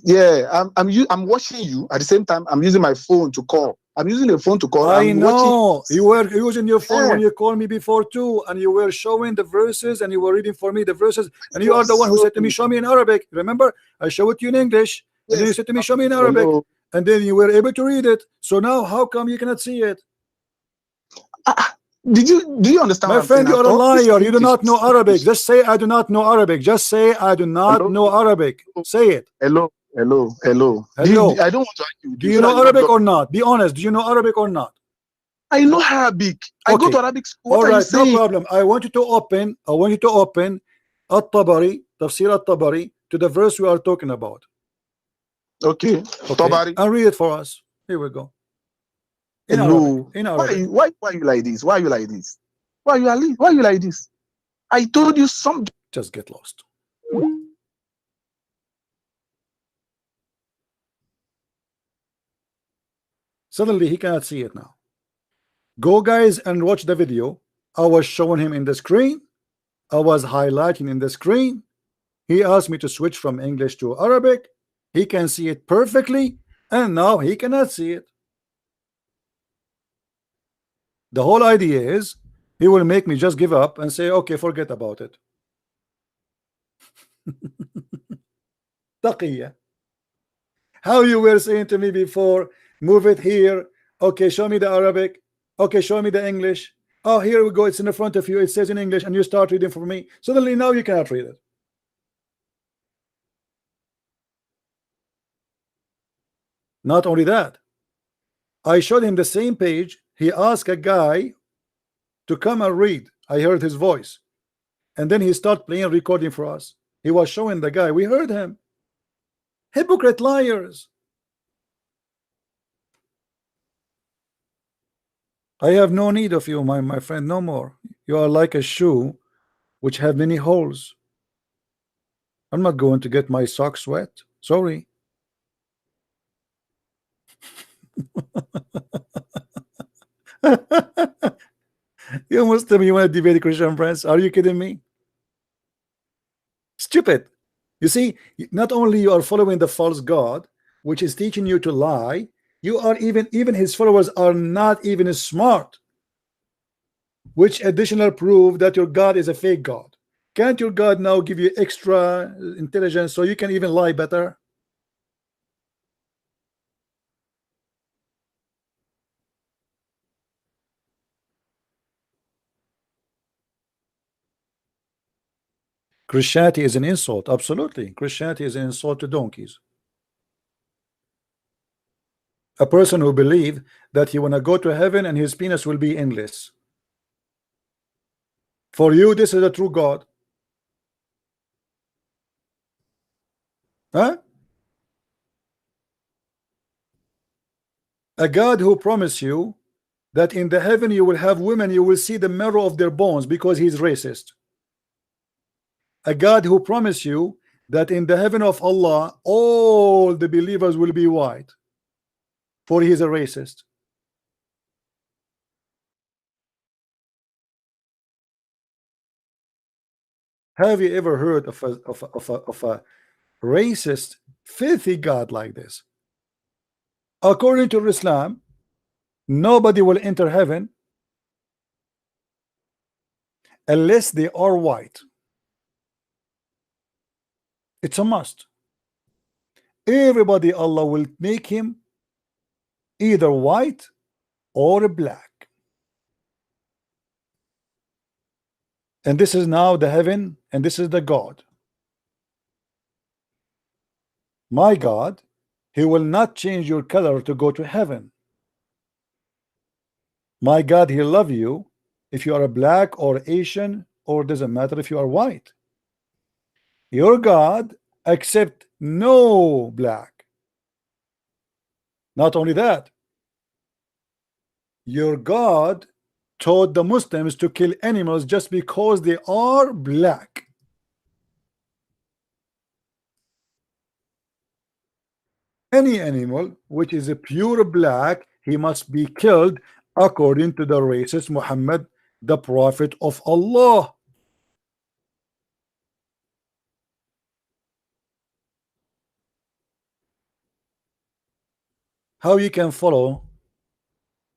Yeah, I'm watching you at the same time. I'm using my phone to call. I'm using the phone to call. I I'm know watching. you were using your phone when Yeah. you called me before too, and you were showing the verses and you were reading for me the verses, and you are the one who said to me, "Show me in Arabic." Remember, I show it to you in English, and then you Yes. said to me, "Show me in Arabic," Hello. and then you were able to read it. So now, how come you cannot see it? Do you understand My what I'm saying? friend, you I've are a always liar. You do been not know Arabic. Just say, "I do not know Arabic." Just say, "I do not Hello. know Arabic." Say it. Hello. Hello. Hello. Hello. I don't want to argue with Do you you so that know you don't Arabic block or me. not? Be honest. Do you know Arabic or not? I know Arabic. I go Okay. to Arabic school. All What are you right. No saying? problem. I want you to open. At-Tabari, Tafsir at-Tabari, to the verse we are talking about. Okay. Okay. Tabari. And read it for us. Here we go. In Arabic. Hello. In Why Arabic. why you like this? Why you like this? Why you like this? I told you something. Just get lost. Suddenly he cannot see it now. Go guys and watch the video. I was showing him in the screen. I was highlighting in the screen. He asked me to switch from English to Arabic. He can see it perfectly, and now he cannot see it. The whole idea is he will make me just give up and say, okay, forget about it. Taqiyya. How you were saying to me before, move it here. Okay, show me the Arabic. Okay, show me the English. Oh, here we go. It's in the front of you. It says in English, and you start reading for me. Suddenly now you cannot read it. Not only that, I showed him the same page. He asked a guy to come and read. I heard his voice, and then he started playing recording for us. He was showing the guy. We heard him. Hypocrite liars. I have no need of you, my friend, no more. You are like a shoe which have many holes. I'm not going to get my socks wet. Sorry. You Muslim, you want to debate Christian friends? Are you kidding me? Stupid. You see, not only you are following the false God, which is teaching you to lie, you are even his followers are not even smart, which additional proof that your God is a fake God. Can't your God now give you extra intelligence so you can even lie better? Christianity is an insult. Absolutely. Christianity is an insult to donkeys. A person who believes that he wanna go to heaven and his penis will be endless. For you, this is a true God. Huh? A God who promised you that in the heaven you will have women, you will see the marrow of their bones because he's racist. A God who promised you that in the heaven of Allah all the believers will be white, for he is a racist. Have you ever heard of a racist, filthy God like this? According to Islam, nobody will enter heaven unless they are white. It's a must. Everybody, Allah will make him either white or black. And this is now the heaven, and this is the God. My God, he will not change your color to go to heaven. My God, he love you if you are a black or Asian, or doesn't matter if you are white. Your God accept no black. Not only that, your God taught the Muslims to kill animals just because they are black. Any animal which is a pure black, he must be killed according to the racist Muhammad, the prophet of Allah. How you can follow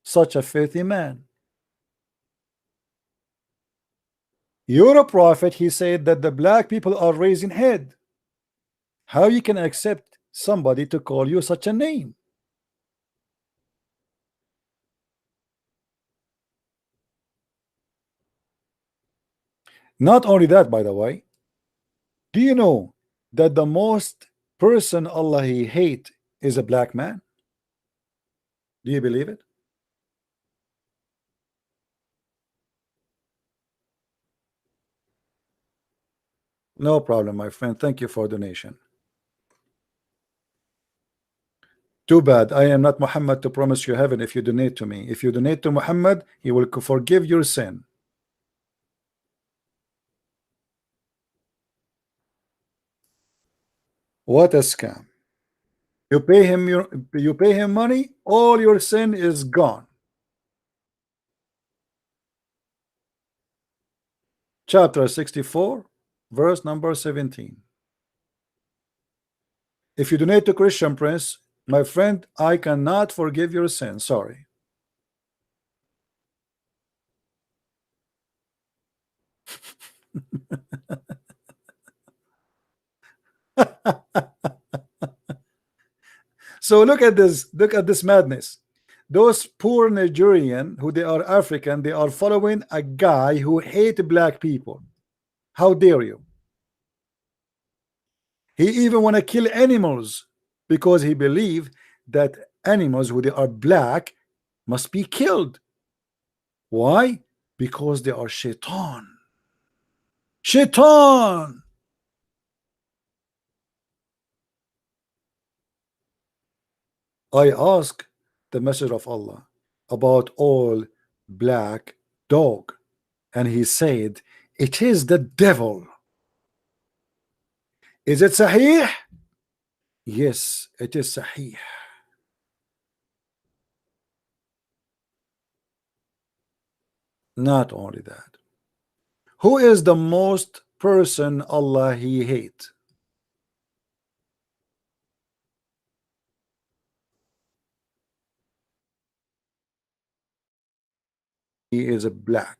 such a filthy man? You're a prophet. He said that the black people are raising head. How you can accept somebody to call you such a name? Not only that, by the way, do you know that the most person Allah he hate is a black man? Do you believe it? No problem, my friend. Thank you for donation. Too bad I am not Muhammad to promise you heaven if you donate to me. If you donate to Muhammad, he will forgive your sin. What a scam. You pay him money, all your sin is gone. Chapter 64, verse number 17. If you donate to Christian Prince, my friend, I cannot forgive your sin. Sorry. So look at this madness. Those poor Nigerian who they are African, they are following a guy who hate black people. How dare you? He even want to kill animals because he believe that animals who they are black must be killed. Why? Because they are shaitan. Shaitan. I asked the Messenger of Allah about all black dog, and he said it is the devil. Is it sahih? Yes, it is sahih. Not only that, who is the most person Allah he hate? He is a black.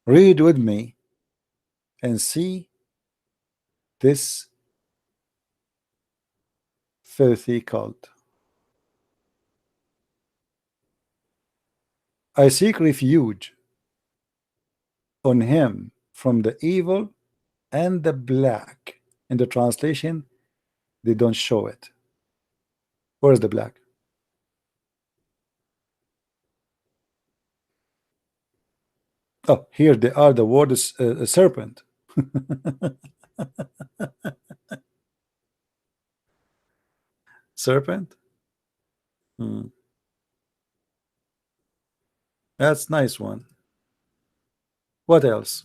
Read with me and see this filthy cult. I seek refuge on him from the evil and the black. In the translation, they don't show it. Where is the black? Oh, here they are. The word is serpent. Serpent. That's nice one. What else?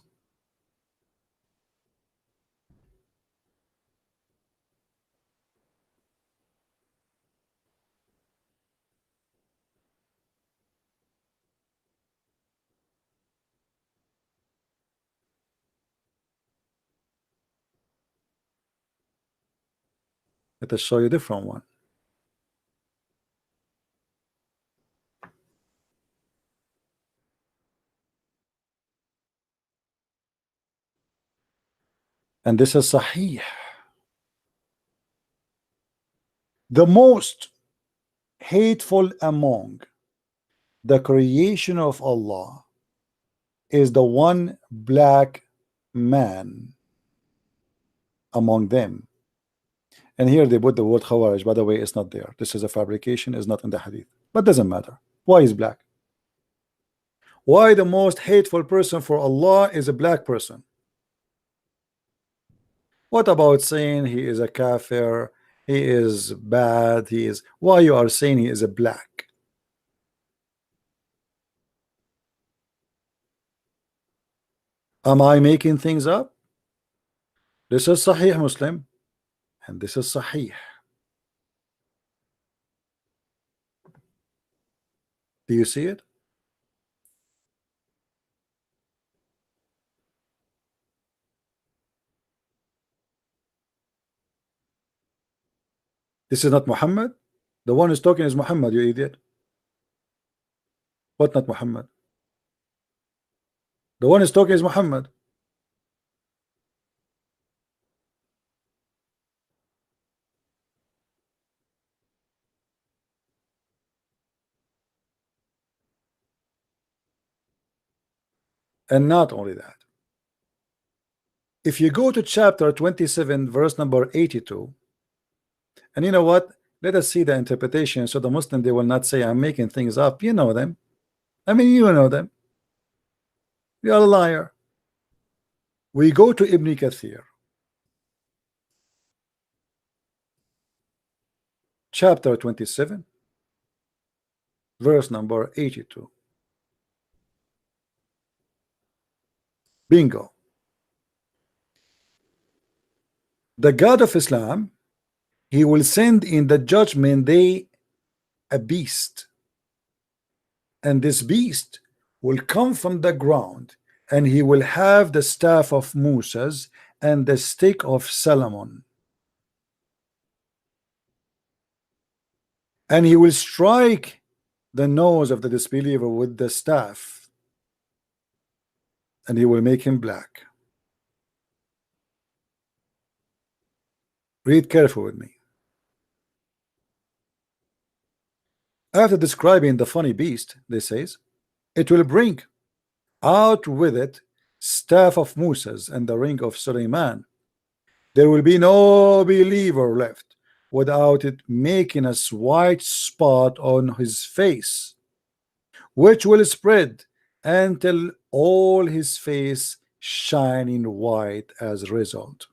Let us show you a different one. And this is Sahih. The most hateful among the creation of Allah is the one black man among them. And here they put the word Khawarij. By the way, it's not there. This is a fabrication, it's not in the hadith. But doesn't matter. Why is black? Why the most hateful person for Allah is a black person? What about saying he is a kafir, he is bad, he is, why you are saying he is a black? Am I making things up? This is Sahih Muslim and this is Sahih. Do you see it? This is not Muhammad. The one who's talking is Muhammad, you idiot. What, not Muhammad? The one who's talking is Muhammad. And not only that, if you go to chapter 27 verse number 82, and you know what, let us see the interpretation so the Muslim, they will not say I'm making things up. You know them. I mean, you know them. You are a liar. We go to Ibn Kathir, chapter 27 verse number 82. Bingo. The God of Islam, he will send in the judgment day a beast, and this beast will come from the ground, and he will have the staff of Moses and the stick of Solomon, and he will strike the nose of the disbeliever with the staff, and he will make him black. Read carefully with me. After describing the funny beast, they says, it will bring out with it staff of Moses and the ring of Suleiman. There will be no believer left without it making a white spot on his face, which will spread until all his face shining white as a result.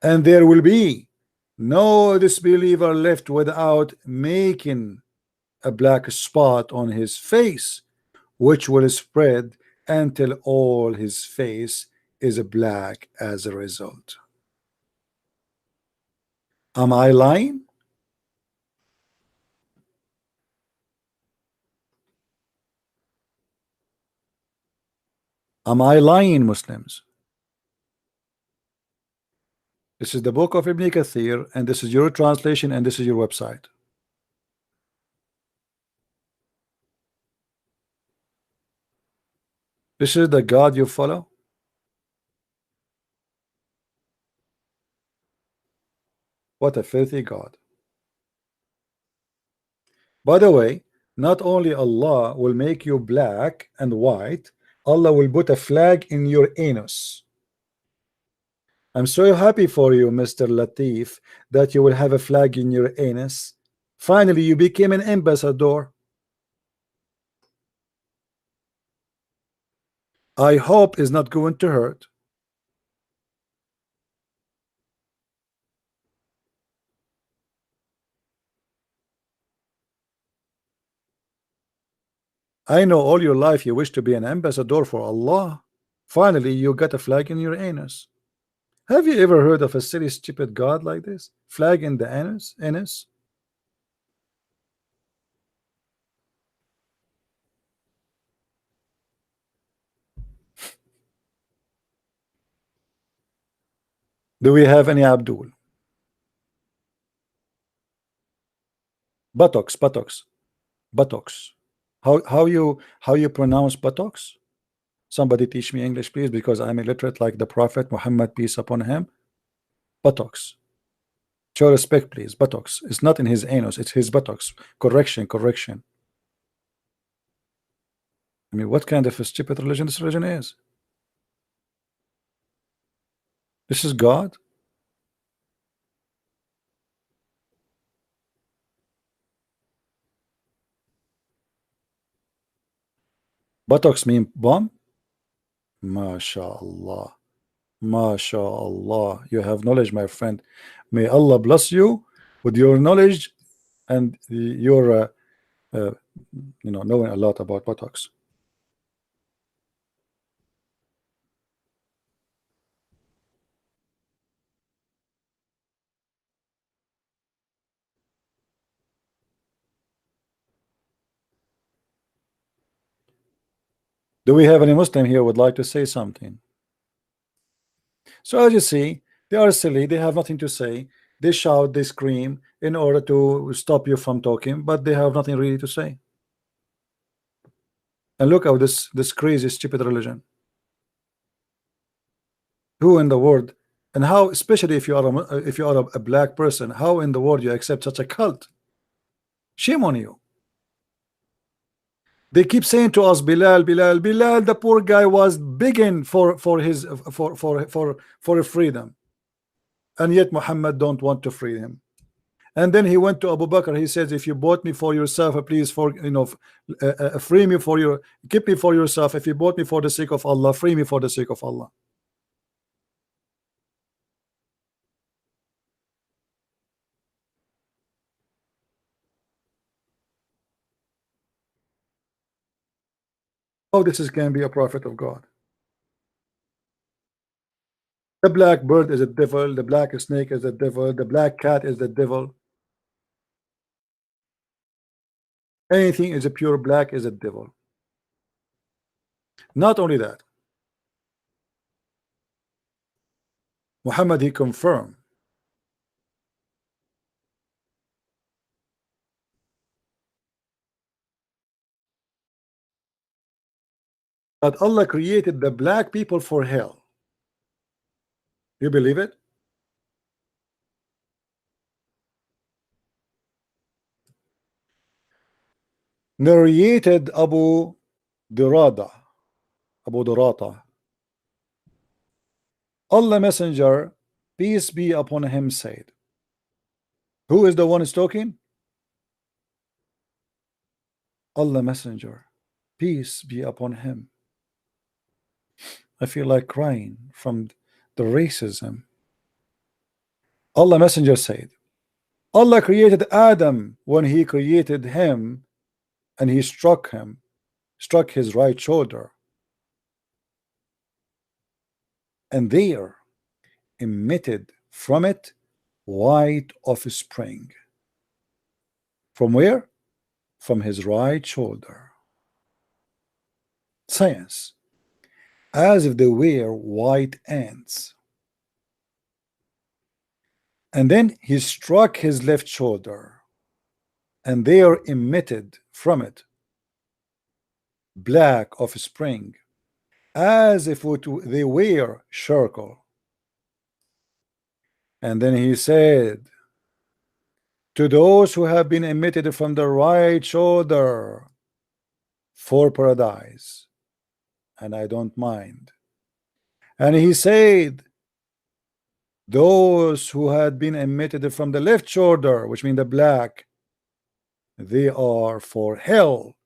And there will be no disbeliever left without making a black spot on his face, which will spread until all his face is black as a result. Am I lying? Am I lying, Muslims? This is the book of Ibn Kathir, and this is your translation, and this is your website. This is the God you follow? What a filthy God. By the way, not only Allah will make you black and white, Allah will put a flag in your anus. I'm so happy for you, Mr. Latif, that you will have a flag in your anus. Finally, you became an ambassador. I hope it's not going to hurt. I know all your life you wish to be an ambassador for Allah. Finally, you got a flag in your anus. Have you ever heard of a silly, stupid God like this? Flag in the anus? Anus? Do we have any Abdul? Buttocks, buttocks, buttocks. How you pronounce buttocks? Somebody teach me English, please, because I'm illiterate like the Prophet Muhammad, peace upon him. Buttocks. Show respect, please. Buttocks. It's not in his anus, it's his buttocks. Correction, correction. I mean, what kind of a stupid religion this religion is? This is God? Buttocks mean bomb? MashaAllah. MashaAllah, you have knowledge, my friend. May Allah bless you with your knowledge and your knowing a lot about buttocks. Do we have any Muslim here who would like to say something? So as you see, they are silly, they have nothing to say, they shout, they scream in order to stop you from talking, but they have nothing really to say. And look how this crazy stupid religion. Who in the world, and how, especially if you are a black person, how in the world you accept such a cult? Shame on you. They keep saying to us, Bilal, Bilal, Bilal, the poor guy was begging for his for freedom, and yet Muhammad don't want to free him. And then he went to Abu Bakr. He says, if you bought me for yourself, please free me for your, keep me for yourself. If you bought me for the sake of Allah, free me for the sake of Allah. How this can be a prophet of God? The black bird is a devil, the black snake is a devil, the black cat is the devil. Anything is a pure black is a devil. Not only that, Muhammad, he confirmed that Allah created the black people for hell. You believe it? Narrated Abu Durada, Abu Durata. Allah Messenger, peace be upon him, said. Who is the one who's talking? Allah Messenger, peace be upon him. I feel like crying from the racism. Allah Messenger said, Allah created Adam when he created him, and he struck his right shoulder, and there emitted from it white offspring. From where? From his right shoulder. Science, as if they were white ants. And then he struck his left shoulder, and there emitted from it black offspring, as if they were charcoal. And then he said, to those who have been emitted from the right shoulder, for paradise, and I don't mind. And he said, those who had been emitted from the left shoulder, which means the black, they are for hell,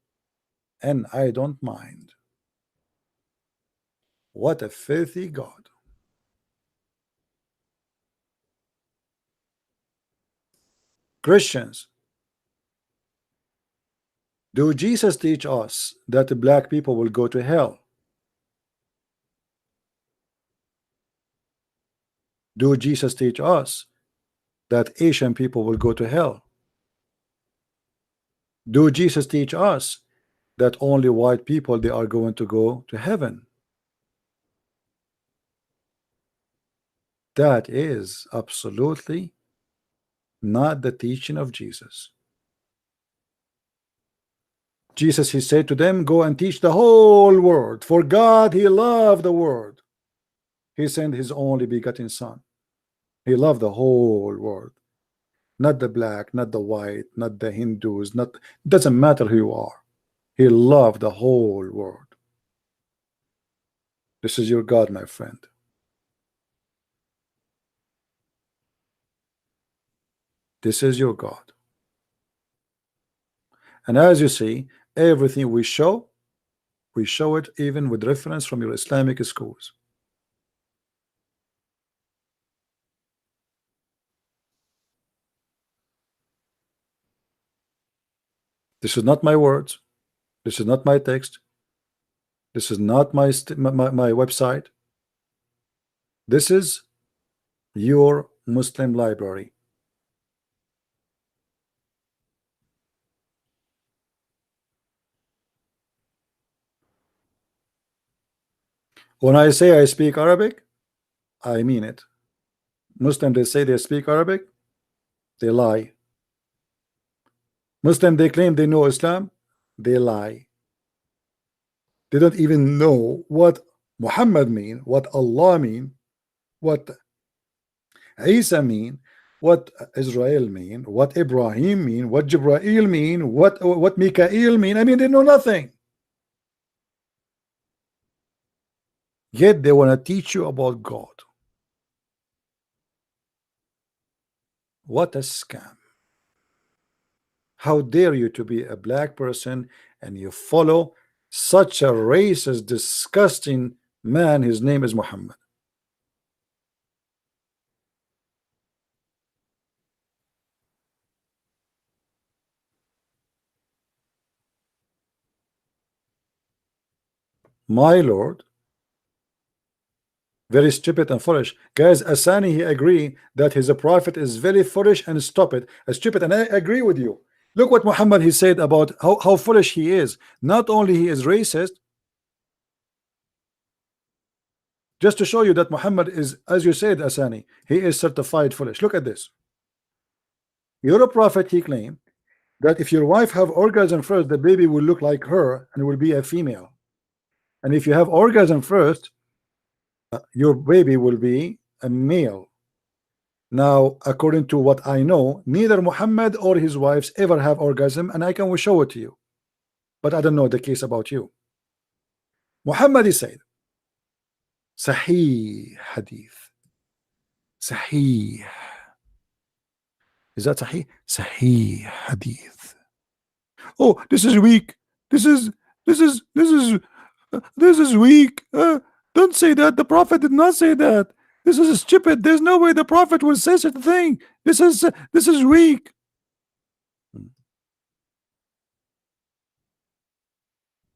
and I don't mind. What a filthy God. Christians, do Jesus teach us that the black people will go to hell? Do Jesus teach us that Asian people will go to hell? Do Jesus teach us that only white people, they are going to go to heaven? That is absolutely not the teaching of Jesus. Jesus, he said to them, go and teach the whole world, for God, he loved the world. He sent his only begotten son. He loved the whole world, not the black, not the white, not the Hindus, not, doesn't matter who you are. He loved the whole world. This is your God, my friend. This is your God. And as you see, everything we show it even with reference from your Islamic schools. This is not my words. This is not my text. This is not my website. This is your Muslim library. When I say I speak Arabic, I mean it. Muslim, they say they speak Arabic, they lie. Muslim, they claim they know Islam, they lie. They don't even know what Muhammad mean, what Allah mean, what Isa mean, what Israel mean, what Ibrahim mean, what Jibrail mean, what Mikael mean. I mean, they know nothing. Yet they want to teach you about God. What a scam. How dare you to be a black person and you follow such a racist, disgusting man. His name is Muhammad. My Lord, very stupid and foolish. Guys, Asani, he agree that his prophet is very foolish and stupid, and I agree with you. Look what Muhammad he said about how foolish he is. Not only he is racist, just to show you that Muhammad is, as you said, Asani, he is certified foolish. Look at this. Your prophet, he claimed that if your wife have orgasm first, the baby will look like her and will be a female. And if you have orgasm first, your baby will be a male. Now, according to what I know, neither Muhammad or his wives ever have orgasm, and I can show it to you. But I don't know the case about you. Muhammad is said, Sahih Hadith. Sahih. Is that Sahih? Sahih Hadith. Oh, this is weak. This is weak. Don't say that. The Prophet did not say that. This is stupid. There's no way the Prophet will say such a thing. This is weak.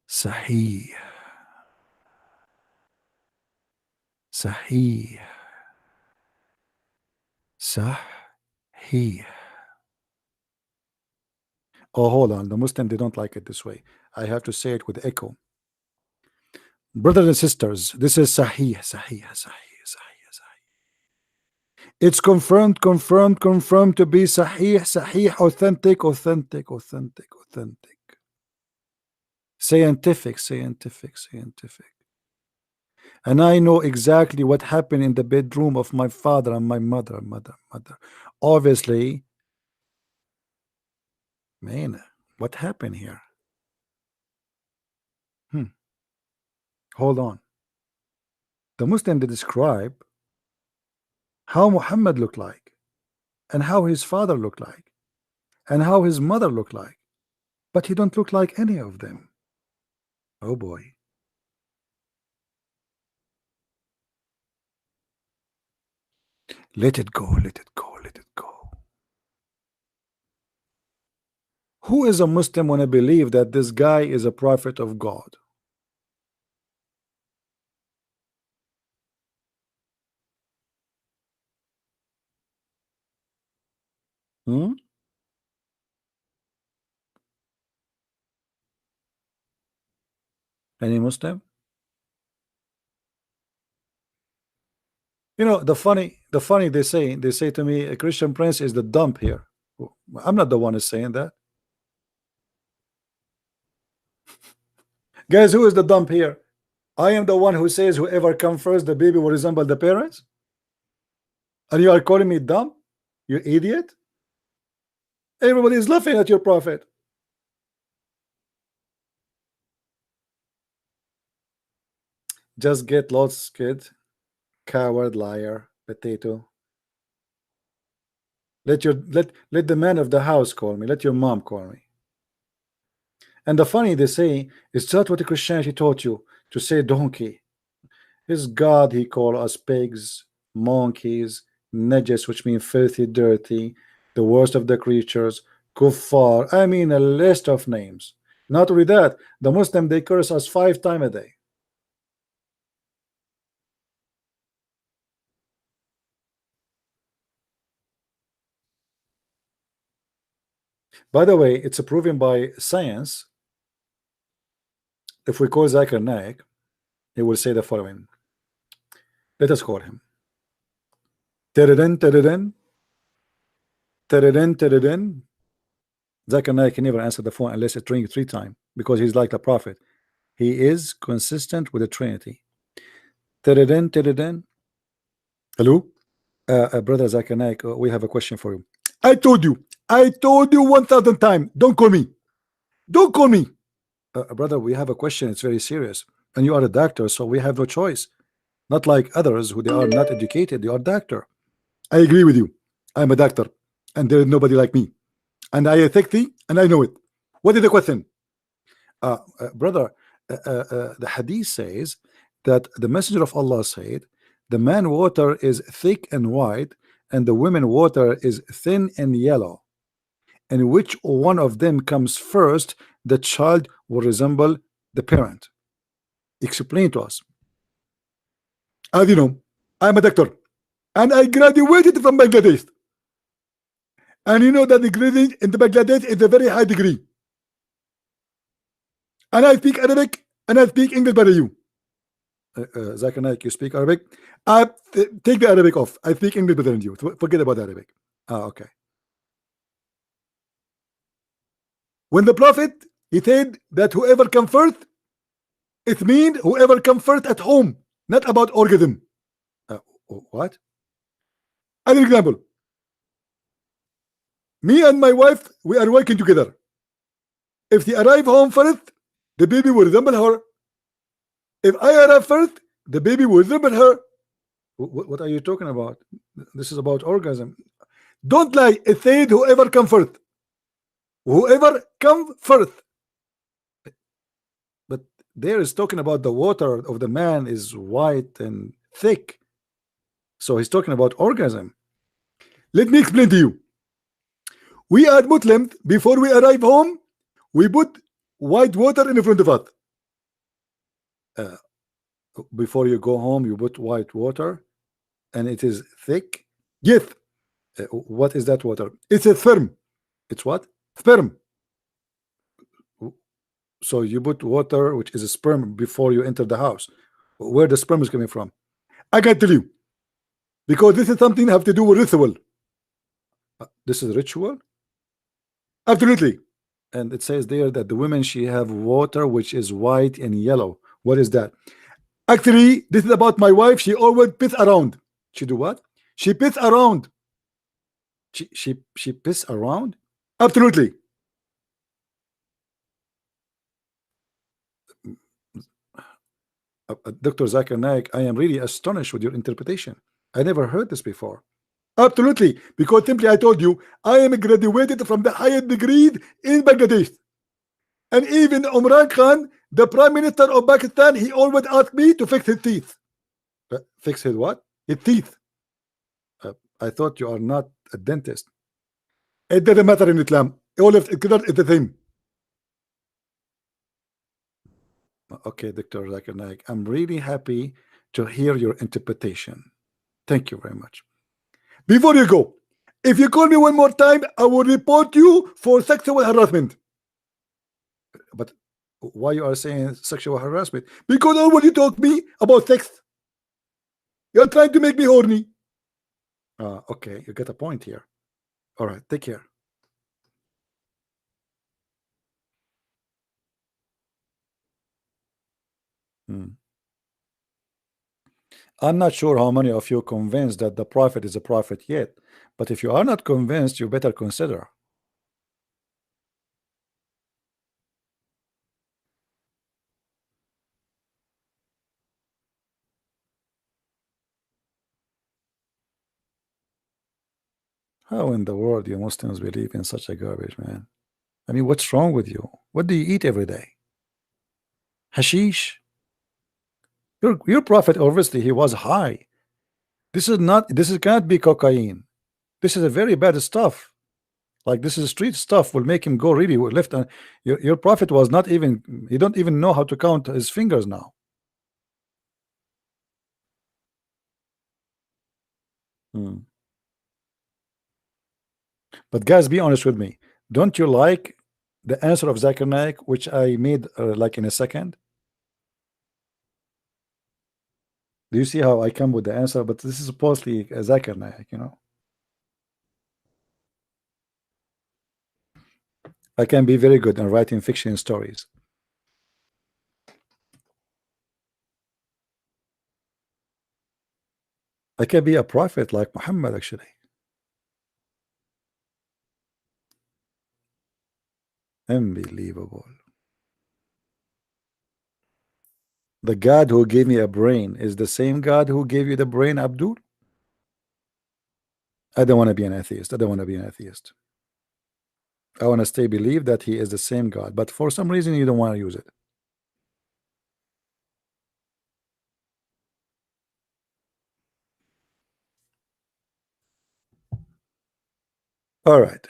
Sahih. Sahih. Sahih. Oh, hold on. The Muslim, they don't like it this way. I have to say it with echo. Brothers and sisters, this is Sahih, Sahih, Sahih, Sahih, Sahih. It's confirmed to be Sahih, Sahih, authentic. Scientific. And I know exactly what happened in the bedroom of my father and my mother. Obviously, man, what happened here? Hold on. The Muslim, they describe how Muhammad looked like, and how his father looked like, and how his mother looked like, but he don't look like any of them. Oh boy. Let it go. Who is a Muslim when I believe that this guy is a prophet of God? Any Muslim? You know, the funny they say to me, a Christian Prince is the dump here. I'm not the one who's saying that. Guys, who is the dump here? I am the one who says whoever comes first, the baby will resemble the parents. And you are calling me dumb? You idiot. Everybody is laughing at your prophet. Just get lost, kid. Coward, liar, potato. Let the man of the house call me. Let your mom call me. And the funny they say, is that what the Christianity taught you? To say donkey. His God, he called us pigs, monkeys, najas, which means filthy, dirty, the worst of the creatures, kuffar. I mean, a list of names. Not only that, the Muslim, they curse us 5 times a day. By the way, it's proven by science. If we call Zakir Naik, he will say the following. Let us call him. Teredin, teredin, teredin, teredin. Zakir Naik can never answer the phone unless it rings 3 times, because he's like the prophet. He is consistent with the Trinity. Teredin, teredin. Hello, brother Zakir Naik, we have a question for you. I told you 1,000 times. Don't call me. Don't call me. Brother, we have a question. It's very serious. And you are a doctor, so we have no choice. Not like others who they are not educated. You are a doctor. I agree with you. I'm a doctor. And there is nobody like me. And I attack thee, and I know it. What is the question? Brother, the hadith says that the messenger of Allah said, the man water is thick and white, and the women water is thin and yellow. And which one of them comes first, the child will resemble the parent. Explain to us. As you know, I'm a doctor, and I graduated from Bangladesh. And you know that the grading in the Bangladesh is a very high degree. And I speak Arabic, and I speak English better than you. Zakir Naik, you speak Arabic? Take the Arabic off. I speak English better than you. Forget about Arabic. Okay. When the Prophet, he said that whoever comes first, it means whoever comes first at home, not about orgasm. What? As an example, me and my wife, we are working together. If she arrive home first, the baby will resemble her. If I arrive first, the baby will resemble her. What are you talking about? This is about orgasm. Don't lie. It said whoever come first. Whoever come first. But there is talking about the water of the man is white and thick. So he's talking about orgasm. Let me explain to you. We are Muslims. Before we arrive home, we put white water in front of us. Before you go home, you put white water, and it is thick. Yes. What is that water? It's a sperm. It's what? Sperm. So you put water, which is a sperm, before you enter the house. Where the sperm is coming from? I can tell you, because this is something have to do with ritual. This is ritual. Absolutely. And it says there that the women, she have water which is white and yellow. What is that? Actually, this is about my wife. She always piss around. She do what? She piss around. She piss around? Absolutely. Dr. Zakir Naik, I am really astonished with your interpretation. I never heard this before. Absolutely, because simply I told you, I am graduated from the highest degree in Bangladesh. And even Imran Khan, the Prime Minister of Pakistan, he always asked me to fix his teeth. Fix his what? His teeth. I thought you are not a dentist. It doesn't matter in Islam. All of it is the same. Okay, Dr. Zakir Naik, I'm really happy to hear your interpretation. Thank you very much. Before you go, if you call me one more time, I will report you for sexual harassment. But why you are saying sexual harassment? Because always you talk me about sex. You're trying to make me horny. Okay, you get a point here. All right, take care. I'm not sure how many of you are convinced that the prophet is a prophet yet, but if you are not convinced, you better consider. How in the world you Muslims believe in such a garbage, man? I mean, what's wrong with you? What do you eat every day? Hashish? Your prophet, obviously, he was high. This is not, this is, cannot be cocaine. This is a very bad stuff. Like this is street stuff will make him go really left. And your prophet was not even, he don't even know how to count his fingers now. But guys, be honest with me. Don't you like the answer of Zakir Naik, which I made like in a second? Do you see how I come with the answer? But this is supposedly a Zakir Naik, you know. I can be very good in writing fiction stories. I can be a prophet like Muhammad, actually. Unbelievable. The God who gave me a brain is the same God who gave you the brain, Abdul? I don't want to be an atheist. I don't want to be an atheist. I want to stay believe that he is the same God, but for some reason you don't want to use it. All right.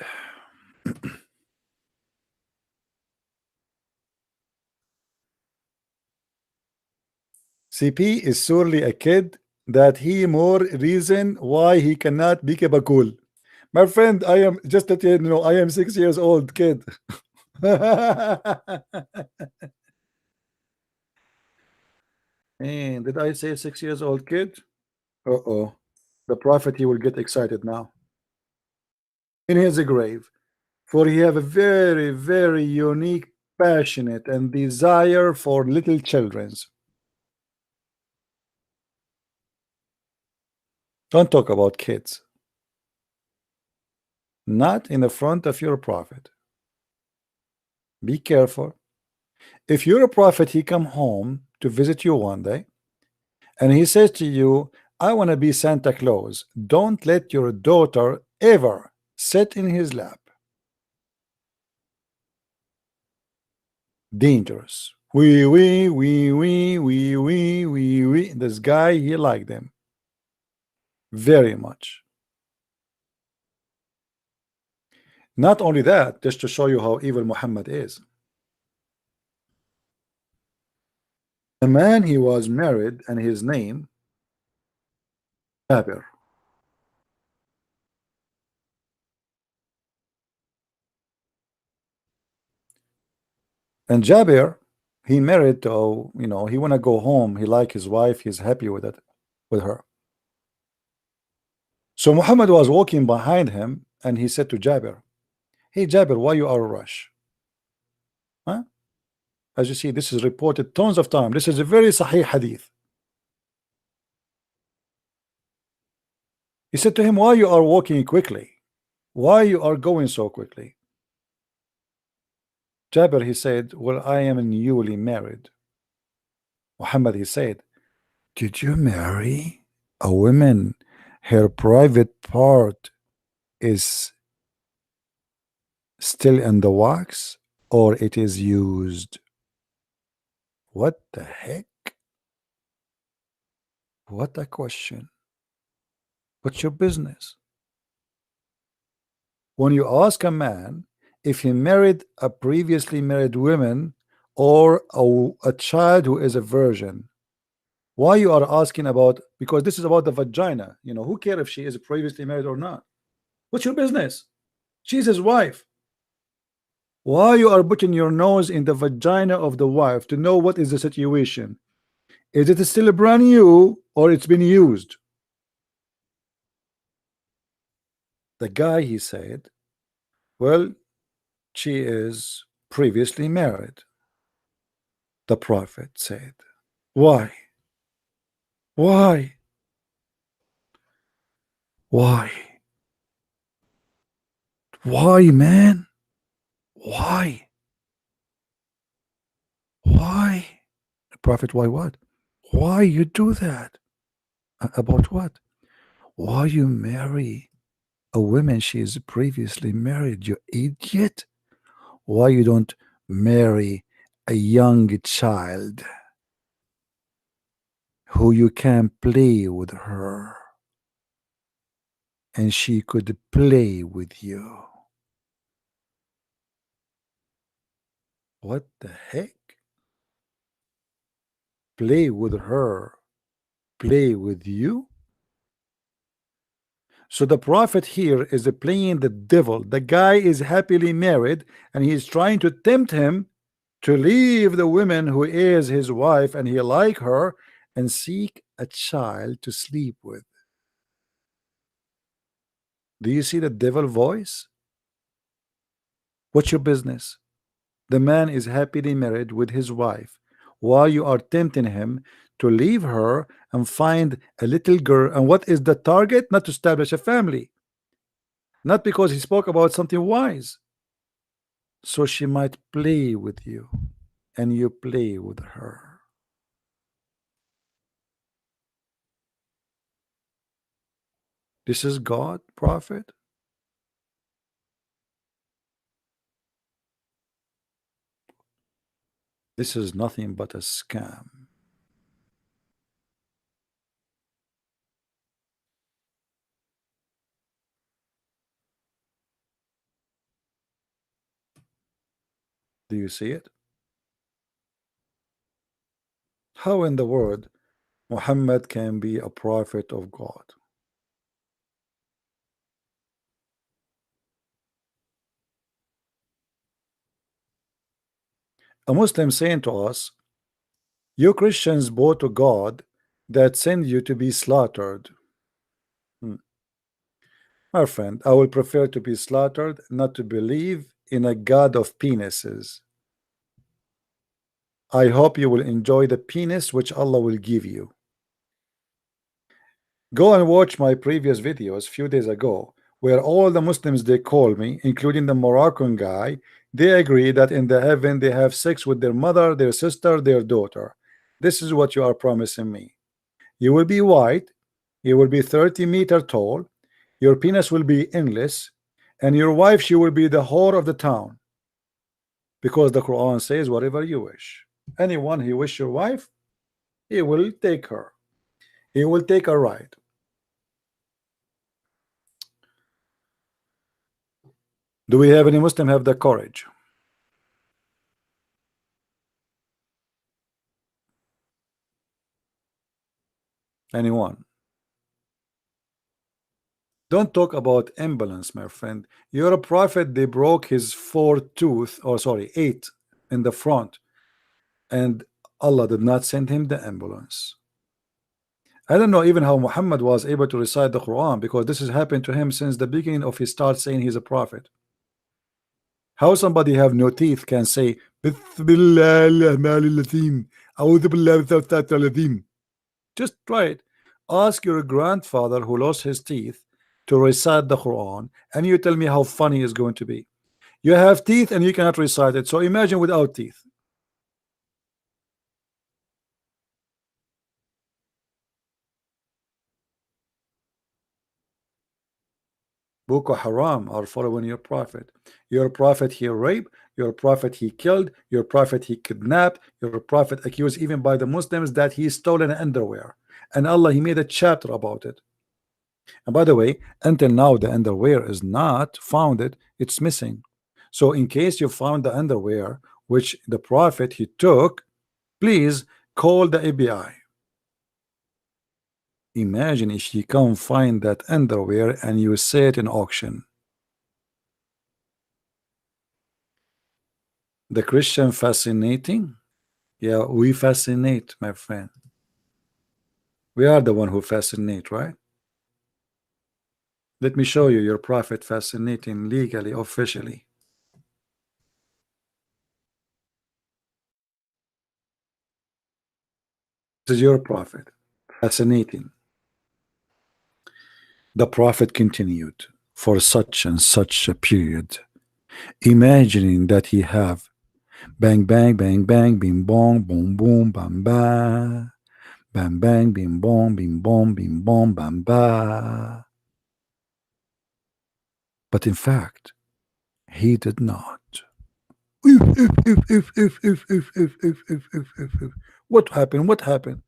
CP is surely a kid that he more reason why he cannot be cool. My friend, I am just that you know, I am 6 years old kid. And did I say 6 years old kid? Uh-oh. The prophet, he will get excited now. In his grave. For he have a very, very unique, passionate, and desire for little children's. Don't talk about kids. Not in the front of your prophet. Be careful. If you're a prophet, he come home to visit you one day, and he says to you, I want to be Santa Claus. Don't let your daughter ever sit in his lap. Dangerous. We. This guy, he liked them very much. Not only that, just to show you how evil Muhammad is. The man, he was married, and his name Jabir. And Jabir, he married to, you know, he want to go home. He like his wife. He's happy with it, with her. So Muhammad was walking behind him, and he said to Jabir, hey Jabir, why you are rush? Huh? As you see, this is reported tons of time. This is a very sahih hadith. He said to him, why you are walking quickly? Why you are going so quickly? Jabir, he said, well, I am newly married. Muhammad, he said, did you marry a woman? Her private part is still in the wax, or it is used? What the heck? What a question. What's your business? When you ask a man if he married a previously married woman or a child who is a virgin, why you are asking about? Because this is about the vagina. You know, who cares if she is previously married or not? What's your business? She's his wife. Why you are putting your nose in the vagina of the wife to know what is the situation? Is it still brand new or it's been used? The guy, he said, well, she is previously married. The prophet said, why? Why? Why? Why, man? Why? Why? The prophet, why what? Why you do that? About what? Why you marry a woman she is previously married, you idiot? Why you don't marry a young child who you can play with her and she could play with you? What the heck? Play with her, play with you? So the prophet here is playing the devil. The guy is happily married and he's trying to tempt him to leave the woman who is his wife and he like her and seek a child to sleep with. Do you see the devil voice? What's your business? The man is happily married with his wife while you are tempting him to leave her and find a little girl. And what is the target? Not to establish a family, not because he spoke about something wise. So she might play with you and you play with her. This is God, prophet. This is nothing but a scam. Do you see it? How in the world Muhammad can be a prophet of God? A Muslim saying to us, you Christians bow to God that send you to be slaughtered. My friend, I will prefer to be slaughtered, not to believe in a God of penises. I hope you will enjoy the penis which Allah will give you. Go and watch my previous videos few days ago, where all the Muslims they call me, including the Moroccan guy, they agree that in the heaven they have sex with their mother, their sister, their daughter. This is what you are promising me. You will be white, you will be 30-meter tall, your penis will be endless, and your wife, she will be the whore of the town. Because the Quran says whatever you wish. Anyone who wish your wife, he will take her. He will take a ride. Do we have any Muslim have the courage? Anyone? Don't talk about ambulance, my friend. You're a prophet. They broke his 4 tooth, or sorry, 8 in the front, and Allah did not send him the ambulance. I don't know even how Muhammad was able to recite the Quran, because this has happened to him since the beginning of his start saying he's a prophet. How somebody have no teeth can say just try it. Ask your grandfather who lost his teeth to recite the Quran, and you tell me how funny it's going to be. You have teeth and you cannot recite it, so imagine without teeth. Boko Haram are following your prophet. Your prophet he raped, your prophet he killed, your prophet he kidnapped, your prophet accused even by the Muslims that he stolen underwear. And Allah, he made a chapter about it. And by the way, until now the underwear is not founded, it's missing. So in case you found the underwear which the prophet he took, please call the ABI. Imagine if you can't find that underwear and you say it in auction. The Christian fascinating? Yeah, we fascinate, my friend. We are the one who fascinate, right? Let me show you your prophet fascinating legally, officially. This is your prophet fascinating. The prophet continued for such and such a period, imagining that he have bang bang bang bang bing bong boom boom bam ba bang bang bing bong bing bong bing bong bam ba. But in fact, he did not. What happened? What happened?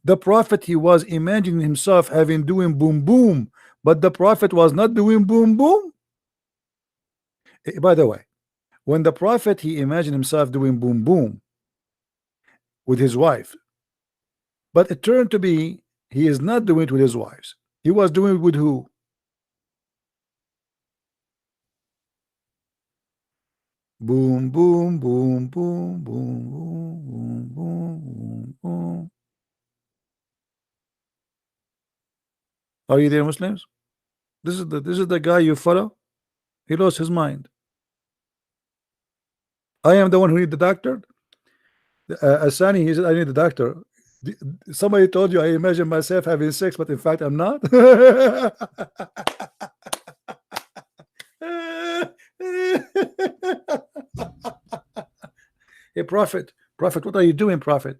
The prophet he was imagining himself having doing boom boom, but the prophet was not doing boom boom. By the way, When the prophet, he imagined himself doing boom boom with his wife, but it turned to be he is not doing it with his wives. He was doing it with who? Boom boom boom boom boom boom boom boom boom. Are you there, Muslims? This is the guy you follow. He lost his mind. I am the one who need the doctor. Asani, he said, I need the doctor. Somebody told you I imagine myself having sex, but in fact I'm not. Hey, prophet, what are you doing, prophet?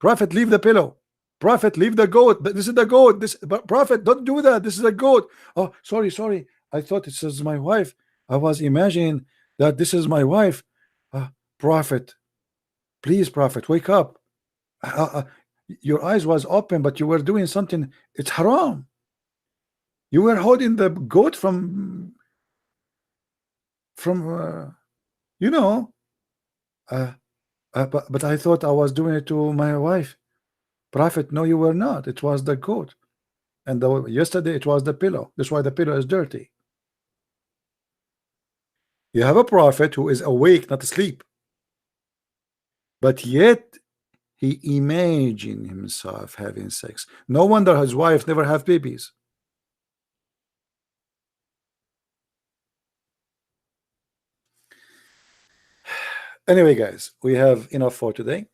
Prophet, leave the pillow. Prophet, leave the goat. This is the goat. Prophet, don't do that. This is a goat. Oh, sorry. I thought this is my wife. I was imagining that this is my wife. Prophet, please, prophet, wake up. Your eyes was open, but you were doing something. It's haram. You were holding the goat from you know. But I thought I was doing it to my wife. Prophet, no, you were not. It was the goat. And yesterday it was the pillow. That's why the pillow is dirty. You have a prophet who is awake, not asleep. But yet he imagined himself having sex. No wonder his wife never have babies. Anyway, guys, we have enough for today.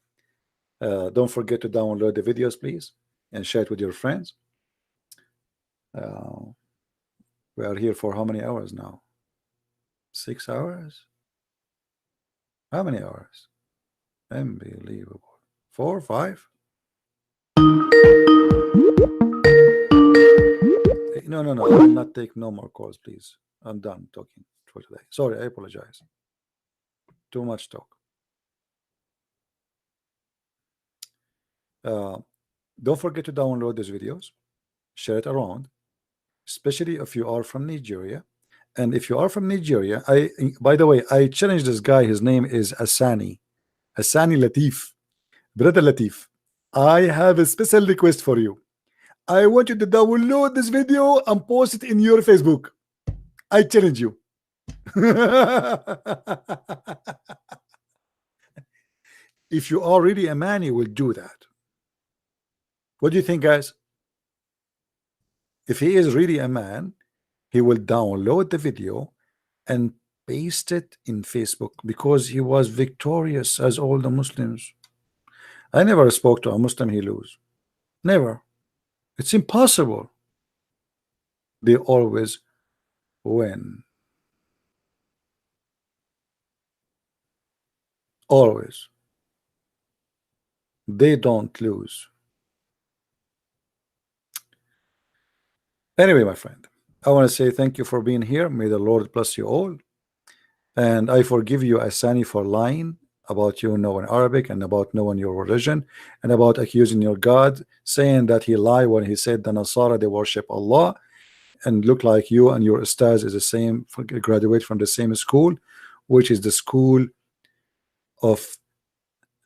Don't forget to download the videos, please, and share it with your friends. We are here for how many hours now? 6 hours? How many hours? Unbelievable. 4, 5? No. I will not take no more calls, please. I'm done talking for today. Sorry, I apologize. Too much talk. Don't forget to download these videos, share it around, especially if you are from Nigeria. And if you are from Nigeria, by the way, I challenge this guy. His name is Asani Latif. Brother Latif, I have a special request for you. I want you to download this video and post it in your Facebook. I challenge you. If you are really a man, you will do that. What do you think, guys? If he is really a man, he will download the video and paste it in Facebook, because he was victorious as all the Muslims. I never spoke to a Muslim he lose. Never. It's impossible. They always win. Always. They don't lose. Anyway, my friend, I want to say thank you for being here. May the Lord bless you all. And I forgive you, Asani, for lying about you knowing Arabic and about knowing your religion and about accusing your God, saying that he lied when he said the Nasara, they worship Allah and look like you, and your ustaz is the same, graduate from the same school, which is the school of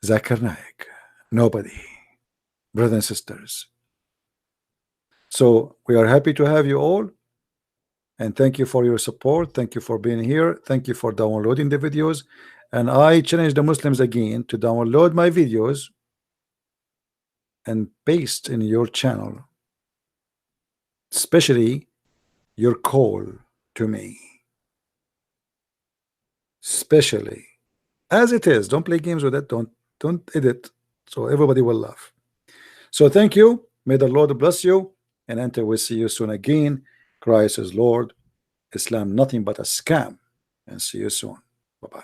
Zakir Naik. Nobody. Brothers and sisters. So we are happy to have you all. And thank you for your support. Thank you for being here. Thank you for downloading the videos. And I challenge the Muslims again to download my videos and paste in your channel, especially your call to me. Especially as it is. Don't play games with it. Don't edit, so everybody will laugh. So thank you. May the Lord bless you. And until we see you soon again, Christ is Lord, Islam nothing but a scam. And see you soon. Bye-bye.